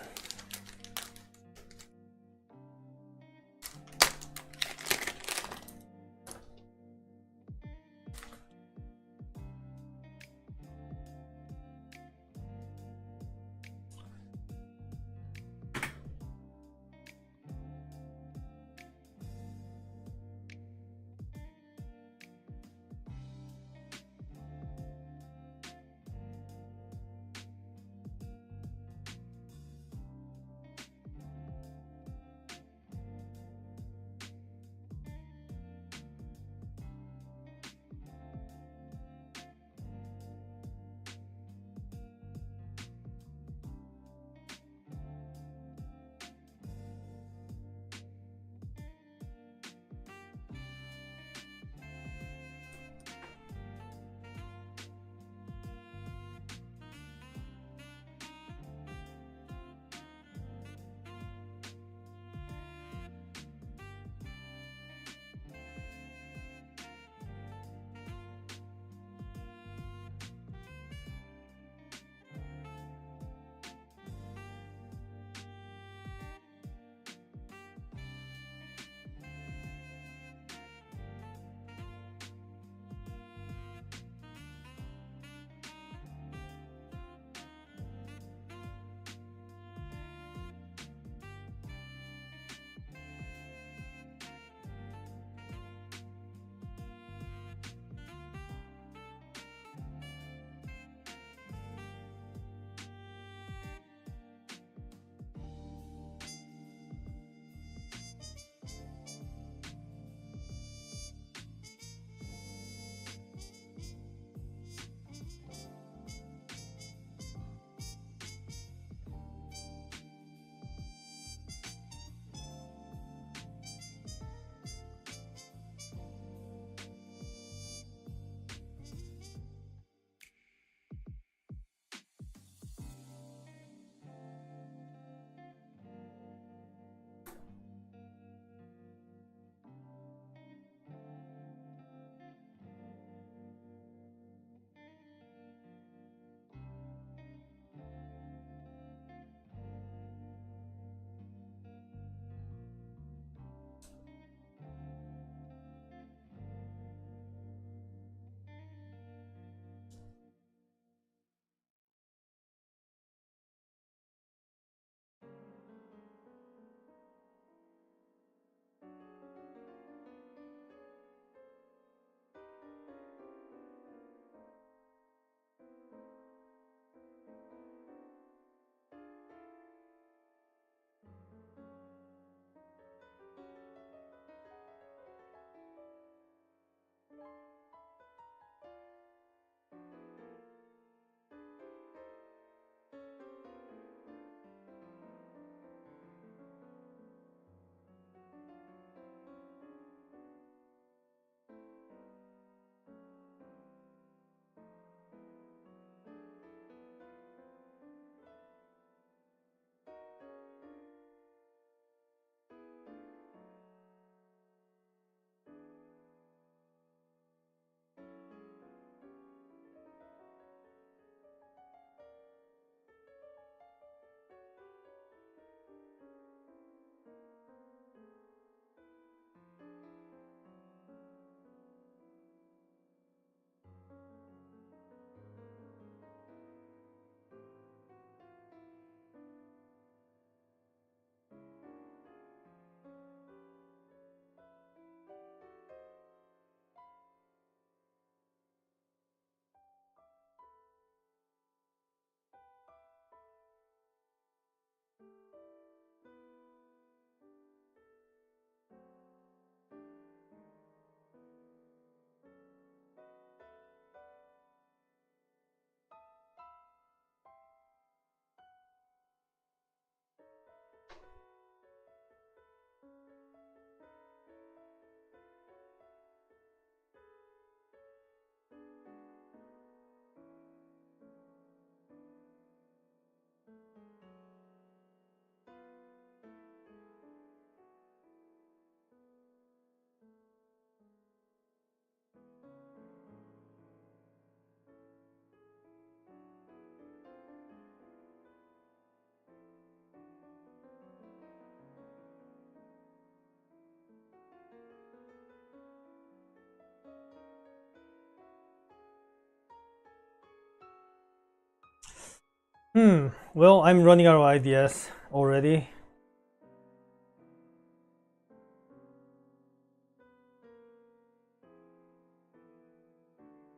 Well, I'm running out of ideas already.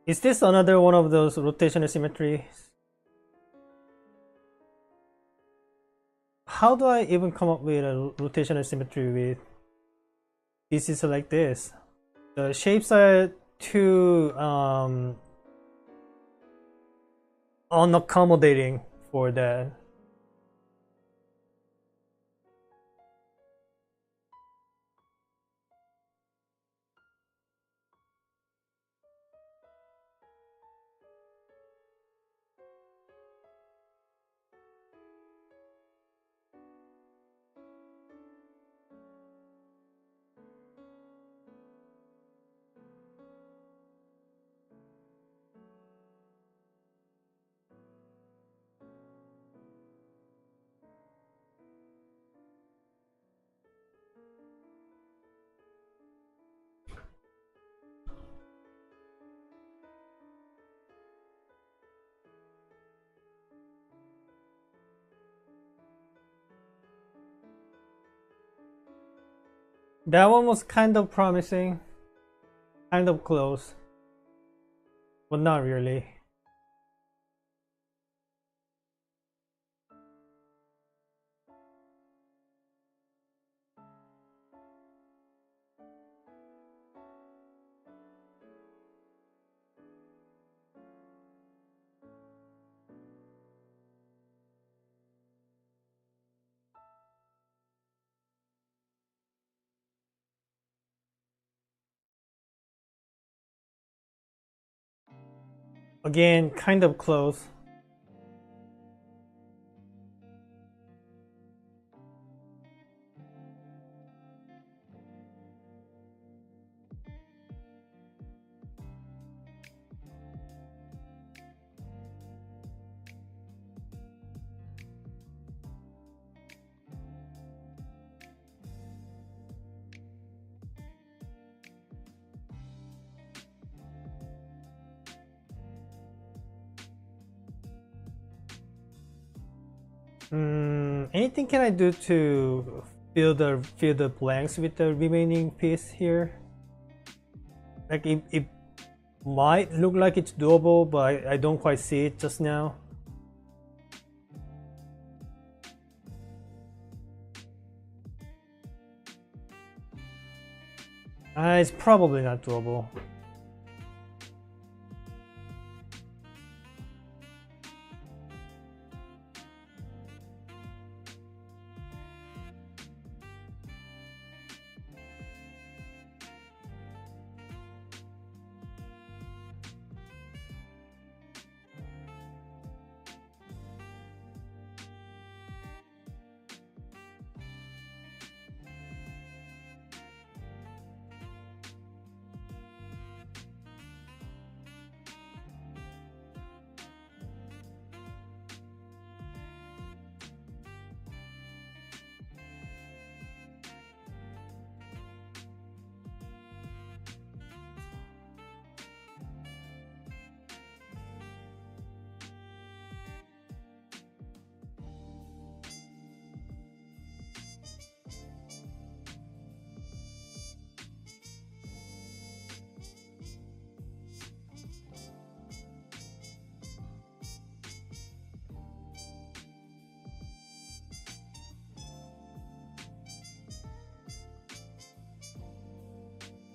Is this another one of those rotational symmetries? How do I even come up with a rotational symmetry with pieces like this? The shapes are too unaccommodating for that. That one was kind of promising, kind of close, but not really. Again, kind of close. Anything can I do to fill the blanks with the remaining piece here? Like it might look like it's doable, but I don't quite see it just now. It's probably not doable.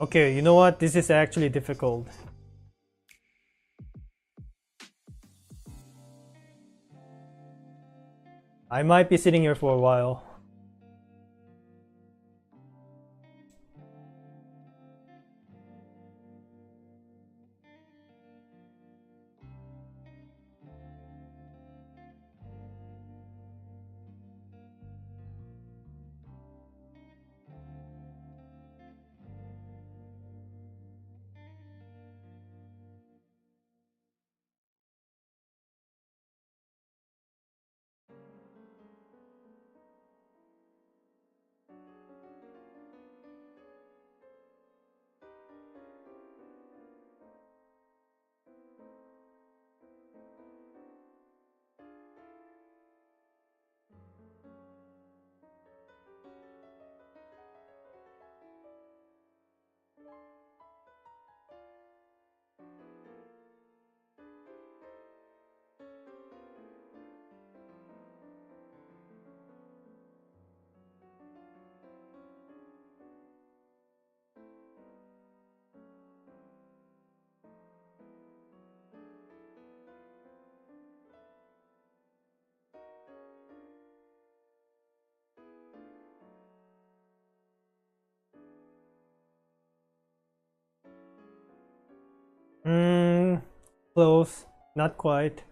Okay, you know what? This is actually difficult. I might be sitting here for a while. Close, not quite.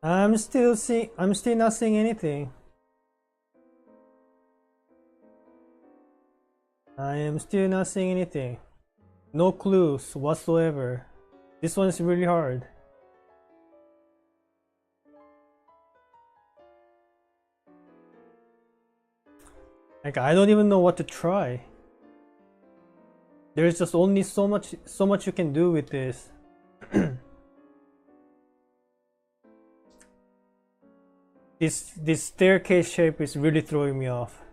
I'm still not seeing anything. I am still not seeing anything. No clues whatsoever. This one is really hard. Like I don't even know what to try. There's just only so much you can do with this. This staircase shape is really throwing me off.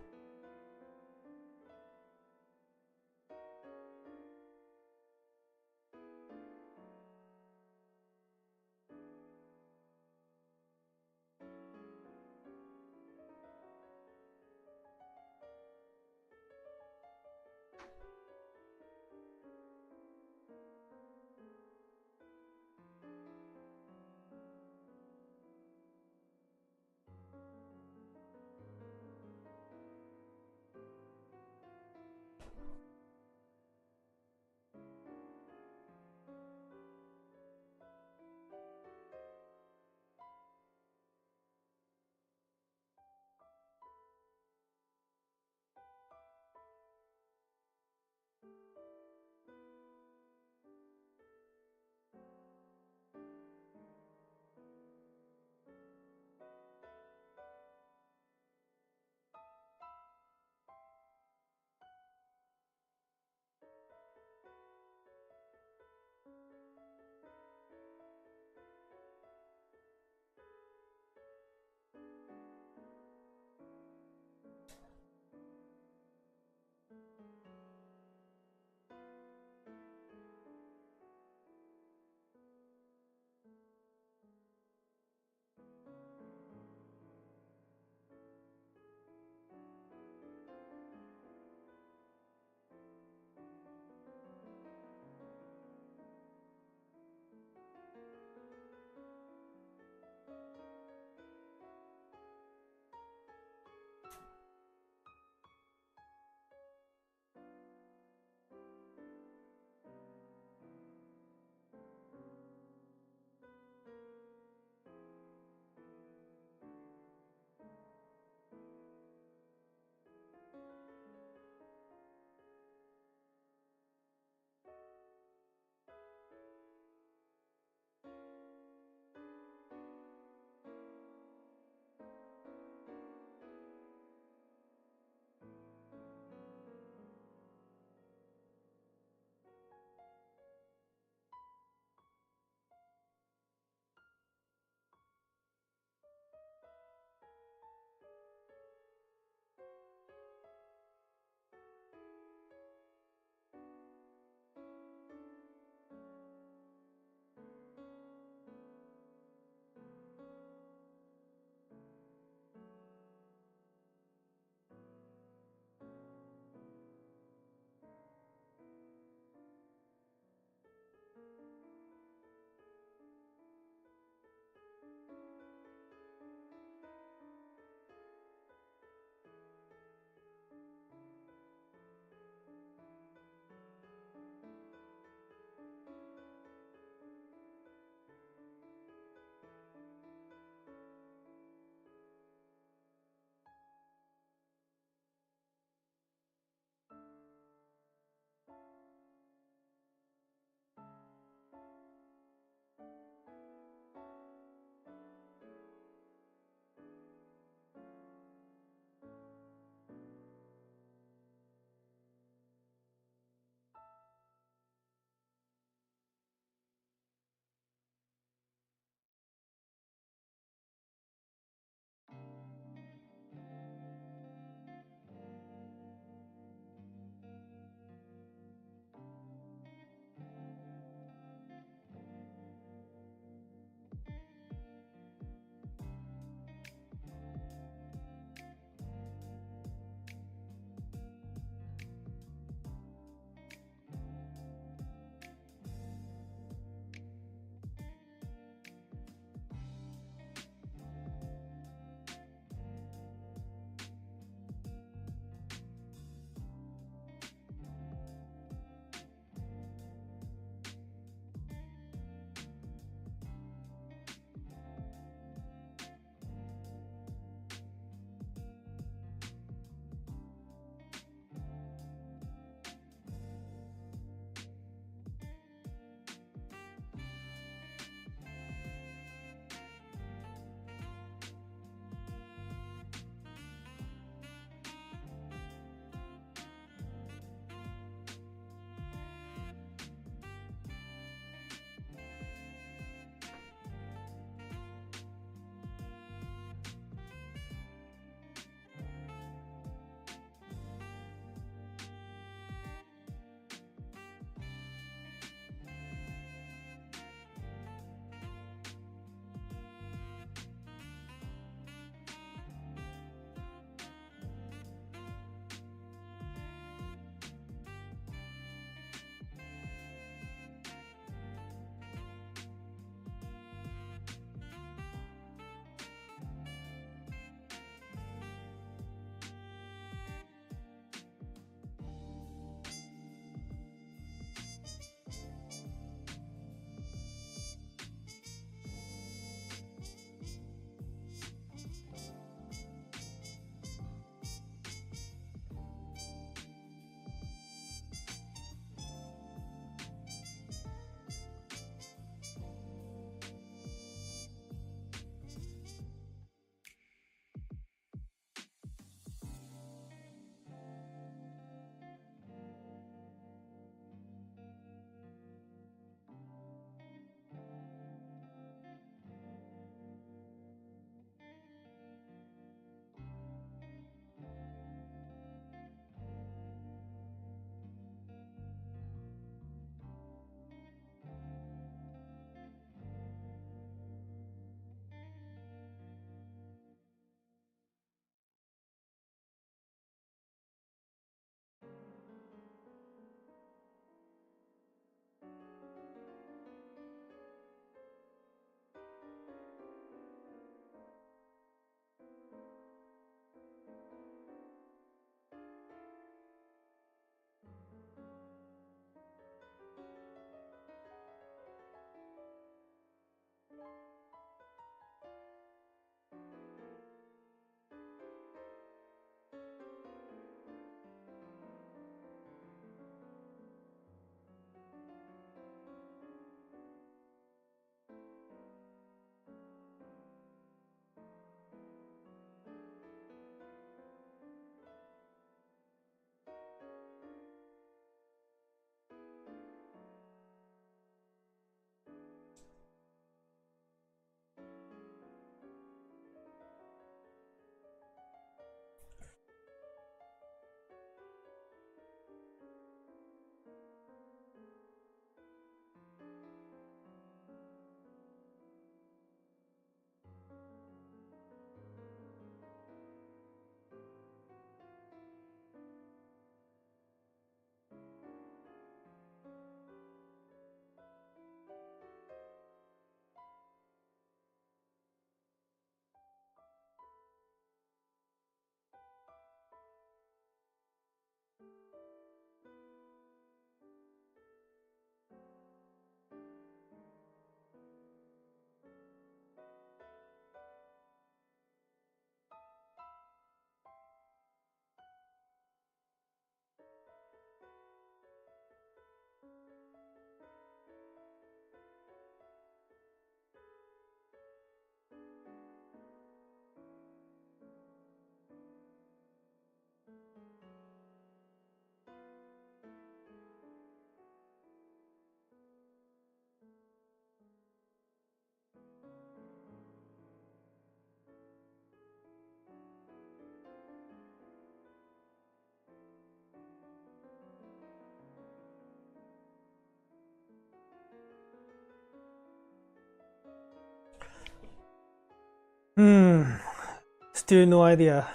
still no idea.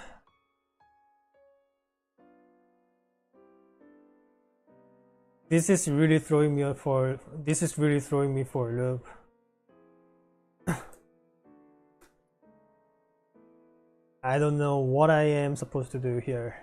This is really throwing me for a loop. I don't know what I am supposed to do here.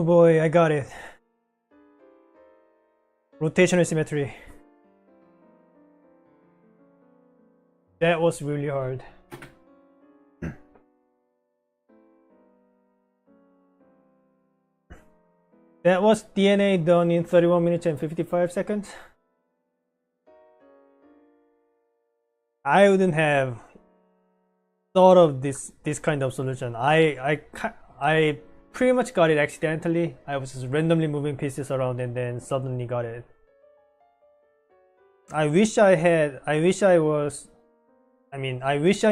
Oh boy, I got it. Rotational symmetry. That was really hard. That was DNA done in 31 minutes and 55 seconds. I wouldn't have thought of this kind of solution. I pretty much got it accidentally. I was just randomly moving pieces around and then suddenly got it. I wish I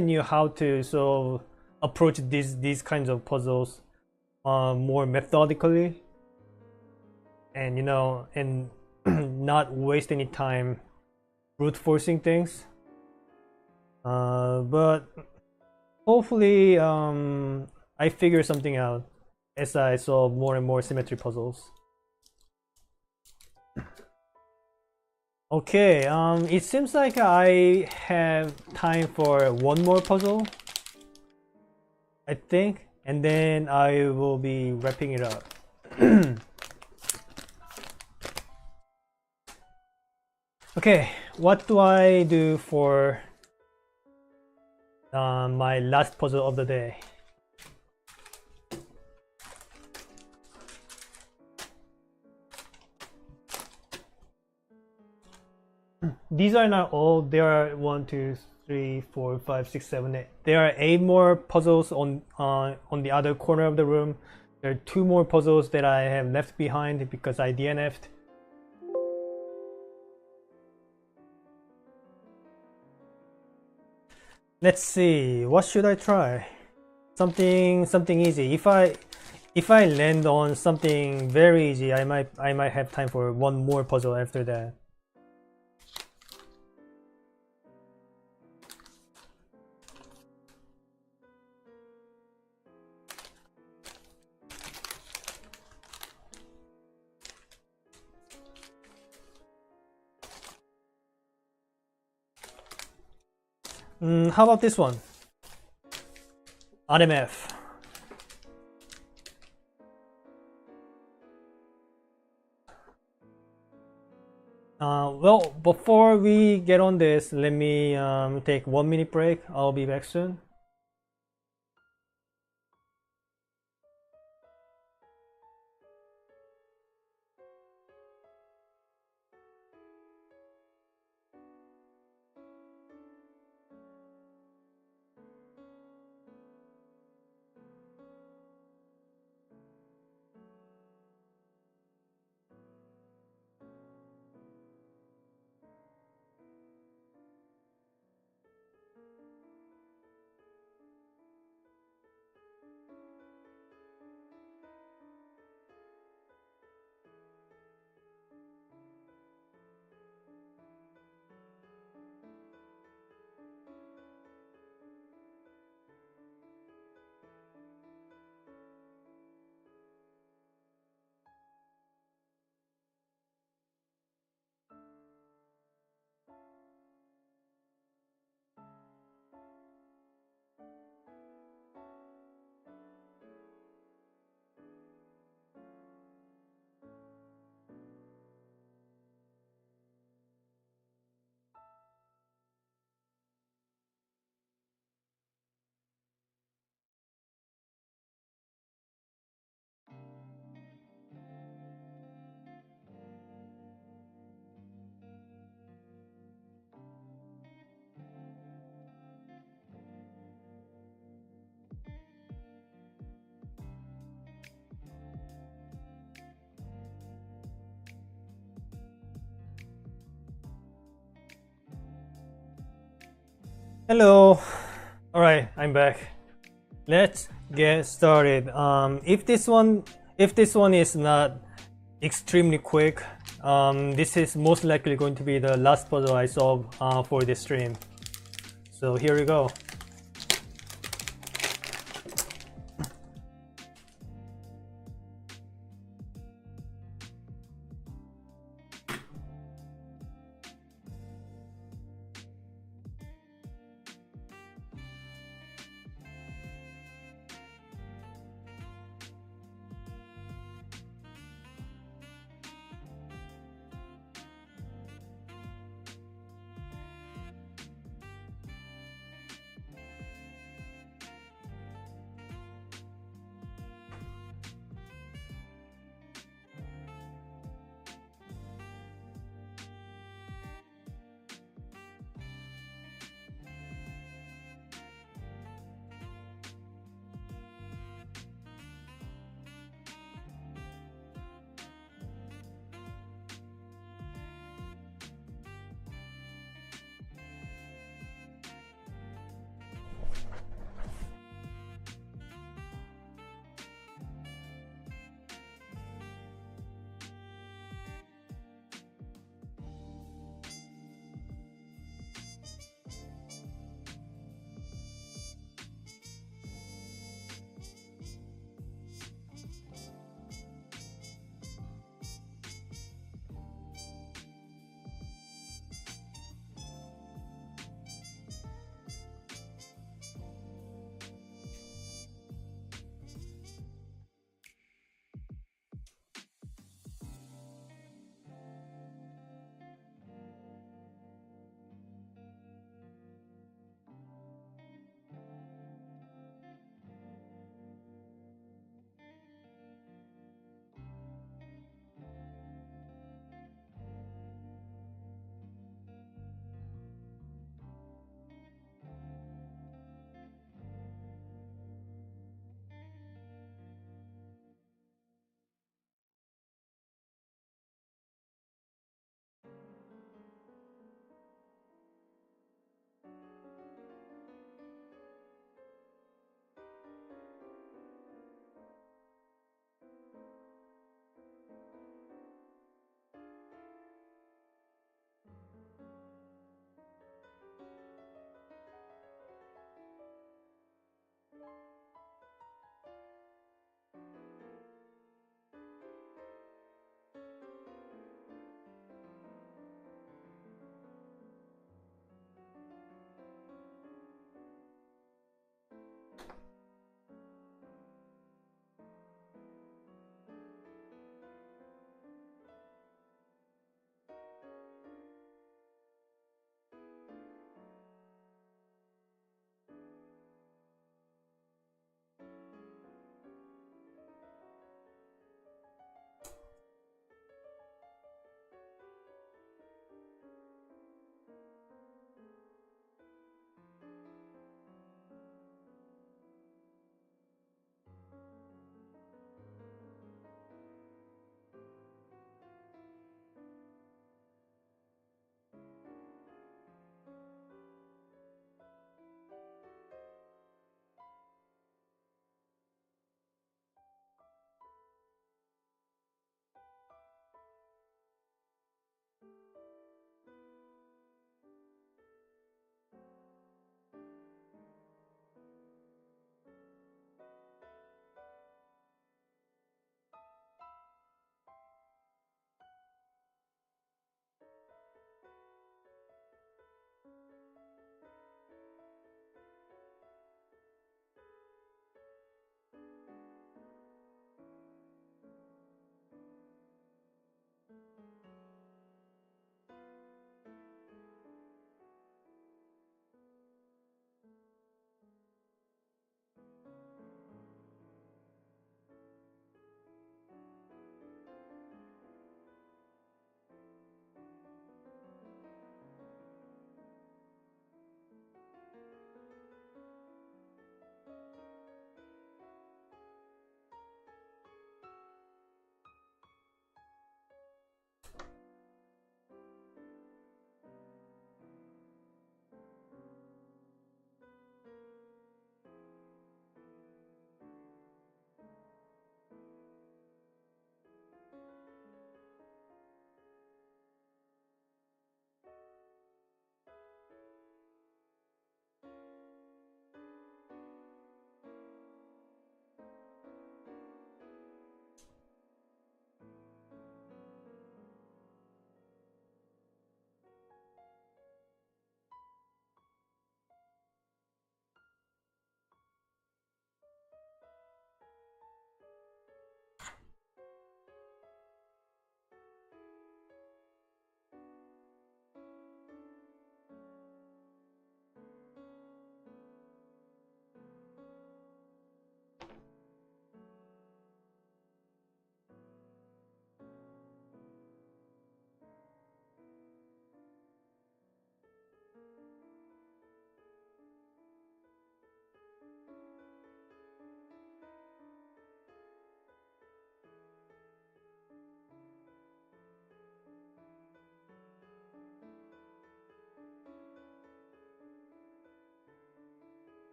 knew how to sort of approach these kinds of puzzles more methodically, and and not waste any time brute forcing things. But hopefully, I figure something out as I solve more and more symmetry puzzles. Okay, it seems like I have time for one more puzzle, I think, and then I will be wrapping it up. Okay, what do I do for my last puzzle of the day? These are not all. There are 1, 2, 3, 4, 5, 6, 7, 8. There are 8 more puzzles on the other corner of the room. There are 2 more puzzles that I have left behind because I DNF'd. Let's see. What should I try? Something easy. If I land on something very easy, I might have time for one more puzzle after that. How about this one? RMF. Well, before we get on this, let me take 1 minute break. I'll be back soon. Hello. All right, I'm back. Let's get started. If this one is not extremely quick, this is most likely going to be the last puzzle I solve for this stream. So here we go.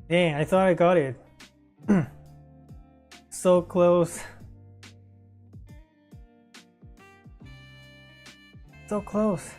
Dang, I thought I got it. So close. So close.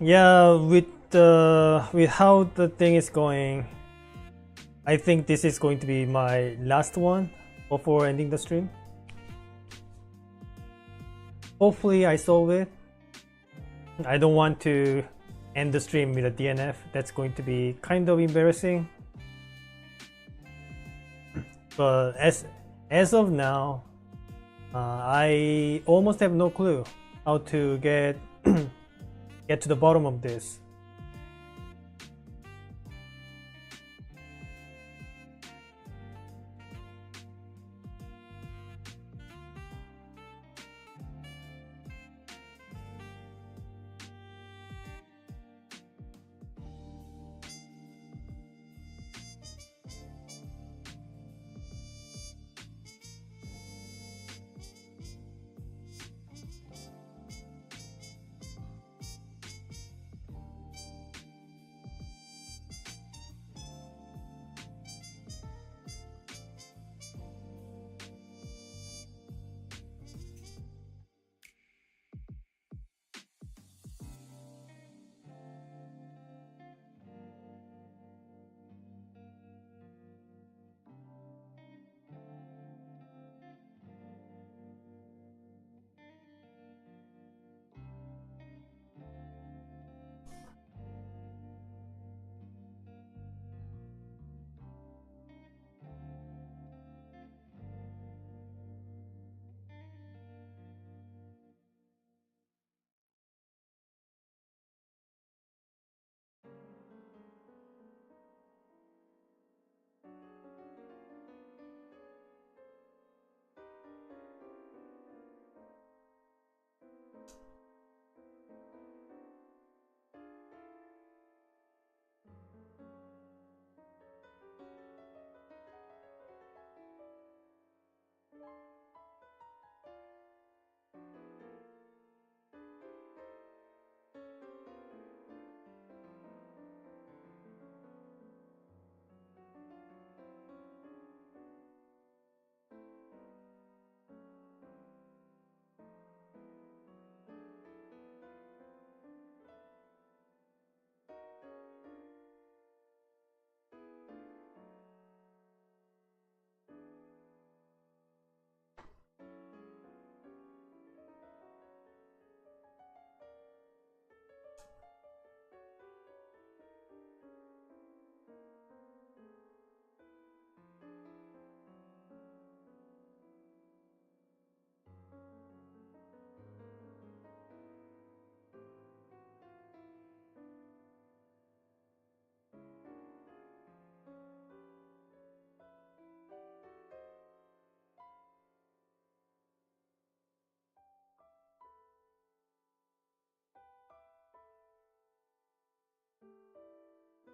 Yeah, with how the thing is going, I think this is going to be my last one before ending the stream. Hopefully I solve it. I don't want to end the stream with a DNF. That's going to be kind of embarrassing. But as of now, I almost have no clue how to get to the bottom of this.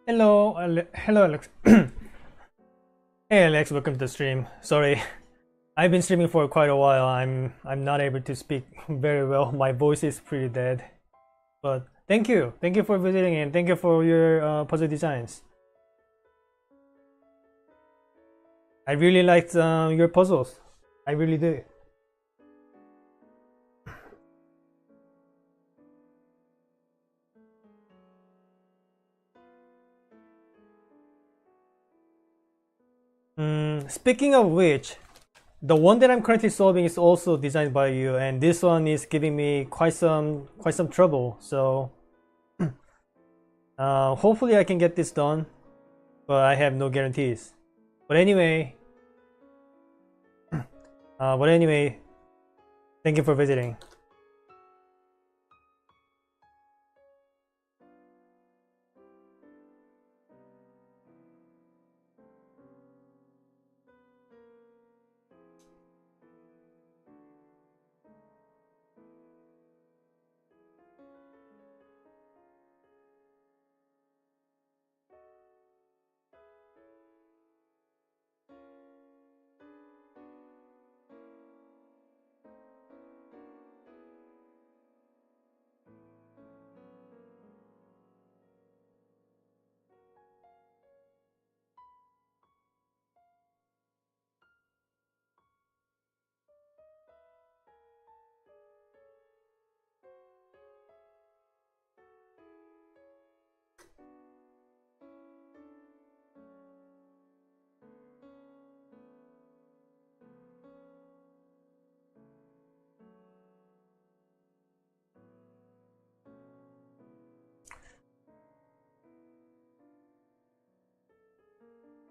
Hello Alex. Hey Alex, welcome to the stream. Sorry, I've been streaming for quite a while. I'm not able to speak very well. My voice is pretty dead. But thank you for visiting, and thank you for your puzzle designs. I really liked your puzzles. I really do. Speaking of which, the one that I'm currently solving is also designed by you, and this one is giving me quite some trouble. So hopefully I can get this done, but I have no guarantees. But anyway, thank you for visiting.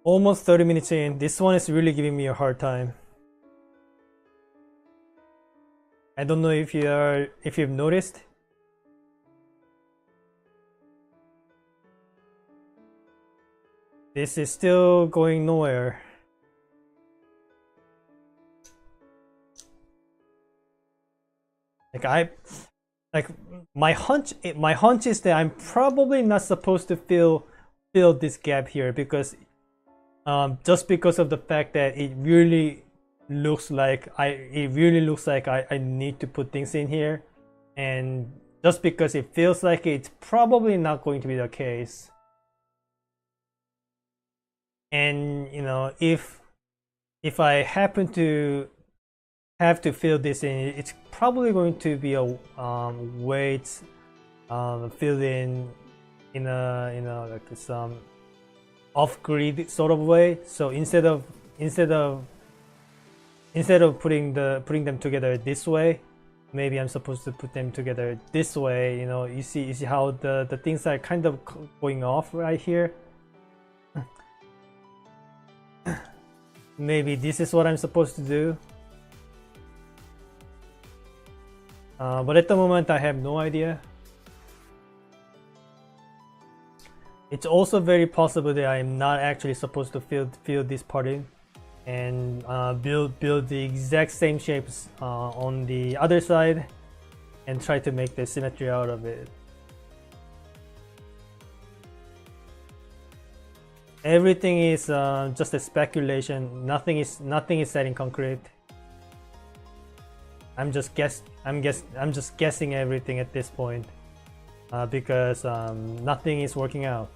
Almost 30 minutes in. This one is really giving me a hard time. I don't know if you've noticed. This is still going nowhere. Like my hunch is that I'm probably not supposed to fill this gap here, because just because of the fact that it really looks like I need to put things in here, and just because it feels like it's probably not going to be the case. And you know, if I happen to have to fill this in, it's probably going to be a weight filled in a like some off-grid sort of way. So instead of putting them together this way, maybe I'm supposed to put them together this way. You know, you see how the things are kind of going off right here. Maybe this is what I'm supposed to do. But at the moment I have no idea. It's also very possible that I'm not actually supposed to fill this part in, and build the exact same shapes on the other side, and try to make the symmetry out of it. Everything is just a speculation. Nothing is set in concrete. I'm just guessing everything at this point, because nothing is working out.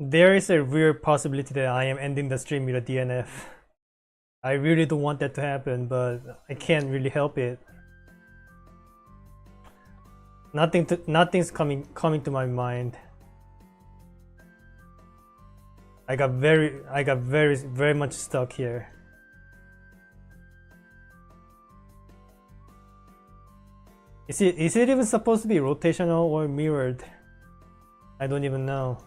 There is a real possibility that I am ending the stream with a DNF. I really don't want that to happen, but I can't really help it. Nothing's coming to my mind. I got very much stuck here. Is it even supposed to be rotational or mirrored? I don't even know.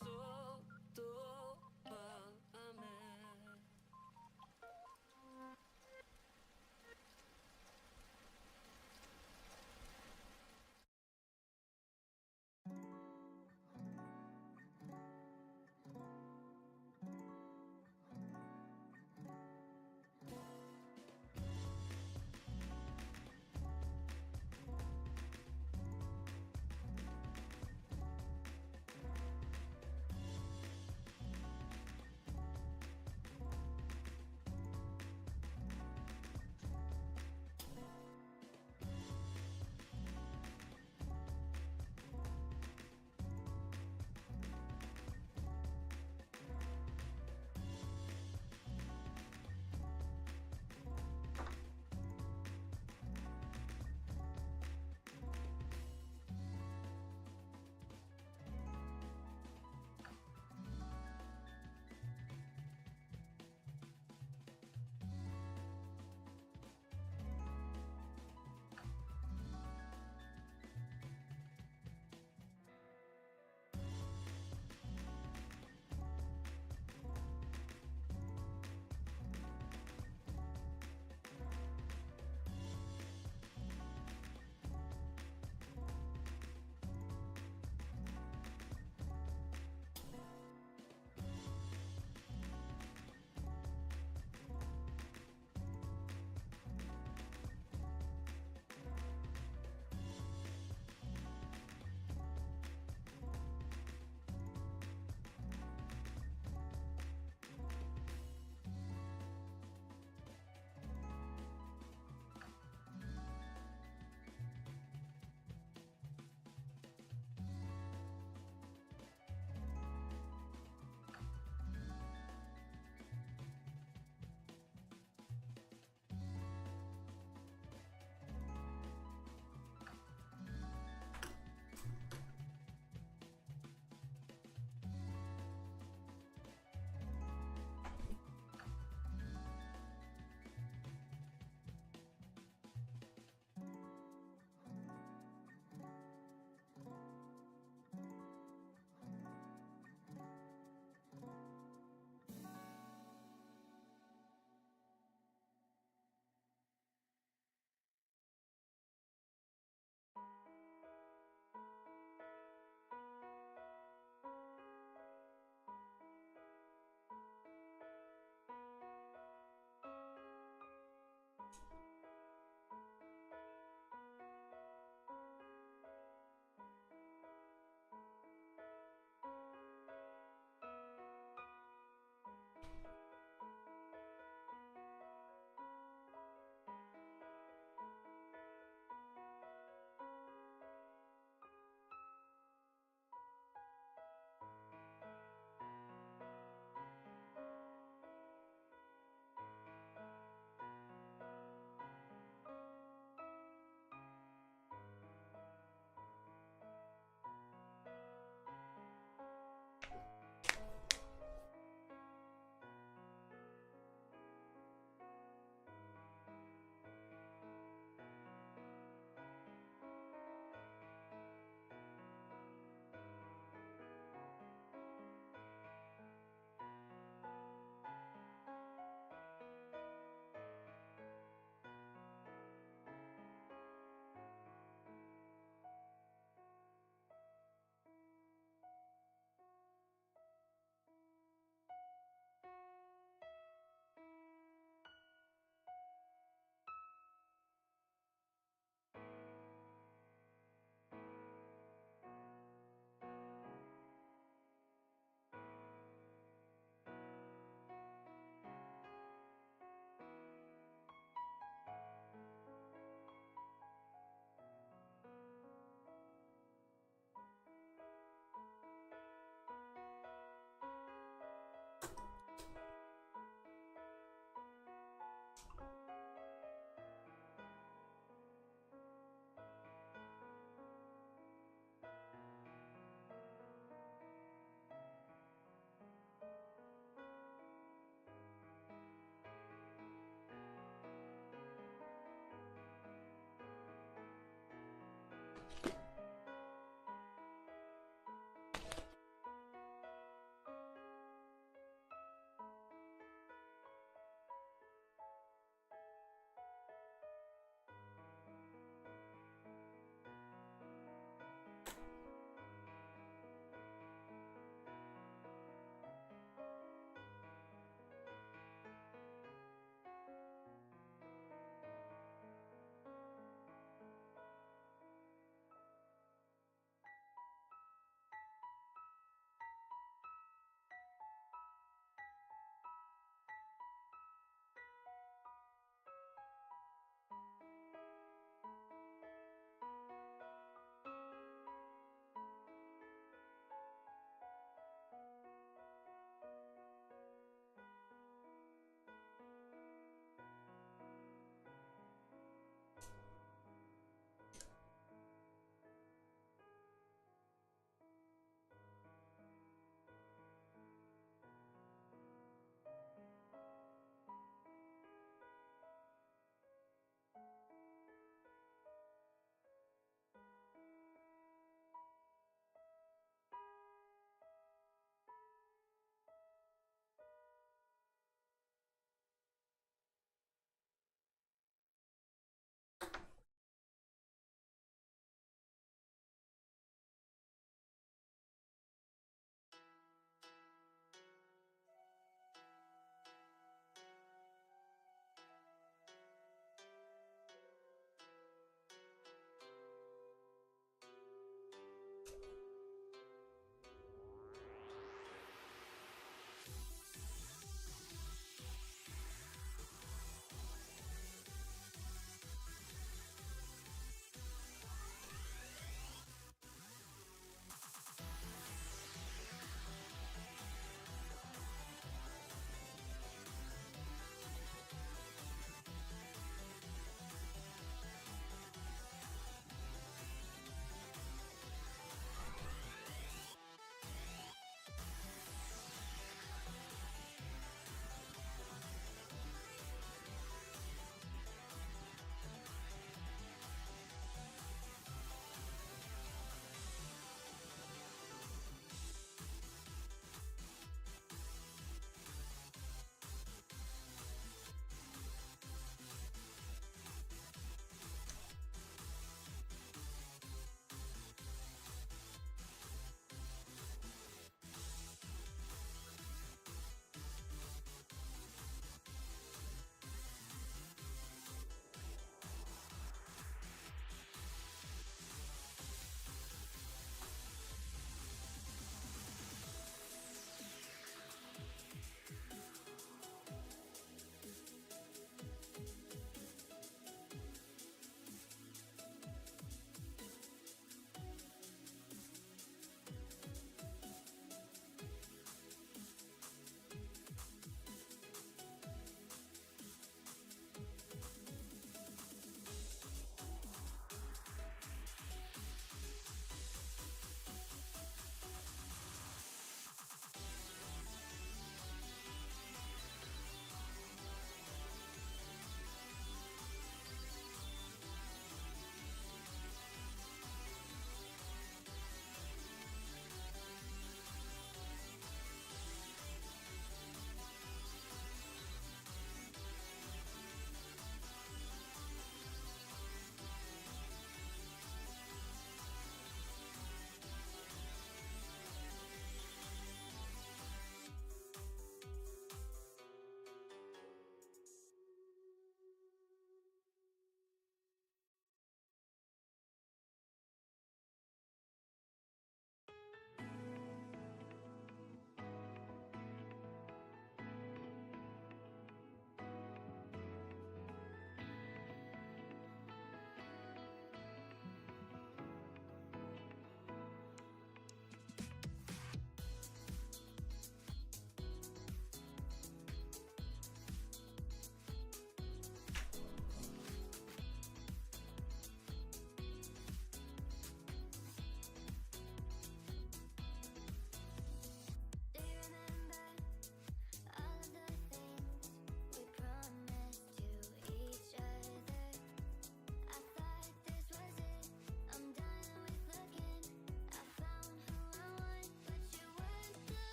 sotto a me.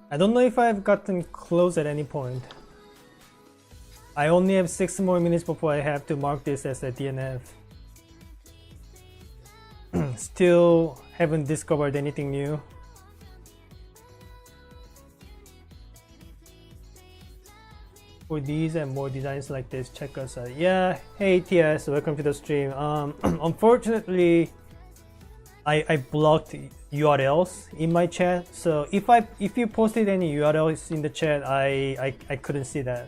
I don't know if I've gotten close at any point. I only have 6 more minutes before I have to mark this as a DNF. Still haven't discovered anything new. For these and more designs like this, check us out. Yeah, hey TS, welcome to the stream. Unfortunately, I blocked URLs in my chat. So if you posted any URLs in the chat, I couldn't see that.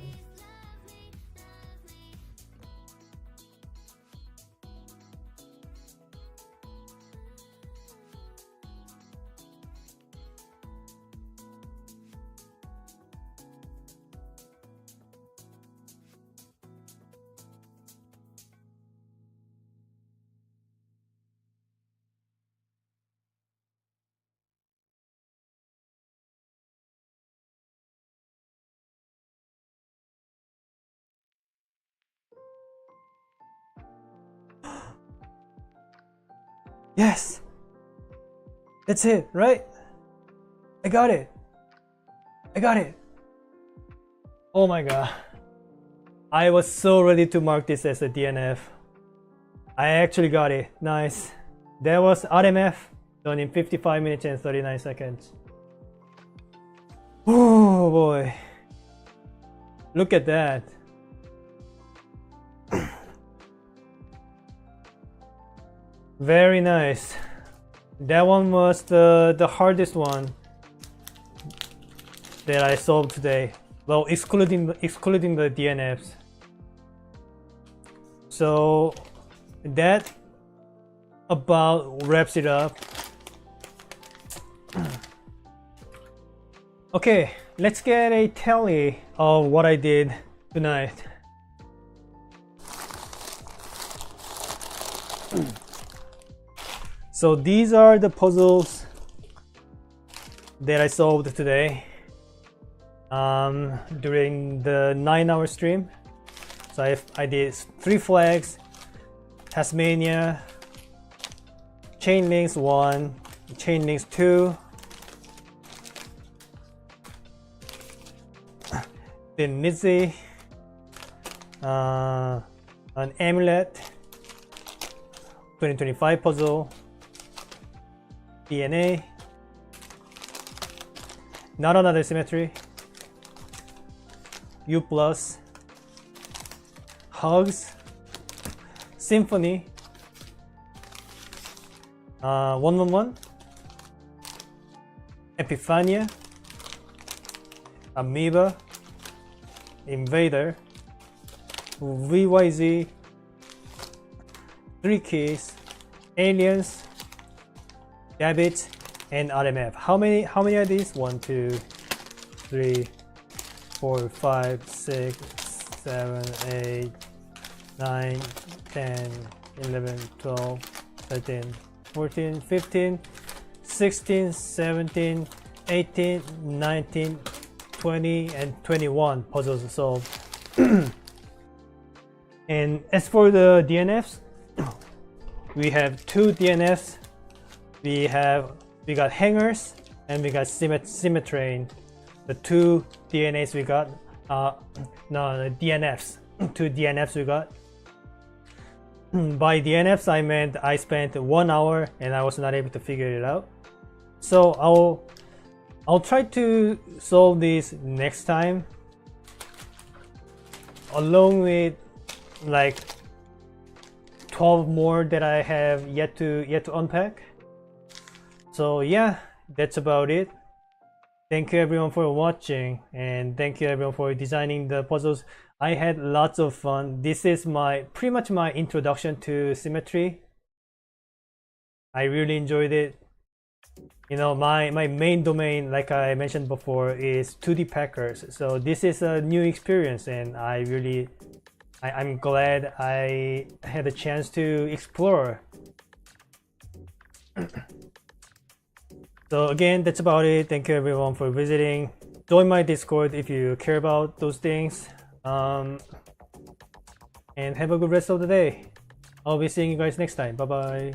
Yes! That's it, right? I got it! I got it! Oh my god. I was so ready to mark this as a DNF. I actually got it. Nice. That was RMF done in 55 minutes and 39 seconds. Oh boy. Look at that. Very nice. That one was the hardest one that I solved today. Well, excluding the DNFs. So that about wraps it up. Okay, let's get a tally of what I did tonight. So these are the puzzles that I solved today during the 9-hour stream. So I did 3 flags, Tasmania, chain links 1, chain links 2, then Nizzy, an amulet, 2025 puzzle, DNA, not another symmetry, U plus, hugs, symphony, 111, Epiphania, Amoeba, Invader, VYZ, 3 keys, aliens, Rabbit, and RMF. How many are these? 1, 2, 3, 4, 5, 6, 7, 8, 9, 10, 11, 12, 13, 14, 15, 16, 17, 18, 19, 20, and 21 puzzles solved. And as for the DNFs, we have 2 DNFs. We got hangers and we got Symmetry. The 2 DNAs we got, the DNFs. 2 DNFs we got. By DNFs I meant I spent 1 hour and I was not able to figure it out. So I'll try to solve this next time, along with like 12 more that I have yet to unpack. So yeah, that's about it. Thank you everyone for watching, and thank you everyone for designing the puzzles. I had lots of fun. This is pretty much my introduction to Symmetry. I really enjoyed it. You know, my main domain, like I mentioned before, is 2D packers. So this is a new experience, and I'm glad I had a chance to explore. So again, that's about it. Thank you everyone for visiting. Join my Discord if you care about those things. And have a good rest of the day. I'll be seeing you guys next time. Bye bye.